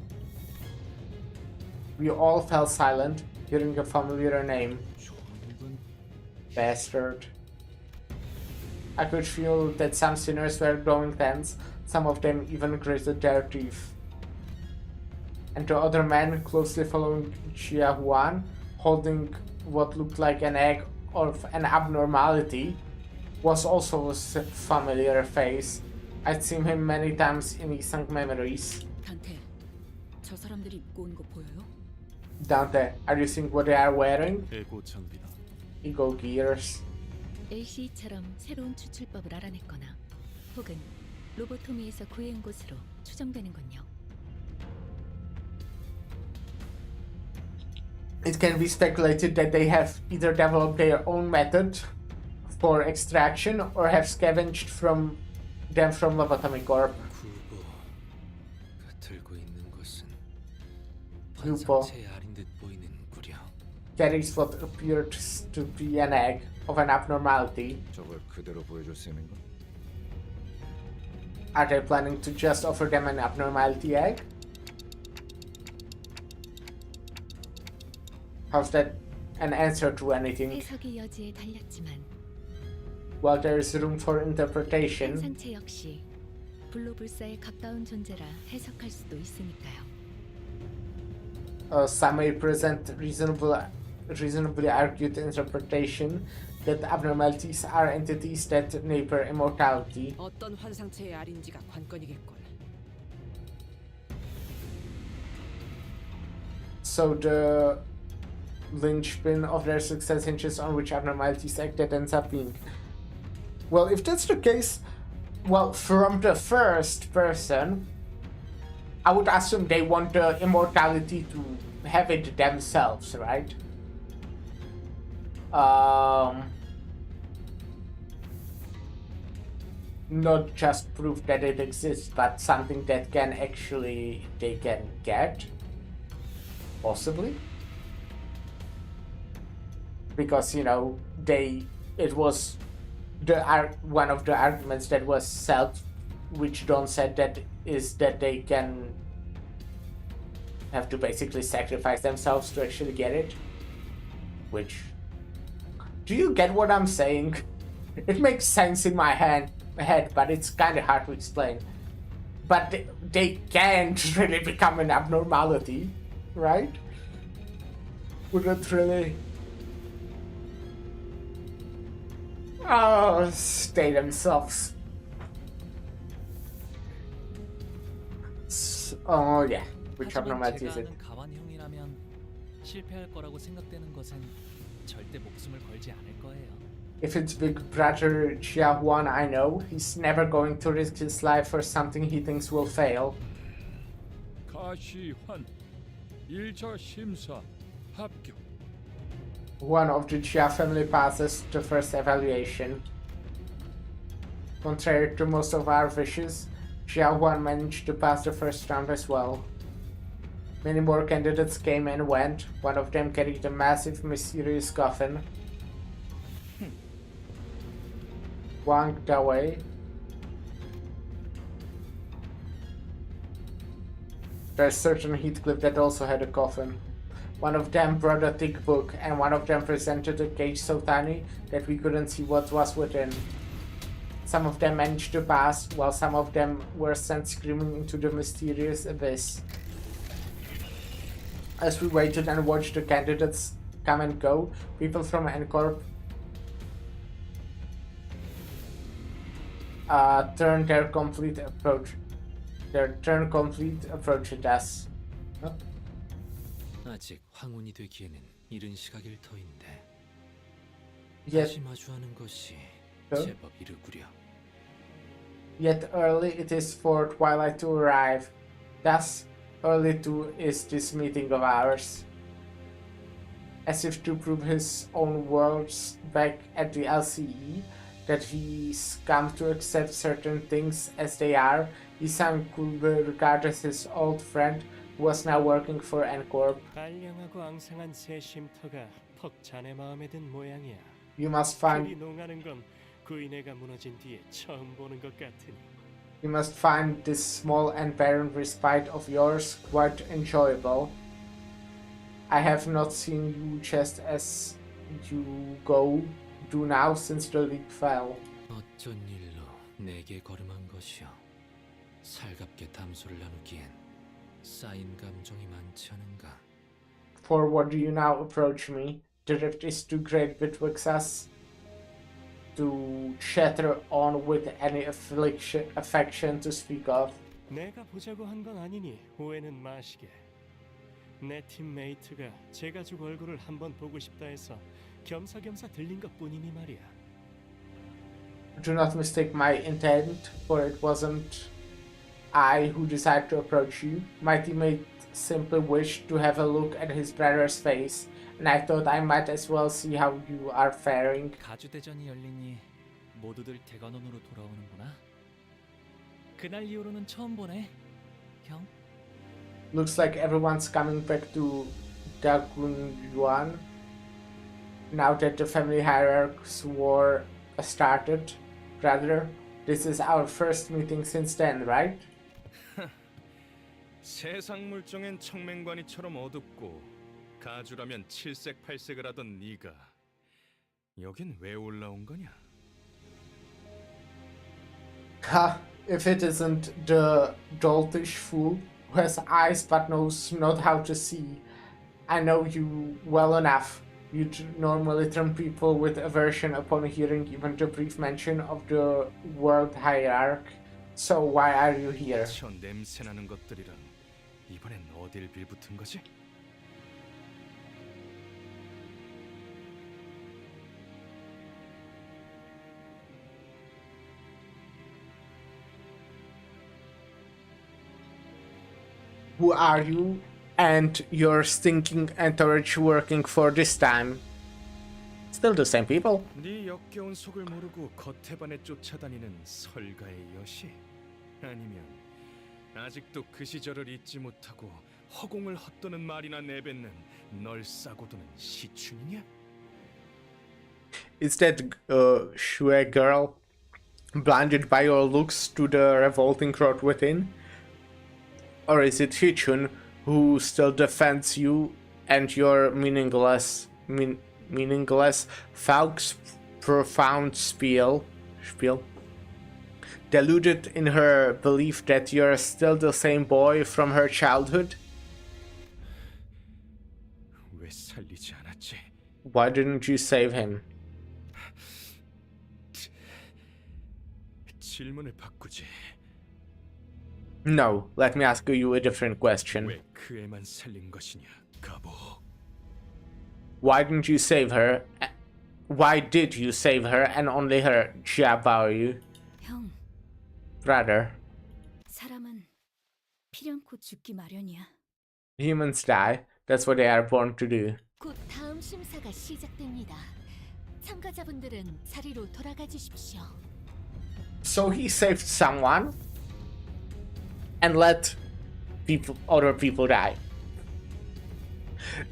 We all fell silent, hearing a familiar name. Bastard. I could feel that some sinners were growing tense, some of them even gritted their teeth. And the other man, closely following Jia Huan, holding what looked like an egg of an abnormality, was also a familiar face. I'd seen him many times in recent memories. 단테, 저 사람들이 입고 온 거 보여요? Dante, are you seeing what they are wearing? 에고 장비다. Ego gears. LCE처럼 새로운 추출법을 알아냈거나 혹은 로보토미에서 구해온 것으로 추정되는군요. It can be speculated that they have either developed their own method for extraction or have scavenged from them from Lobotomy Corp. 구보가 들고 있는 것은 Gupo 환상체에 아린 듯 보이는 구려. carries what appears to be an egg of an abnormality. 저걸 그대로 보여줄 수 있는 건? Are they planning to just offer them an abnormality egg? How's that an answer to anything? 해석의 여지에 달렸지만 Well, there is room for interpretation. 환상체 역시 불로불사에 가까운 존재라 해석할 수도 있으니까요. Some may present reasonably argued interpretation that abnormalities are entities that neighbor immortality. 어떤 환상체의 알인지가 관건이겠군. So the linchpin of their success hinges on which abnormalities act that ends up being. Well, if that's the case, well, from the first person, I would assume they want the immortality to have it themselves, right? Not just proof that it exists, but something that can actually they can get, possibly, because you know it was one of the arguments that was said, which Don said that is that they can have to basically sacrifice themselves to actually get it. Which, do you get what I'm saying? It makes sense in my head, but it's kind of hard to explain. But they can't really become an abnormality, right? Wouldn't really stay themselves. Oh yeah, which abnormality is it? 제가 아는 가완형이라면 실패할 거라고 생각되는 것은 절대 목숨을 걸지 않을 거예요. If it's Big Brother Jia Huan I know, he's never going to risk his life for something he thinks will fail. 가시환 1차 심사 합격. One of the Jia family passes the first evaluation. Contrary to most of our wishes, Jia Huan managed to pass the first round as well. Many more candidates came and went. One of them carried a massive, mysterious coffin. Wang Dawei. There's certain Heathcliff that also had a coffin. One of them brought a thick book, and one of them presented a cage so tiny that we couldn't see what was within. Some of them managed to pass, while some of them were sent screaming into the mysterious abyss. As we waited and watched the candidates come and go, people from NCorp turn complete approach at us. Huh? 아직 황혼이 되기에는 이른 시각일 터인데 Yet, 다시 마주하는 것이 Huh? 제법 이르구려. Yet early it is for twilight to arrive. Thus, early too is this meeting of ours. As if to prove his own words back at the LCE, that he's come to accept certain things as they are, Isam could be regarded as his old friend who was now working for NCorp. 알량하고 앙상한 새 쉼터가 퍽 자네 마음에 든 모양이야. You must find 풀이 농하는 건 구인회가 무너진 뒤에 처음 보는 것 같으니. You must find this small and barren respite of yours quite enjoyable. I have not seen you just as you do now since the league fell. 어쩐 일로 내게 걸음한 것이여. 살갑게 담소를 나누기엔 쌓인 감정이 많지 않은가. For what do you now approach me? The rift is too great betwixt us to chatter on with any affection to speak of. 내가 보자고 한 건 아니니 오해는 마시게. 내 팀메이트가 제 가족 얼굴을 한번 보고 싶다 해서 겸사겸사 들린 것뿐이니 말이야. Do not mistake my intent, for it wasn't I who decided to approach you. My teammate simply wished to have a look at his brother's face, and I thought I might as well see how you are faring. 가주 대전이 열리니 모두들 대관원으로 돌아오는구나. 그날 이후로는 처음 보네, 형. Looks like everyone's coming back to Dagunyuan now that the family hierarchs war started. Brother, this is our first meeting since then, right? 세상 물정엔 청맹관이처럼 어둡고 가주라면 칠색팔색을 하던 네가 여긴 왜 올라온 거냐? Ha! If it isn't the doltish fool who has eyes but knows not how to see. I know you well enough. You normally turn people with aversion upon hearing even the brief mention of the world hierarch. So why are you here? 저 냄새나는 것들이랑 이번엔 어딜 빌붙은 거지? Who are you and your stinking entourage working for this time? Still the same people. 네 역겨운 속을 모르고 겉에반에 쫓아다니는 설가의 여시? 아니면 아직도 그 시절을 잊지 못하고 허공을 헛도는 말이나 내뱉는 널 싸고도는 시춘이냐? Is that Shue girl blinded by your looks to the revolting crowd within? Or is it Hichun who still defends you and your meaningless Falk's profound spiel? Deluded in her belief that you're still the same boy from her childhood? 왜 살리지 않았지? Why didn't you save him? 질문을 바꾸지. No, let me ask you a different question. 왜 그 애만 살린 것이냐, 가보. Why didn't you save her? Why did you save her and only her, Jiabaoyu? 형, Brother, 사람은 필연코 죽기 마련이야. humans die. That's what they are born to do. 곧 다음 심사가 시작됩니다. 참가자분들은 자리로 돌아가 주십시오. So he saved someone and let other people die.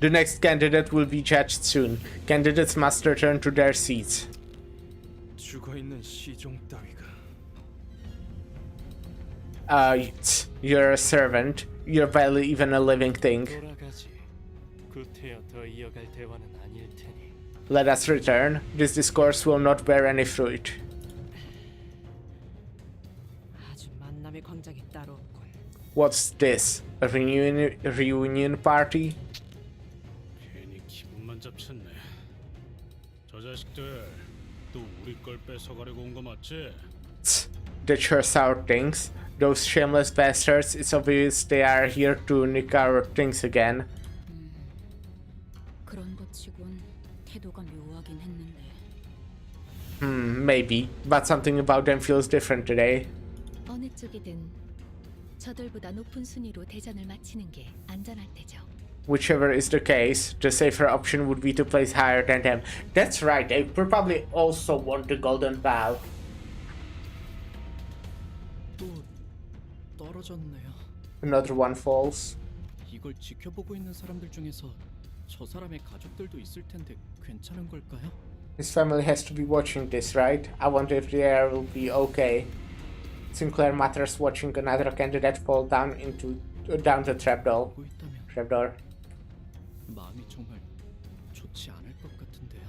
The next candidate will be judged soon. Candidates must return to their seats. 죽어있는 시종 따위가. You're a servant. You're barely even a living thing. 돌아가지. 구태여 더 이어갈 대화는 아닐 테니. Let us return. This discourse will not bear any fruit. 아주 만남의 광장이 따로 없군. What's this? A reunion party? 괜히 기분만 잡쳤네. 저 자식들 또 우리 걸 뺏어가려고 온 거 맞지? They sure sour things. Those shameless bastards, it's obvious they are here to nick our things again. 그런 것 치곤 태도가 묘하긴 했는데. Maybe. But something about them feels different today. 어느 쪽이든 저들보다 높은 순위로 대전을 마치는 게 안전할 테죠. Whichever is the case, the safer option would be to place higher than them. That's right, they probably also want the golden bow. 또 떨어졌네요. Another one falls. 이걸 지켜보고 있는 사람들 중에서 저 사람의 가족들도 있을 텐데 괜찮은 걸까요? His family has to be watching this, right? I wonder if they will be okay. Sinclair mutters, watching another candidate fall down the trapdoor. 마음이 정말 좋지 않을 것 같은데요.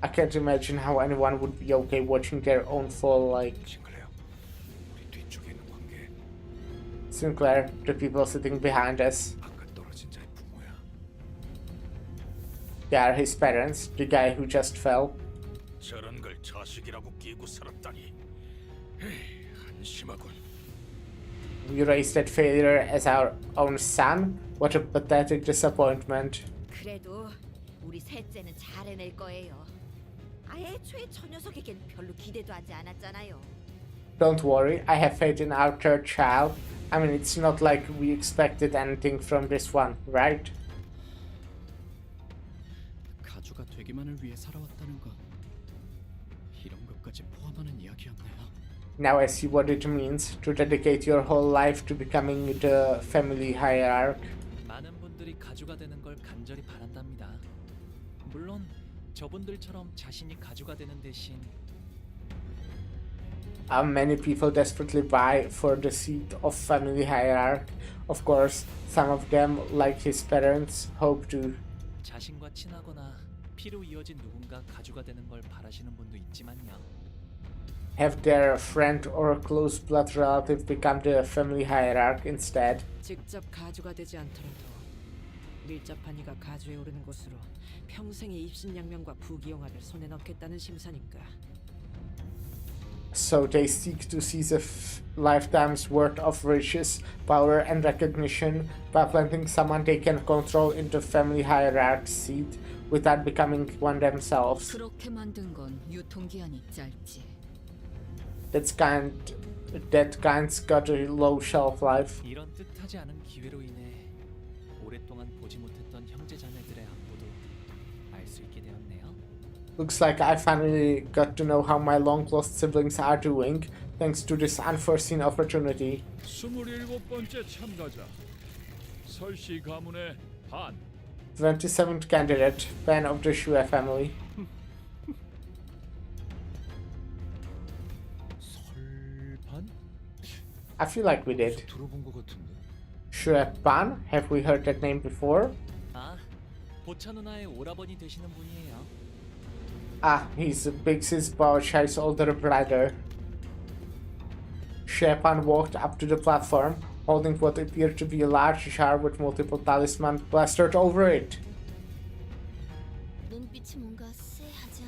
I can't imagine how anyone would be okay watching their own fall like... 우리 뒤쪽에 있는 관계. Sinclair, the people sitting behind us. 아까 떨어진 자의 부모야. They are his parents, the guy who just fell. 저런 걸 자식이라고 끼고 살았다니. 에이, 한심하군. We raised that failure as our own son? What a pathetic disappointment. 그래도 우리 셋째는 잘 해낼 거예요. 아예 애초에 저 녀석에겐 별로 기대도 하지 않았잖아요. Don't worry, I have faith in our third child. I mean, it's not like we expected anything from this one, right? 가주가 되기만을 위해 살아왔다는 건 이런 것까지 포함하는 이야기였네요. Now I see what it means to dedicate your whole life to becoming the family hierarch. 많은 분들이 가주가 되는 걸 간절히 바란답니다. 물론 저분들처럼 자신이 가주가 되는 대신 Many people desperately vie for the seat of family hierarch. Of course, some of them, like his parents, hope to. 자신과 친하거나 피로 이어진 누군가 가주가 되는 걸 바라시는 분도 있지만요. Have their friend or close blood relative become the family hierarch instead. 직접 가주가 되지 않더라도 밀접한 이가 가주에 오르는 곳으로 평생의 입신양명과 부귀영화를 손에 넣겠다는 심산인가. So they seek to seize a lifetime's worth of riches, power, and recognition by planting someone they can control in the family hierarch seat without becoming one themselves. 그렇게 만든 건 유통기한이 짧지. That kind's got a low shelf life. 이런 뜻하지 않은 기회로 인해 오랫동안 보지 못했던 형제자매들의 안부도 알 수 있게 되었네요. Looks like I finally got to know how my long-lost siblings are doing, thanks to this unforeseen opportunity. 27번째 참가자 설씨 가문의 반 27th candidate, fan of the Shue family. 설반? I feel like we did. 들어본 것 같은데. Shue Pan? Have we heard that name before? 아, 보차 누나의 오라버니 되시는 분이에요. Ah, he's Big Sis Bao Chai's older brother. Shepan walked up to the platform, holding what appeared to be a large jar with multiple talismans plastered over it. 눈빛이 뭔가 쎄하지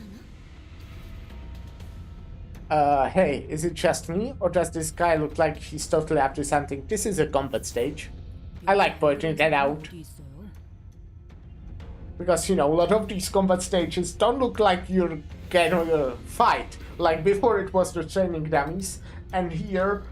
않아? Hey, is it just me, or does this guy look like he's totally up to something? This is a combat stage. I like pointing that out. Because, you know, a lot of these combat stages don't look like you're gonna fight. Like before it was the training dummies, and here,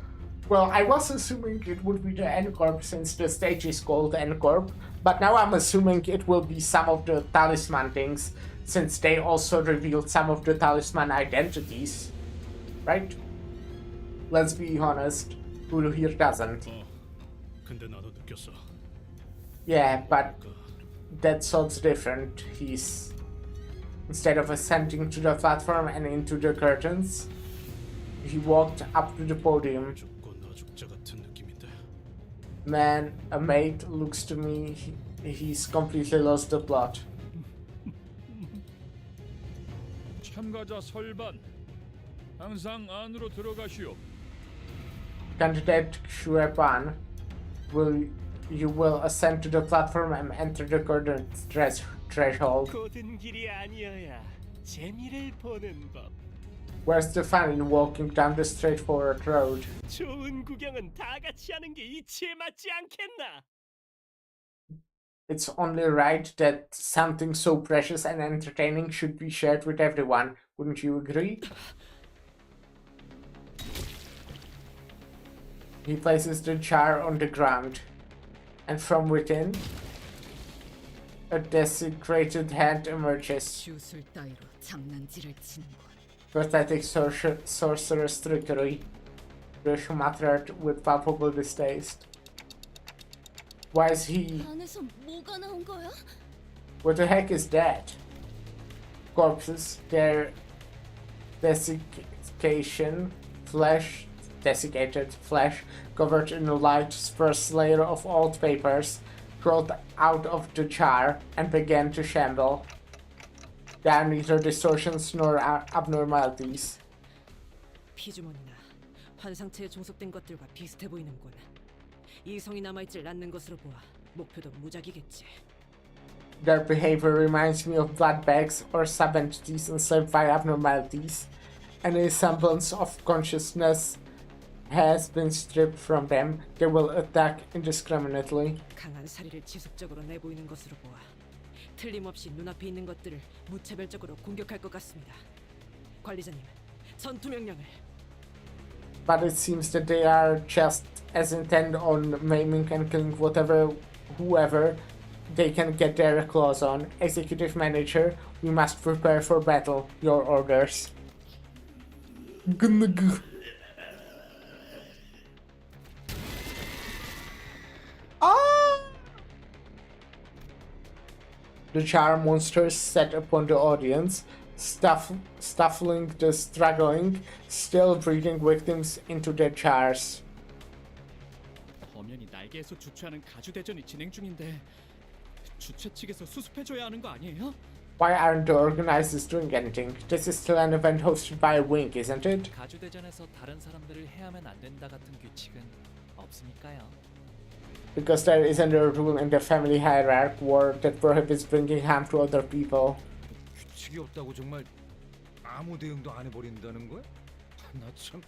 well, I was assuming it would be the N-Corp since the stage is called N-Corp, but now I'm assuming it will be some of the talisman things, since they also revealed some of the talisman identities. Right? Let's be honest, who here doesn't? 근데 나도 느꼈어. Yeah, but that sounds different. He's, instead of ascending to the platform and into the curtains, he walked up to the podium. 죽고 나 죽자 같은 느낌인데. Man, a mate looks to me he's completely lost the plot. 참가자 설반. 항상 안으로 들어가시오. Candidate Shuepan, you will ascend to the platform and enter the current threshold. 고든 길이 아니어야 재미를 보는 법. Where's the fun in walking down the straightforward road? 좋은 구경은 다 같이 하는 게 이치에 맞지 않겠나? It's only right that something so precious and entertaining should be shared with everyone. Wouldn't you agree? He places the jar on the ground, and from within, a desecrated hand emerges. 주술 따위로 장난질을 치는군. Pathetic sorcerer's trickery. Rush muttered with palpable distaste. Why is he... 안에서 뭐가 나온 거야? What the heck is that? Corpses, their desiccation, desiccated flesh covered in a light sparse layer of old papers, crawled out of the jar and began to shamble. There are neither distortions nor abnormalities. 피주머니나 환상체에 종속된 것들과 비슷해 보이는군. 이성이 남아있질 않는 것으로 보아 목표도 무작이겠지. Their behavior reminds me of blood bags or sub-entities enslaved by abnormalities. Any semblance of consciousness has been stripped from them. They will attack indiscriminately. 강한 사리를 지속적으로 내보이는 것으로 보아 틀림없이 눈앞에 있는 것들을 무차별적으로 공격할 것 같습니다. 관리자님, 전투 명령을. But it seems that they are just as intent on maiming and killing whoever they can get their claws on. Executive Manager, we must prepare for battle. Your orders. The jar monsters set upon the audience, stuffing the struggling, still breathing victims into their jars. 범연이 날개에서 주최하는 가주 대전이 진행 중인데 주최 측에서 수습해줘야 하는 거 아니에요? Why aren't the organizers doing anything? This is still an event hosted by a wing, isn't it? 가주 대전에서 다른 사람들을 해하면 안 된다 같은 규칙은 없으니까요. Because there isn't a rule in the family hierarchy war that prohibits bringing harm to other people. 규칙이 없다고 정말 아무 대응도 안 해버린다는 거야? 나 참.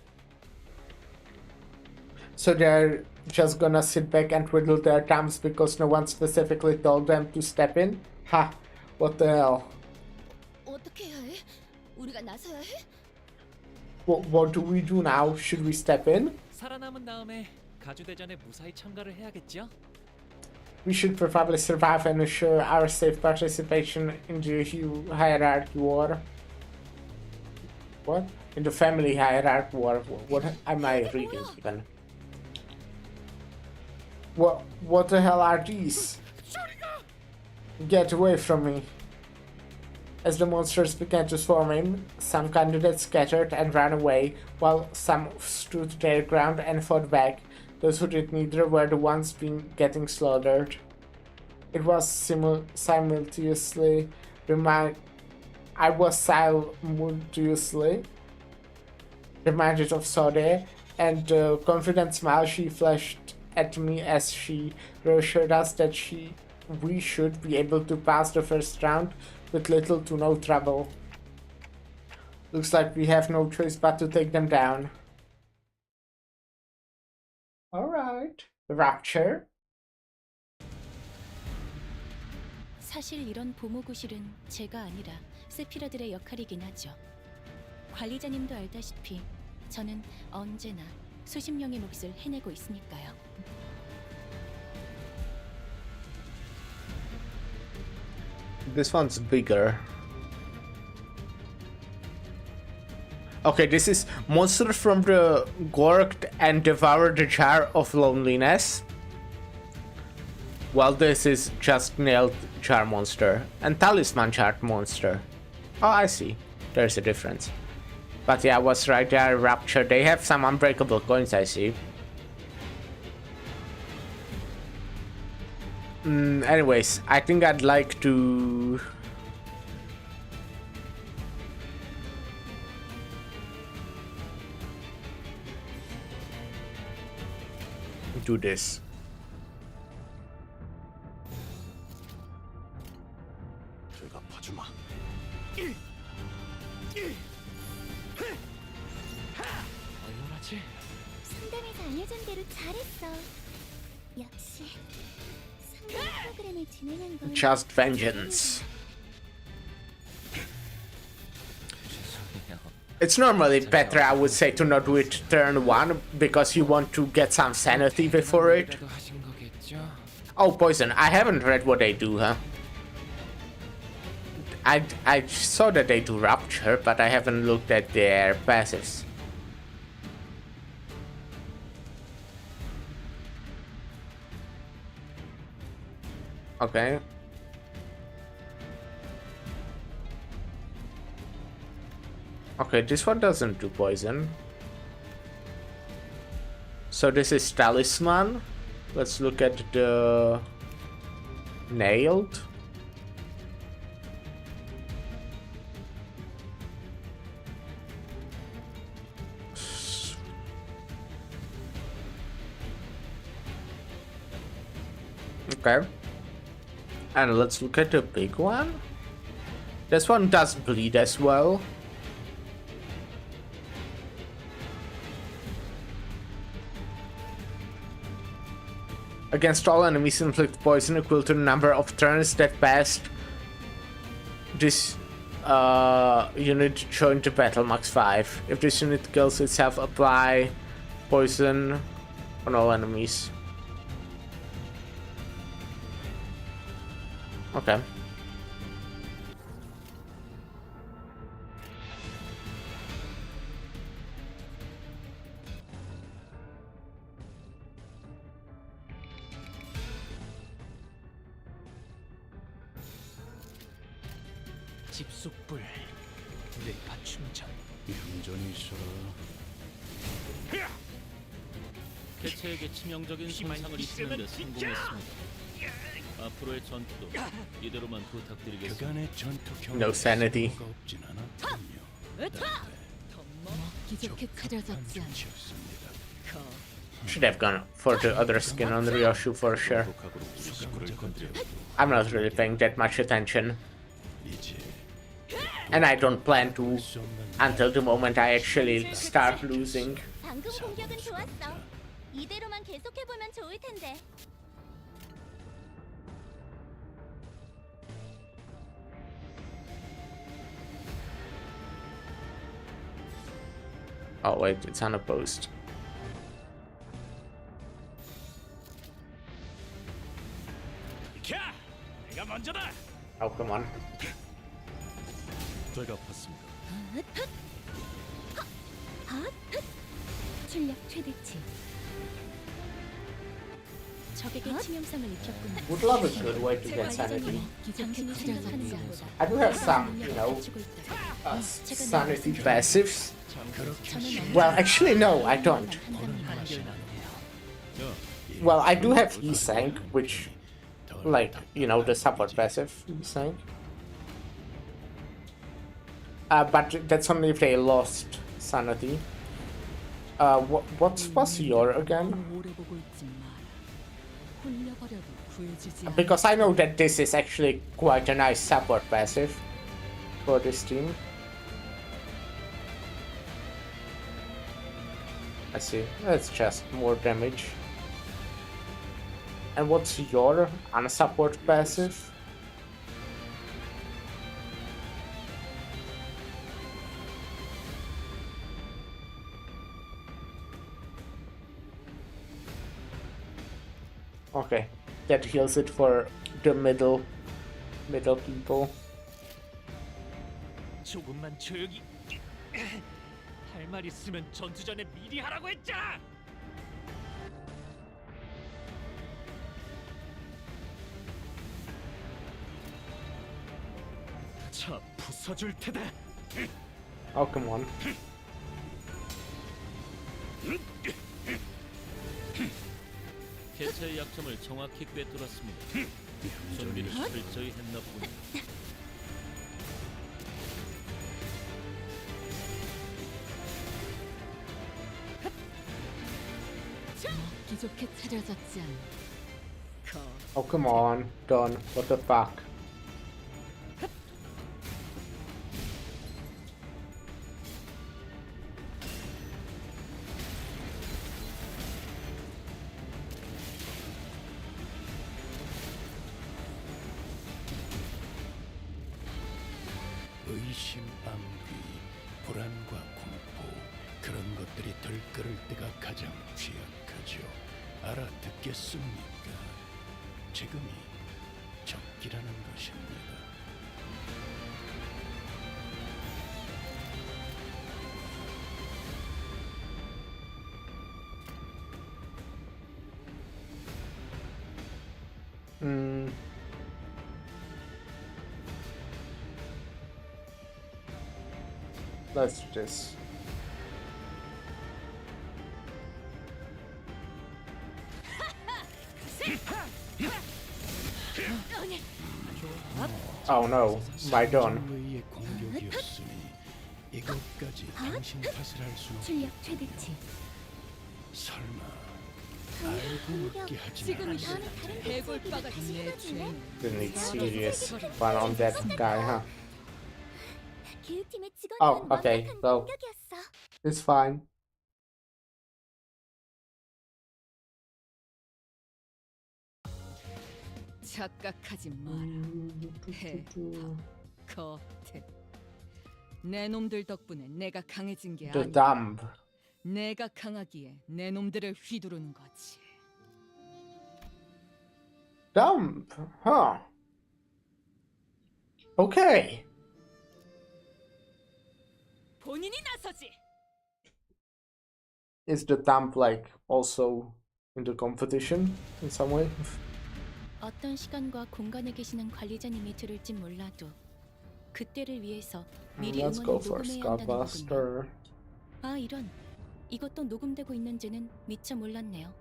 So they're just gonna sit back and twiddle their thumbs because no one specifically told them to step in? Ha! What the hell? 어떻게 해야 해? 우리가 나서야 해? What do we do now? Should we step in? 살아남은 다음에 가주 대전에 무사히 참가를 해야겠죠? We should probably survive and assure our safe participation in the hierarchy war. What? In the family hierarchy war. What am I reading even? What the hell are these? Get away from me. As the monsters began to swarm in, some candidates scattered and ran away, while some stood their ground and fought back. Those who did neither were the ones getting slaughtered. It was simultaneously reminded of Sode, and the confident smile she flashed at me as she reassured us that we should be able to pass the first round with little to no trouble. Looks like we have no choice but to take them down. Alright. Rapture? 사실 이런 보모구실은 제가 아니라 세피라들의 역할이긴 하죠. 관리자님도 알다시피 저는 언제나 수십 명의 몫을 해내고 있으니까요. This one's bigger. Okay, this is monster from the gorged and devoured the jar of loneliness. Well, this is just nailed jar monster and talisman jar monster. Oh, I see. There's a difference. But yeah, I was right there. Rapture. They have some unbreakable coins, I see. Anyways, I think I'd like to do this. 얼마나지? 상담에서 알려준 대로 잘했어. 역시 상담 프로그램을 진행한 건 Just vengeance. It's normally better, I would say, to not do it turn 1 because you want to get some sanity before it. Oh, poison. I haven't read what they do, huh? I saw that they do rupture, but I haven't looked at their passives. Okay. Okay, this one doesn't do poison. So this is Talisman. Let's look at the Nailed. Okay. And let's look at the big one. This one does bleed as well. Against all enemies, inflict poison equal to the number of turns that passed this unit joined the battle, max 5. If this unit kills itself, apply poison on all enemies. Okay. 집속불, 뇌파 충전. 얌전히 있어라. 개체에게 치명적인 손상을 입히는데 성공했습니다. 앞으로의 전투도 이대로만 부탁드리겠습니다. 그간의 전투 경험 No sanity. 없진 않았군요. 먹기 좋게 차려졌지 않아. Should have gone for the other skin on Ryoshu for sure. I'm not really paying that much attention. And I don't plan to until the moment I actually start losing. 방금 공격은 좋았어. 이대로만 계속해 보면 좋을 텐데. Oh wait, it's unopposed. 내가 먼저다. Oh, come on. 제가 봤습니다. 출력 최대치. 적에게 치명상을 입혔군. Would love a good way to get sanity. I do have some, you know, sanity passives. Well, actually, no, I don't. Well, I do have E-Sank, which, like, you know, the support passive E-Sank. But that's only if they lost sanity. What was your again? Because I know that this is actually quite a nice support passive for this team. I see, that's just more damage. And what's your unsupport passive? Okay, that heals it for the middle people. 조금만 조용히. 할 말 있으면 전투 전에 미리 하라고 했잖아. 자, 부숴줄 테다. Oh, come on. 개체의 약점을 정확히 꿰뚫었습니다. 준비를 철저히 했나 보군요. 먹기 좋게 차려졌지 않나. Oh, come on. Done. What the fuck? 의심, 암기, 불안과 공포 그런 것들이 들끓을 때가 가장 취약하죠. 알아듣겠습니까? 지금이 적기라는 것입니다. Let's do this. Oh no, my dawn. 의의 공격이었으니 이것까지 당신 탓을 할 수는 출력 최대치. 설마 알고 묻게 하지 않았어. 해골바가지 내 죄는 Didn't need serious fun on that guy, huh? 기획팀의 직원은 Oh, okay. 완벽한 Well, 공격이었어. it's fine. 착각하지 마라. 해, 겉에 내 놈들 덕분에 내가 강해진 게 The 아니야. dump. 내가 강하기에 내 놈들을 휘두르는 거지. Dump? Huh. Okay. 본인이 나서지. Is the dump like also in the competition in some way? 어떤 시간과 공간에 계시는 관리자님이 들을진 몰라도 그때를 위해서 미리 Let's go 음원을 for 녹음해야 한다는 거군요. Scottbuster. 아 이런, 이것도 녹음되고 있는지는 미처 몰랐네요.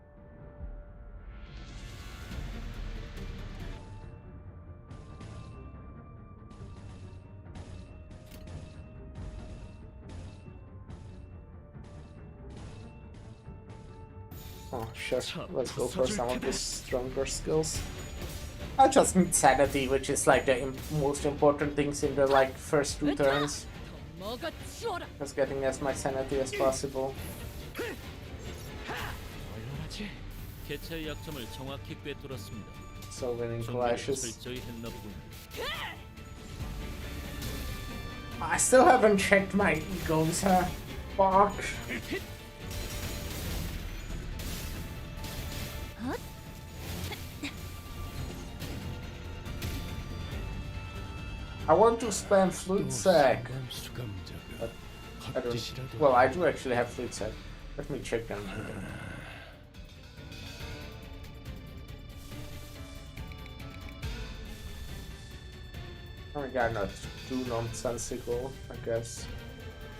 Oh shit, let's go for some of these stronger skills. I just need sanity, which is like the most important things in the like first two turns. 먹어치워라. Just getting as much sanity as possible. 개체의 약점을 정확히 꿰뚫었습니다. So winning 준비를 clashes. 철저히 했나 보군요. I still haven't checked my egos, huh? Fuck. I want to spam Fluid Sack. But I don't. Well, I do actually have Fluid Sack. Let me check them. Oh my god, not too nonsensical, I guess.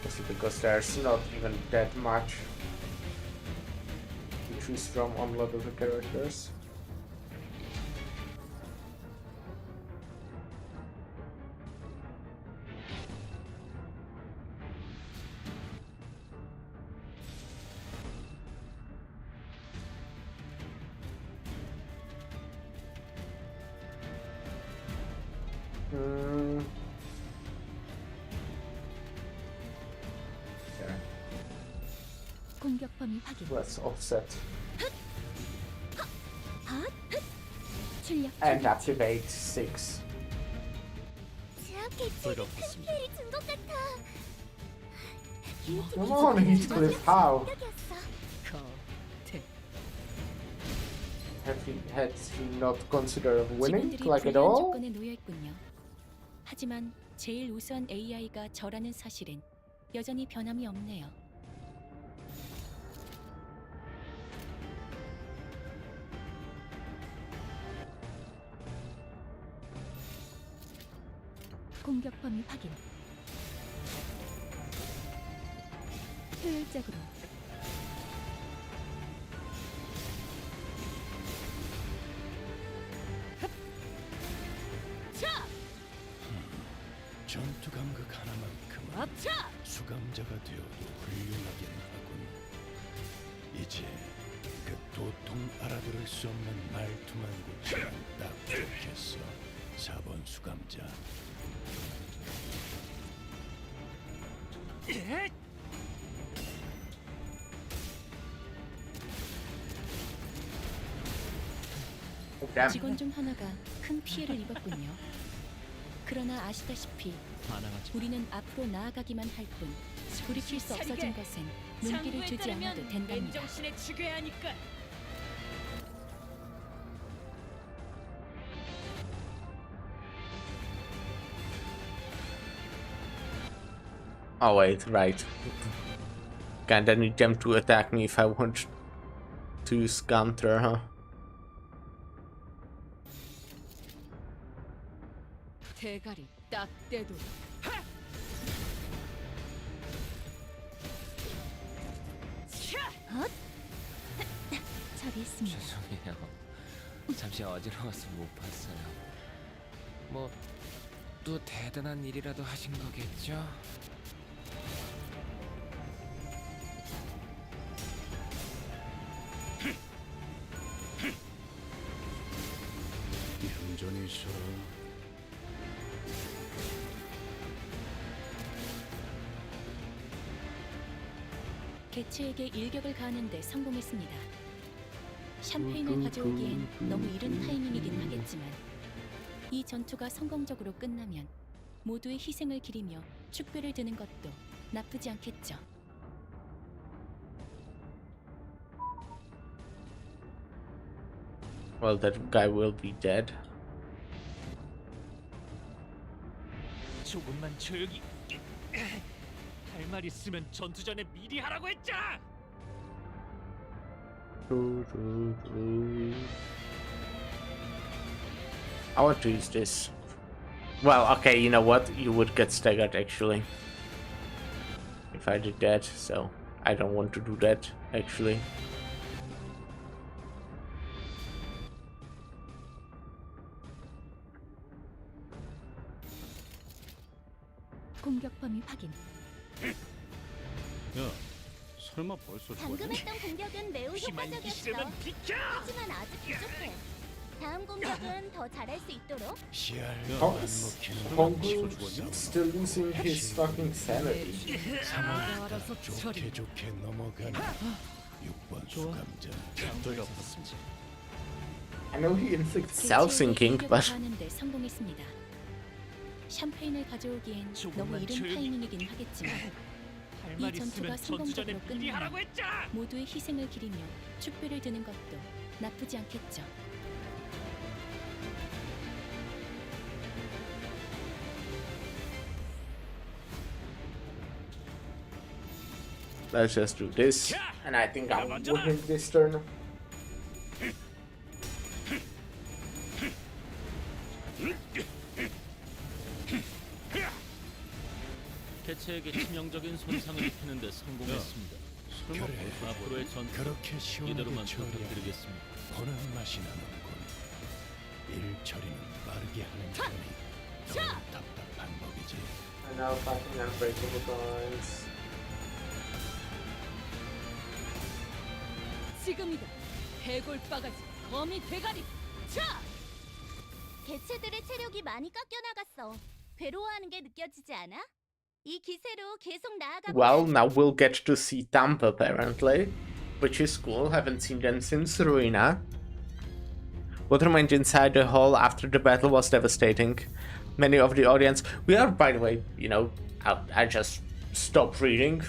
Mostly because there's not even that much to choose from on a lot of the characters. Yeah. 공격 범위 확인. Let's offset 출력 and activate 6. 제압 개체가 큰 피해를 준 것 같아. 기획팀의 Come on, 직원은 Heathcliff, how? 공격이었어. Had he not considered winning, 직원들이 like at 불리한 all? 조건에 놓여 있군요. 하지만 제일 우수한 AI가 저라는 사실은 여전히 변함이 없네요. 공격 범위 확인. 효율적으로. 전투 감각 하나만큼은 수감자가 되어도 훌륭하긴 하군. 이제 그 도통 알아들을 수 없는 말투만 고치면 딱 좋겠어. 4번 수감자. 직원 중 하나가 큰 피해를 입었군요. 그러나 아시다시피 우리는 앞으로 나아가기만 할 뿐 돌이킬 수 없어진 것은 눈길을 주지 않아도 된답니다. 맨정신에 죽여야 하니까. Oh wait, right. Kinda need them to attack me if I want to use counter, huh? 대가리 딱 떼도. 처리했습니다. 죄송해요. 잠시 어지러워서 못 봤어요. 뭐 또 대단한 일이라도 하신 거겠죠? 얌전히 있어라. 개체에게 일격을 가하는데 성공했습니다. 샴페인을 가져오기엔 너무 이른 타이밍이긴 하겠지만 이 전투가 성공적으로 끝나면 모두의 희생을 기리며 축배를 드는 것도 나쁘지 않겠죠. Well, that guy will be dead. 조금만 조용히. 할 말 있으면 전투 전에 미리 하라고 했잖아. I want to use this. Well, okay, you know what? You would get staggered actually if I did that, so I don't want to do that actually. 공격 범위 확인. 야, 설마 벌써 방금 죽었니? 했던 공격은 매우 효과적이었어. 하지만 아직 부족해. 다음 공격은 더 잘할 수 있도록. How is Hongu still losing his fucking sanity? 상황 좋게 넘어가는 6번 수감자. 별로 없었지. I know he inflicts self-sinking, but 하는데 성공했습니다. 샴페인을 가져오기엔 너무 이른 타이밍이긴 하겠지만 이 전투가 성공적으로 끝나면 모두의 희생을 기리며 축배를 드는 것도 나쁘지 않겠죠. let's just do this, and I think I'm winning this turn. 개체에게 치명적인 손상을 입히는데 성공했습니다. 앞으로의 전투 그렇게 시원하게 이대로만 처리하니 부탁드리겠습니다. 보는 맛이 나는군. 일 처리는 빠르게 하는 편이 더 답답한 법이지. I now fucking unbreakable bonds. 지금이다. 해골 바가지, 거미 대가리. 차! 개체들의 체력이 많이 깎여 나갔어. 괴로워하는 게 느껴지지 않아? 이 기세로 계속 나아가면 Well, now we'll get to see Tampa apparently, which is cool. Haven't seen them since Ruina. What remained inside the hall after the battle was devastating. Many of the audience. We are, by the way, you know, I just stopped reading.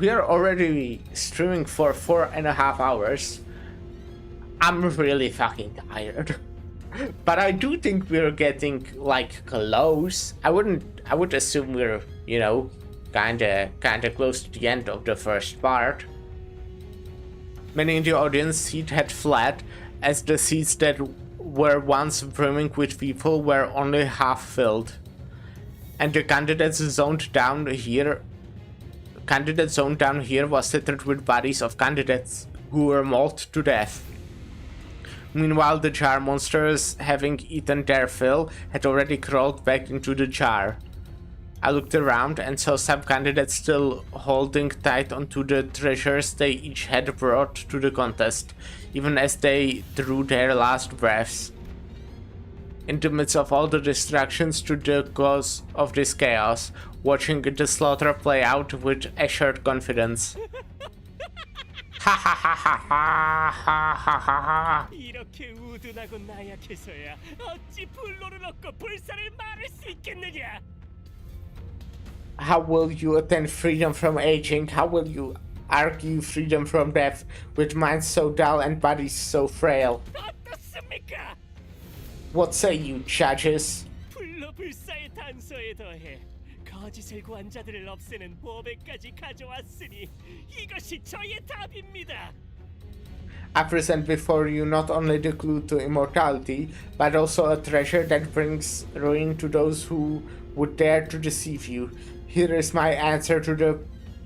We are already streaming for 4.5 hours. I'm really fucking tired. But I do think we're getting like close. I would assume we're, you know, kinda close to the end of the first part. Many in the audience seat had fled, as the seats that were once brimming with people were only half filled. And the candidate zone down here was littered with bodies of candidates who were mauled to death. Meanwhile, the jar monsters, having eaten their fill, had already crawled back into the jar. I looked around and saw some candidates still holding tight onto the treasures they each had brought to the contest, even as they drew their last breaths. In the midst of all the distractions to the cause of this chaos, watching the slaughter play out with assured confidence. Ha ha ha ha ha ha ha ha ha. 이렇게 우둔하고 나약해서야 어찌 불로를 얻고 불사를 말할 수 있겠느냐? How will you attain freedom from aging? How will you argue freedom from death with minds so dull and bodies so frail? 어떻습니까? What say you, judges? 불로 불사의 단서에 더해 거짓을 구한 자들을 없애는 보배까지 가져왔으니 이것이 저의 답입니다. I present before you not only the clue to immortality, but also a treasure that brings ruin to those who would dare to deceive you. Here is my answer to the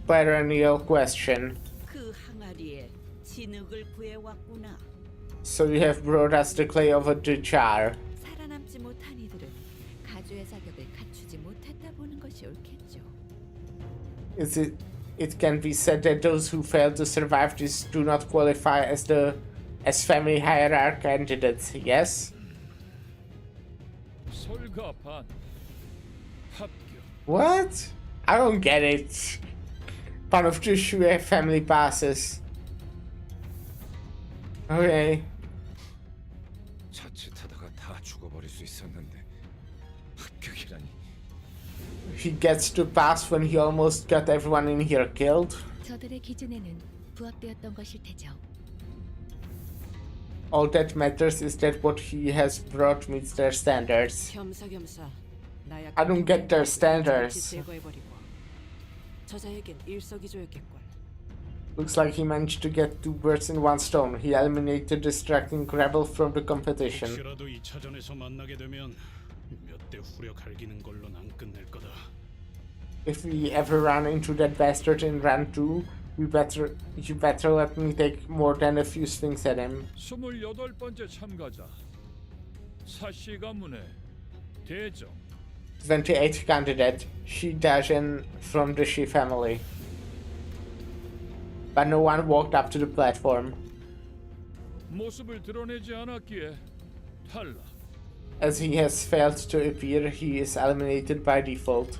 perennial question. 그 항아리에 진흙을 구해왔구나. So you have brought us the clay of the jar. 살아남지 못한 이들은 가주의 자격을 갖추지 못했다 보는 것이 옳겠죠. It can be said that those who fail to survive this do not qualify as family hierarchy candidates, yes? 설가반 합격. What? I don't get it. Part of the Shui family passes. Okay. 자칫하다가 다 죽어버릴 수 있었는데 합격이라니. He gets to pass when he almost got everyone in here killed. 저들의 기준에는 부합되었던 것일 테죠. All that matters is that what he has brought meets their standards. 겸사겸사 나약. I don't get their standards. 제거해버리고 저자에겐 일석이조였겠군. Looks like he managed to get two birds in one stone. He eliminated distracting rebel from the competition. 혹시라도 2차전에서 만나게 되면 몇 대 후려 갈기는 걸로는 안 끝낼 거다. If we ever run into that bastard in round 2, you better let me take more than a few swings at him. 28번째 참가자 사씨 가문의 대정 28th candidate, Shi Dajin from the Shi family. But no one walked up to the platform. 모습을 드러내지 않았기에 탈락. As he has failed to appear, he is eliminated by default.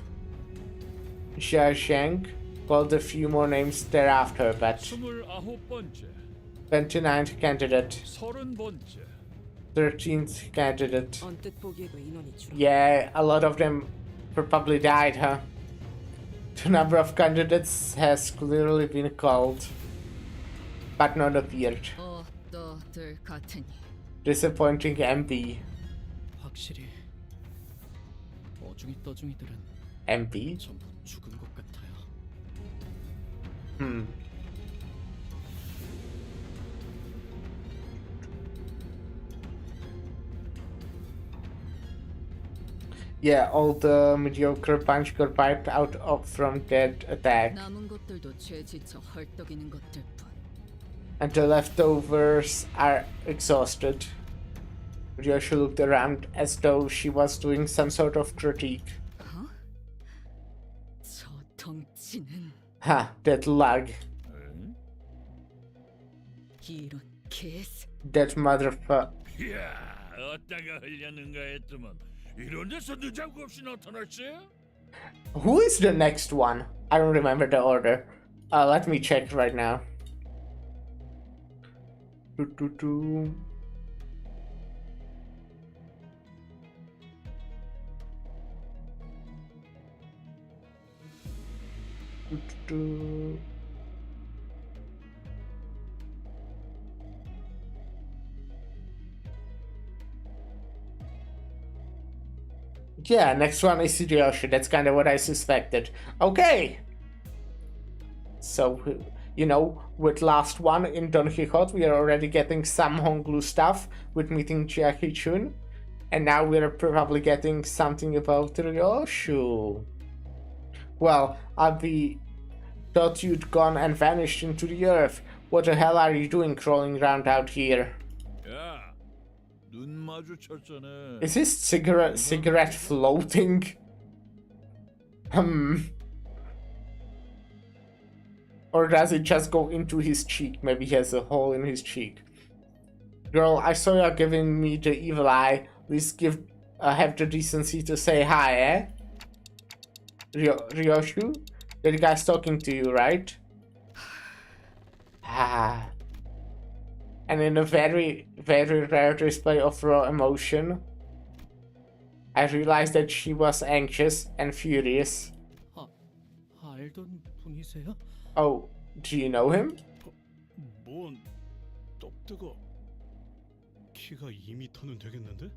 Xia Sheng called a few more names thereafter, but 29번째 29th candidate, 30번째 13th candidate. 언뜻 보기에도 인원이 줄어. Yeah, a lot of them probably died, huh? The number of candidates has clearly been called, but not appeared. 어떠들 같으니 Disappointing MB. 확실히 어중이 떠중이들은 MB? 전부 죽은 것 같아요. Yeah, all the mediocre punch got wiped out from that attack. 남은 것들도 죄 지쳐 헐떡이는 것들뿐. And the leftovers are exhausted. Ryoshi looked around as though she was doing some sort of critique. 저 덩치는 Ha, that lug. 이런 개스. That motherfucker. 이야, 어디다가 흘렸는가 했더만 이런 데서 늦장구 없이 나타났지? Who is the next one? I don't remember the order. Let me check right now. Yeah, next one is Hideyoshi. That's kind of what I suspected. Okay. So, you know, with last one in Don Quixote, we are already getting some Honglu stuff with meeting Chiaki Chun. And now we're probably getting something about Ryoshu. Well, thought you'd gone and vanished into the earth. What the hell are you doing crawling around out here? 야, 눈 마주쳤잖아. Is his cigarette floating? Or does it just go into his cheek? Maybe he has a hole in his cheek. Girl, I saw you giving me the evil eye. Please have the decency to say hi, eh? Ryoshu? That guy's talking to you, right? Ah. And in a very, very rare display of raw emotion, I realized that she was anxious and furious. 알던 분이세요? Oh, do you know him? 뭔 떡대가 키가 2m는 되겠는데?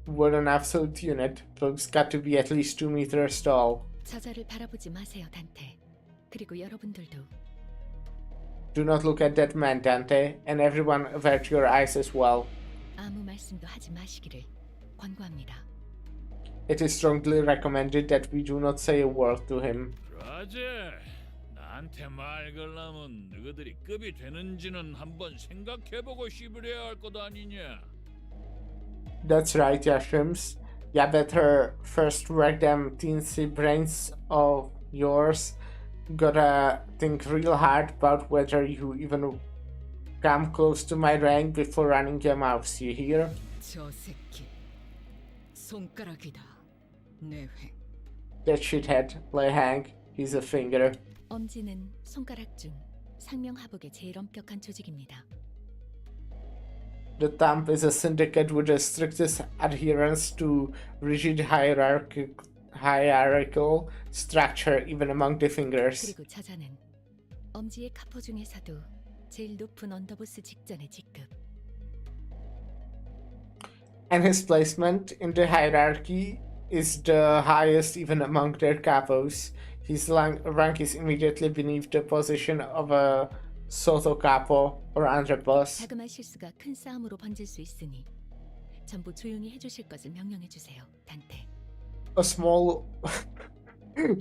What an absolute unit. Looks got to be at least 2 meters tall. 저자를 바라보지 마세요, 단테. 그리고 여러분들도. Do not look at that man, Dante, and everyone avert your eyes as well. 아무 말씀도 하지 마시기를 권고합니다. It is strongly recommended that we do not say a word to him. 라제, 나한테 말 걸라면 너희들이 급이 되는지는 한번 생각해보고 씹으려야 할 것 아니냐? That's right, Yashims. You better first work them teensy brains of yours. Gotta think real hard about whether you even come close to my rank before running your mouths, you hear? 저 새끼 손가락이다. 내획. That shithead, lay hang, he's a finger. 엄지는 손가락 중 상명하복의 제일 엄격한 조직입니다. The thumb is a syndicate with the strictest adherence to rigid hierarchical structure even among the fingers. 그리고 저자는 엄지의 카포 중에서도 제일 높은 언더보스 직전의 직급. And his placement in the hierarchy is the highest even among their capos. His rank is immediately beneath the position of a Soto capo or underboss. 자그마한 실수가 큰 싸움으로 번질 수 있으니 전부 조용히 해주실 것을 명령해 주세요, 단테. A small...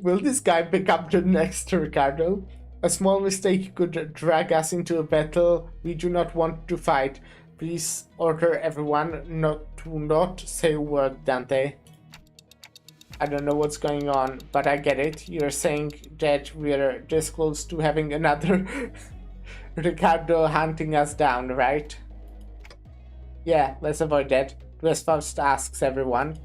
Will this guy become the next Ricardo? A small mistake could drag us into a battle we do not want to fight. Please order everyone not say a word, Dante. I don't know what's going on, but I get it. You're saying that we're this close to having another Ricardo hunting us down, right? Yeah, let's avoid that. Westfaust asks everyone.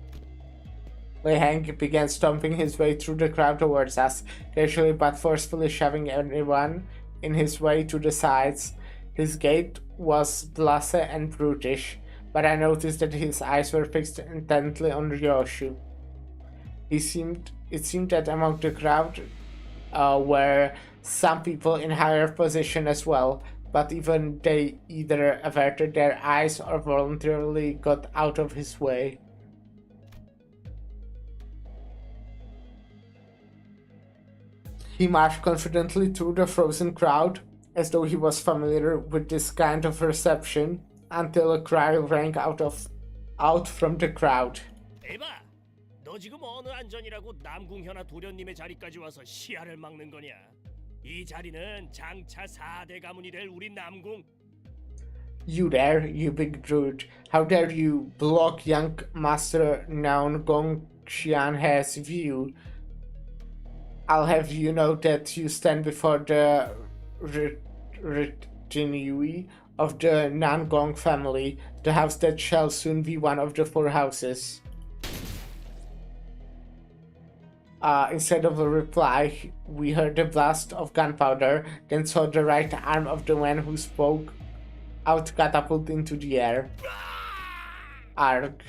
Lei Hang began stomping his way through the crowd towards us, casually but forcefully shoving anyone in his way to the sides. His gait was blasé and brutish, but I noticed that his eyes were fixed intently on Ryoshu. It seemed that among the crowd were some people in higher position as well, but even they either averted their eyes or voluntarily got out of his way. He marched confidently through the frozen crowd, as though he was familiar with this kind of reception, until a cry rang out from the crowd. 에바, 너 지금 어느 안전이라고 남궁현아 도련님의 자리까지 와서 시야를 막는 거냐? 이 자리는 장차 4대 가문이 될 우리 남궁. You there, you big brute. How dare you block young Master Naon Gongxianhe's view? I'll have you know that you stand before the retinue of the Nangong family, the house that shall soon be one of the 4 houses. Instead of a reply, we heard the blast of gunpowder, then saw the right arm of the man who spoke out catapult into the air. Arg.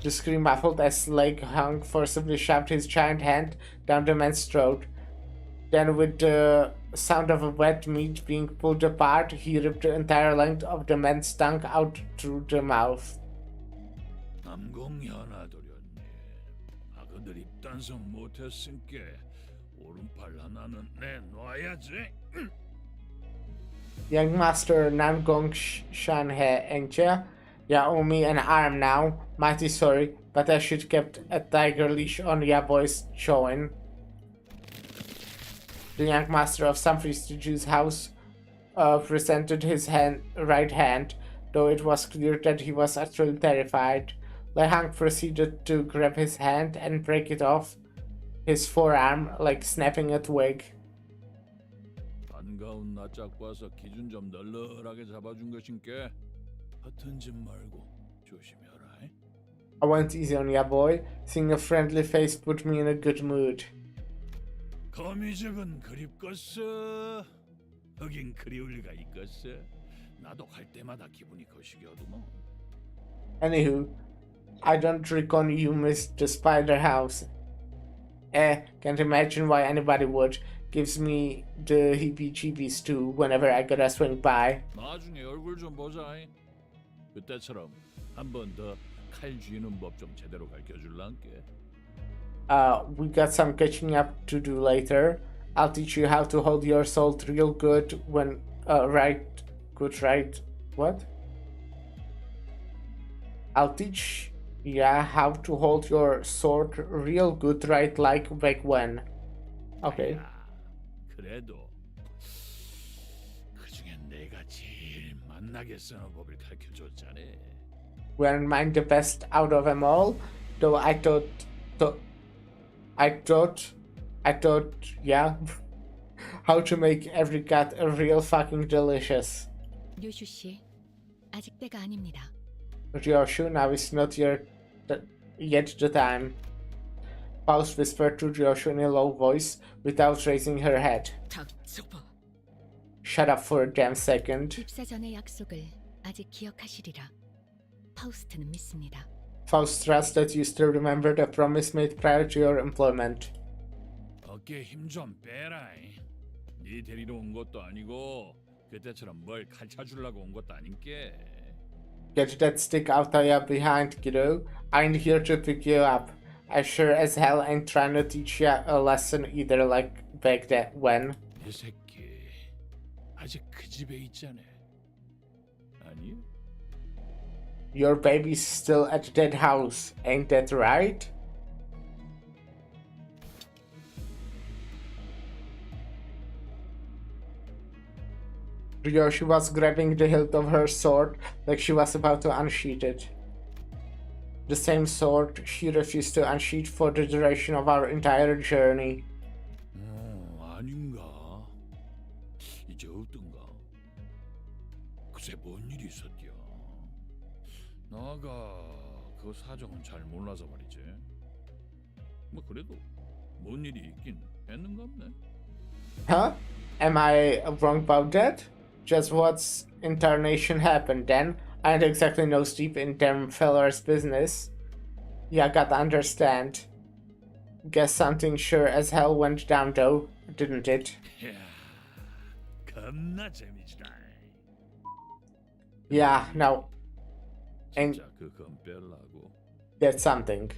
The scream muffled as Lei Hang forcibly shoved his giant hand down the man's throat. Then, with the sound of a wet meat being pulled apart, he ripped the entire length of the man's tongue out through the mouth. 남궁현아 도련님, 아그들 입단속 못했으니까 오른팔 하나는 내놔야지. Young Master Nangong Shanhe Engcha, ya owe me an arm now. Mighty sorry, but I should kept a tiger leash on ya boys showing. The young master of some prestigious house presented his right hand, though it was clear that he was actually terrified. Lei Hang proceeded to grab his hand and break it off, his forearm, like snapping a twig. 반가운 낯짝 봐서 기준 좀 널널하게 잡아준 것인께 허튼 짓 말고 조심해라. I went easy on ya, boy. Seeing a friendly face put me in a good mood. 거미적은 그립겠어. 하긴 그리울 리가 있겠어. 나도 갈 때마다 기분이 거시기하더만. Anywho, I don't reckon you missed the spider house. Can't imagine why anybody would. Gives me the heebie-jeebies too whenever I gotta swing by. 나중에 얼굴 좀 보자. 그때처럼 한 번 더 칼 쥐는 법 좀 제대로 가르쳐 줄란께. We got some catching up to do later. I'll teach you how to hold your sword real good when, right? What? I'll teach ya how to hold your sword real good right like back when. Okay. 그래도 그중엔 내가 제일 만나게 쓰는 법을 가르쳐줬잖아. Weren't mine the best out of them all? Though I thought, yeah, how to make every cut real fucking delicious. 류슈 씨, 아직 때가 아닙니다. Ryoshu, now is not yet the time. Faust whispered to Ryoshu in a low voice without raising her head. Shut up for a damn second. 입사 전의 약속을 아직 기억하시리라. 파우스트는 믿습니다. Faust trusts that you still remember the promise made prior to your employment. 어깨에 힘 좀 빼라. 네 데리러 온 것도 아니고 그때처럼 뭘 가르쳐 주려고 온 것도 아닌게. Get that stick out of your behind, kiddo. I ain't here to pick you up. I sure as hell ain't trying to teach you a lesson either like back when. 이 새끼 아직 그 집에 있잖아. 아니? Your baby's still at that house, ain't that right? Ryoshi was grabbing the hilt of her sword like she was about to unsheath it. The same sword she refused to unsheath for the duration of our entire journey. 아닌가? 이제 어떤가? 글쎄 뭔 일이 있었디야? 나가 그 사정은 잘 몰라서 말이지. 뭐 그래도 뭔 일이 있긴 했는갑네. Huh? Am I wrong about that? Just what's in tarnation happened then? I ain't exactly nose deep in them fellas' business. Yeah, gotta understand. Guess something sure as hell went down though, didn't it? 야, 겁나 재미지다. Yeah, no. And 진짜 그건 빼려고. that's something.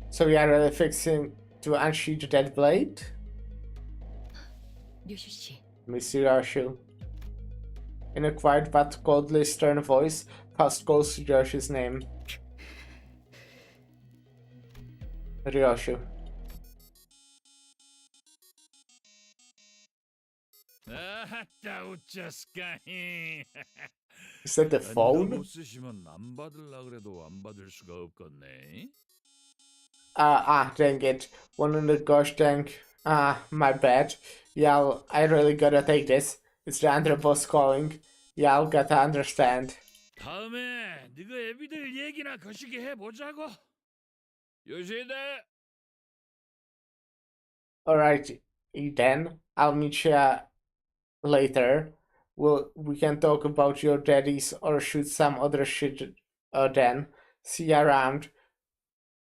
So we are really fixing to unsheath that blade? 류슈 씨, Mr. Yoshu. In a quiet but coldly stern voice, Faust calls Ryoshu's name. Ryoshu. 아따 웃자스까이. Is that the phone? 못 쓰시면 안 받을라 그래도 안 받을 수가 없겠네. Dang it. One in the gosh dang. My bad. Yeah, I really gotta take this. It's the Andra boss calling. Yeah, I'll gotta understand. 다음에 네가 애비들 얘기나 거시기 해보자고. 요시다. Alright, then. I'll meet ya later. We can talk about your daddies or shoot some other shit then. See ya around.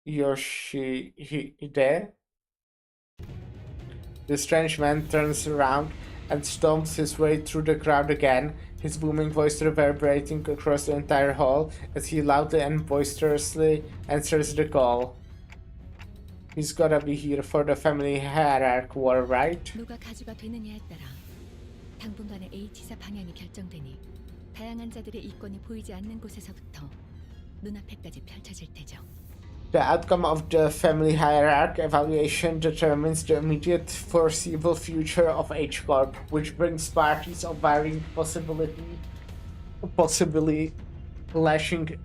Yoshihide. The strange man turns around and stomps his way through the crowd again, his booming voice reverberating across the entire hall as he loudly and boisterously answers the call. He's gotta be here for the family hierarchy war, right? 누가 가주가 되느냐에 따라 당분간의 H사 방향이 결정되니 다양한 자들의 이권이 보이지 않는 곳에서부터 눈앞에까지 펼쳐질 테죠. The outcome of the family hierarchy evaluation determines the immediate foreseeable future of H Corp, which brings parties of varying possibly clashing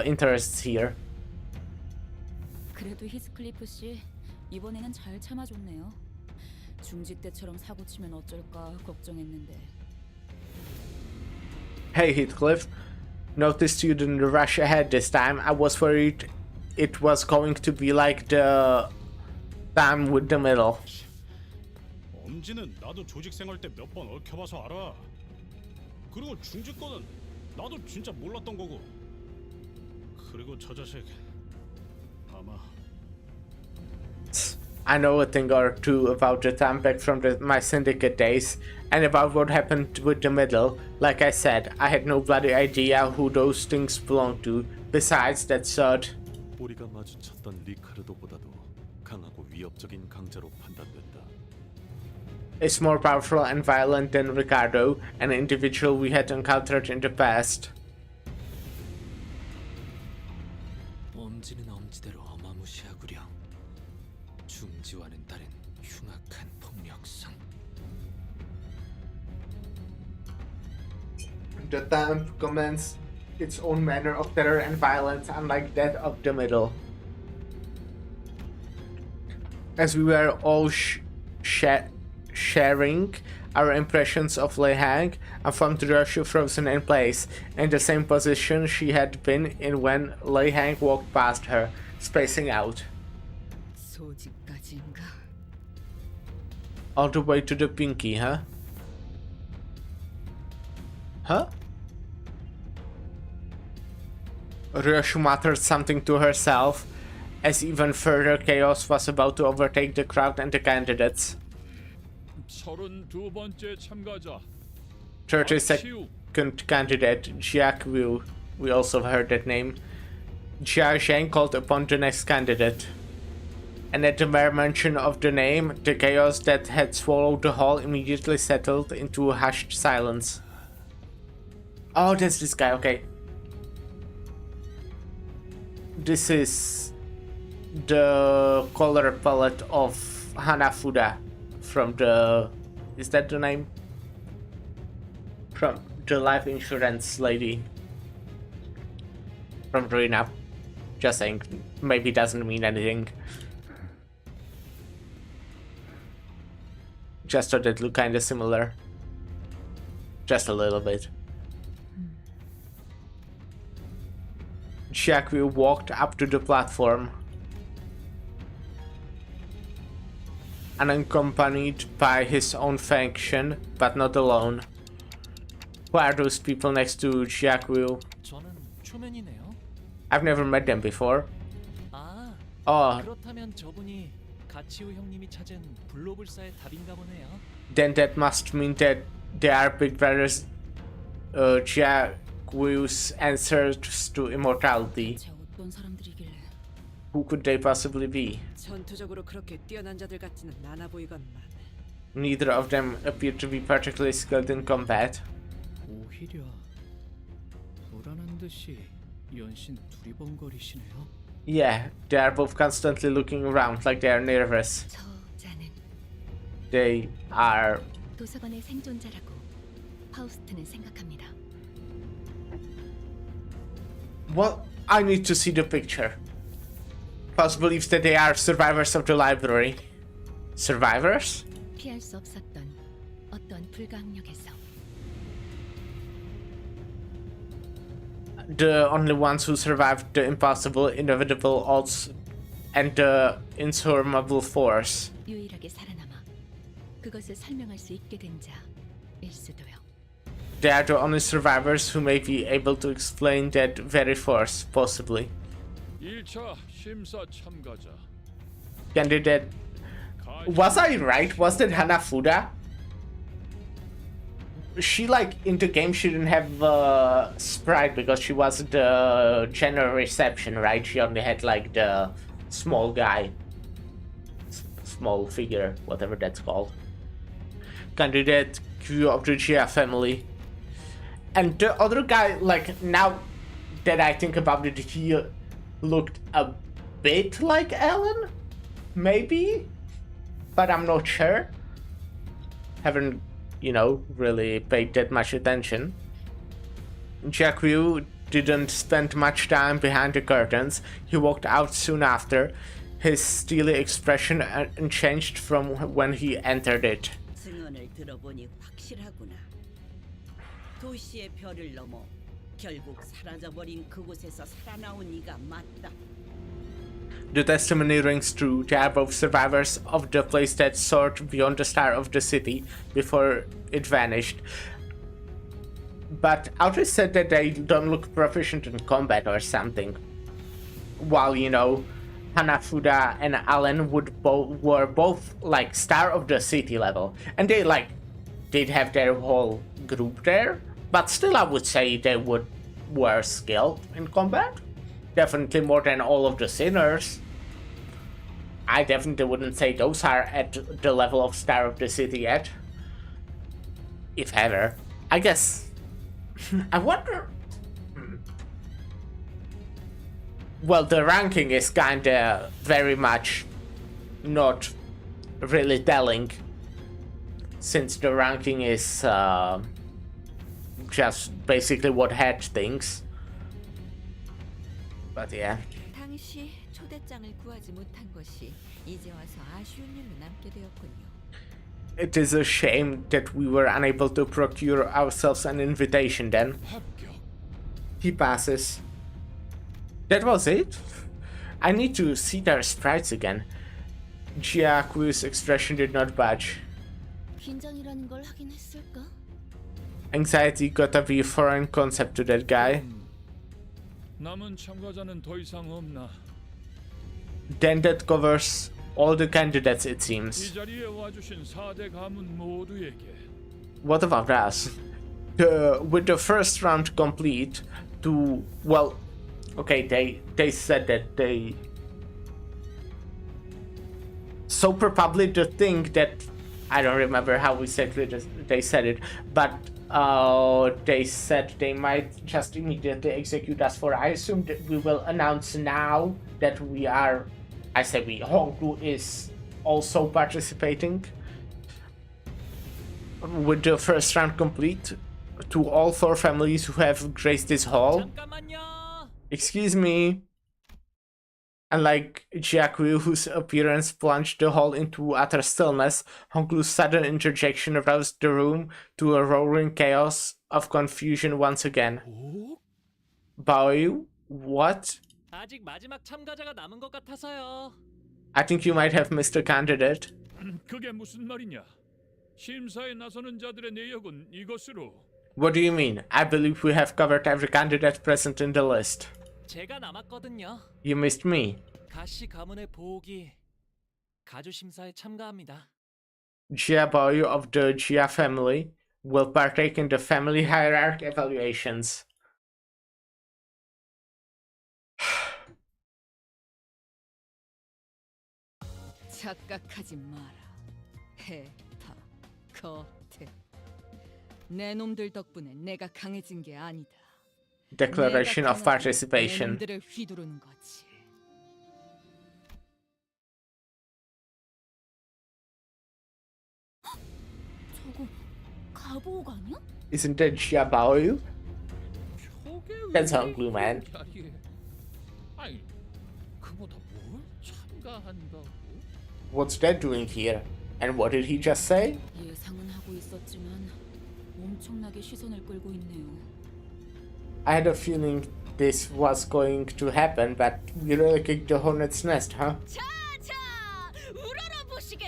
interests here. 그래도 히스클리프 씨, 이번에는 잘 참아줬네요. 중직 때처럼 사고 치면 어쩔까 걱정했는데. Hey Heathcliff, noticed you didn't rush ahead this time. I was worried it was going to be like the time with the middle. 엄지는 나도 조직 생활 때 몇 번 얽혀봐서 알아. 그리고 중직 거는 나도 진짜 몰랐던 거고. 그리고 저 자식 아마 I know a thing or two about the time back from my syndicate days, and about what happened with the middle. Like I said, I had no bloody idea who those things belonged to. Besides, that third. 우리가 마주쳤던 리카르도보다도 강하고 위협적인 강자로 판단된다. Is more powerful and violent than Ricardo, an individual we had encountered in the past. 엄지는 엄지대로 어마무시하구려. 중지와는 다른 흉악한 폭력성. The time commands its own manner of terror and violence, unlike that of the middle. As we were all sharing our impressions of Lei Hang, I found Russia frozen in place, in the same position she had been in when Lei Hang walked past her, spacing out. 소집까지인가? All the way to the pinky, huh? Huh? Ryoshu muttered something to herself, as even further chaos was about to overtake the crowd and the candidates. 32번째 참가자 32nd candidate, Jia Qiu. We also heard that name. Jia Zheng called upon the next candidate. And at the mere mention of the name, the chaos that had swallowed the hall immediately settled into a hushed silence. Oh, that's this guy, okay. This is the color palette of Hanafuda from the... Is that the name? From the life insurance lady. From Rina. Just saying, maybe doesn't mean anything. Just thought it looked kinda similar. Just a little bit. Chiaku walked up to the platform, unaccompanied by his own faction, but not alone. Who are those people next to Chiaku? 저는 초면이네요. I've never met them before. 아, Oh, 그렇다면 저분이 가치우 형님이 찾은 블로불사의 답인가 보네요. then that must mean that they are Big Brother's Chiaku's answers to immortality. 어떤 사람들이길래? Who could they possibly be? 전투적으로 그렇게 뛰어난 자들 같지는 않아 보이건만. Neither of them appear to be particularly skilled in combat. 오히려 불안한 듯이 연신 두리번거리시네요. Yeah, they are both constantly looking around like they are nervous. They are... 도서관의 생존자라고 파우스트는 생각합니다. Well, I need to see the picture. Faust believes that they are survivors of the library. Survivors? 피할 수 없었던 어떤 불가항력에서 The only ones who survived the impossible, inevitable odds and the insurmountable force. 유일하게 살아남아 그것을 설명할 수 있게 된 자일 수도요. They are the only survivors who may be able to explain that very force, possibly. 1차 심사 참가자 Candidate... Was I right? Was that Hanafuda? She, like, in the game, she didn't have sprite because she was the general reception, right? She only had, like, the small guy. Small figure, whatever that's called. Candidate Q of the Gia family. And the other guy, like, now that I think about it, he looked a bit like Alan? Maybe? But I'm not sure. Haven't, you know, really paid that much attention. Jack Ryu didn't spend much time behind the curtains. He walked out soon after, his steely expression unchanged from when he entered it. 증언을 들어보니 확실하구나. 도시의 별을 넘어 결국 사라져버린 그곳에서 살아나온 이가 맞다. The testimony rings true. They are both survivors of the place that soared beyond the star of the city before it vanished. But Audrey said that they don't look proficient in combat or something. While, you know, Hanafuda and Allen were both like star of the city level. And they did have their whole group there. But still I would say they were skilled in combat. Definitely more than all of the sinners. I definitely wouldn't say those are at the level of star of the city yet. If ever. I guess. I wonder. Well, the ranking is kinda very much not really telling. Since the ranking is just basically what head thinks. But yeah. 당시 초대장을 구하지 못한 것이 이제 와서 아쉬운 일로 남게 되었군요. It is a shame that we were unable to procure ourselves an invitation then. He passes. That was it? I need to see their sprites again. Jiaku's expression did not budge. 긴장이라는 걸 하긴 했을까? Anxiety gotta be a foreign concept to that guy. 남은 참가자는 더 이상 없나? Then that covers all the candidates, it 이 seems. 자리에 와주신 4대 가문 모두에게 What about us? With the first round complete, okay, they said that they... So probably the thing that... I don't remember how we said it, they said it, but they said they might just immediately execute us for... I assume that we will announce now that we are... I say we, Honglu is also participating. With the first round complete, to all 4 families who have graced this hall. Excuse me. Unlike Jiaku, whose appearance plunged the hall into utter stillness, Honglu's sudden interjection roused the room to a roaring chaos of confusion once again. Baoyu? What? 아직 마지막 참가자가 남은 것 같아서요. I think you might have missed a candidate. 그게 무슨 말이냐? 심사에 나서는 자들의 내역은 이것으로. What do you mean? I believe we have covered every candidate present in the list. 제가 남았거든요. You missed me. 가시 가문의 보호기 가주 심사에 참가합니다. Jia Baoyu of the Jia family will partake in the family hierarchy evaluations. 착각하지 마라. 해타, 거태. 내 놈들 덕분에 내가 강해진 게 아니다. Declaration of participation. 내 놈들을 휘두르는 거지. 저거 가보옥 아니야? Isn't that Jia Baoyu? That's Honglu, man. 아니, 그보다 뭘 참가한다고? What's that doing here? And what did he just say? 예상은 하고 있었지만 엄청나게 시선을 끌고 있네요. I had a feeling this was going to happen, but we really kicked the hornet's nest, huh? 자, 우러러 보시게.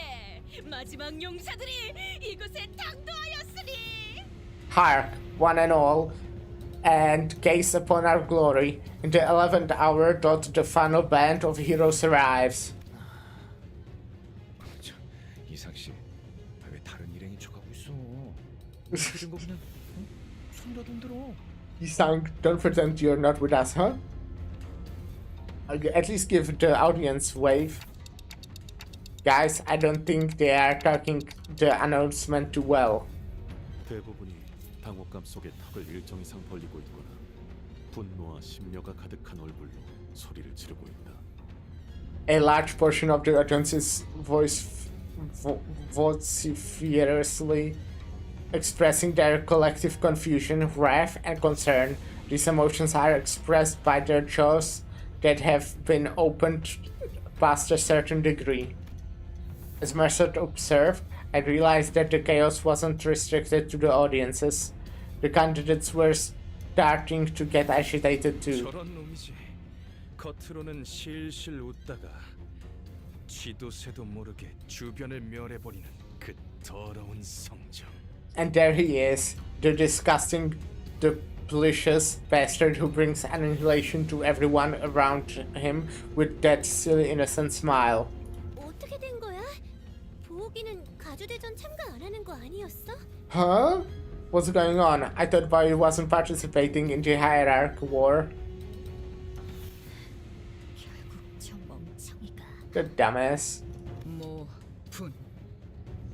마지막 용사들이 이곳에 당도하였으니. Hark, one and all, and gaze upon our glory. In the 11th hour, the final band of heroes arrives. 이삭 씨, 왜 다른 일행이 쳐가고 있어? 그런 거 그냥 손이라도 흔들어. Isang, don't pretend you're not with us, huh? At least give the audience wave. Guys, I don't think they are talking the announcement too well. 대부분이 당혹감 속에 턱을 일정 이상 벌리고 있거나 분노와 심려가 가득한 얼굴로 소리를 지르고 있다. A large portion of the audience is vociferously expressing their collective confusion, wrath, and concern. These emotions are expressed by their jaws that have been opened past a certain degree. As Mercer observed, I realized that the chaos wasn't restricted to the audiences. The candidates were starting to get agitated too. 저런 놈이지. 겉으로는 실실 웃다가 쥐도 새도 모르게 주변을 멸해버리는 그 더러운 성정. And there he is, the disgusting, duplicitous bastard who brings annihilation to everyone around him with that silly innocent smile. 어떻게 된 거야? 보호기는 가주대전 참가 안 하는 거 아니었어? Huh? What's going on? I thought Boy wasn't participating in the hierarchy war. 저 멍청이가. The dumbass. 분.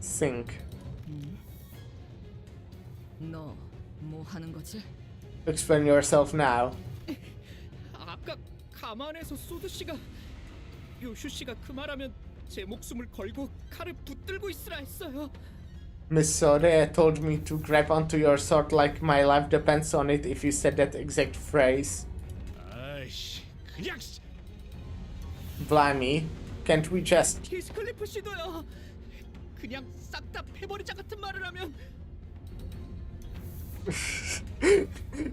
Sink. 너 뭐 하는 거지? Explain yourself now. 아까 가만에서 소드 씨가 요슈 씨가 그 말하면 제 목숨을 걸고 칼을 붙들고 있으라 했어요. Miss Sode told me to grab onto your sword like my life depends on it if you said that exact phrase. 아이씨, 그냥 Blimey, can't we just... 히스클리프 씨도요. 그냥 싹 다 패버리자 같은 말을 하면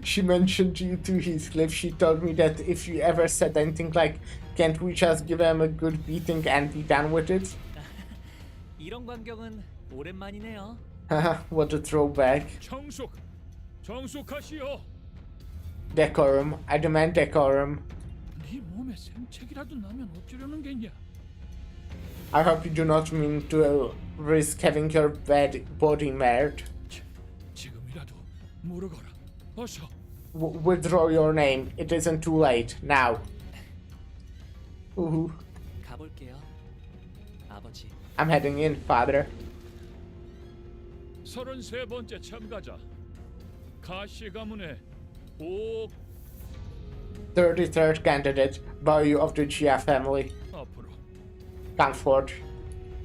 She mentioned you to Heathcliff. She told me that if you ever said anything like, can't we just give him a good beating and be done with it? 이런 광경은 오랜만이네요. Haha, what a throwback. 정숙하시오. Decorum. I demand decorum. 네 몸에 생책이라도 나면 어쩌려는 게냐? I hope you do not mean to risk having your body marred. 지금이라도 물어거라. 어서. Withdraw your name. It isn't too late. Now. Ooh. 가볼게요. 아버지. I'm heading in, father. 33번째 참가자. 가시 가문의 오 33rd candidate, Boyu of the Gia family. 앞으로. Come forward.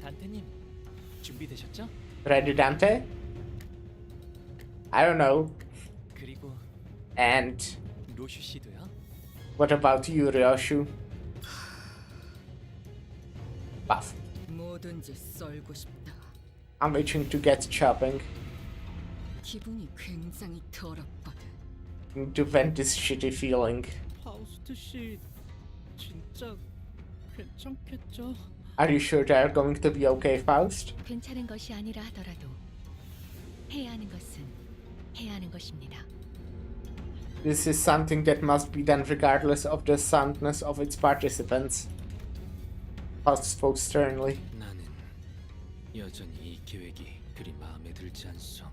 단테님, 준비되셨죠? Ready, Dante? I don't know. 그리고 And 로슈 씨도요? what about you, Ryoshu? Buff. 뭐든지 썰고 싶다. I'm itching to get chopping. 기분이 굉장히 더럽거든. To vent this shitty feeling. 파우스트 씨 진짜 괜찮겠죠? Are you sure they're going to be okay, Faust? 괜찮은 것이 아니라 하더라도 해야 하는 것은 해야 하는 것입니다. This is something that must be done regardless of the soundness of its participants. Faust spoke sternly. 나는 여전히 이 계획이 그리 마음에 들지 않소.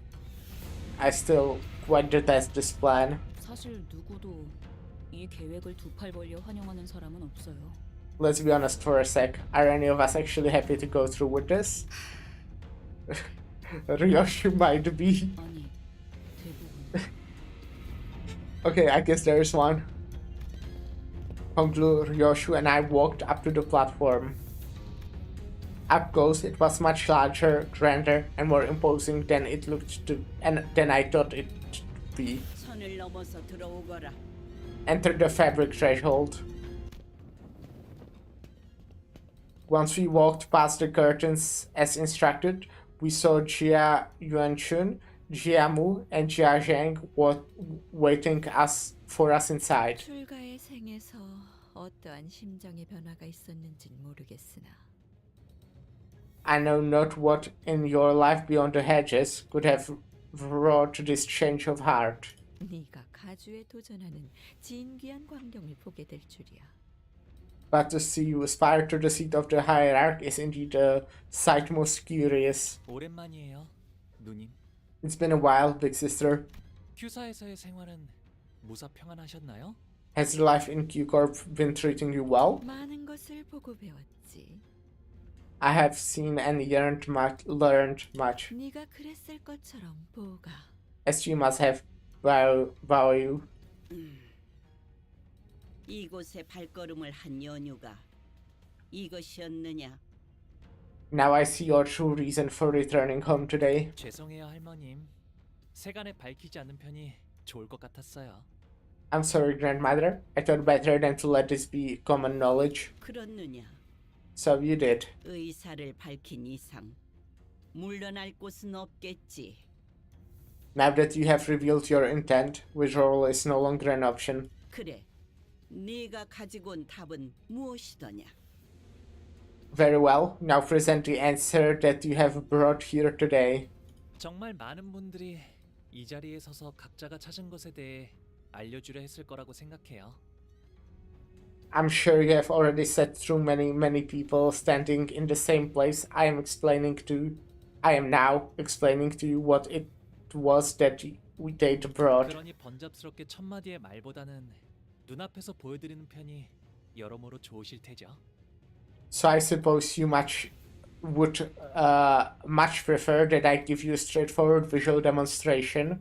I still quite detest this plan. 사실 누구도 이 계획을 두 팔 벌려 환영하는 사람은 없어요. Let's be honest for a sec. Are any of us actually happy to go through with this? Ryoshu might be. 아니, 대부분. Okay, I guess there is one. Honglu, Ryoshu, and I walked up to the platform. Up close, it was much larger, grander, and more imposing than it looked to, and than I thought it to be. 선을 넘어서 들어오거라. Enter the fabric threshold. Once we walked past the curtains as instructed, we saw Jia Yuanchun, Jia Mu, and Jia Zhang waiting for us inside. 출가의 생에서 어떠한 심정의 변화가 있었는진 모르겠으나 I know not what in your life beyond the hedges could have wrought this change of heart. 네가 가주에 도전하는 진귀한 광경을 보게 될 줄이야. But to see you aspire to the seat of the hierarch is indeed a sight most curious. 오랜만이에요, 누님. It's been a while, big sister. 큐사에서의 생활은 무사 평안하셨나요? Has life in Q Corp been treating you well? 많은 것을 보고 배웠지. I have seen and learned much. 네가 그랬을 것처럼 보가. As you must have, bow you. 이곳에 발걸음을 한 연유가 이것이었느냐? Now I see your true reason for returning home today. 죄송해요, 할머님. 세간에 밝히지 않는 편이 좋을 것 같았어요. I'm sorry, grandmother. I thought better than to let this be common knowledge. 그렇느냐? So you did. 의사를 밝힌 이상 물러날 곳은 없겠지. Now that you have revealed your intent, withdrawal is no longer an option. 그래, 네가 가지고 온 답은 무엇이더냐? Very well, now present the answer that you have brought here today. 정말 많은 분들이 이 자리에 서서 각자가 찾은 것에 대해 알려주려 했을 거라고 생각해요. I'm sure you have already sat through many people standing in the same place. I am now explaining to you what it was that they brought. 그러니 번잡스럽게 첫 마디의 말보다는 눈앞에서 보여드리는 편이 여러모로 좋으실 테죠. So I suppose you would much prefer that I give you a straightforward visual demonstration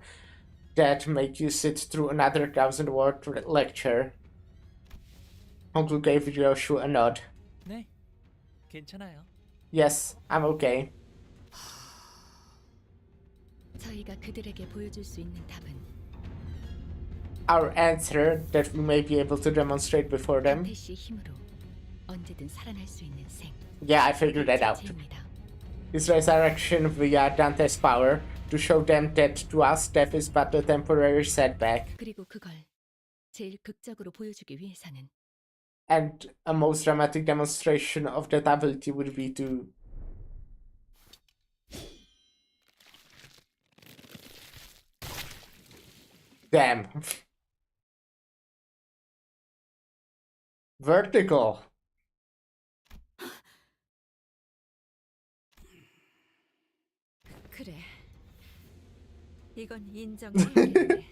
that make you sit through another 1000-word lecture. Uncle gave Yoshua a nod. 네, 괜찮아요. Yes, I'm okay. 저희가 그들에게 보여줄 수 있는 답은 Our answer that we may be able to demonstrate before them. 태시의 힘으로 언제든 살아날 수 있는 생. Yeah, I figured that out. His resurrection via Dante's power to show them that to us death is but a temporary setback. 그리고 그걸 제일 극적으로 보여주기 위해서는 And a most dramatic demonstration of that ability would be to damn. Vertical. 그래. 이건 인정해야겠네.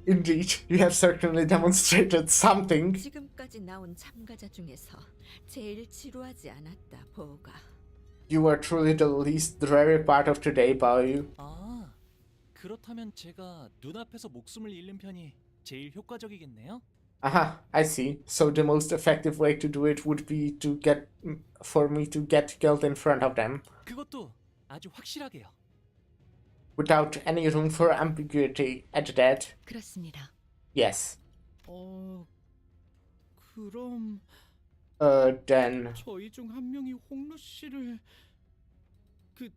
Indeed, you have certainly demonstrated something. 지금까지 나온 참가자 중에서 제일 지루하지 않았다, 보가. You were truly the least dreary part of today, Bao. 아, 그렇다면 제가 눈앞에서 목숨을 잃는 편이 제일 효과적이겠네요. I see. So the most effective way to do it would be for me to get killed in front of them. 그것도 아주 확실하게요. Without any room for ambiguity at that. 그렇습니다. Yes. 그럼 Then 저희 중 한 명이 홍루 씨를 그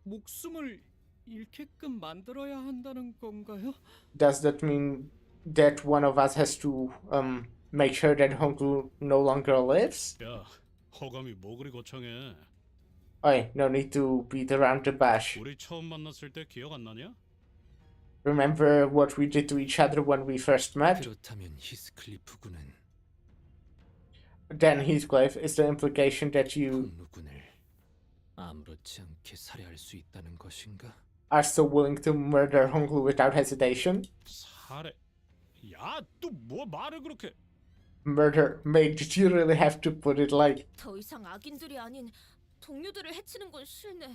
목숨을 잃게끔 만들어야 한다는 건가요? does that mean that one of us has to make sure that Honglu no longer lives? 야, 허감이 뭐 그리 거창해. Oi, no need to beat around the bush. 우리 처음 만났을 때 기억 안 나냐? Remember what we did to each other when we first met? 그렇다면 히스클리프 군은 Then Heathcliff, is the implication that you 군을 아무렇지 않게 살해할 수 있다는 것인가? are still willing to murder Honglu without hesitation? 살해. 야, 또 뭐 말을 그렇게? Murder, mate, did you really have to put it like? 더 이상 악인들이 아닌 동료들을 해치는 건 싫네.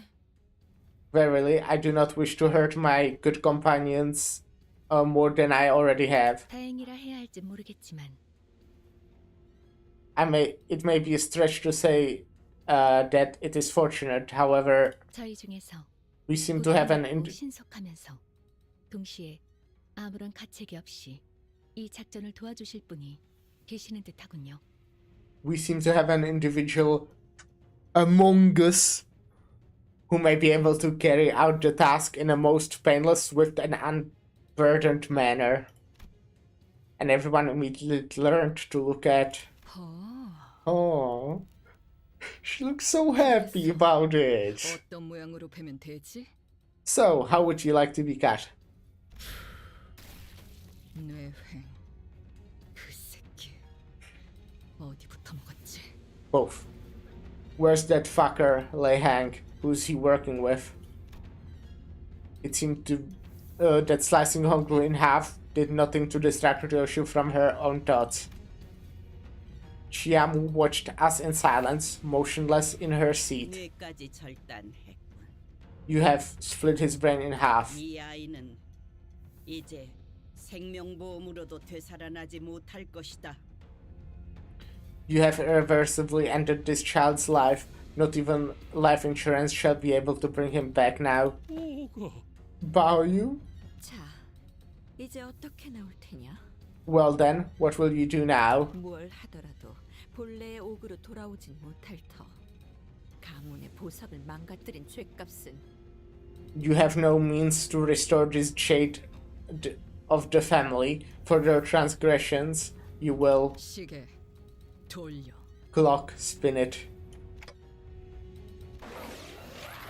Verily, I do not wish to hurt my good companions more than I already have. 다행이라 해야 할지 모르겠지만 It may be a stretch to say that it is fortunate. However, 저희 중에서 we seem to have an 신속하면서 동시에 아무런 가책이 없이 이 작전을 도와주실 분이 계시는 듯하군요. we seem to have an individual among us who may be able to carry out the task in a most painless, swift, and unburdened manner. And everyone immediately learned to look at. Oh, she looks so happy about it. 어떤 모양으로 뵈면 되지? So, how would you like to be cut? 뇌횡. 그 새끼. 어디부터 먹었지? Both. Where's that fucker, Lei Hang? Who's he working with? It seemed that slicing Honglu in half did nothing to distract Ryoshu from her own thoughts. Chiamu watched us in silence, motionless in her seat. 뇌까지 절단했군. You have split his brain in half. 이 아이는 이제 생명보험으로도 되살아나지 못할 것이다. You have irreversibly ended this child's life. Not even life insurance shall be able to bring him back now. Bow you? 자, 이제 어떻게 나올 테냐? Well then, what will you do now? 뭘 하더라도 본래의 옥으로 돌아오진 못할 터. 가문의 보석을 망가뜨린 죄값은 You have no means to restore this shade of the family. For their transgressions, you will 시계 돌려. clock spin it.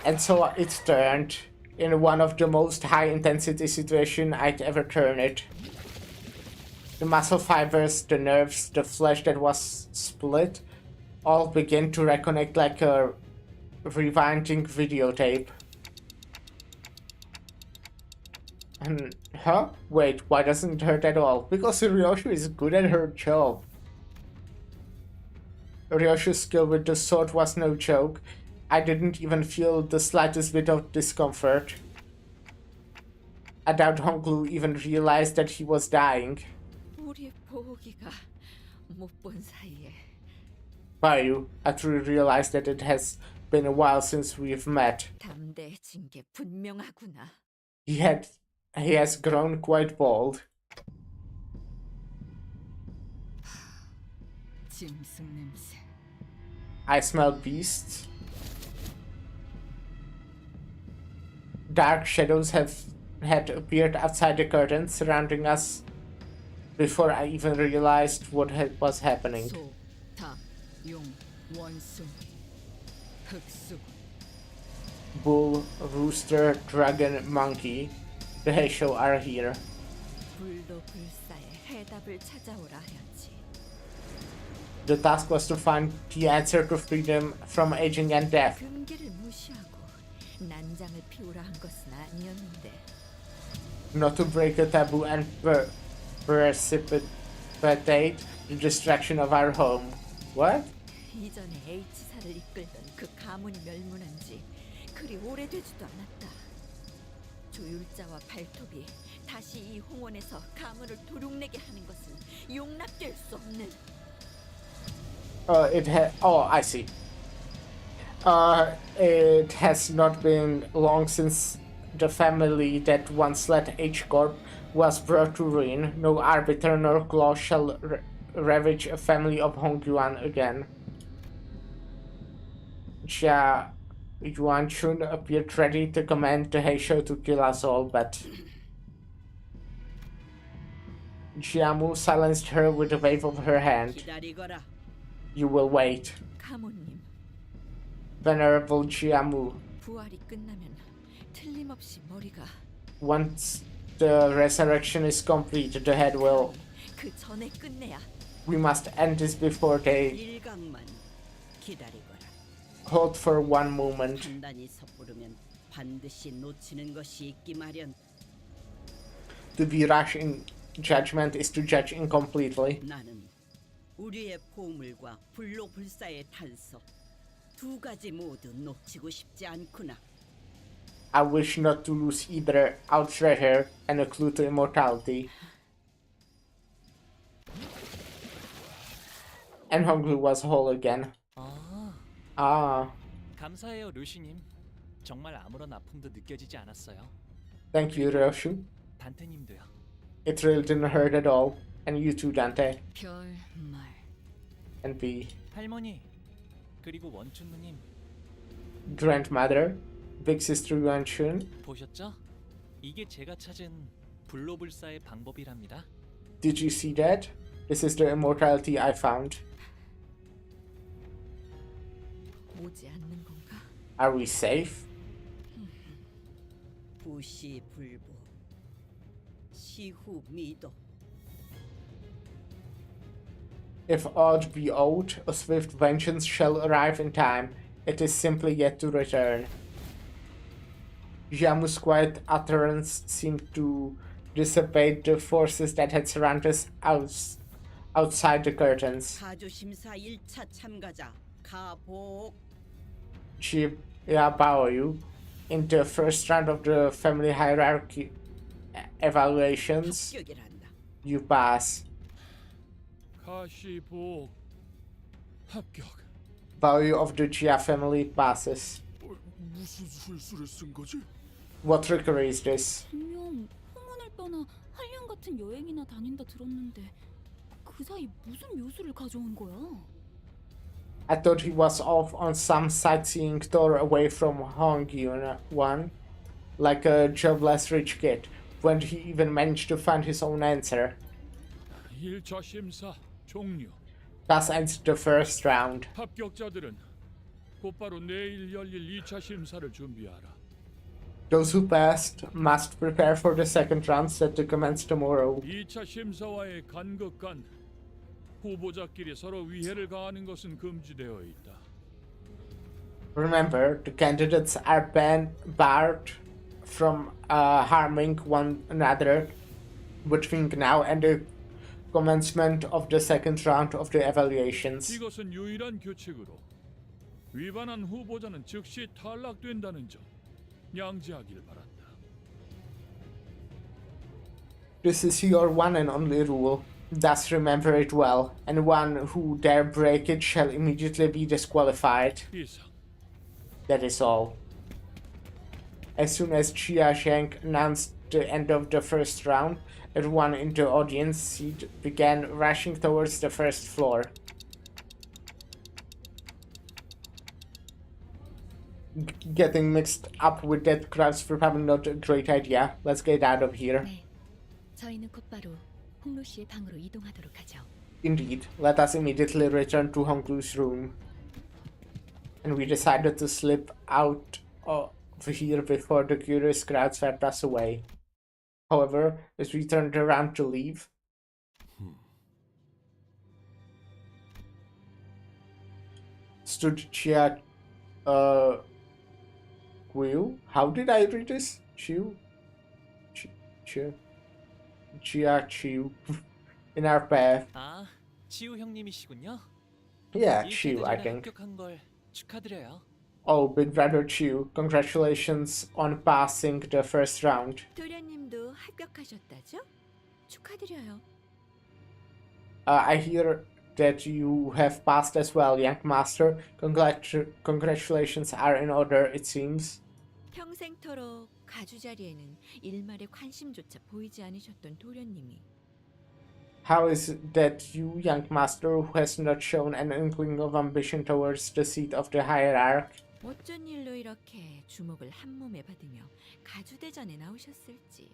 And so it turned in one of the most high intensity situations I'd ever turned it. The muscle fibers, the nerves, the flesh that was split all began to reconnect like a rewinding videotape. And, huh? Wait, why doesn't it hurt at all? Because Ryoshi is good at her job. Ryoshi's skill with the sword was no joke. I didn't even feel the slightest bit of discomfort. I doubt Honglu even realized that he was dying. 우리 보기가 못 본 사이에 Bayu, I truly realized that it has been a while since we've met. 담대해진 게 분명하구나. He has grown quite bald. 짐승 냄새. I smell beasts. Dark shadows had appeared outside the curtains surrounding us before I even realized what was happening. 소, 닭, 용, 원숭이, 흑수고. Bull, rooster, dragon, monkey. The Heisho are here. 불도 불사의 해답을 찾아오라 하였지. The task was to find the answer to freedom from aging and death. 금기를 무시하고 난장을 피우라 한 것은 아니었는데. Not to break a taboo and precipitate the destruction of our home. What? 이전에 H사를 이끌던 그 가문이 멸문한 지 그리 오래되지도 않았다. 조율자와 발톱이 다시 이 홍원에서 가문을 도륙내게 하는 것은 용납될 수 없는. I see. It has not been long since the family that once led H-Corp was brought to ruin. No arbiter nor claw shall ravage a family of Hongyuan again. Jia Yuanchun appeared ready to command the Heisho to kill us all, but Jiamu silenced her with a wave of her hand. 기다리거라. You will wait. 가문님, Venerable Jiamu. 부활이 끝나면 틀림없이 머리가 Once the resurrection is complete, the head will. 그 전에 끝내야. We must end this before they 일각만 기다리거라. hold for one moment. 판단이 섣부르면 반드시 놓치는 것이 있기 마련. To be rash in judgment is to judge incompletely. 나는 우리의 보물과 불로불사의 탄서 두 가지 모두 놓치고 싶지 않구나. I wish not to lose either our treasure and a clue to immortality. And Honglu was whole again. Ah, 감사해요, 루시님. 정말 아무런 아픔도 느껴지지 않았어요. thank you, Ryoshu. 단테님도요. It really didn't hurt at all. And you too, Dante. 별 말. And B. 할머니, 그리고 원춘 누님 Grandmother, Big Sister Yuanchun. 보셨죠? 이게 제가 찾은 불로불사의 방법이랍니다. Did you see that? This is the immortality I found. 오지 않는 건가? Are we safe? 부시불보 시후미도. If aught be owed, a swift vengeance shall arrive in time. It is simply yet to return. Jiamu's quiet utterance seemed to dissipate the forces that had surrounded us outside the curtains. 가주심사 1차 참가자 가복. Jia Baoyu, in the first round of the family hierarchy evaluations, 합격이란다. you pass. 가시복 합격. Baoyu of the Jia family passes. 무슨 술수를 쓴 거지? What trickery is this? 분명 홍원을 떠나 한량 같은 여행이나 다닌다 들었는데 그 사이 무슨 묘수를 가져온 거야? I thought he was off on some sightseeing tour away from Hongkyun, like a jobless rich kid. When he even managed to find his own answer. 1차 심사 종료. Thus ends the first round. 합격자들은 곧바로 내일 열릴 2차 심사를 준비하라. Those who passed must prepare for the second round set to commence tomorrow. 2차 심사와의 간극 간 후보자끼리 서로 위해를 가하는 것은 금지되어 있다. Remember, the candidates are barred from harming one another between now and the commencement of the second round of the evaluations. 이것은 유일한 규칙으로 위반한 후보자는 즉시 탈락된다는 점 양지하길 바란다. This is your one and only rule. Thus remember it well, and one who dare break it shall immediately be disqualified. 이상. That is all. As soon as Chia Sheng announced the end of the first round, everyone in the audience seat began rushing towards the first floor. Getting mixed up with that crowd's probably not a great idea. Let's get out of here. 네, 저희는 곧바로 홍루 씨의 방으로 이동하도록 하죠. Indeed, let us immediately return to Honglu's room. And we decided to slip out of here before the curious crowd swept us away. However, as we turned around to leave, stood Chia Guiu? How did I read this? Chia Chiu in our path. 아, 치우 형님이시군요. Yeah, 이 Chiu, I 대대전에 think. 합격한 걸 축하드려요. Oh, Big Brother Chiu, congratulations on passing the first round. 도련님도 합격하셨다죠? 축하드려요. I hear that you have passed as well, young master. Congratulations are in order, it seems. 평생토록 가주 자리에는 일말의 관심조차 보이지 않으셨던 도련님이 How is it that you, young master, who has not shown an inkling of ambition towards the seat of the hierarch, 어쩐 일로 이렇게 주목을 한 몸에 받으며 가주대전에 나오셨을지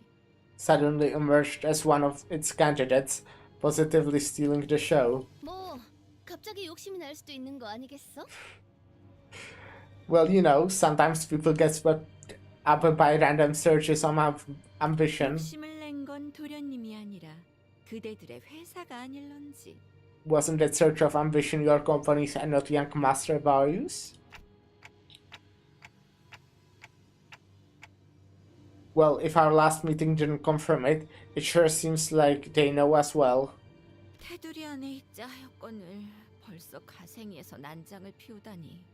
suddenly emerged as one of its candidates, positively stealing the show? 뭐 갑자기 욕심이 날 수도 있는 거 아니겠어? Well, you know, sometimes people get swept up by random surges of ambition. 욕심을 낸 건 도련님이 아니라 그대들의 회사가 아닐런지 Wasn't that surge of ambition your company's and not young master values? Well, if our last meeting didn't confirm it, it sure seems like they know us well. 테두리 안에 있자 하였건을 벌써 가생이에서 난장을 피우다니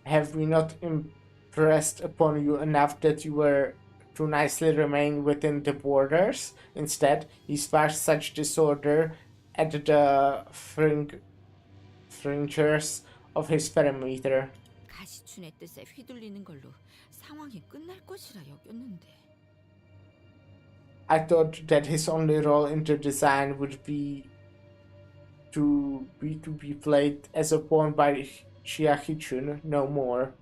Have we not impressed upon you enough that you were to nicely remain within the borders? Instead, he sparked such disorder at the fringes of his perimeter. 가시춘의 뜻에 휘둘리는 걸로 상황이 끝날 것이라 여겼는데 I thought that his only role in the design would be to be played as a pawn by Xia Hichun, no more.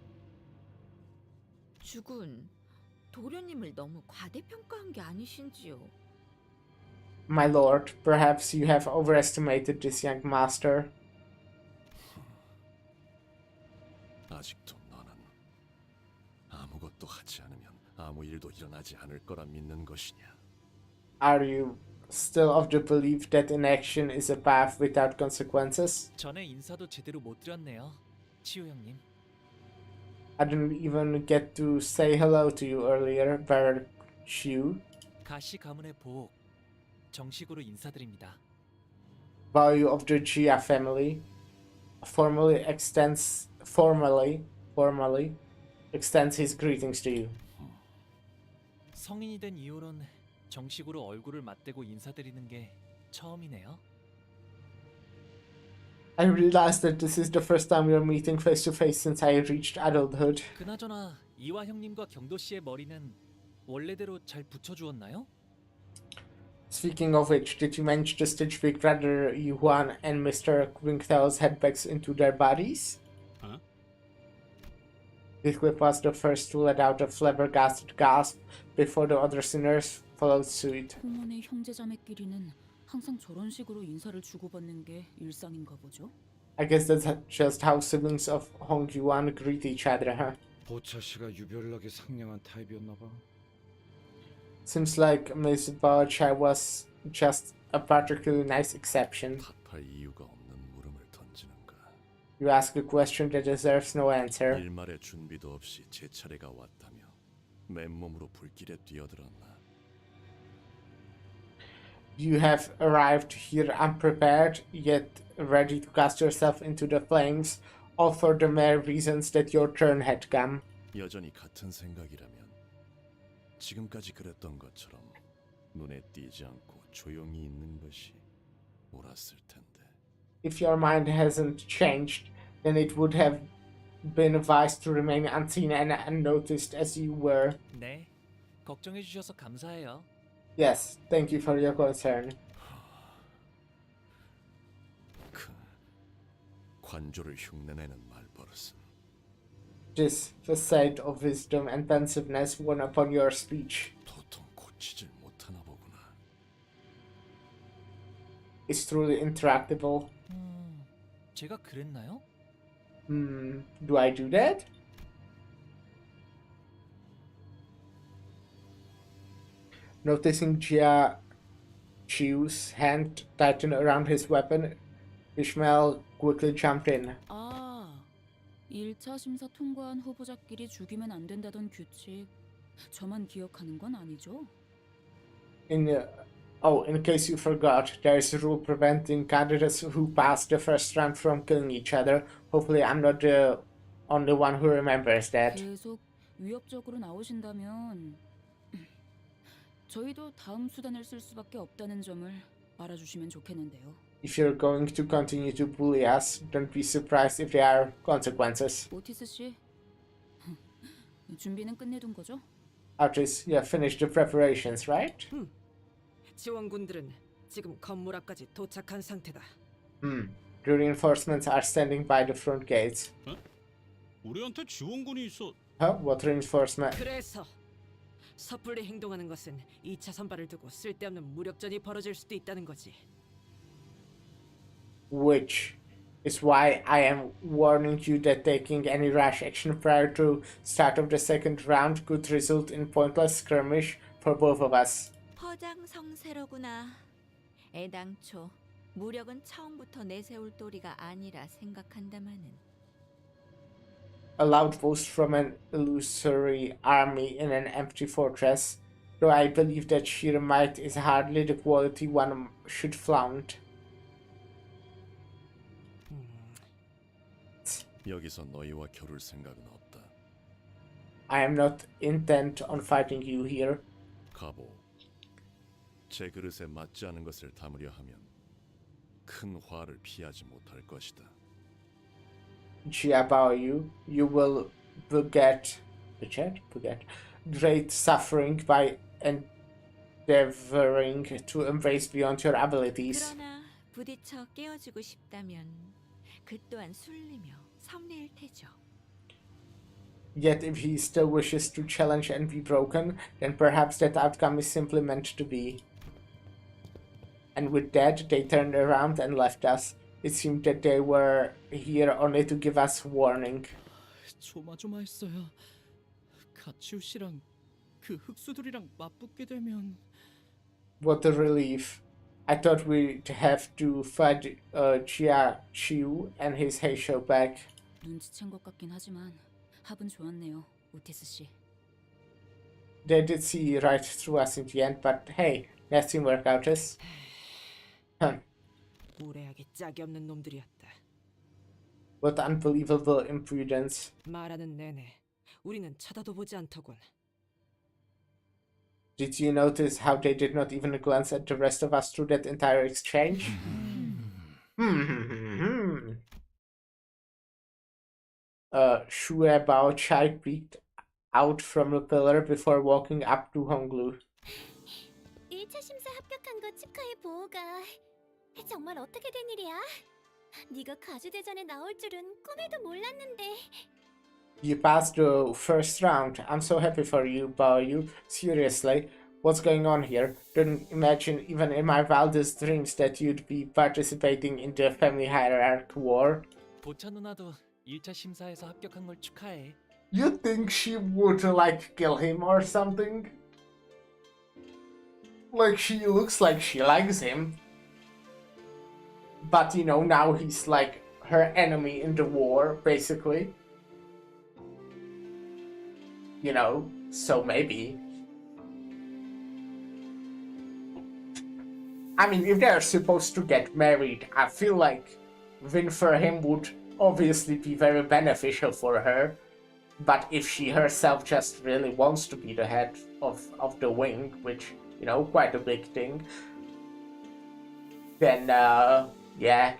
주군 도련님을 너무 과대평가한 게 아니신지요? My lord, perhaps you have overestimated this young master. 아직도 너는 아무것도 하지 않으면 아무 일도 일어나지 않을 거라 믿는 것이냐? Are you still of the belief that inaction is a path without consequences? 전에 인사도 제대로 못 드렸네요. 치우 형님. I didn't even get to say hello to you earlier, Baron Shu. 가시 가문의 보호 정식으로 인사드립니다. Value of the Jia family formally extends his greetings to you. 성인이 된 이후론 정식으로 얼굴을 맞대고 인사드리는 게 처음이네요. I realized that this is the first time we are meeting face to face since I reached adulthood. 그나저나 이화 형님과 경도 씨의 머리는 원래대로 잘 붙여주었나요? Speaking of which, did you manage to stitch Big Brother Yuan and Mr. Wingtail's headbags into their bodies? Huh? Heathcliff was the first to let out a flabbergasted gasp before the other sinners followed suit. 홍원의 형제자매끼리는 항상 저런 식으로 인사를 주고받는 게 일상인가 보죠. I guess that's just how siblings of Hong Yuan greet each other, huh? 보차 씨가 유별나게 상냥한 타입이었나 봐. Seems like Miss Bao was just a particularly nice exception. 탓할 이유가 없는 물음을 던지는가. You ask a question that deserves no answer. 일말의 준비도 없이 제 차례가 왔다며 맨몸으로 불길에 뛰어들었나. You have arrived here unprepared, yet ready to cast yourself into the flames, all for the mere reasons that your turn had come. 여전히 같은 생각이라면 지금까지 그랬던 것처럼 눈에 띄지 않고 조용히 있는 것이 옳았을 텐데. If your mind hasn't changed, then it would have been wise to remain unseen and unnoticed as you were. 네, 걱정해 주셔서 감사해요. Yes, thank you for your concern. 관조를 흉내내는 말버릇은 This facade of wisdom and pensiveness won upon your speech. 도통 고치질 못하나 보구나. It's truly intractable. 제가 그랬나요? Do I do that? Noticing Jia Chiu's hand tighten around his weapon, Ishmael quickly jumped in. 아, 1차 심사 통과한 후보자끼리 죽이면 안 된다던 규칙. 저만 기억하는 건 아니죠? In case you forgot, there is a rule preventing candidates who pass the first round from killing each other. Hopefully, I'm not the only one who remembers that. 계속 위협적으로 나오신다면 저희도 다음 수단을 쓸 수밖에 없다는 점을 알아주시면 좋겠는데요. If you're going to continue to bully us, don't be surprised if there are consequences. 오티스 씨, 준비는 끝내둔 거죠? Otis, you have finished the preparations, right? 지원군들은 지금 건물 앞까지 도착한 상태다. The reinforcements are standing by the front gates. 우리한테 지원군이 있어. Huh? What reinforcement? 그래서 섣불리 행동하는 것은 2차 선발을 두고 쓸데없는 무력전이 벌어질 수도 있다는 거지. Which is why I am warning you that taking any rash action prior to start of the second round could result in pointless skirmish for both of us. 허장성세로구나. 애당초 무력은 처음부터 내세울 도리가 아니라 생각한다마는. A loud boast from an illusory army in an empty fortress, though I believe that sheer might is hardly the quality one should flaunt. 여기서 너희와 겨룰 생각은 없다. I am not intent on fighting you here. 가보. 제 그릇에 맞지 않은 것을 담으려 하면 큰 화를 피하지 못할 것이다. Jia Bao you will beget great suffering by endeavoring to embrace beyond your abilities. 그러나 부딪혀 깨어주고 싶다면 그 또한 술리며 섭리일 테죠. Yet if he still wishes to challenge and be broken, then perhaps that outcome is simply meant to be. And with that, they turned around and left us. It seemed that they were here only to give us warning. 조마조마했어요. 가치우 씨랑 그 흑수들이랑 맞붙게 되면. What a relief. I thought we'd have to fight Jia Chiu and his Heisho back. 눈치챈 것 같긴 하지만 합은 좋았네요, 오티스 씨. They did see right through us in the end, but hey, nice teamwork, Otis. 무례하게 짝이 없는 놈들이었다. What unbelievable impudence. 말하는 내내 우리는 쳐다도 보지 않더군. Did you notice how they did not even glance at the rest of us through that entire exchange? Shue Bao Chai peeked out from the pillar before walking up to Honglu. 이 1차 심사 합격한 거 축하해 보호가. 정말 어떻게 된 일이야? 네가 가주대전에 나올 줄은 꿈에도 몰랐는데. You passed the first round. I'm so happy for you, Bao. Seriously, what's going on here? Didn't imagine even in my wildest dreams that you'd be participating in the family hierarchy war. 보차 누나도 1차 심사에서 합격한 걸 축하해. You think she would like kill him or something? Like she looks like she likes him. But you know, now he's like her enemy in the war, basically. You know, so maybe. I mean, if they're supposed to get married, I feel like win for him would obviously be very beneficial for her. But if she herself just really wants to be the head of the wing, which, you know, quite a big thing, then, yeah,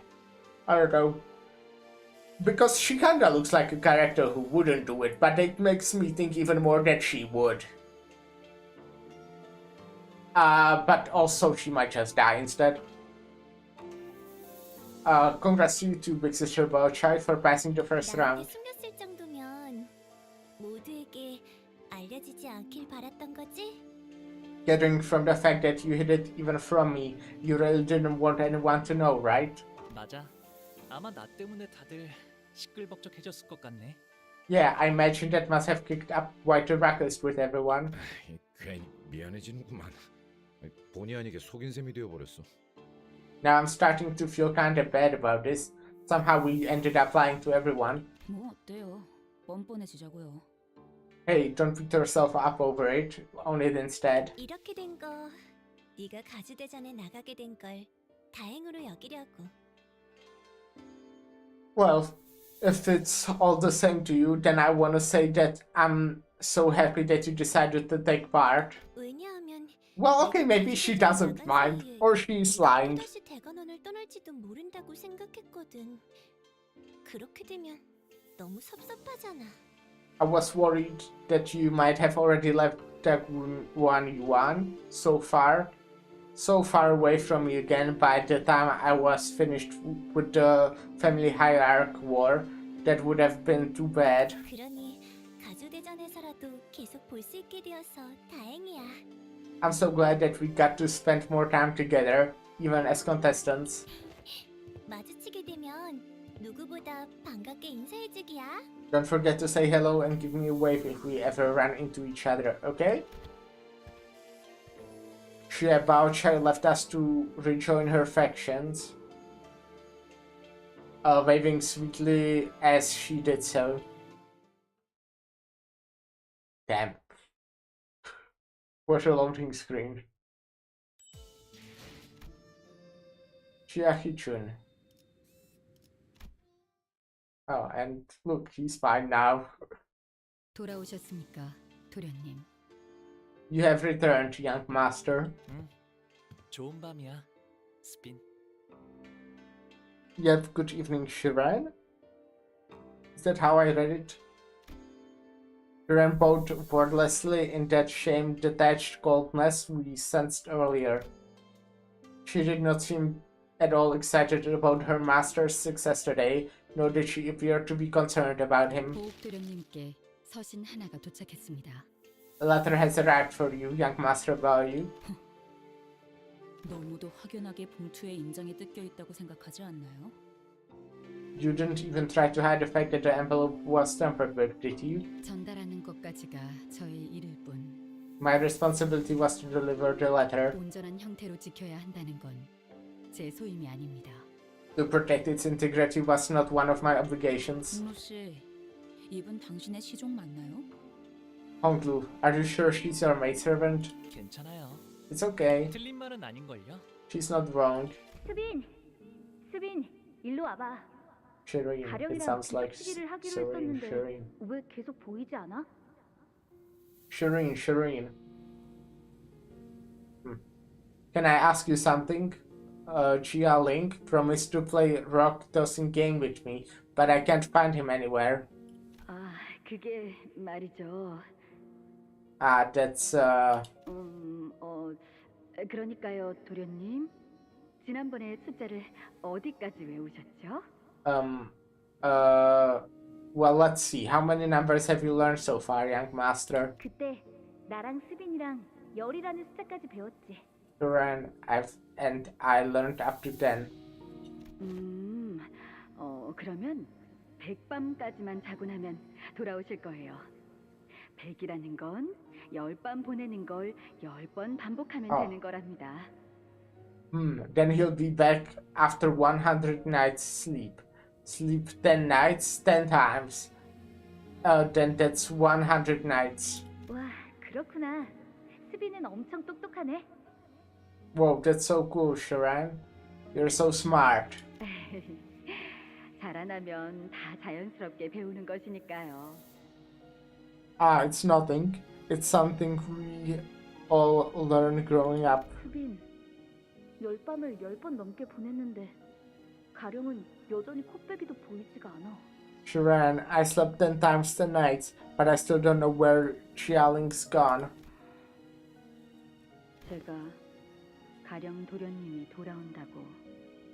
I don't know. Because she kinda looks like a character who wouldn't do it, but it makes me think even more that she would. But also she might just die instead. Congrats to you two, Big Sister Bochai, for passing the first round. 숨겼을 정도면 모두에게 알려지지 않길 바랐던 거지? Gathering from the fact that you hid it even from me, you really didn't want anyone to know, right? 맞아. 아마 나 때문에 다들 시끌벅적해졌을 것 같네. Yeah, I imagine that must have kicked up quite a ruckus with everyone. 괜히 미안해지는구만. 본의 아니게 속인 셈이 되어버렸어. Now I'm starting to feel kinda bad about this. Somehow we ended up lying to everyone. 뭐 어때요? 뻔뻔해지자고요. Hey, don't beat yourself up over it. Own it instead. 이렇게 된 거 네가 가주대전에 나가게 된 걸 다행으로 여기려고. Well, if it's all the same to you, then I want to say that I'm so happy that you decided to take part. 왜냐하면 Well, okay, maybe she doesn't mind, or she's lying. 다시 대관원을 떠날지도 모른다고 생각했거든. 그렇게 되면 너무 섭섭하잖아. I was worried that you might have already left that one Yuan so far away from me again by the time I was finished with the family hierarchy war. That would have been too bad. 그러니 가주대전에서라도 계속 볼 수 있게 되어서 다행이야. I'm so glad that we got to spend more time together, even as contestants. 마주치게 되면 누구보다 반갑게 인사해주기야. Don't forget to say hello and give me a wave if we ever run into each other, okay? Xue Baochai left us to rejoin her factions, waving sweetly as she did so. Damn. What a loading screen. Chiaki-chun. Oh, and look, he's fine now. 돌아오셨습니까, 도련님? You have returned, young master. 좋은 밤이야, 스핀. You have good evening, Shiran? Is that how I read it? Shiran bowed wordlessly in that shame-detached coldness we sensed earlier. She did not seem at all excited about her master's success today, nor did she appear to be concerned about him. 보옥 도련님께 서신 하나가 도착했습니다. A letter has arrived for you, young master Bao. 너무도 확연하게 봉투에 인장이 뜯겨 있다고 생각하지 않나요? You didn't even try to hide the fact that the envelope was tampered with, did you? 전달하는 것까지가 저의 일일 뿐. My responsibility was to deliver the letter. 온전한 형태로 지켜야 한다는 건 제 소임이 아닙니다. To protect its integrity was not one of my obligations. 공로 씨, 이분 당신의 시종 맞나요? Honglu, are you sure she's your maidservant? 괜찮아요. It's okay. 틀린 말은 아닌걸요? She's not wrong. 수빈, 일로 와봐. Shireen, it 가령이랑 sounds like 시기를 하기로 Shireen, 했었는데 Shireen. 왜 계속 보이지 않아? Shireen. Can I ask you something? Jia Link promised to play rock tossing game with me, but I can't find him anywhere. 아, 그게 말이죠. That's 그러니까요, 도련님. 지난번에 숫자를 어디까지 외우셨죠? Um, uh, well, let's see. How many numbers have you learned so far, young master? 그때 나랑 스빈이랑 열이라는 숫자까지 배웠지. And I learned up to 10. 그러면 100밤까지만 자고 나면 돌아오실 거예요. 100이라는 건 10밤 보내는 걸 10번 반복하면 Oh. 되는 거랍니다. Then he'll be back after 100 nights sleep. Sleep 10 nights, 10 times. Then that's 100 nights. 와, 그렇구나. 스빈은 엄청 똑똑하네. Whoa, that's so cool, Sharon. You're so smart. 자라나면 다 자연스럽게 배우는 것이니까요. It's nothing. It's something we all learn growing up. 스빈, 10밤을 10번 넘게 보냈는데 가령은 여전히 코빼기도 보이지가 않아. Sharon, I slept 10 times tonight, but I still don't know where Xiaoling's gone. 제가 가령 도련님이 돌아온다고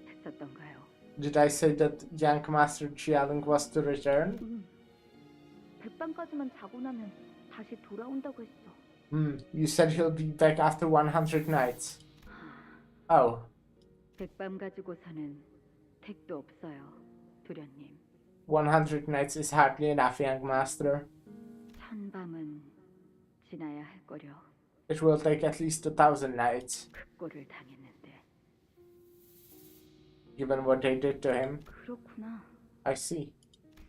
했었던가요? Did I say that young master Xiaoling was to return? 100밤까지만 자고 나면 다시 돌아온다고 했어. You said he'll be back after 100 nights. Oh. 100밤 가지고서는 택도 없어요, 도련님. 100 nights is hardly enough, young master. 1000밤은 지나야 할 거려. It will take at least 1,000 nights. 꼴을 당했는데. Given what they did to him. 그렇구나. I see.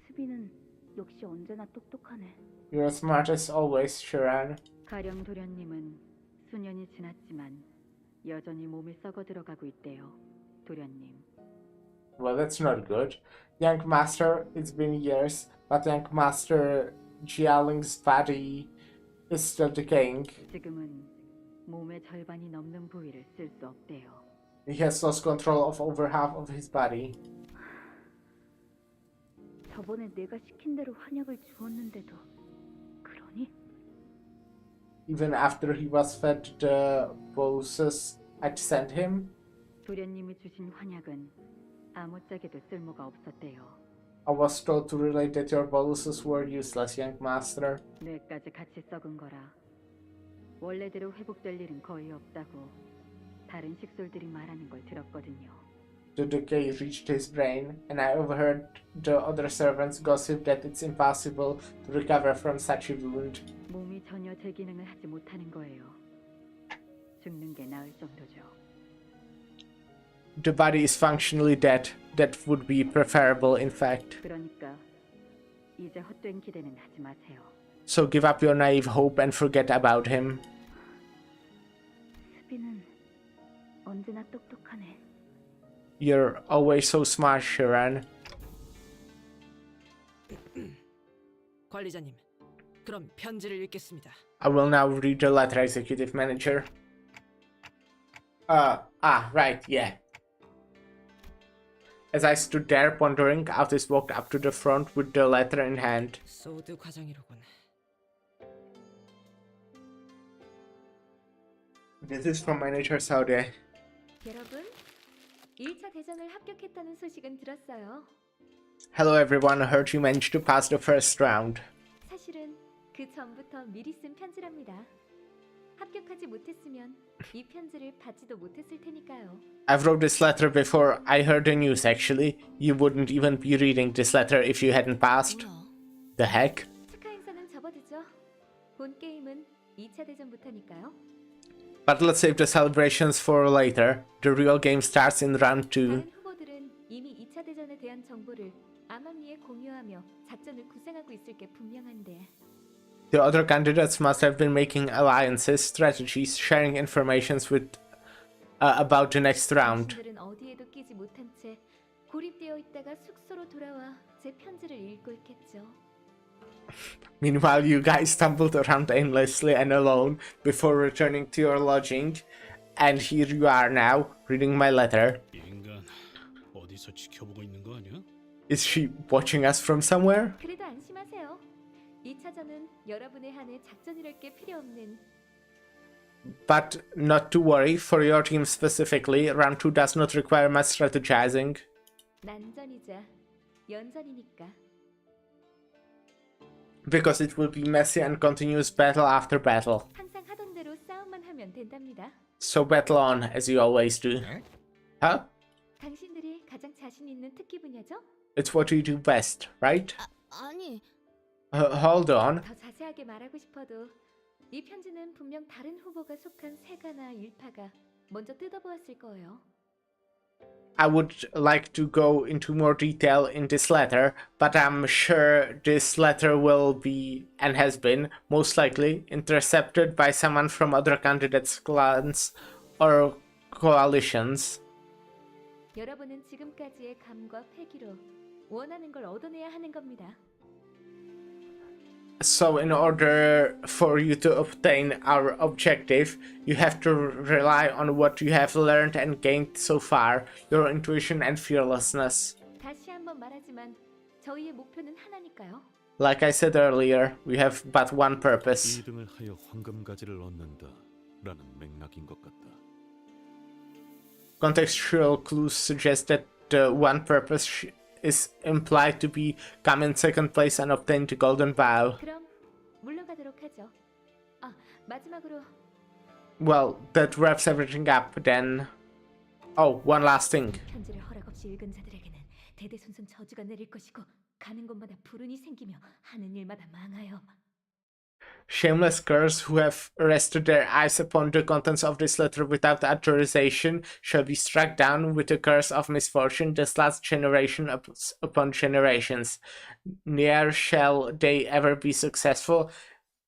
스비는 역시 언제나 똑똑하네. You're as smart as always, Sharon. 가령 도련님은 수년이 지났지만 여전히 몸이 썩어 들어가고 있대요, 도련님. Well, that's not good. Young master, it's been years, but young master Jialing's body is still decaying. 지금은 몸의 절반이 넘는 부위를 쓸 수 없대요. He has lost control of over half of his body. 저번에 내가 시킨 대로 환약을 주었는데도 그러니? Even after he was fed the boluses I'd sent him, 도련님이 주신 환약은 아무짝에도 쓸모가 없었대요. I was told to relate that your boluses were useless, young master. 뇌까지 같이 썩은 거라 원래대로 회복될 일은 거의 없다고 다른 식솔들이 말하는 걸 들었거든요. The decay reached his brain, and I overheard the other servants gossip that it's impossible to recover from such a wound. 몸이 전혀 제 기능을 하지 못하는 거예요. 죽는 게 나을 정도죠. The body is functionally dead. That would be preferable, in fact. 그러니까 이제 헛된 기대는 하지 마세요. So give up your naive hope and forget about him. 스비는 언제나 똑똑하네. You're always so smart, Sharon. 관리자님, 그럼 편지를 읽겠습니다. I will now read the letter, Executive Manager. Right, yeah. As I stood there pondering, Altis walked up to the front with the letter in hand. 소드 과장이로군. This is from Manager Saude. 여러분, 1차 대전을 합격했다는 소식은 들었어요. Hello everyone, I heard you managed to pass the first round. 사실은 그 전부터 미리 쓴 편지랍니다. 합격하지 못했으면 이 편지를 받지도 못했을 테니까요. I've wrote this letter before I heard the news actually. You wouldn't even be reading this letter if you hadn't passed. The heck? 축하 행사는 접어두죠. 본 게임은 2차 대전부터니까요. But let's save the celebrations for later. The real game starts in round 2. 다른 후보들은 이미 2차 대전에 대한 정보를 암암리에 공유하며 작전을 구상하고 있을 게 분명한데. The other candidates must have been making alliances, strategies, sharing informations with about the next round. 당신들은 어디에도 끼지 못한 채 고립되어 있다가 숙소로 돌아와 제 편지를 읽고 있겠죠. Meanwhile, you guys stumbled around aimlessly and alone before returning to your lodging, and here you are now, reading my letter. 이 인간 어디서 지켜보고 있는 거 아니야? Is she watching us from somewhere? 그래도 안심하세요. 2차전은 여러분에 한해 작전이랄 게 필요 없는 But not to worry, for your team specifically, round 2 does not require much strategizing. 난전이자 연전이니까. Because it will be messy and continuous battle after battle. 항상 하던 대로 싸움만 하면 된답니다. So battle on, as you always do. Huh? 당신들이 가장 자신 있는 특기 분야죠? It's what you do best, right? 아니. Hold on. 더 자세하게 말하고 싶어도 이 편지는 분명 다른 후보가 속한 세가나 일파가 먼저 뜯어보았을 거예요. I would like to go into more detail in this letter, but I'm sure this letter will be, and has been, most likely, intercepted by someone from other candidates' clans or coalitions. 여러분은 지금까지의 감과 패기로 원하는 걸 얻어내야 하는 겁니다. So in order for you to obtain our objective, you have to rely on what you have learned and gained so far, your intuition and fearlessness. 다시 한번 말하지만 저희의 목표는 하나니까요. Like I said earlier, we have but one purpose. 2등을 하여 황금가지를 얻는다라는 맥락인 것 같다. Contextual clues suggest that the one purpose is implied to be come in second place and obtain the golden bow. 그럼 물러가도록 하죠. 아, 마지막으로 Well, that wraps everything up then. Oh, one last thing. 편지를 허락 없이 읽은 자들에게는 대대손손 저주가 내릴 것이고 가는 곳마다 불운이 생기며 하는 일마다 망하여. Shameless curs who have rested their eyes upon the contents of this letter without authorization shall be struck down with the curse of misfortune this last generation upon generations. Ne'er shall they ever be successful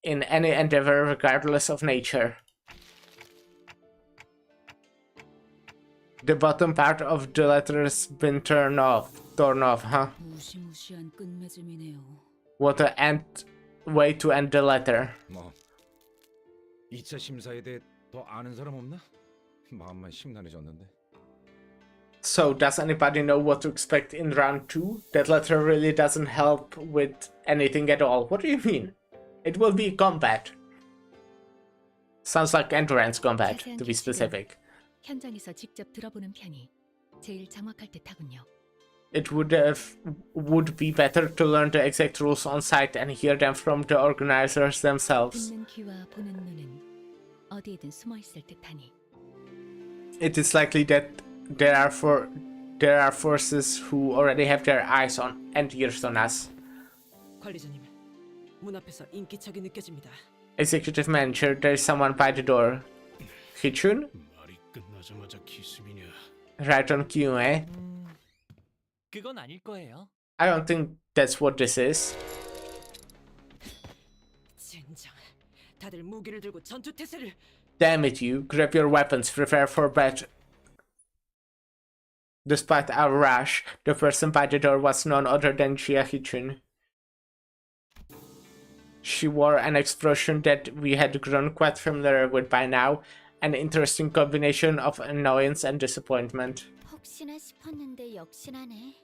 in any endeavor regardless of nature. The bottom part of the letter has been torn off, huh? 무시무시한 끝맺음이네요. What a way to end the letter. 뭐 2차 심사에 대해 더 아는 사람 없나? 마음만 심란해졌는데. So, does anybody know what to expect in round 2? That letter really doesn't help with anything at all. What do you mean? It will be combat. Sounds like endurance combat, to be specific. 현장에서 직접 들어보는 편이 제일 정확할 듯하군요. It would be better to learn the exact rules on site and hear them from the organizers themselves. 듣는 귀와 보는 눈은 어디에든 숨어 있을 듯하니. It is likely that there are forces who already have their eyes on and ears on us. 관리자님, 문 앞에서 인기척이 느껴집니다. Executive Manager, there is someone by the door. Hichun? 말이 끝나자마자 기습이냐? Right on cue, eh? 그건 아닐 거예요. I don't think that's what this is. 젠장, 다들 무기를 들고 전투 태세를. Damn it, you. Grab your weapons, prepare for battle. Despite our rush, the person by the door was none other than Jia Hichun. She wore an expression that we had grown quite familiar with by now, an interesting combination of annoyance and disappointment. 혹시나 싶었는데 역시나네.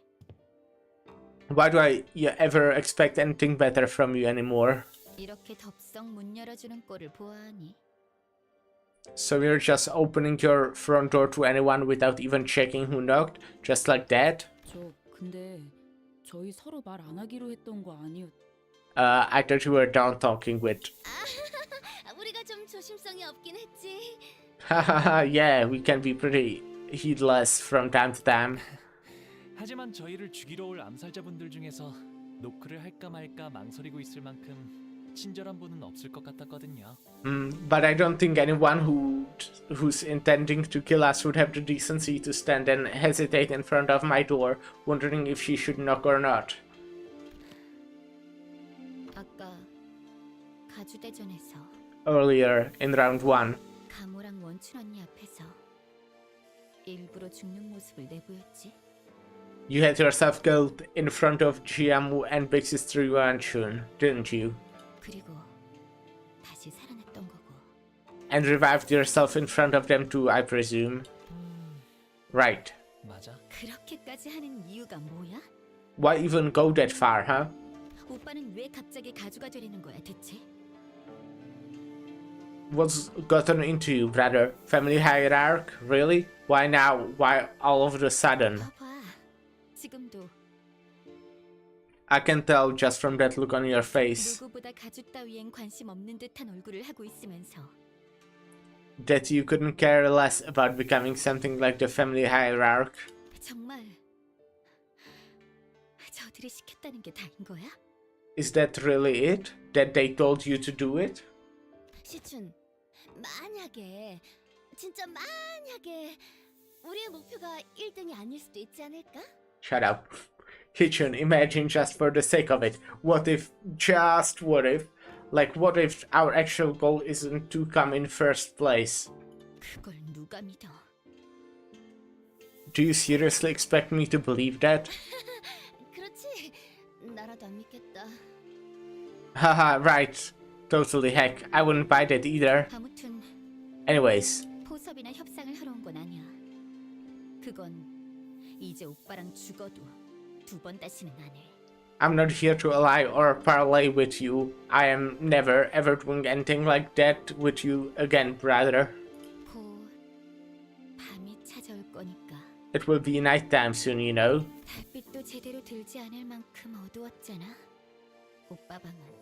Why do I ever expect anything better from you anymore? 이렇게 덥석 문 열어주는 꼴을 보아하니. So you're just opening your front door to anyone without even checking who knocked? Just like that? 저 근데 저희 서로 말 안 하기로 했던 거 아니었? I thought you were done talking with. 우리가 좀 조심성이 없긴 했지. Hahaha, yeah, we can be pretty heedless from time to time. 하지만 저희를 죽이러 올 암살자분들 중에서 노크를 할까 말까 망설이고 있을 만큼 친절한 분은 없을 것 같았거든요. But I don't think anyone who's intending to kill us would have the decency to stand and hesitate in front of my door, wondering if she should knock or not. 아까 가주대전에서 Earlier in round 1. 가모랑 원춘 언니 앞에서 일부러 죽는 모습을 내보였지. You had yourself killed in front of Jiamu and big sister Yuanchun, didn't you? 그리고 다시 살아났던 거고. And revived yourself in front of them too, I presume. Right. 맞아. 그렇게까지 하는 이유가 뭐야? Why even go that far, huh? 오빠는 왜 갑자기 가주가 되려는 거야 대체? What's gotten into you, brother? Family hierarchy? Really? Why now? Why all of a sudden? 지금도 I can tell just from that look on your face 누구보다 가족 따위엔 관심 없는 듯한 얼굴을 하고 있으면서 that you couldn't care less about becoming something like the family hierarchy. 정말 저들이 시켰다는 게 다인 거야? Is that really it? That they told you to do it? 시춘, 만약에 진짜 만약에 우리의 목표가 1등이 아닐 수도 있지 않을까? Shut up. Hitchun, imagine just for the sake of it. What if, just what if, like what if our actual goal isn't to come in first place? 그걸 누가 믿어? Do you seriously expect me to believe that? 그렇지. 나라도 안 믿겠다. Haha, right. Totally, heck, I wouldn't buy that either. 아무튼 Anyways, 포섭이나 협상을 하러 온 건 아니야. 그건 이제 오빠랑 죽어도 두 번 다시는 안 해. I'm not here to ally or parlay with you. I am never ever doing anything like that with you again, brother. 곧 밤이 찾아올 거니까. It will be nighttime soon, you know. 달빛도 제대로 들지 않을 만큼 어두웠잖아. 오빠 방은.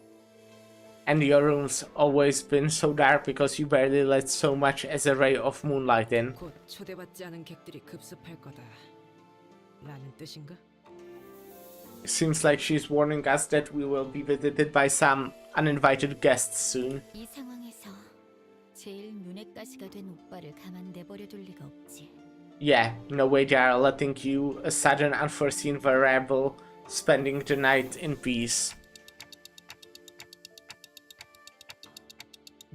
And your room's always been so dark because you barely let so much as a ray of moonlight in. 곧 초대받지 않은 객들이 급습할 거다. 라는 뜻인가? Seems like she's warning us that we will be visited by some uninvited guests soon. 이 상황에서 제일 눈에 가시가 된 오빠를 가만 내버려 둘 리가 없지. Yeah, no way they are letting you, a sudden unforeseen variable, spending the night in peace.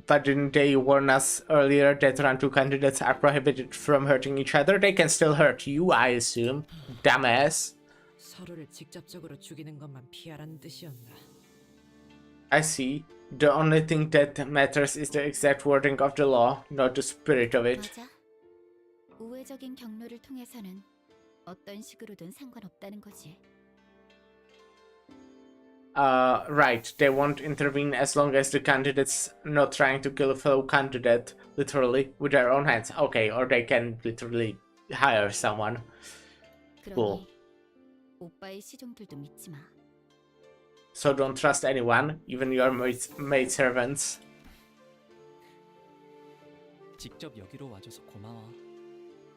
But didn't they warn us earlier that round 2 candidates are prohibited from hurting each other? They can still hurt you, I assume. Dumbass. 서로를 직접적으로 죽이는 것만 피하라는 뜻이었나? I see. The only thing that matters is the exact wording of the law, not the spirit of it. 맞아. 우회적인 경로를 통해서는 어떤 식으로든 상관없다는 거지. Right. They won't intervene as long as the candidate's not trying to kill a fellow candidate, literally, with their own hands. Okay, or they can literally hire someone. Cool. 오빠의 시종들도 믿지 마. So don't trust anyone, even your maid servants. 직접 여기로 와줘서 고마워.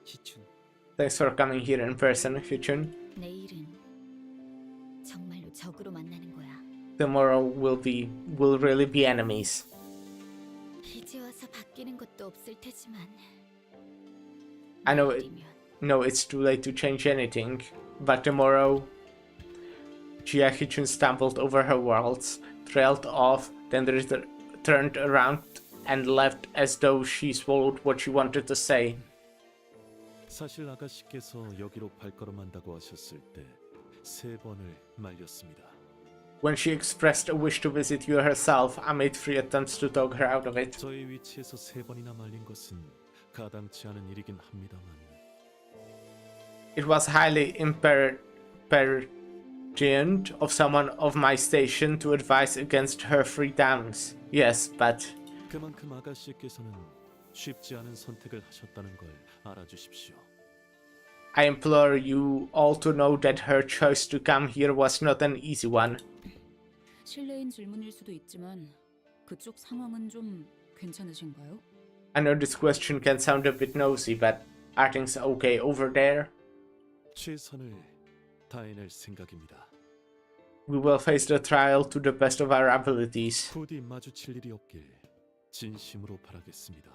시춘. Thanks for coming here in person, Hichun. 내일은 정말로 적으로 만나는 거야. Tomorrow will really be enemies. 이제 와서 바뀌는 것도 없을 테지만. I know it's too late to change anything, but tomorrow Jia Hichun stumbled over her words, trailed off, then turned around and left as though she swallowed what she wanted to say. 사실 아가씨께서 여기로 발걸음한다고 하셨을 때 3번을 말렸습니다. When she expressed a wish to visit you herself, I made 3 attempts to talk her out of it. 저의 위치에서 3번이나 말린 것은 가당치 않은 일이긴 합니다만. It was highly impertinent of someone of my station to advise against her freedoms. Yes, but 그만큼 아가씨께서는 쉽지 않은 선택을 하셨다는 걸 알아주십시오. I implore you all to know that her choice to come here was not an easy one. 실례인 질문일 수도 있지만 그쪽 상황은 좀 괜찮으신가요? I know this question can sound a bit nosy, but are things okay over there? 최선을 다해낼 생각입니다. We will face the trial to the best of our abilities. 부디 마주칠 일이 없길 진심으로 바라겠습니다.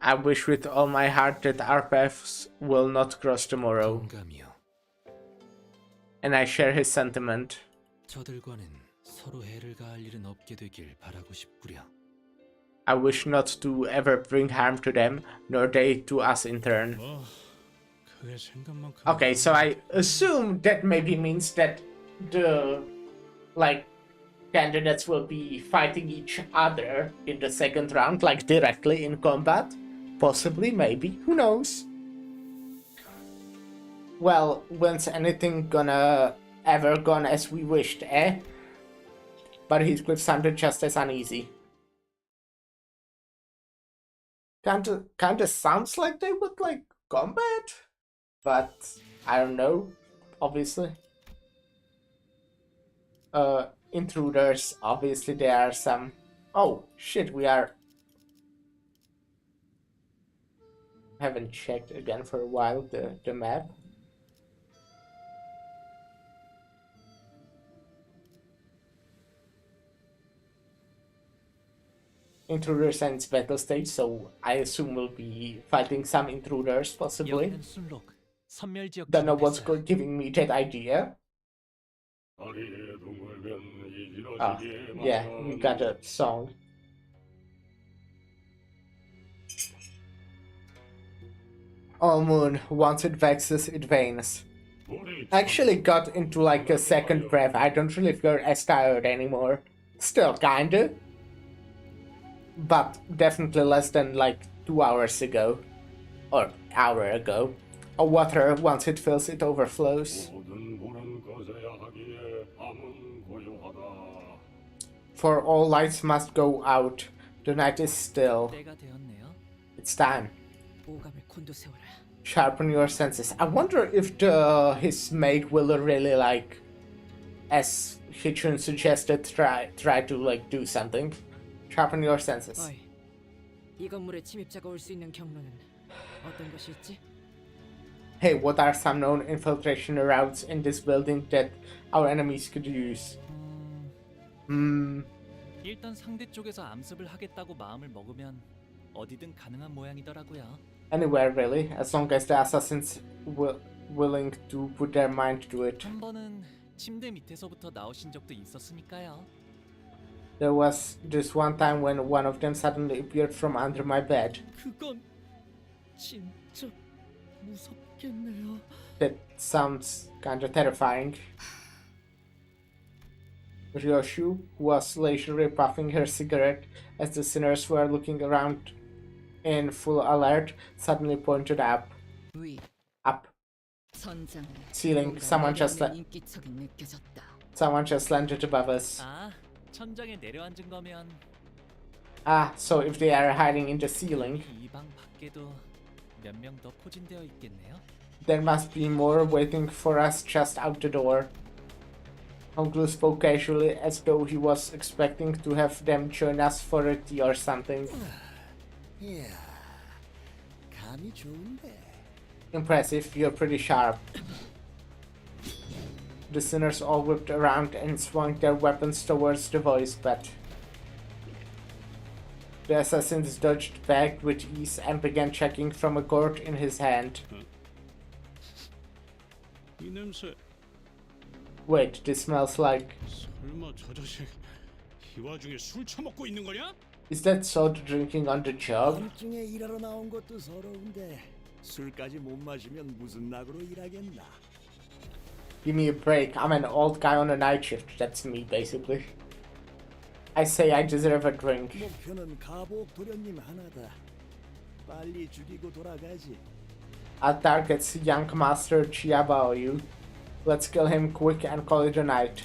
I wish with all my heart that our paths will not cross tomorrow. 동감이요. And I share his sentiment. 저들과는 서로 해를 가할 일은 없게 되길 바라고 싶구려. I wish not to ever bring harm to them, nor they to us in turn. 그게 생각만큼. Okay, so I assume that maybe means that the candidates will be fighting each other in the second round, like directly in combat. Possibly, maybe, who knows? Well, when's anything gonna ever gone as we wished, eh? But Heathcliff sounded just as uneasy. Kinda sounds like they would like combat, but I don't know. Obviously, intruders. Obviously, there are some. Oh shit! Haven't checked again for a while the map. Intruders and its battle stage, so I assume we'll be fighting some intruders, possibly. 여기는 순록, 선멸 지역 Don't know what's 지급됐어요. giving me that idea. Ah, yeah, we got a song. All moon, once it vexes, it vains. I actually got into like a second breath. I don't really feel as tired anymore. Still kinda. But definitely less than like 2 hours ago. Or hour ago. A water, once it fills, it overflows. For all lights must go out. The night is still. 때가 되었네요. It's time. 오감을 곤두세워라. Sharpen your senses. I wonder if his mate will really like, as Hichun suggested, try to like do something. Sharpen your senses. 어이, 이 건물에 침입자가 올 수 있는 경로는 어떤 것이 있지? Hey, what are some known infiltration routes in this building that our enemies could use? 일단 상대 쪽에서 암습을 하겠다고 마음을 먹으면 어디든 가능한 모양이더라고요. Anywhere really, as long as the assassins willing to put their mind to it. 한 번은 침대 밑에서부터 나오신 적도 있었으니까요. There was this one time when one of them suddenly appeared from under my bed. 그건 진짜 무섭겠네요. That sounds kinda terrifying. Ryoshu, who was leisurely puffing her cigarette as the sinners were looking around in full alert, suddenly pointed up. Up. Ceiling. Someone just landed above us. 아, 천장에 내려앉은 거면 Ah, so if they are hiding in the ceiling, 이 방 밖에도 몇 명 더 포진되어 있겠네요. there must be more waiting for us just out the door. Honglu spoke casually as though he was expecting to have them join us for a tea or something. 이야, 감이 좋은데. Impressive, you're pretty sharp. The sinners all whipped around and swung their weapons towards the voice bat. The assassins dodged back with ease and began checking from a gourd in his hand. 이 냄새. Wait, this smells like... 설마 저 자식 이 와중에 술 처먹고 있는 거냐? Is that soda drinking on the job? 밤중에 일하러 나온 것도 서러운데 술까지 못 마시면 무슨 낙으로 일하겠나? Give me a break, I'm an old guy on a night shift, that's me basically. I say I deserve a drink. 목표는 가복 도련님 하나다. 빨리 죽이고 돌아가지. Our target's young master Chiabaoyu. Let's kill him quick and call it a night.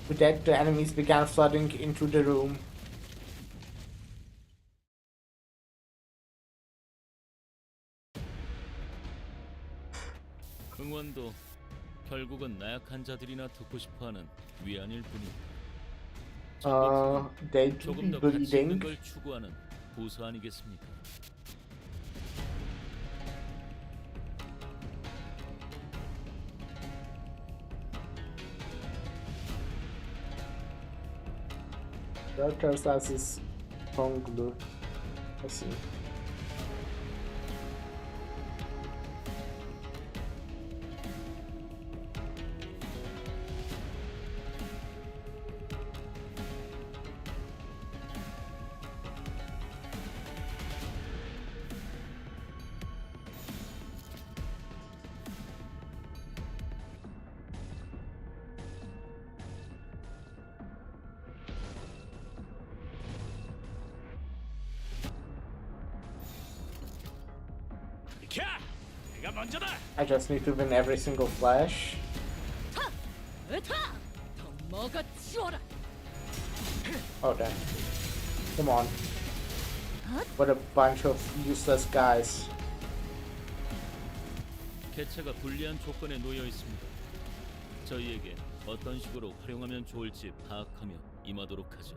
With that, the enemies began flooding into the room. 응원도 결국은 나약한 자들이나 듣고 싶어하는 위안일 뿐이다. They do 조금 be 더 가치 있는 bleeding. 걸 추구하는 보수 아니겠습니까? That tells us is Honglu. I see. 내가 먼저다. I just need to win every single flash. Oh damn. Come on. What a bunch of useless guys. 개체가 불리한 조건에 놓여 있습니다. 저희에게 어떤 식으로 활용하면 좋을지 파악하며 임하도록 하죠.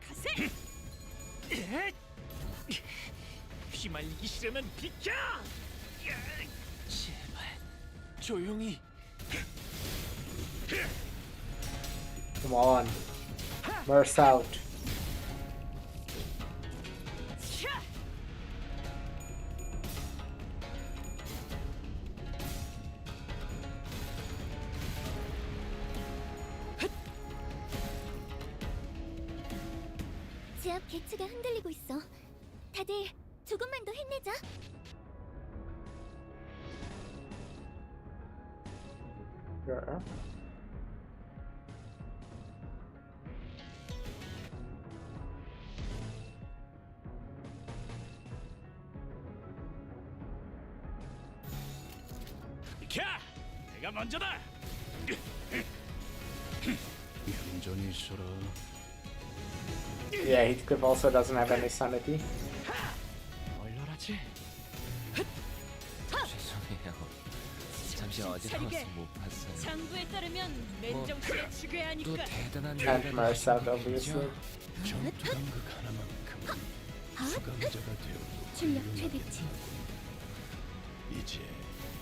가세! 휘말리기 싫으면 비켜! 제발 조용히. Come on. Merce out. 제 앞 개체가 흔들리고 있어. 다들 조금만 더 힘내자. Sure. 비켜! 내가 먼저다. 얌전히 있어라. Yeah, Heathcliff also doesn't have any sanity. 얼얼하지? 죄송해요. 잠시 어지러워서 못 봤어요. 장부에 따르면 맨정신에 또 추계하니까. 대단한 And Merce out, obviously. 전투 단극 하나만큼 수감자가 되어도 출력 최대치. 이제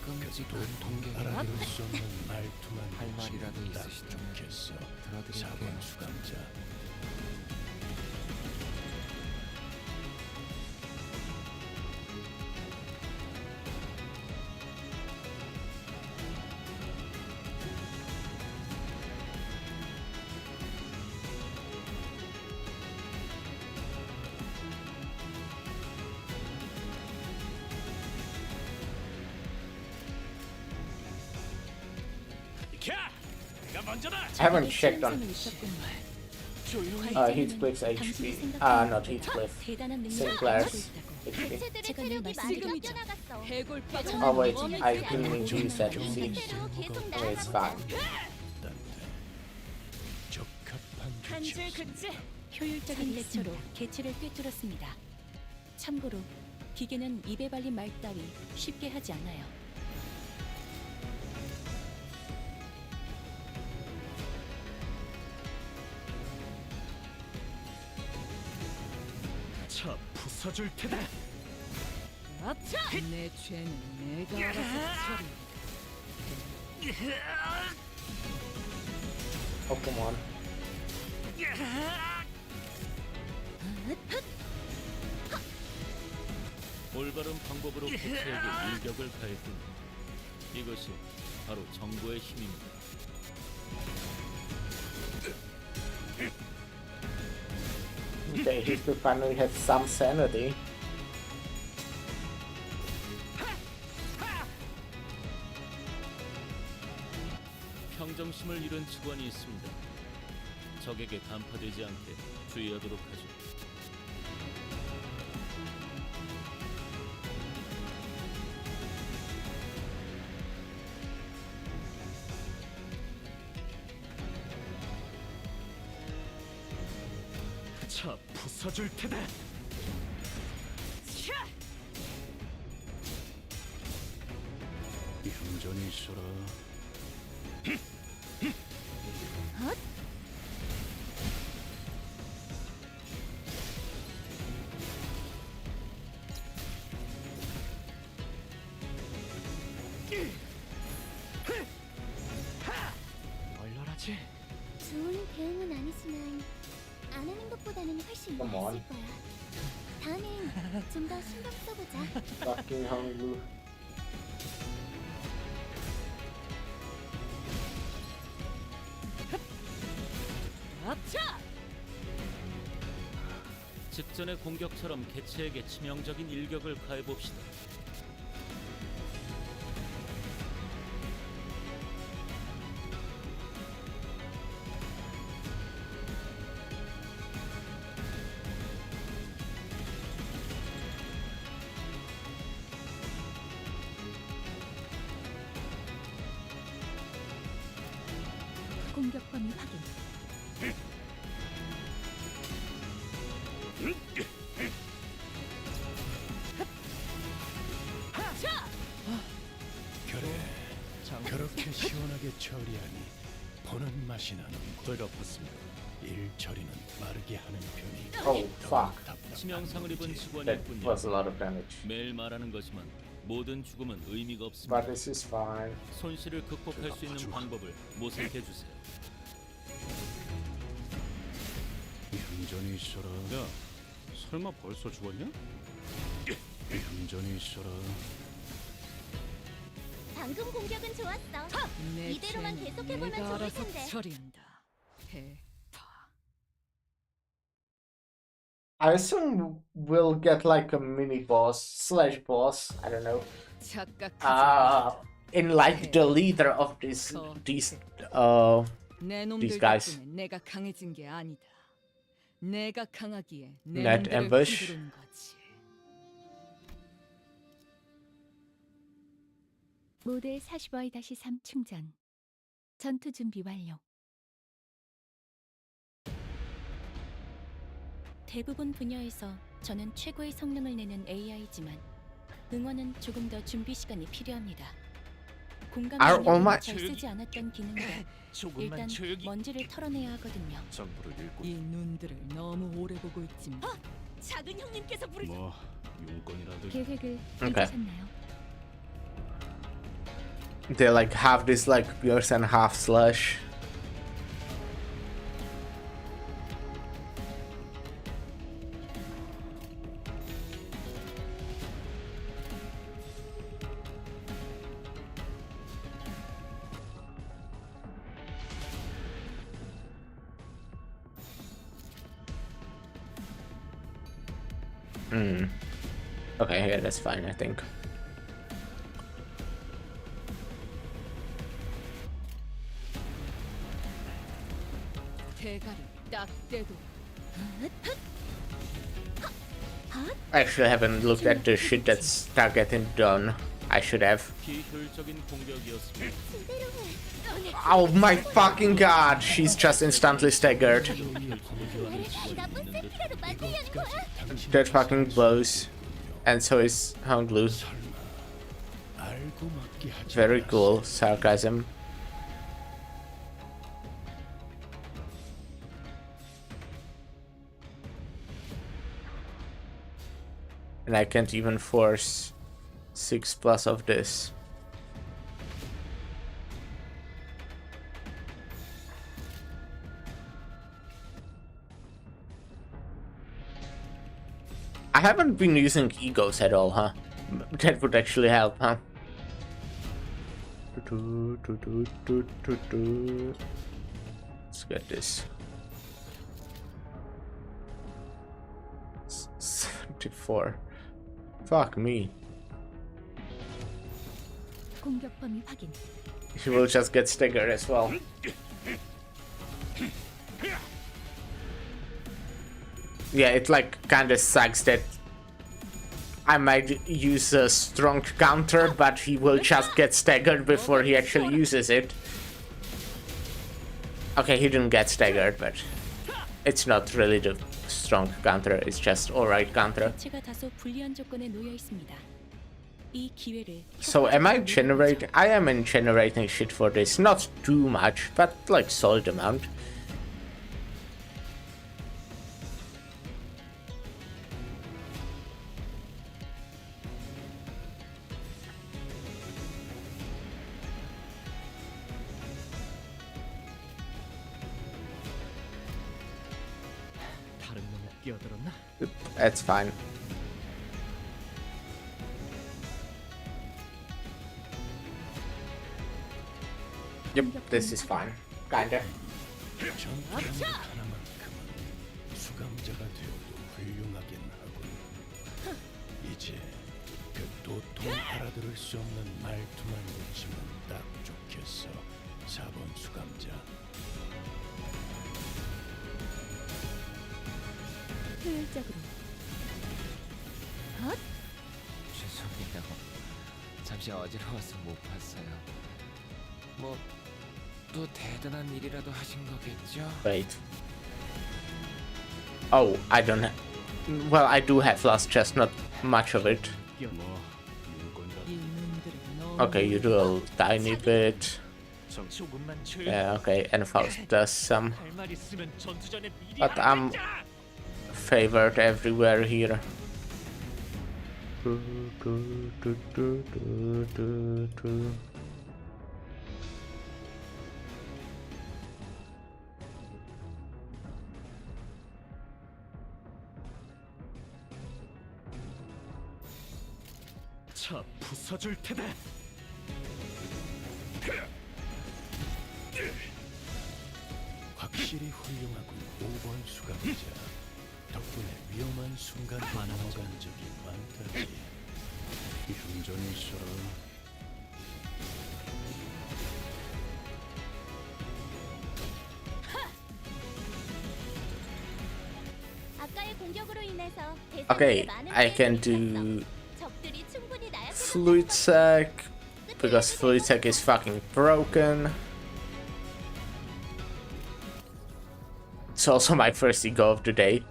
끔찍한 동객이 알아들을 수 없는 말투만 할 말이라도 딱 있으시다면 좋겠어. 들어드릴게요. 사관 수감자. 비켜! 내가 먼저다. I haven't checked on Heathcliff's HP. Not Heathcliff. Sinclair's HP. 개체들의 체력이 많이 깎여나갔어. Oh wait, I didn't mean to use that to see. Okay, it's fine. 한줄 긋지. 효율적인 대처로 개체를 꿰뚫었습니다. 참고로 기계는 입에 발린 말 따위 쉽게 하지 않아요. 차 부숴줄 테다. 아차! 내 죄는 내가 알아서 처리. Oh, come on. 올바른 방법으로 개체에게 일격을 가했군요. 이것이 바로 정보의 힘입니다. Okay, Heathcliff finally has some sanity. 평정심을 잃은 직원이 있습니다. 적에게 간파되지 않게 주의하도록 하죠. 차 부숴줄 테다. 얌전히 있어라. 얼얼하지? 좋은 대응은 아니지만 안 하는 것보다는 훨씬 Come on. 나았을 거야. 다음엔 좀 더 신경 써보자. Fucking hungry. 아차! 직전의 공격처럼 개체에게 치명적인 일격을 가해봅시다. 맛이 나는 덜갚았습니다. 일 처리는 빠르게 하는 편이 Oh, fuck. 치명상을 입은 직원일 That 뿐이야. was a lot of damage. 매일 말하는 거지만 모든 죽음은 의미가 But 없습니다. this is fine. 손실을 극복할 수 있는 방법을 모색해 주세요. 얌전히 있어라. 야, 설마 벌써 죽었냐? 얌전히 있어라. 방금 공격은 좋았어. 이대로만 계속해보면 내가 좋을 알아서 텐데. 처리한다. I assume we'll get like a mini boss slash boss. I don't know. In like the leader of these 내 these 놈들 guys. 덕분에 내가 강해진 게 아니다. 내가 강하기에 내 Net 놈들을 ambush. 휘두른 거지. 모델 45-3 충전. 전투 준비 완료. 대부분 분야에서 저는 최고의 성능을 내는 AI지만 응원은 조금 더 준비 시간이 필요합니다. 공감 Are all my- 능력은 잘 쓰지 않았던 기능이라 일단 먼지를 털어내야 하거든요. 이 눈들을 너무 오래 보고 있지 마. 작은 형님께서 부르. 뭐 용건이라도. 계획을 Okay. 잊으셨나요? They like have this like pierce and half slash. Okay, yeah, that's fine, I think. 대가리 딱 떼도. I actually haven't looked at the shit that's not getting done. I should have. 비효율적인 공격이었습니다. Oh my fucking god, she's just instantly staggered. That fucking blows. And so is Honglu. Very cool sarcasm. And I can't even force 6+ of this. I haven't been using egos at all, huh? That would actually help, huh? Let's get this. 74. Fuck me. 공격 범위 확인. He will just get staggered as well. Yeah, it like kinda sucks that I might use a strong counter, but he will just get staggered before he actually uses it. Okay, he didn't get staggered, but it's not really the strong counter, it's just alright counter. 제가 다소 불리한 조건에 놓여 있습니다. 이 기회를 So am I am generating shit for this, not too much, but like solid amount. 다른 놈이 끼어들었나? That's fine. Yep, this is fine. Kinda. 전투는 하나만큼은 수감자가 되어도 훌륭하긴 하군. 이제 그 도통 알아들을 수 없는 말투만 고치면 딱 좋겠어. 4번 수감자. 효율적으로. 죄송해요. 잠시 어지러워서 못 봤어요. 뭐 또 대단한 일이라도 하신 거겠죠? Wait. Oh, I don't have. Well, I do have lost, just not much of it. Okay, you do a tiny bit. 조금만 조용히. Yeah, okay, and Faust does some. 할말 있으면 전투 전에 미리 But I'm 알아듣자. favored everywhere here. 차 부숴줄 테다. 확실히 훌륭하군 5번 수감자. 덕분에 위험한 순간 넘어간 적이 많다지. 얌전히 있어라. 아까의 공격으로 인해서 Okay, 대상에게 많은 I can 피해를 do 입혔어. 적들이 충분히 나약한 Fluid Sack because Fluid Sack is fucking broken. It's also my first ego of the day.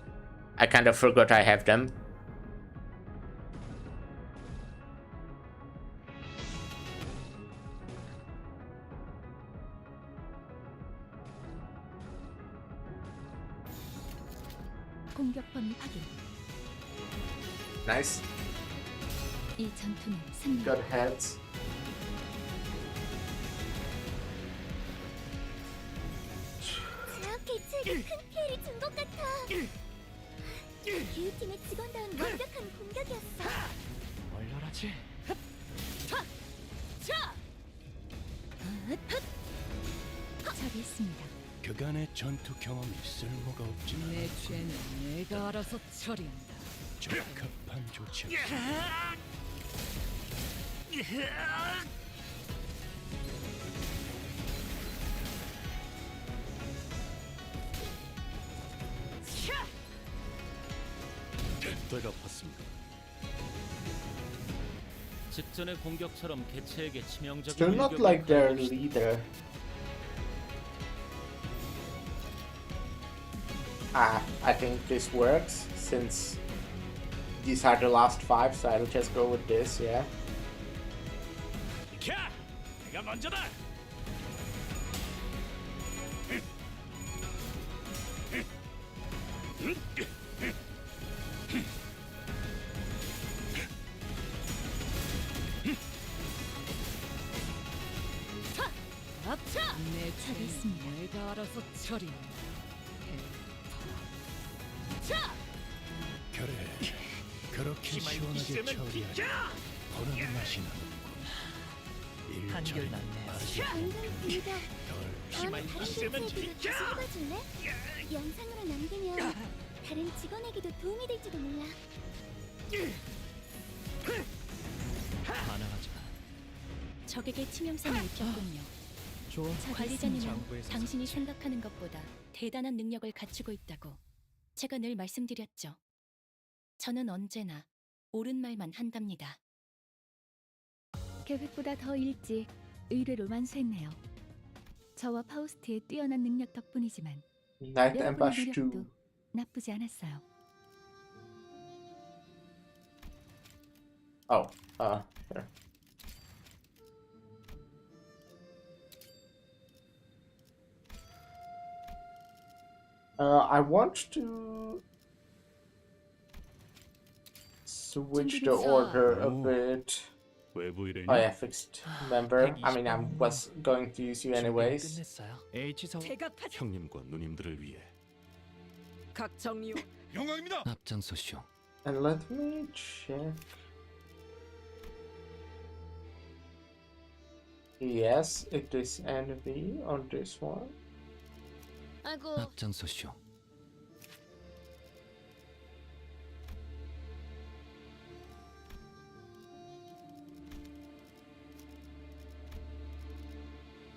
I kind of forgot I have them. 공격 범위 확인. Nice. 이 전투는 승리. Got heads. 저 개체에게 큰 피해를 준 것 같아. 기후팀의 직원다운 완벽한 공격이었어. 얼려라지. 처리했습니다. 그간의 전투 경험이 쓸모가 없지만 내 죄는 내가 알아서 처리한다. 적합한 조치였어. 때가 봤습니다. 직전의 공격처럼 개체에게 치명적인 Still not 일격을 like their 가해봅시다. leader. I think this works since these are the last 5, so I'll just go with this, yeah. 캬! 내가 먼저다. 내 처리했습니다. 죄는 내가 알아서 처리한다. 그래, 그렇게 시원하게 처리하지. 보는 맛이 나는군. 한결 낫네. 방금 공격. 피만 다른 있으면 개체에게도 비켜! 다시 읽어줄래? 영상으로 남기면 다른 직원에게도 도움이 될지도 몰라. 반항하지 마. 적에게 치명상을 입혔군요. 좋아. 관리자님은 당신이 생각하는 것보다 대단한 능력을 갖추고 있다고 제가 늘 말씀드렸죠. 저는 언제나 옳은 말만 한답니다. 계획보다 더 일찍 의뢰를 완수했네요. 저와 파우스트의 뛰어난 능력 덕분이지만 Night 여러분의 Ambush 2. 노력도 나쁘지 않았어요. Oh, here. I want to switch the order a bit. 외부 일이냐? Oh yeah, fixed member. I mean, I was going to use you anyways. 끝냈어요. H사원. 형님과 누님들을 위해 각 정리. 영광입니다. 앞장서시오. And let me check. Yes, it is NV on this one. 아이고. 앞장서시오.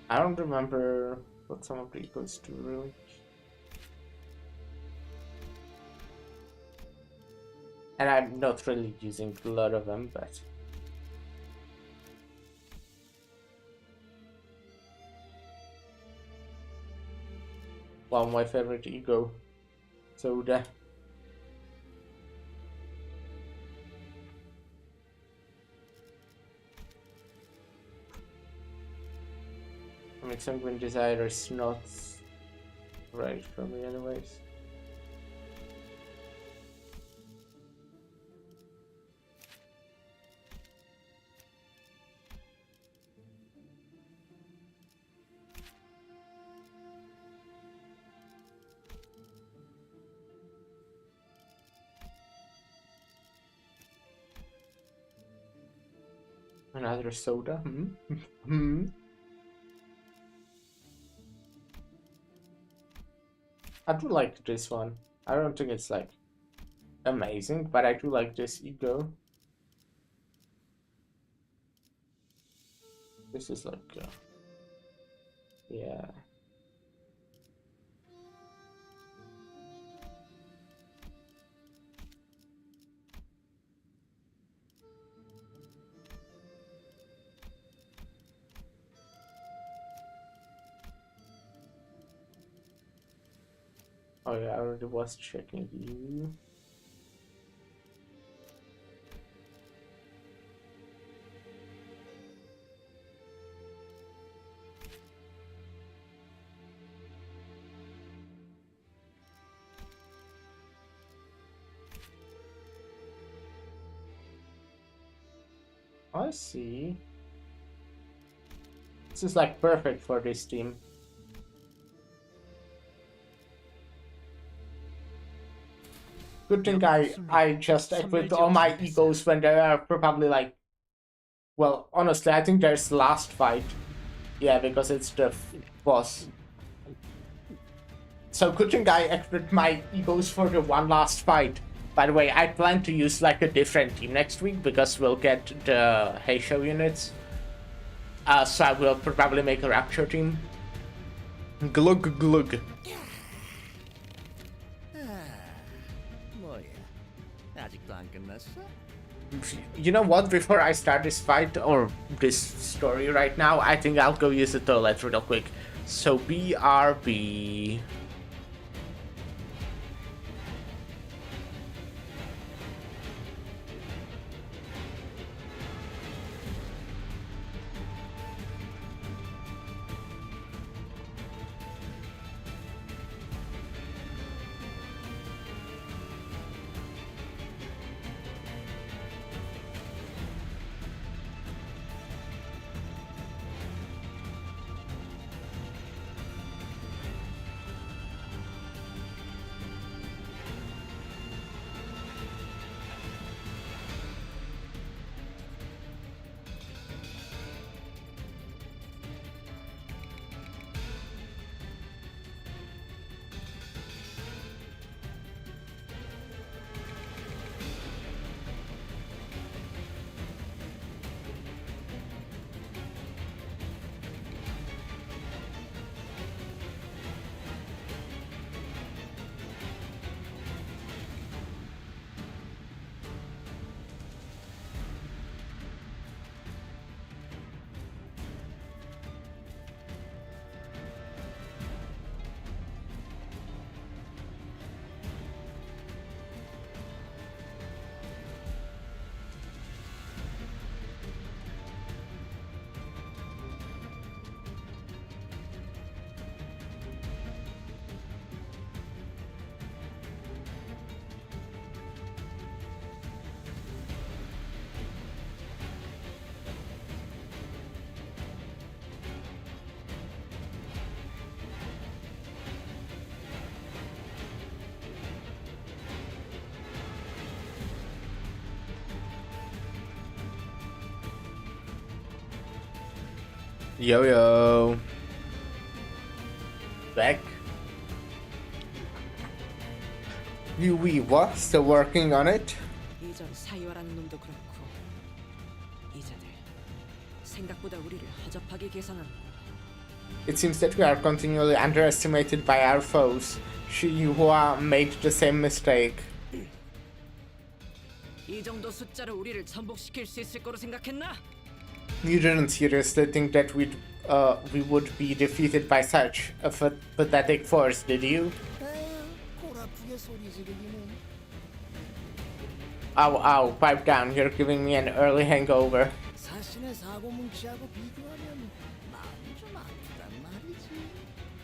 I don't remember what some of the equals do really. And I'm not really using a lot of them, but well, my favorite ego, Soda. mean, sanguine desire is not right for me anyways. Another soda? Hmm? I do like this one. I don't think it's like amazing, but I do like this ego. This is like, yeah. Oh yeah, I already was checking you. I see. This is like perfect for this team. Good thing I just equipped all my egos when they are probably like, well, honestly, I think there's last fight. Yeah, because it's the boss. So good thing I equipped my egos for the one last fight. By the way, I plan to use like a different team next week because we'll get the Heisho units. So I will probably make a Rapture team. Glug glug. 뭐야? 아직도 안 끝났어? You know what? Before I start this fight or this story right now, I think I'll go use the toilet real quick. So BRB. Yo yo. Back. We what? Still working on it? 예전 사이와라는 놈도 그렇고 이자들 생각보다 우리를 허접하게 계산하는. It seems that we are continually underestimated by our foes. Shiyuhua made the same mistake. 이 정도 숫자로 우리를 전복시킬 수 있을 거로 생각했나? You didn't seriously think that we would be defeated by such a pathetic force, did you? 골아프게 소리 지르기는. Ow, ow, pipe down, you're giving me an early hangover. 사신의 사고 뭉치하고 비교하면 마음이 좀 아프단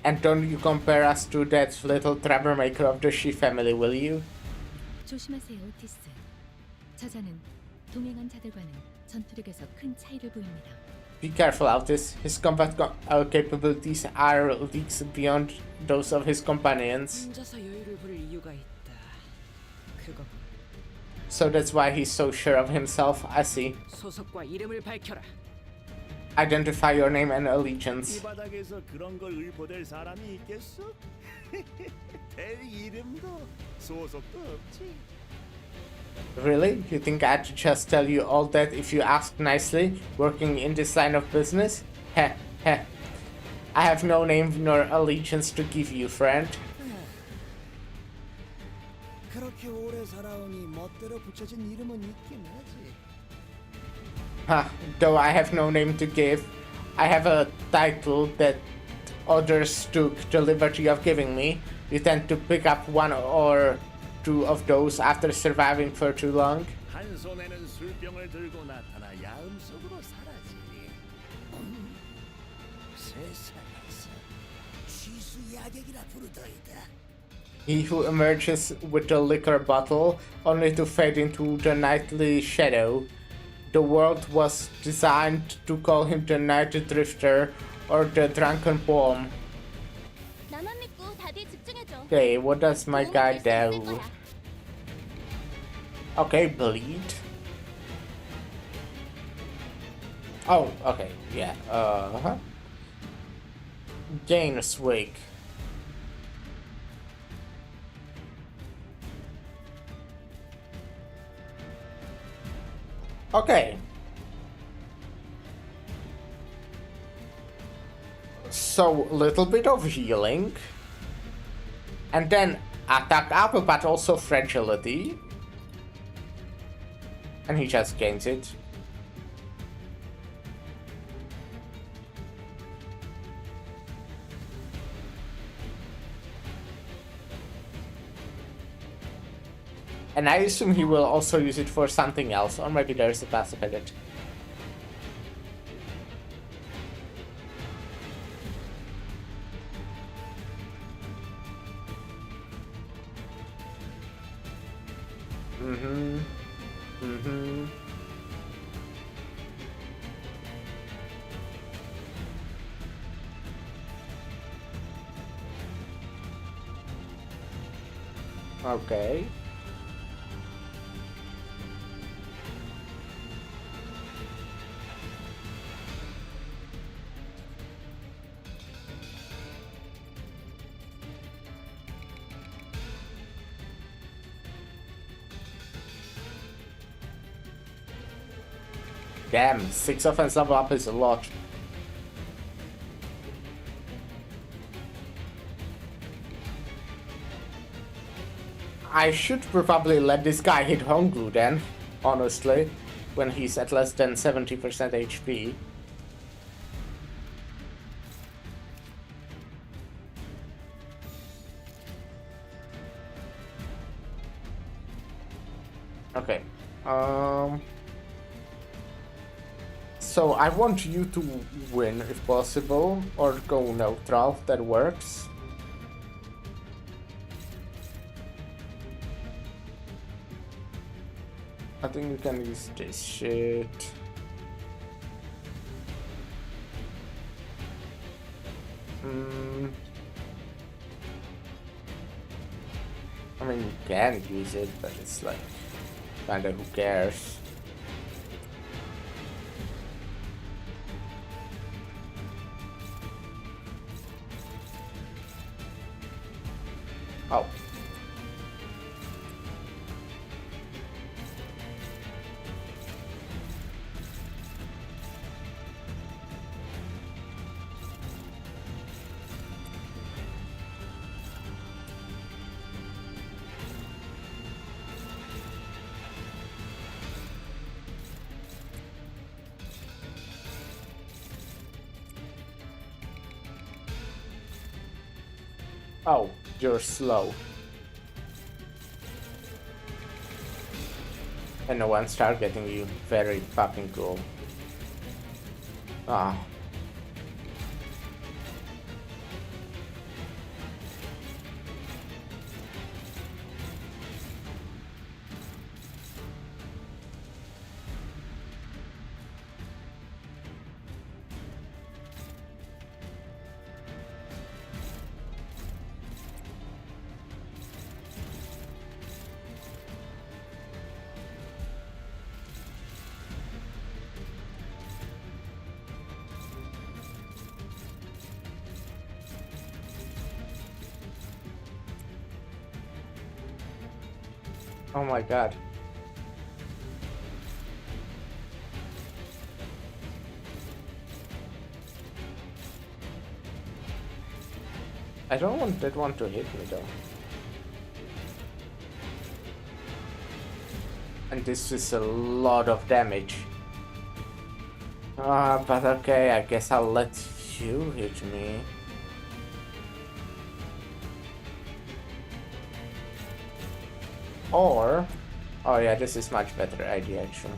And don't you compare us to that little troublemaker of the Shi family, will you? 조심하세요, 오티스. 저자는 동행한 자들과는 전투력에서 큰 차이를 보입니다. Be careful, Altis. His combat capabilities are leagues beyond those of his companions. 혼자서 여유를 부릴 이유가 있다. 그거군. So that's why he's so sure of himself, I see. 소속과 이름을 밝혀라. Identify your name and allegiance. 이 바닥에서 그런 걸 의포될 사람이 있겠어? 될 이름도 소속도 없지. Really? You think I'd just tell you all that if you asked nicely, working in this line of business? Heh, heh. I have no name nor allegiance to give you, friend. 그렇게 오래 살아오니 멋대로 붙여진 이름은 있긴 하지. Though I have no name to give, I have a title that others took the liberty of giving me. You tend to pick up one or two of those after surviving for too long. 한 손에는 술병을 들고 나타나 야음 속으로 사라지니. 세상에서 취수 야객이라 부르더이다. He who emerges with the liquor bottle only to fade into the nightly shadow. The world was designed to call him the night drifter or the drunken bomb. 나만 믿고 다들 집중해줘. Okay, what does my guy do? Okay, bleed. Oh, okay, yeah. Gain swig. Okay. So, little bit of healing. And then attack up, but also fragility. And he just gains it. And I assume he will also use it for something else, or maybe there's a passive edit. Okay. Damn, 6 offense level up is a lot. I should probably let this guy hit Honglu then, honestly, when he's at less than 70% HP. Okay. So I want you to win if possible, or go neutral, that works. I think you can use this shit. I mean, you can use it, but it's like, kinda who cares. Oh. Oh, you're slow. And no one's targeting you. Very fucking cool. Ah. Oh my god. I don't want that one to hit me though. And this is a lot of damage. But okay, I guess I'll let you hit me. Or... oh yeah, this is much better idea actually.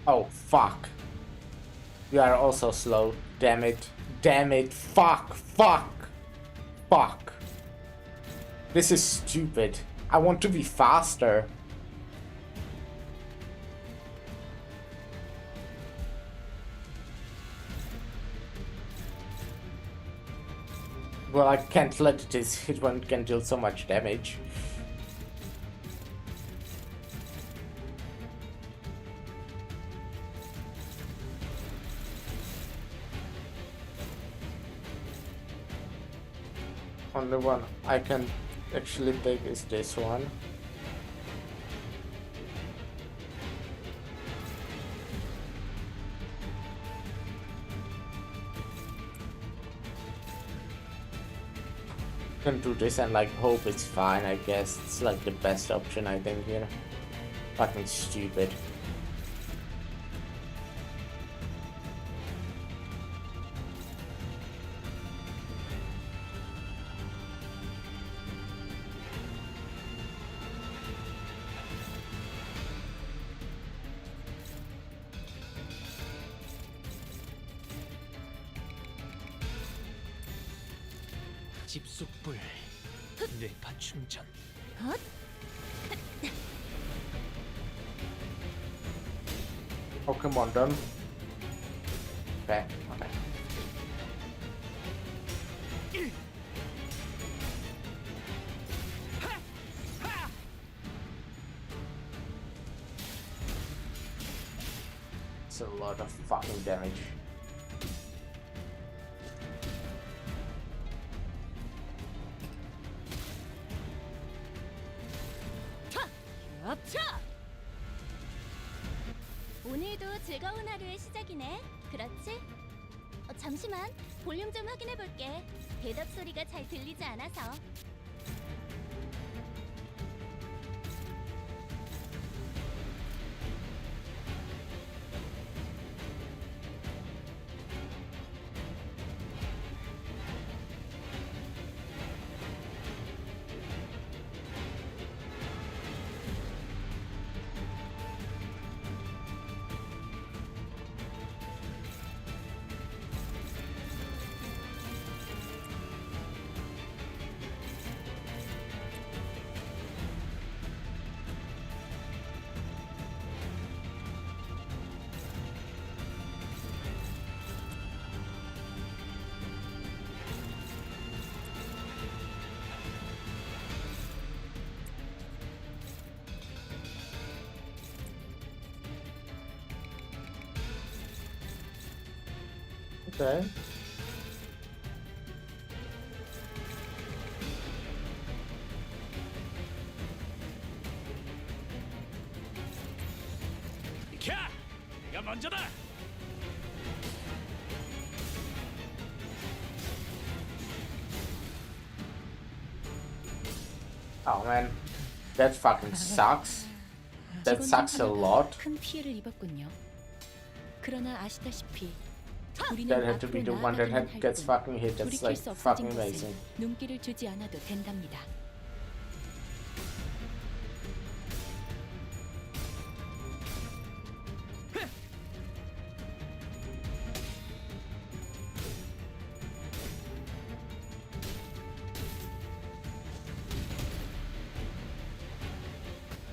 Oh, fuck. You are also slow. Damn it. Damn it. Fuck. Fuck. Fuck. This is stupid. I want to be faster. Well, I can't let this hit one can deal so much damage. Only one I can actually take is this one. Can do this and like hope it's fine, I guess. It's like the best option I think here. Fucking stupid. 집속불 뇌파 충전. Oh, come on, done. Okay, okay. It's a lot of fucking damage. 오늘도 즐거운 하루의 시작이네. 그렇지? 잠시만, 볼륨 좀 확인해 볼게. 대답 소리가 잘 들리지 않아서. Okay. 비켜! 내가 먼저다! Oh man, that fucking sucks. That sucks a lot. 큰 피해를 입었군요. 그러나 아시다시피 우리는 That had to be the 앞으로 one that 나아가기만 할 gets 뿐 fucking hit. That's 돌이킬 like 수 없어진 fucking 것은 amazing. 눈길을 주지 않아도 된답니다.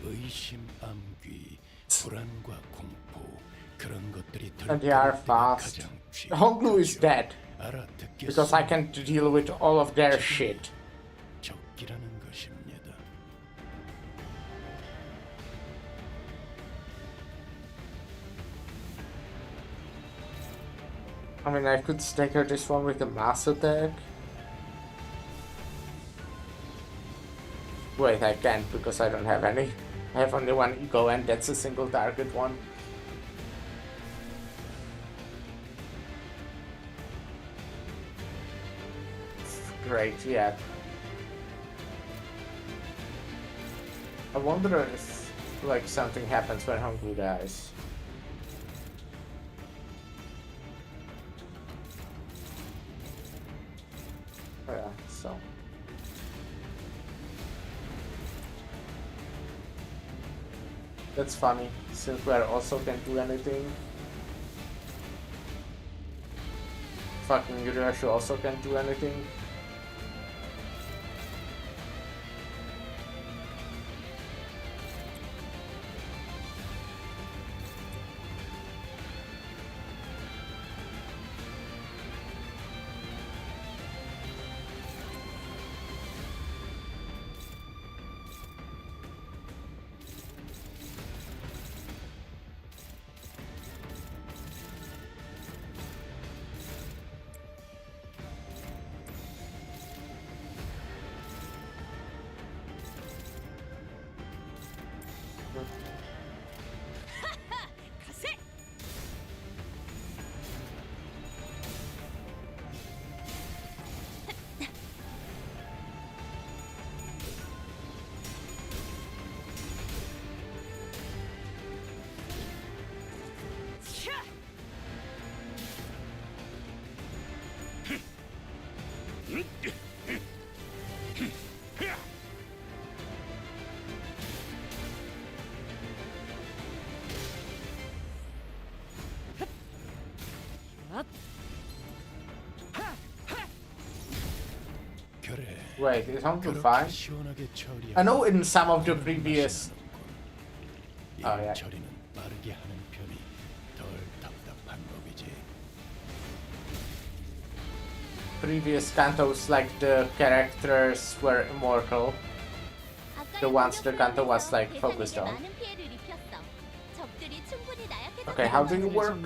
의심, 암귀, 불안과 공포 그런 것들이 And they are 들끓을 때가 fast. 가장 Honglu is dead. 알아듣겠습니다. Because I can't deal with all of their shit. 적기라는 것입니다. I mean, I could stagger this one with a mass attack. Wait, I can't because I don't have any. I have only one ego and that's a single target one. Great, yeah. I wonder if, like, something happens when Honglu dies. Yeah, so. That's funny, since we also can't do anything. Fucking Yurashu also can't do anything. Wait, is Honglu fine? I know in some of the previous... Oh yeah. 처리는 빠르게 하는 편이 덜 답답한 법이지. Previous cantos, like the characters were immortal. The ones the canto was like focused on. Okay, how do you work?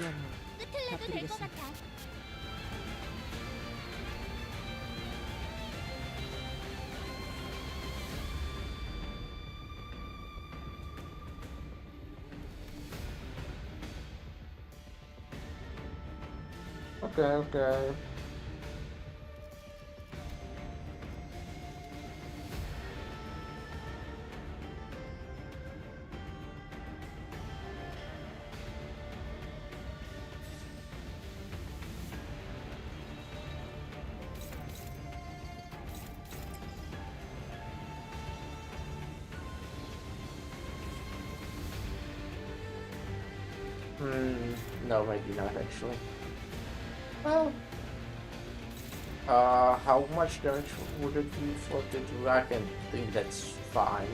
Okay. No, maybe not actually. Well, how much damage would it be for the do? I can think that's fine.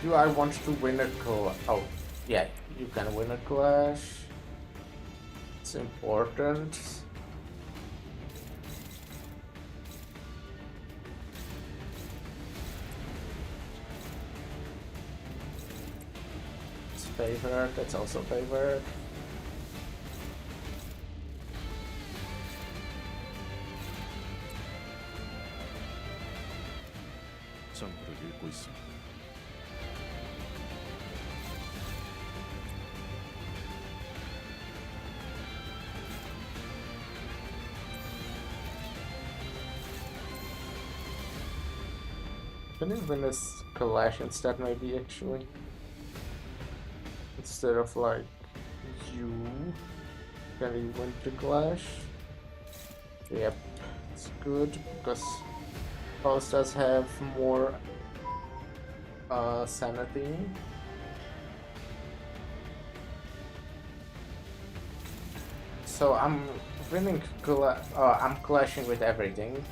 Do I want to win a clash? Oh, yeah, you can win a clash. It's important. It's favored, that's also favored. 정보를 읽고 있습니다. Can you win this clash instead, maybe actually? Instead of like you, can you win the clash? Yep, it's good because Faust does have more sanity. So I'm winning. I'm clashing with everything.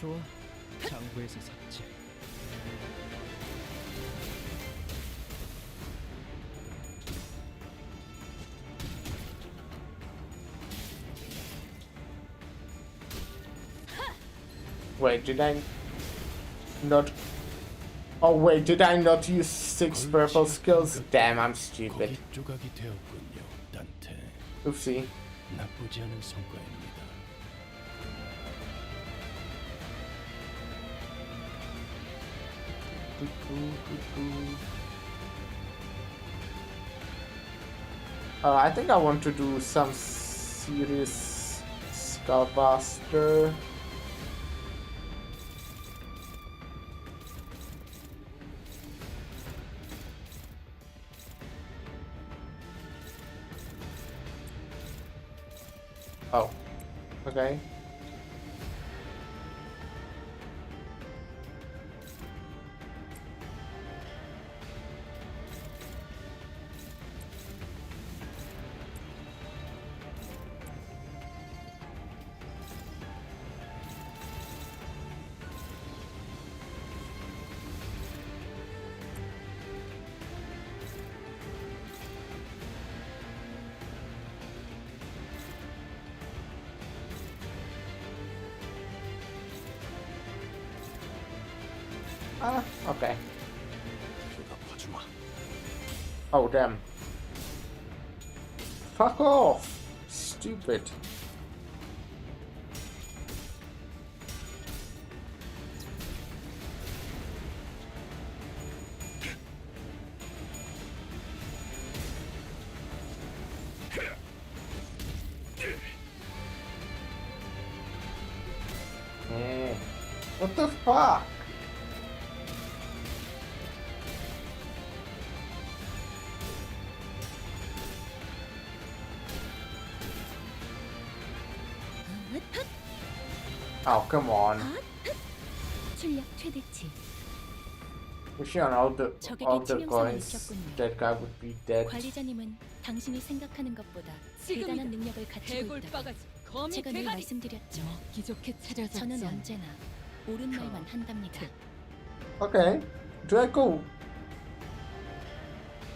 좋아. 장부에서 삭제. Wait, did I not? Oh wait, did I not use 6 purple skills? Damn, I'm stupid. 조각이 되었군요, 단테. Oopsie. 나쁘지 않은 성과입니다. I think I want to do some serious Skullbuster. Oh, okay. Okay. Oh, damn. Fuck off! Stupid. What the fuck? Oh, come on. 출력 최대치. Wish on all the 적에게 치명상을 coins, 입혔군요. that guy would be dead. 관리자님은 당신이 생각하는 것보다 지금이다. 대단한 능력을 가지고 있다고 해골바가지 거미 제가 늘 대가리. 말씀드렸죠. 먹기 좋게 차려졌지. 저는 언제나 옳은 말만 한답니다. Okay. Do I go?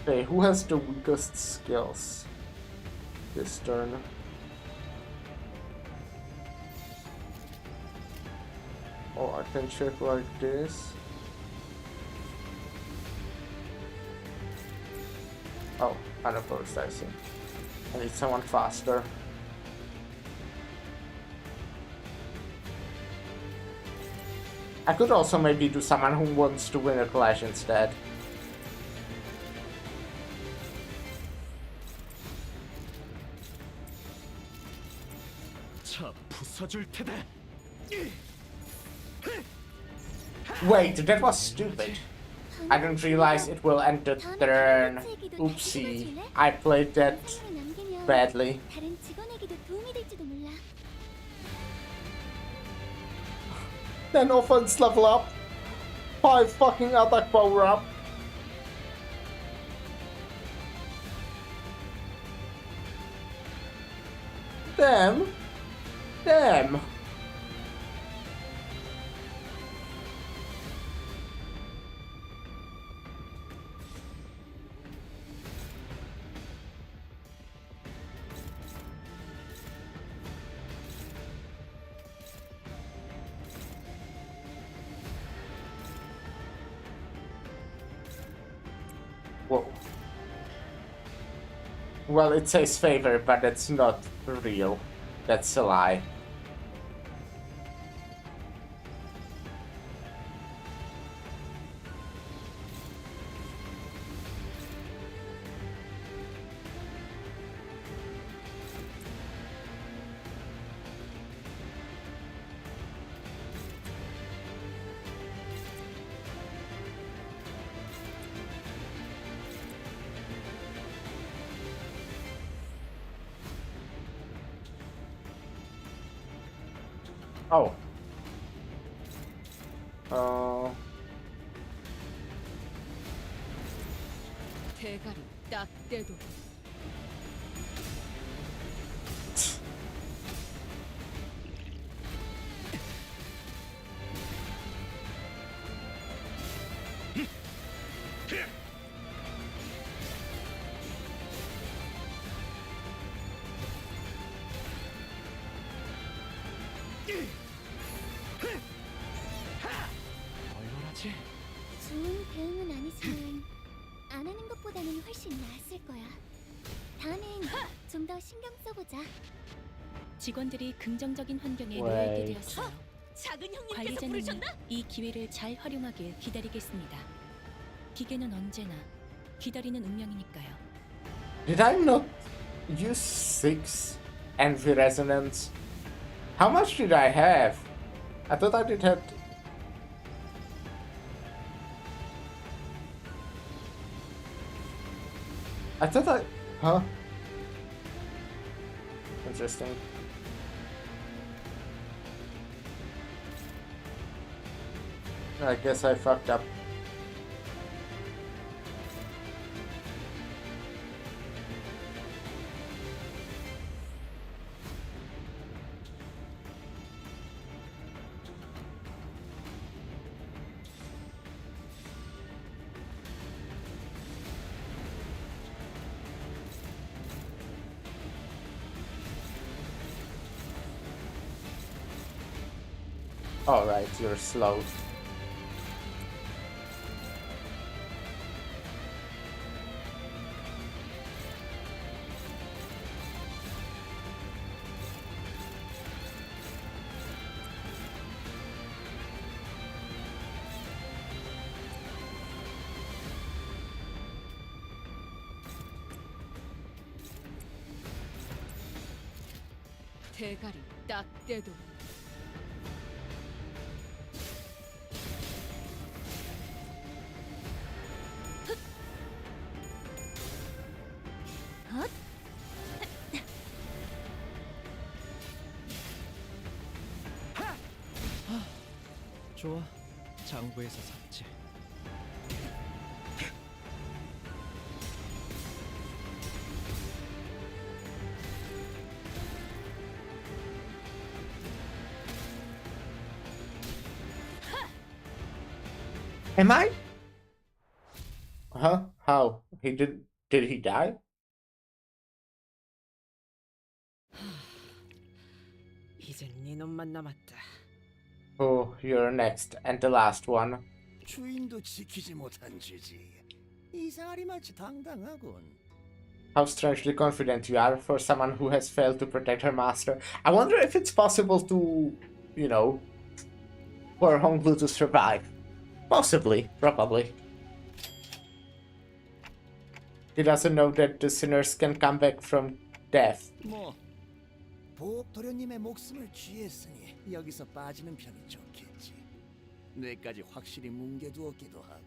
Okay, who has the weakest skills this turn? Oh, I can check like this. Oh, unopposed, I see. I need someone faster. I could also maybe do someone who wants to win a clash instead. 차 부숴줄 테다. Wait, that was stupid. I didn't realize it will end the turn. Oopsie. I played that badly. 다른 직원에게도 도움이 될지도 몰라. Then offense level up. 5 fucking attack power up. Damn. Damn. Whoa. Well, it says favor, but it's not real. That's a lie. Oh. 대가리 딱 떼도. 얼얼하지? 좋은 대응은 아니지만 안 하는 것보다는 훨씬 나았을 거야. 다음엔 좀 더 신경 써보자. 직원들이 긍정적인 환경에 왜? 놓여있게 되었어요. 작은 형님께서 관리자님이 부르셨나? 이 기회를 잘 활용하길 기다리겠습니다. 기계는 언제나 기다리는 운명이니까요. Did I not use 6 envy resonance? How much did I have? I thought I did have. I thought I. Huh? Interesting. I guess I fucked up. Alright, you're slow. 대가리 딱 떼도 좋아. 장부에서 샀지. Am I? Huh? How? Did he die? 이젠 네 놈만 남았다. Oh, you're next and the last one. 주인도 지키지 못한 주지. 이상하리 마치 당당하군. How strangely confident you are for someone who has failed to protect her master. I wonder if it's possible to, you know, for Honglu to survive. Possibly, probably. He doesn't know that the sinners can come back from death. 뭐 보옥 도련님의 목숨을 취했으니 여기서 빠지는 편이 좋겠지. 뇌까지 확실히 뭉개두었기도 하고.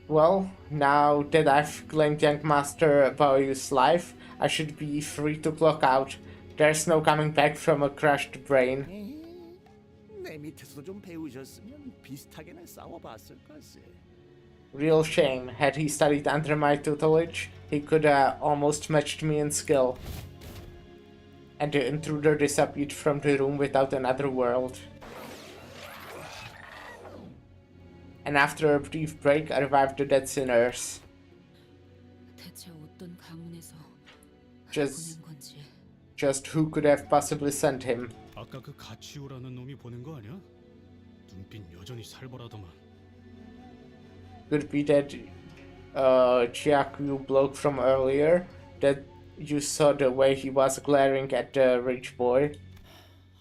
Well, now that I've claimed young Master Baoyu's life, I should be free to clock out. There's no coming back from a crushed brain. 내 밑에서도 좀 배우셨으면 비슷하게는 싸워봤을 걸세. Real shame. Had he studied under my tutelage, he could almost matched me in skill. And the intruder disappeared from the room without another word. And after a brief break, I revived the dead sinners. 대체 어떤 가문에서 Just, 보낸 건지. just who could have possibly sent him? 아까 그 가치우라는 놈이 보낸 거 아니야? 눈빛 여전히 살벌하더만. Could be that Chiaku bloke from earlier, that you saw the way he was glaring at the rich boy.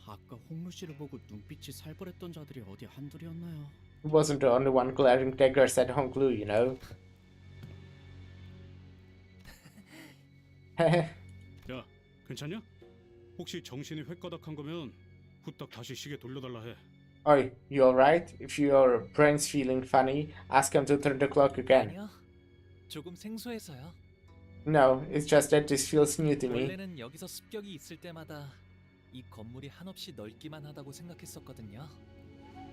아까 홍루 씨를 보고 눈빛이 살벌했던 자들이 어디 한둘이었나요? He wasn't the only one glaring daggers at Honglu, you know. 야, 괜찮냐? 혹시 정신이 획가닥한 거면 후딱 다시 시계 돌려달라 해. Oi, you alright? If your brain's feeling funny, ask him to turn the clock again. 아니요. 조금 생소해서요. No, it's just that this feels new to me. 원래는 여기서 습격이 있을 때마다 이 건물이 한없이 넓기만 하다고 생각했었거든요.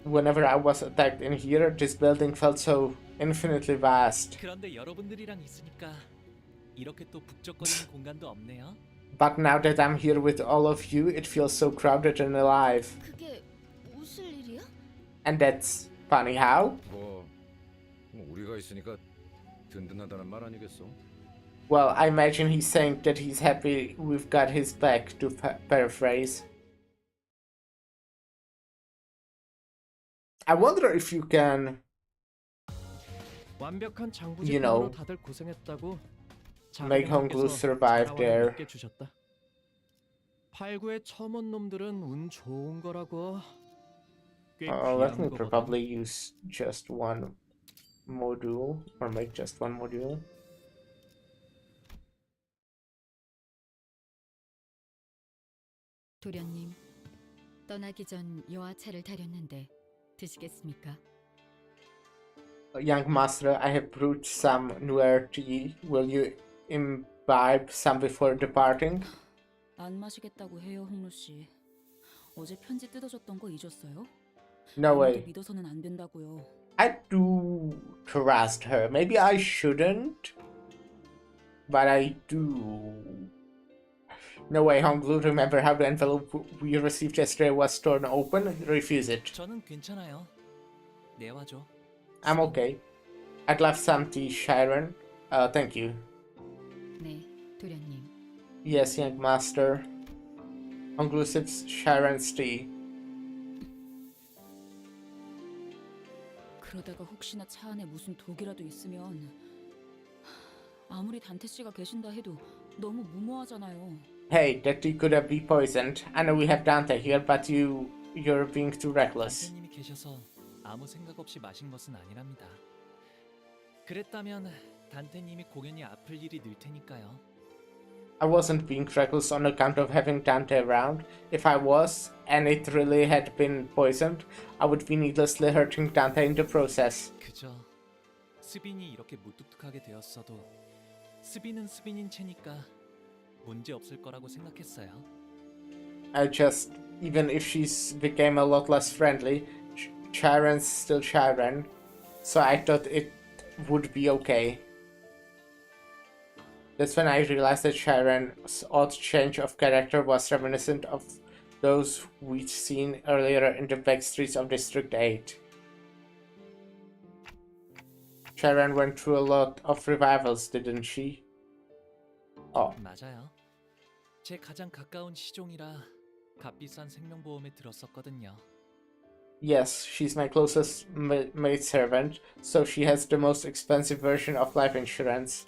Whenever I was attacked in here, this building felt so infinitely vast. 그런데 여러분들이랑 있으니까 이렇게 또 북적거리는 공간도 없네요. But now that I'm here with all of you, it feels so crowded and alive. 그게 무슨 일이야? And that's funny how? 뭐 우리가 있으니까 든든하다는 말 아니겠어? Well, I imagine he's saying that he's happy we've got his back, to paraphrase. I wonder if you can, 완벽한 you know, 장부제품으로 다들 고생했다고. make Honglu survive there. 주셨다. 8구의 첨언 놈들은 운 좋은 거라고. 꽤 Let me 귀한 거거든. probably use just one module, or make just one module. 도련님, 떠나기 전 여하차를 다렸는데 드시겠습니까? Young master, I have brewed some newer tea. Will you imbibe some before departing? 안 마시겠다고 해요, 홍루 씨. 어제 편지 뜯어줬던 거 잊었어요? No 아무도 way. 믿어서는 안 된다고요. I do trust her. Maybe I shouldn't, but I do. No way, Honglu. Remember how the envelope we received yesterday was torn open? Refuse it. 저는 괜찮아요. 내와줘. I'm okay. I'd love some tea, Sharon. Thank you. 네, 도련님. Yes, young master. Honglu sips Sharon's tea. 그러다가 혹시나 차 안에 무슨 독이라도 있으면 아무리 단테 씨가 계신다 해도 너무 무모하잖아요. Hey, that tea could have been poisoned. I know we have Dante here, but you're being too reckless. 단테님이 계셔서 아무 생각 없이 마신 것은 아니랍니다. 그랬다면 단테님이 공연이 아플 일이 늘 테니까요. I wasn't being reckless on account of having Dante around. If I was, and it really had been poisoned, I would be needlessly hurting Dante in the process. 그저 스빈이 이렇게 무뚝뚝하게 되었어도 스빈은 스빈인 채니까 문제 없을 거라고 생각했어요. Even if she's became a lot less friendly, Sharon's still Sharon, so I thought it would be okay. That's when I realized that Sharon's odd change of character was reminiscent of those we'd seen earlier in the back streets of District 8. Sharon went through a lot of revivals, didn't she? Oh. 맞아요. 제 가장 가까운 시종이라 값비싼 생명보험에 들었었거든요. Yes, she's my closest maidservant, so she has the most expensive version of life insurance.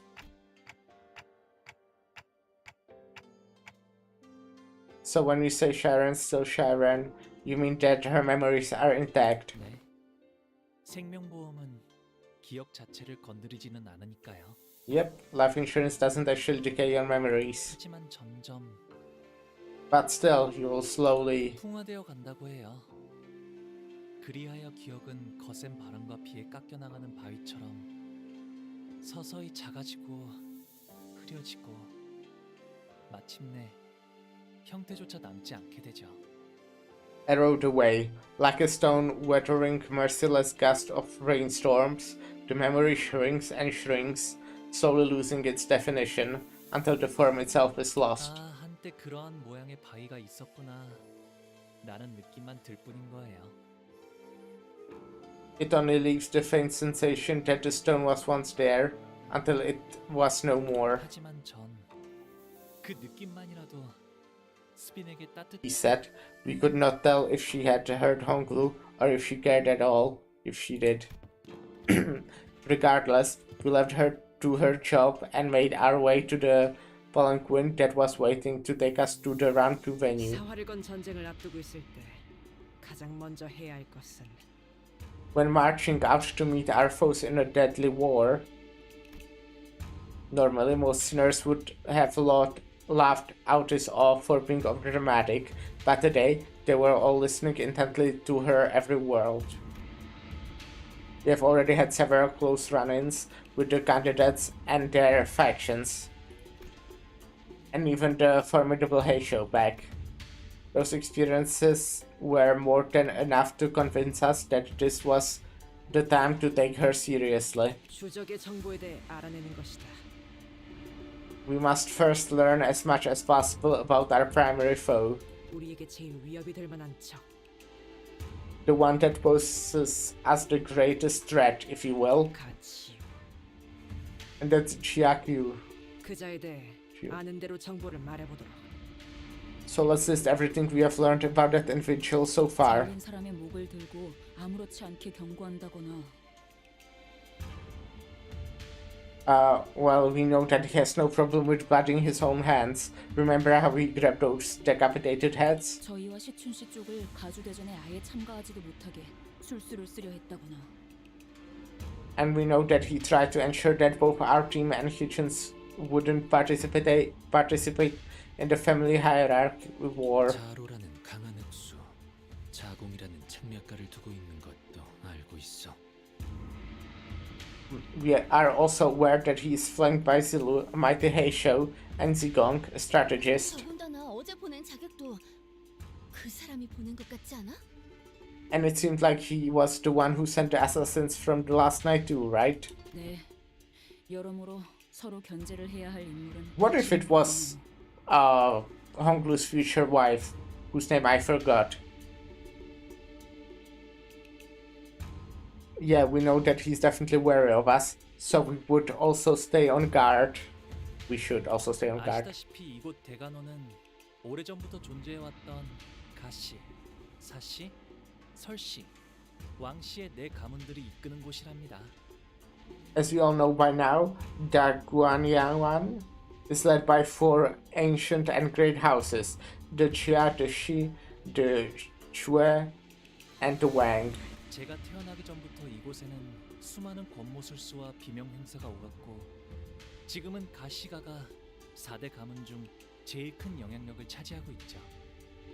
So when you say Sharon's still Sharon, you mean that her memories are intact? 네. 생명보험은 기억 자체를 건드리지는 않으니까요. Yep, life insurance doesn't actually decay your memories. 하지만 점점 But still, you will slowly... 풍화되어 간다고 해요. 그리하여 기억은 거센 바람과 비에 깎여나가는 바위처럼 서서히 작아지고 흐려지고 마침내 형태조차 남지 않게 되죠. Erode away. Like a stone weathering merciless gust of rainstorms, the memory shrinks and shrinks, slowly losing its definition, until the form itself is lost. 아, 한때 그러한 모양의 바위가 있었구나. 라는 느낌만 들 뿐인 거예요. It only leaves the faint sensation that the stone was once there, until it was no more. 하지만 전 그 느낌만이라도 스빈에게 따뜻. He said. We could not tell if she had heard Honglu or if she cared at all, if she did. Regardless, we left her to her job and made our way to the palanquin that was waiting to take us to the round 2 venue. 사활을 건 전쟁을 앞두고 있을 때 가장 먼저 해야 할 것은 When marching out to meet our foes in a deadly war, normally most sinners would have laughed out his awe for being overdramatic, but today they were all listening intently to her every word. We have already had several close run-ins with the candidates and their factions, and even the formidable Heisho back. Those experiences were more than enough to convince us that this was the time to take her seriously. 주적의 정보에 대해 알아내는 것이다. We must first learn as much as possible about our primary foe, 우리에게 제일 위협이 될 만한 적. the one that poses us the greatest threat, if you will. And that's Chiakyu. 그자에 대해 아는 대로 정보를 말해보도록. So let's list everything we have learned about that individual so far. 잘린 사람의 목을 들고 아무렇지 않게 경고한다거나 Well, we know that he has no problem with blooding his own hands. Remember how he grabbed those decapitated heads? 저희와 시춘 씨 쪽을 가주 대전에 아예 참가하지도 못하게 술수를 쓰려 했다거나. And we know that he tried to ensure that both our team and Hitchens wouldn't participate in the family hierarchy war. 자로라는 강한 흑수, 자공이라는 책략가를 두고 있는 것도 알고 있어. We are also aware that he is flanked by Zilu, a mighty Heisho, and Zigong, a strategist. 더군다나 어제 보낸 자격도 그 사람이 보낸 것 같지 않아? And it seemed like he was the one who sent the assassins from the last night too, right? 네. 여러모로 서로 견제를 해야 할 인물은 What if it was Honglu's future wife, whose name I forgot? Yeah, we know that he's definitely wary of us, so we would also stay on guard. We should also stay on guard. 아시다시피 이곳 대간호는 오래전부터 존재해왔던 가씨, 사씨, 설씨, 왕씨의 네 가문들이 이끄는 곳이랍니다. As you all know by now, the Guanyan is led by 4 ancient and great houses, the Jia, the Shi, the Shui, and the Wang. 제가 태어나기 전부터 이곳에는 수많은 권모술수와 비명 행사가 오갔고 지금은 가시가가 4대 가문 중 제일 큰 영향력을 차지하고 있죠.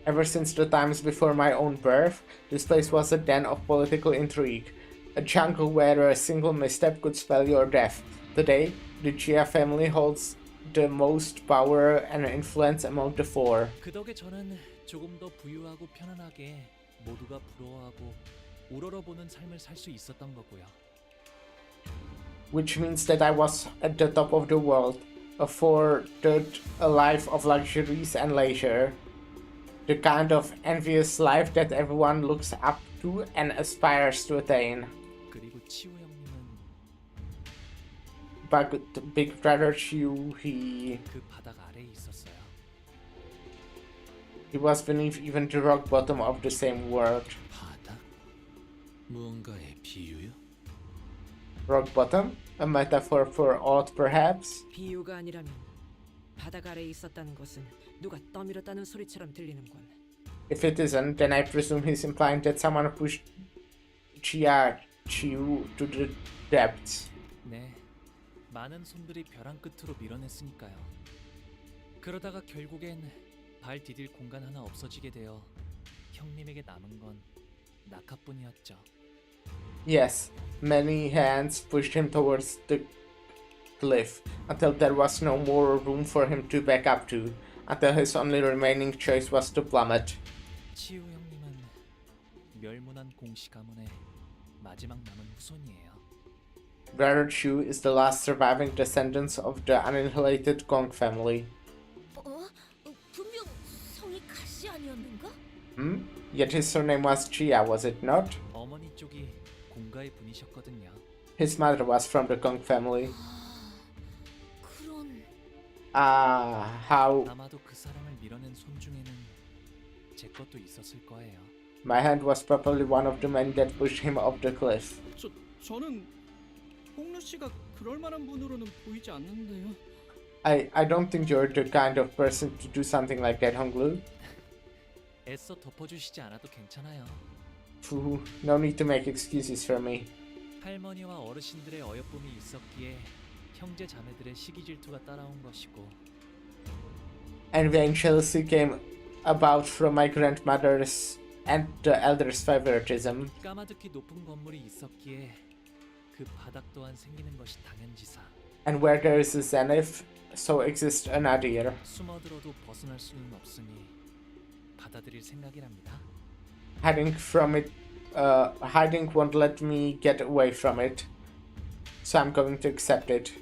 Ever since the times before my own birth, this place was a den of political intrigue, a jungle where a single misstep could spell your death. Today, the Jia family holds the most power and influence among the 4. 그 덕에 저는 조금 더 부유하고 편안하게 모두가 부러워하고 우러러보는 삶을 살 수 있었던 거고요. Which means that I was at the top of the world, afforded a life of luxuries and leisure, the kind of envious life that everyone looks up to and aspires to attain. 그리고 치우 형님은 But the big brother Chiu, 그 바닥 아래에 있었어요. he was beneath even the rock bottom of the same world. 바닥? 무언가의 비유요? Rock bottom? A metaphor for odd, perhaps? 비유가 아니라면 바닥 아래에 있었다는 것은 누가 떠밀었다는 소리처럼 들리는군. If it isn't, then I presume he's implying that someone pushed Chia Chiu to the depths. 네, 많은 손들이 벼랑 끝으로 밀어냈으니까요. 그러다가 결국엔 발 디딜 공간 하나 없어지게 되어 형님에게 남은 건 낙하뿐이었죠. Yes, many hands pushed him towards the cliff until there was no more room for him to back up to, until his only remaining choice was to plummet. 치우 형님은 멸문한 공씨 가문의 마지막 남은 후손이에요. Brother Chu is the last surviving descendants of the uninhalated Gong family. 분명 성이 가시 아니었는가? Yet his surname was Chia, was it not? 어머니 쪽이 공가의 분이셨거든요. His mother was from the Gong family. 그런 How? 아마도 그 사람을 밀어낸 손 중에는 제 것도 있었을 거예요. My hand was probably one of the men that pushed him off the cliff. 저는 홍루 씨가 그럴 만한 분으로는 보이지 않는데요. I don't think you're the kind of person to do something like that, Honglu. 애써 덮어주시지 않아도 괜찮아요. Phew, no need to make excuses for me. 할머니와 어르신들의 어여쁨이 있었기에 형제 자매들의 시기 질투가 따라온 것이고 And the jealousy came about from my grandmother's and the elders' favoritism. 까마득히 높은 건물이 있었기에 그 바닥 또한 생기는 것이 당연지사. And where there is a zenith, so exists a nadir. 숨어들어도 벗어날 수는 없으니 받아들일 생각이랍니다. Hiding won't let me get away from it, so I'm going to accept it.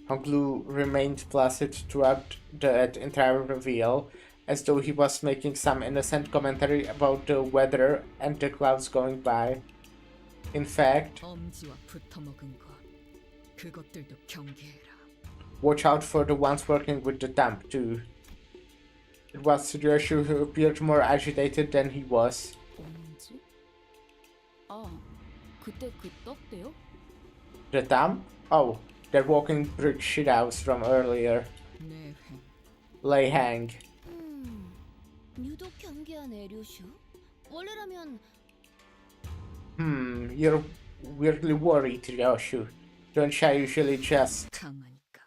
Honglu remained placid throughout the entire reveal, as though he was making some innocent commentary about the weather and the clouds going by. In fact, 엄지와 붙어먹은 것, 그것들도 경계해라. watch out for the ones working with the damp too. It was Ryoshu who appeared more agitated than he was. 언제? 아, 그때 그 떡대요? The dam? Oh, that walking brick shithouse from earlier. 네, Lay hang. 유독 경계하네, 류슈. 원래라면 You're weirdly worried, Ryoshu. Don't I usually just... 강하니까.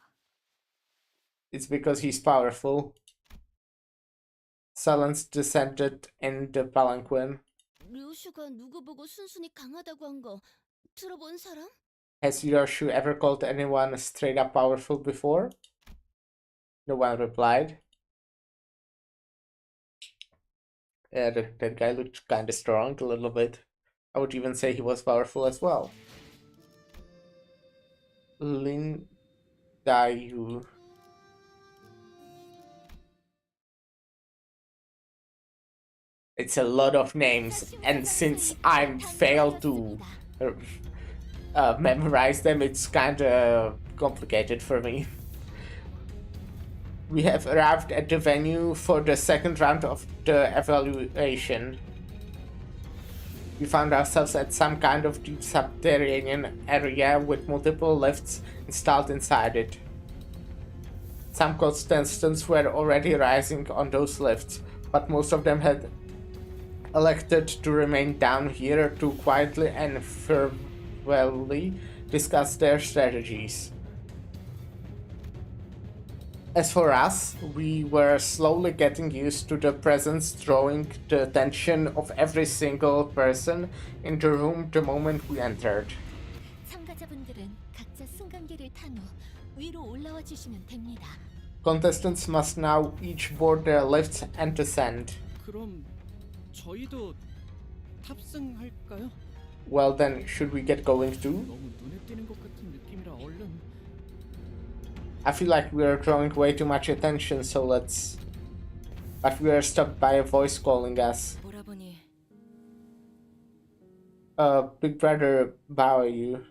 It's because he's powerful. Silence descended in the palanquin. 류슈가 누구 보고 순순히 강하다고 한 거 들어본 사람? Has Ryoshu ever called anyone straight up powerful before? No one replied. Yeah, that guy looked kinda strong, a little bit. I would even say he was powerful as well. Lin Dayu. It's a lot of names, and since I'm failed to memorize them, it's kinda complicated for me. We have arrived at the venue for the second round of the evaluation. We found ourselves at some kind of deep subterranean area with multiple lifts installed inside it. Some contestants were already rising on those lifts, but most of them had elected to remain down here to quietly and fervently discuss their strategies. As for us, we were slowly getting used to the presence drawing the attention of every single person in the room the moment we entered. 참가자분들은 각자 승강기를 탄 후 위로 올라와 주시면 됩니다. Contestants must now each board their lifts and descend. 그럼 저희도 탑승할까요? Well then, should we get going too? 너무 눈에 띄는 것 같은 느낌이라 얼른. I feel like we are drawing way too much attention, so let's... But we are stopped by a voice calling us. 오라버니. Big brother, how are you?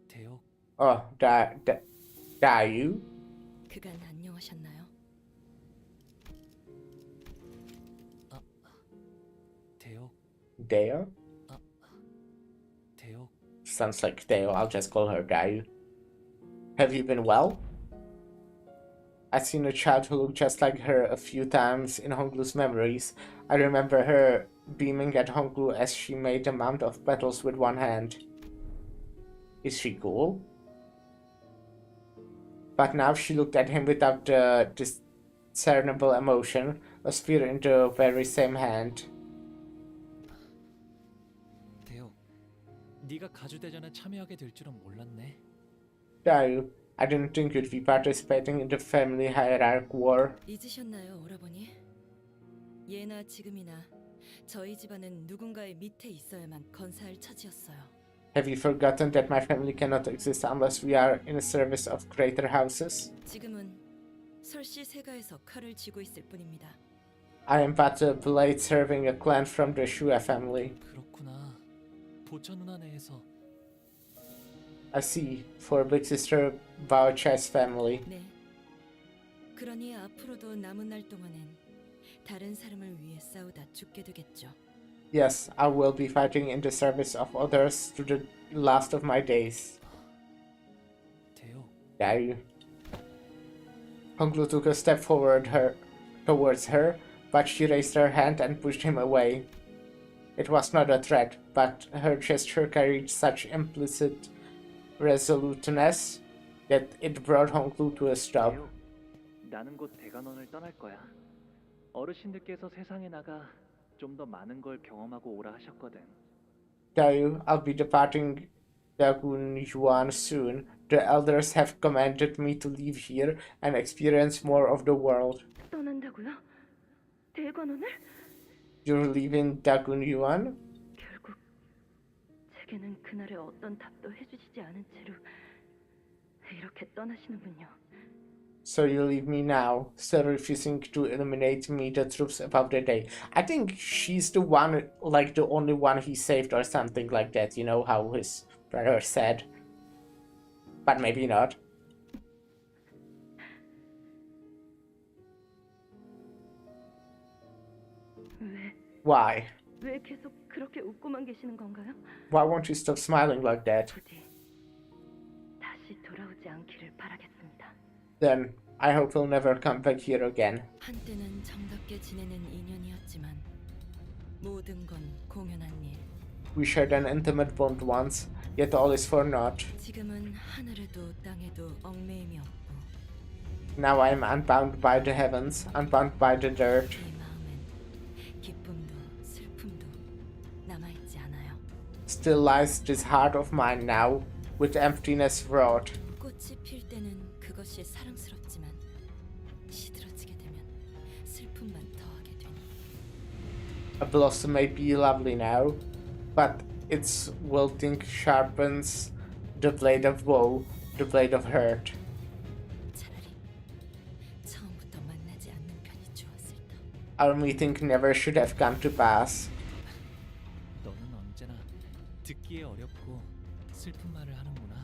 대역. Oh, Dayu? 그간 안녕하셨나요? 대역. Deo? 대역. Sounds like Deo, I'll just call her Dayu. Have you been well? I've seen a child who looked just like her a few times in Honglu's memories. I remember her beaming at Honglu as she made a mound of petals with one hand. Is she cool? But now she looked at him without the discernible emotion, a spear in the very same hand. 대역. 네가 가주대전에 참여하게 될 줄은 몰랐네. Dayu, I didn't think you'd be participating in the family hierarchy war. 잊으셨나요, 오라버니? 예나 지금이나 저희 집안은 누군가의 밑에 있어야만 건사할 처지였어요. Have you forgotten that my family cannot exist unless we are in the service of greater houses? 지금은 설씨 세가에서 칼을 쥐고 있을 뿐입니다. I am but a blade serving a clan from the Shua family. 그렇구나. 보처 누나 내에서. I see. For big sister Bao Chai's family. 네. 그러니 앞으로도 남은 날 동안엔 다른 사람을 위해 싸우다 죽게 되겠죠. Yes, I will be fighting in the service of others to the last of my days. Dayu. Honglu took a step towards her, but she raised her hand and pushed him away. It was not a threat, but her gesture carried such implicit resoluteness that it brought Honglu to a stop. 나는 곧 대관원을 떠날 거야. 어르신들께서 세상에 나가 좀 더 많은 걸 경험하고 오라 하셨거든. Dayu, I'll be departing Dagun Yuan soon. The elders have commanded me to leave here and experience more of the world. 떠난다고요? 대관원을? You're leaving Dagun Yuan? 결국 제게는 그날의 어떤 답도 해주시지 않은 채로 이렇게 떠나시는군요. So you leave me now, still refusing to eliminate me the troops above the day. I think she's the one, like the only one he saved or something like that, you know how his brother said. But maybe not. 왜, Why? 왜 계속 그렇게 웃고만 계시는 건가요? Why won't you stop smiling like that? 부디 다시 돌아오지 않기를 바라겠습니다. Then I hope he'll never come back here again. 한때는 정답게 지내는 인연이었지만 모든 건 공연한 일. We shared an intimate bond once, yet all is for naught. 지금은 하늘에도 땅에도 얽매임이 없고 Now I am unbound by the heavens, unbound by the dirt. 이 마음엔 기쁨도 슬픔도 남아있지 않아요. Still lies this heart of mine now, with emptiness wrought. 꽃이 필 때는 그것이 사랑스럽지만 시들어지게 되면 슬픔만 더하게 되니. A blossom may be lovely now, but its wilting sharpens the blade of woe, the blade of hurt. 차라리 처음부터 만나지 않는 편이 좋았을 터. Our meeting never should have come to pass. 너는 언제나 듣기에 어렵고 슬픈 말을 하는구나.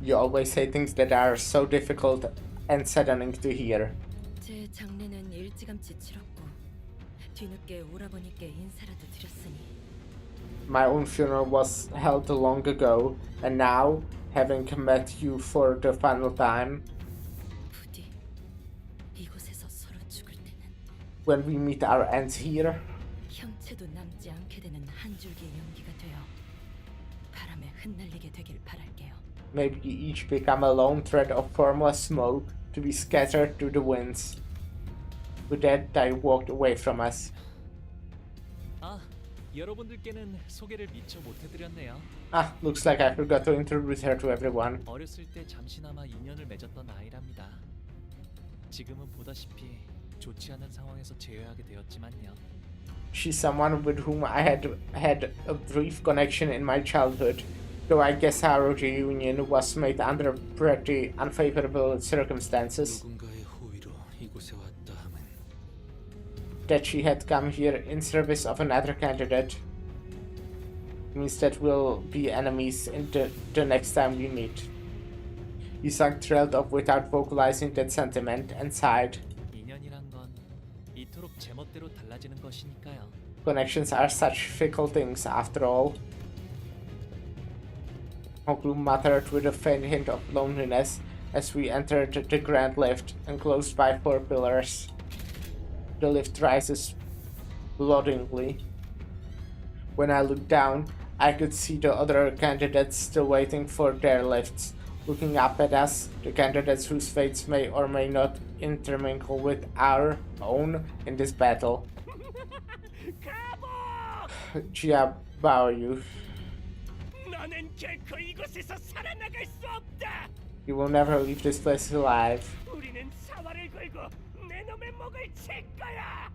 You always say things that are so difficult and saddening to hear. 제 장례는 일찌감치 치렀고 뒤늦게 오라버니께 인사라도 드렸으니 My own funeral was held long ago, and now, having met you for the final time, 부디 이곳에서 서로 죽을 때는 when we meet our ends here, 형체도 남지 않게 되는 한 줄기의 연기가 되어 바람에 흩날리게 되길 바랄게요. maybe each become a lone thread of formless smoke to be scattered to the winds. With that, they walked away from us. 아, 여러분들께는 소개를 미처 못해드렸네요. Ah, looks like I forgot to introduce her to everyone. 어렸을 때 잠시나마 인연을 맺었던 아이랍니다. 지금은 보다시피 좋지 않은 상황에서 제외하게 되었지만요. She's someone with whom I had had a brief connection in my childhood, though I guess our reunion was made under pretty unfavorable circumstances. 누군가의 호의로 이곳에 왔다 함은 That she had come here in service of another candidate means that we'll be enemies in the next time we meet. Isak trailed off without vocalizing that sentiment and sighed. 인연이란 건 이토록 제멋대로 달라지는 것이니까요. Connections are such fickle things after all. Hoglu muttered with a faint hint of loneliness as we entered the grand lift, enclosed by 4 pillars. The lift rises ploddingly. When I looked down, I could see the other candidates still waiting for their lifts, looking up at us, the candidates whose fates may or may not intermingle with our own in this battle. Gia Baoyu. 너는 결코 이곳에서 살아나갈 수 없다. You will never leave this place alive. 우리는 사활을 걸고 내 놈의 목을 칠 거야.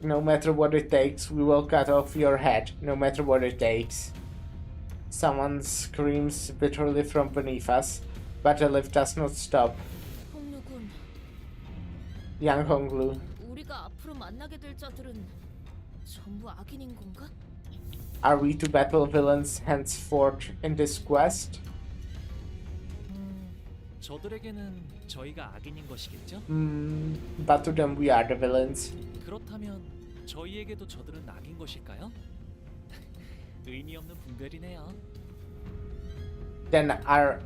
No matter what it takes, we will cut off your head, no matter what it takes. Someone screams bitterly from beneath us, but the lift does not stop. 홍루군, Young Honglu, 우리가 앞으로 만나게 될 자들은 전부 악인인 건가? are we to battle villains henceforth in this quest? 저들에게는 저희가 악인인 것이겠죠? But to them we are the villains. 그렇다면 저희에게도 저들은 악인 것일까요? 의미 없는 분별이네요. Then are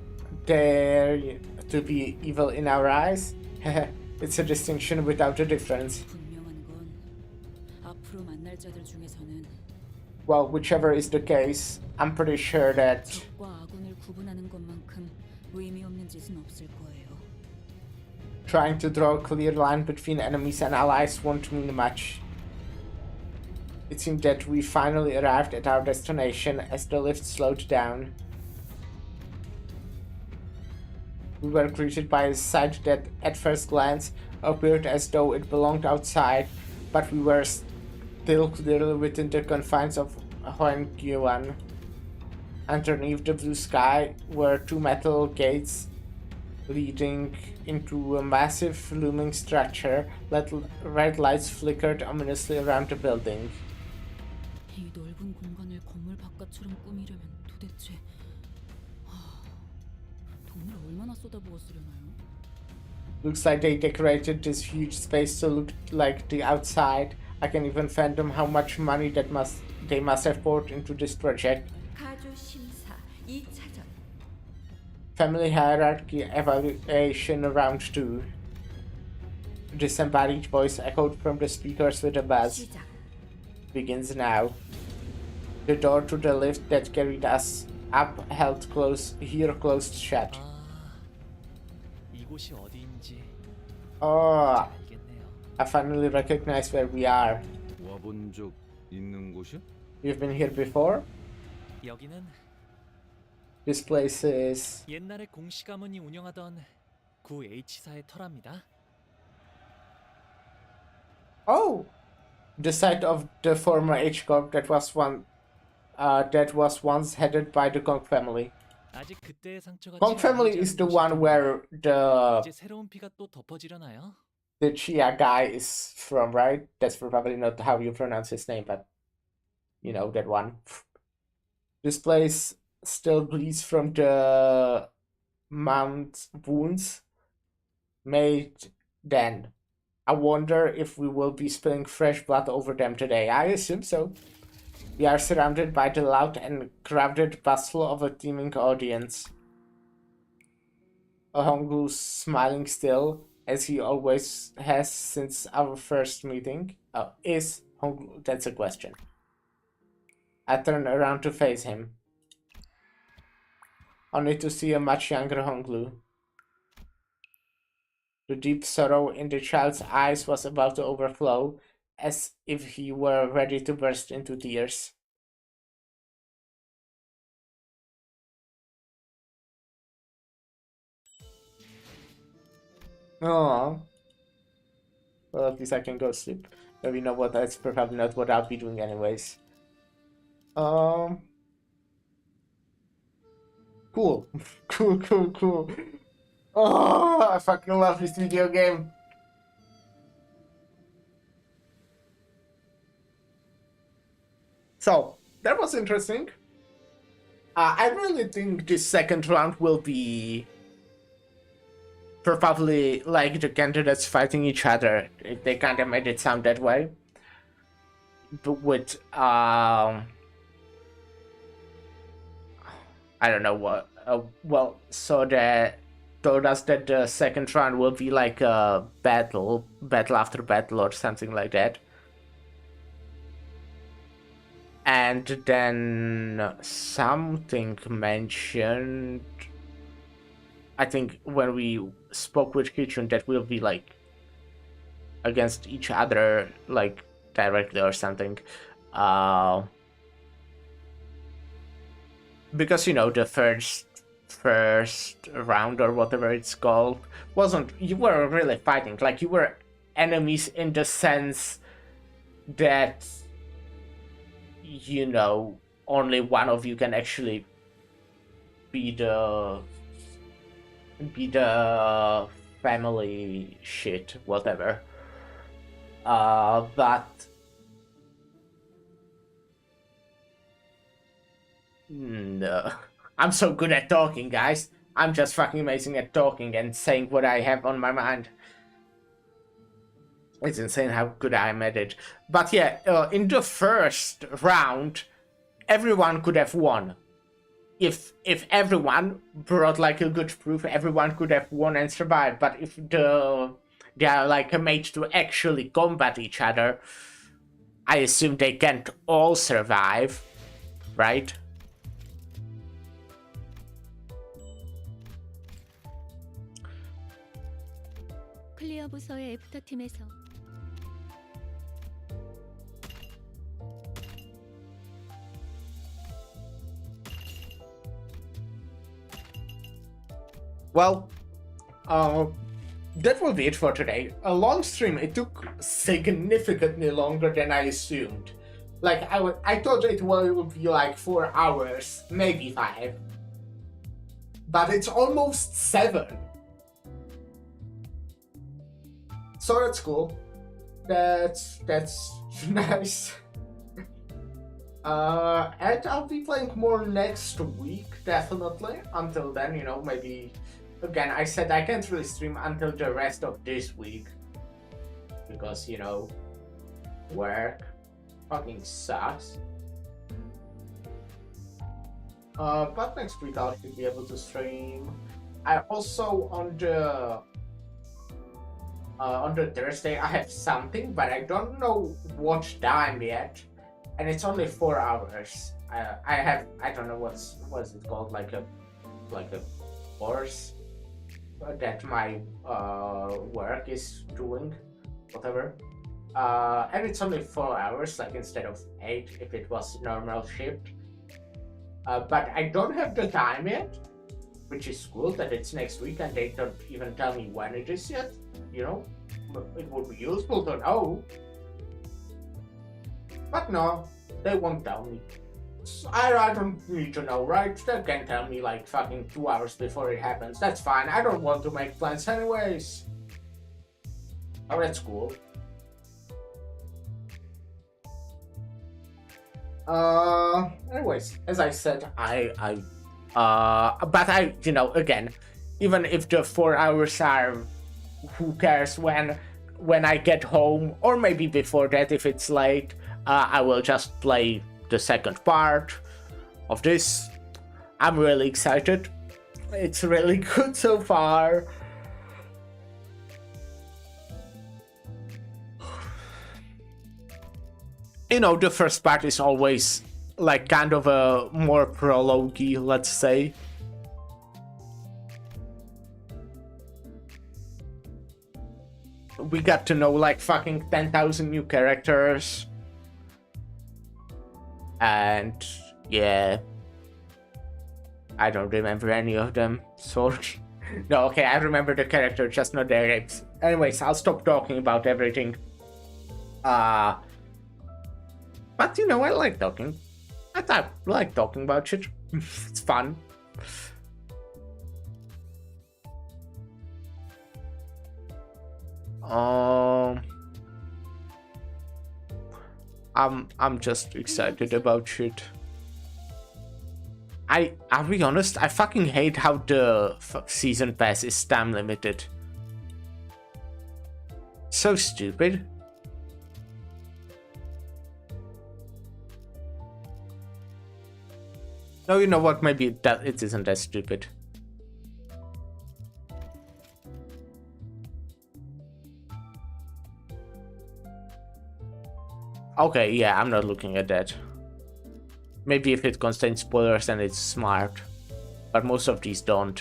there to be evil in our eyes? It's a distinction without a difference. 분명한 건 앞으로 만날 자들 중에서는 Well, whichever is the case, I'm pretty sure that 적과 아군을 구분하는 것만큼 의미 없는 짓은 없을 거예요. trying to draw a clear line between enemies and allies won't mean much. It seemed that we finally arrived at our destination as the lift slowed down. We were greeted by a sight that at first glance appeared as though it belonged outside, but we were still clearly within the confines of Hoengyuan. Underneath the blue sky were 2 metal gates leading into a massive looming structure. Red lights flickered ominously around the building. 이 넓은 공간을 건물 바깥처럼 꾸미려면 도대체 돈을 얼마나 쏟아부었으려나요? Looks like they decorated this huge space to look like the outside I can even fathom how much money they must have poured into this project. 가조 심사 2차전. Family hierarchy evaluation round 2. Disembodied voice echoed from the speakers with a buzz. Begins now. The door to the lift that carried us up closed shut. 이곳이 어디인지 Oh, I finally recognize where we are. 와본 적 있는 곳이야? You've been here before? 여기는 This place is... 옛날에 공시 가문이 운영하던 구 H사의 터랍니다. Oh! The site of the former H-Corp that was once headed by the Kong family. 아직 그때의 상처가 Kong family is the one where 이제 새로운 피가 또 덮어지려나요? the Chia guy is from, right? That's probably not how you pronounce his name, but you know, that one. This place still bleeds from the mount wounds made then. I wonder if we will be spilling fresh blood over them today. I assume so. We are surrounded by the loud and crowded bustle of a teeming audience. Honglu's smiling still, as he always has since our first meeting. Is Honglu? That's a question. I turn around to face him, only to see a much younger Honglu. The deep sorrow in the child's eyes was about to overflow, as if he were ready to burst into tears. Oh, well, at least I can go sleep. But you know what? That's probably not what I'll be doing anyways. Cool. Cool. Oh, I fucking love this video game. So, that was interesting. I really think this second round will be probably like the candidates fighting each other. They kind of made it sound that way. But with, I don't know what, well, so that told us that the second round will be like a battle after battle or something like that. And then something mentioned, I think when we spoke with Kitchen, that we'll be like against each other, like directly or something. Because, you know, the first round or whatever it's called you weren't really fighting, like you were enemies in the sense that, you know, only one of you can actually be the family shit, whatever. But no. I'm so good at talking, guys. I'm just fucking amazing at talking and saying what I have on my mind. It's insane how good I am at it. But yeah, in the first round, everyone could have won. If everyone brought like a good proof, everyone could have won and survived. But if they are like made to actually combat each other, I assume they can't all survive, right? 클리어 부서의 애프터팀에서 Well, that will be it for today. A long stream. It took significantly longer than I assumed. Like, I thought it would be like 4 hours, maybe 5. But it's almost 7. So that's cool. That's nice. And I'll be playing more next week, definitely. Until then, you know, maybe... Again, I said I can't really stream until the rest of this week. Because, you know, work. Fucking sucks. But next week I should be able to stream. I also on the Thursday I have something, but I don't know what time yet, and it's only 4 hours. I don't know what's it called, like a course that my work is doing, whatever. And it's only 4 hours, like instead of 8 if it was normal shift. But I don't have the time yet, which is cool that it's next week and they don't even tell me when it is yet. You know, it would be useful to know. But no, they won't tell me. I don't need to know, right? They can tell me like fucking 2 hours before it happens. That's fine. I don't want to make plans anyways. Oh, that's cool. Anyways, as I said, but I, again, even if the 4 hours are, who cares when I get home, or maybe before that if it's late, I will just play the second part of this. I'm really excited. It's really good so far. The first part is always like kind of a more prologue-y, let's say. We got to know like fucking 10,000 new characters. And yeah, I don't remember any of them, sorry. No, okay, I remember the character, just not their names. Anyways, I'll stop talking about everything. But I like talking. I like talking about shit. It's fun. I'm just excited about shit. I'll be honest, I fucking hate how the season pass is time limited. So stupid. No, you know what? Maybe that it isn't that stupid. Okay, yeah, I'm not looking at that. Maybe if it contains spoilers, then it's smart. But most of these don't.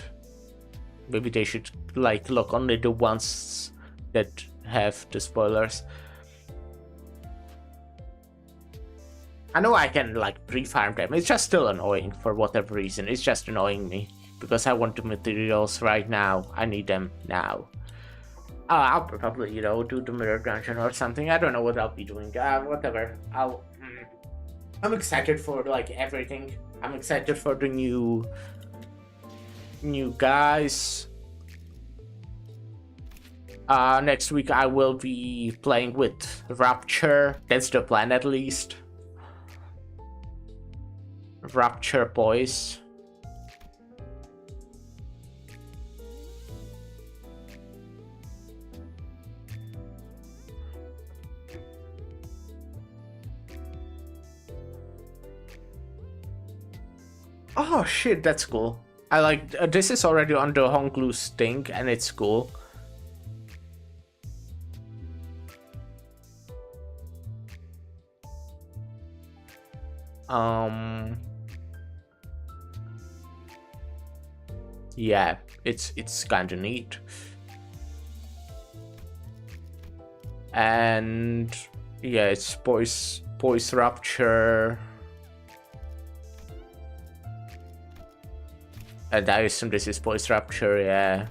Maybe they should like look only the ones that have the spoilers. I know I can like pre-farm them, it's just still annoying for whatever reason. It's just annoying me because I want the materials right now. I need them now. I'll probably, do the mirror dungeon or something. I don't know what I'll be doing. Whatever. I'm excited for like everything. I'm excited for the new guys. Next week I will be playing with Rapture. That's the plan at least. Rapture boys. Oh shit, that's cool. I like this is already on the Honglu's thing and it's cool. Yeah, it's kind of neat. And yeah, it's boys Rapture. And I assume this is boys Rapture, yeah.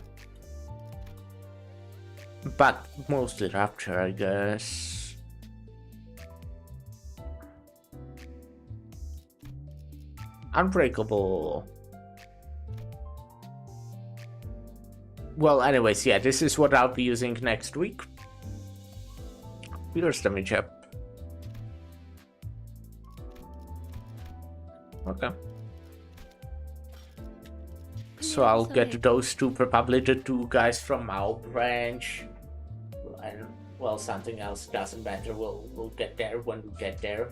But mostly Rapture, I guess. Unbreakable. Well, anyways, yeah, this is what I'll be using next week. Pierce damage up. Okay. So I'll get those two, probably the two guys from our branch. And well, something else doesn't matter. We'll get there when we get there.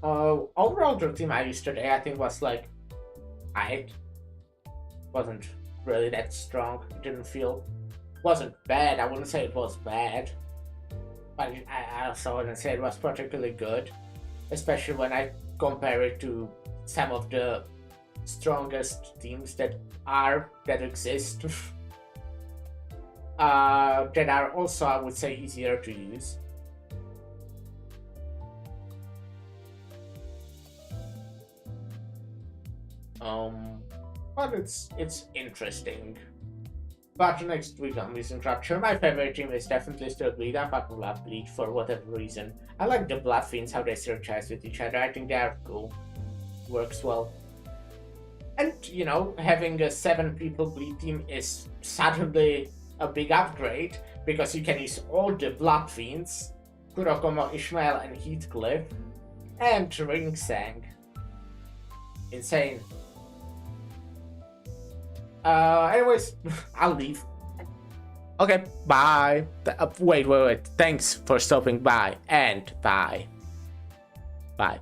Overall, the team I used today, I think, was like, wasn't really that strong. It didn't feel, wasn't bad. I wouldn't say it was bad, but I also wouldn't say it was particularly good, especially when I compare it to some of the strongest teams that exist. That are also, I would say, easier to use. But it's interesting. But next week on Missing Rapture, my favorite team is definitely still Bleed. I fucking love Bleed for whatever reason. I like the Blood Fiends, how they synergize with each other. I think they are cool. Works well. And, you know, having a 7-people Bleed team is suddenly a big upgrade, because you can use all the Blood Fiends, Kurokomo, Ishmael, and Heathcliff, and Ringsang. Insane. Anyways, I'll leave. Okay, bye. Wait. Thanks for stopping by, and bye. Bye.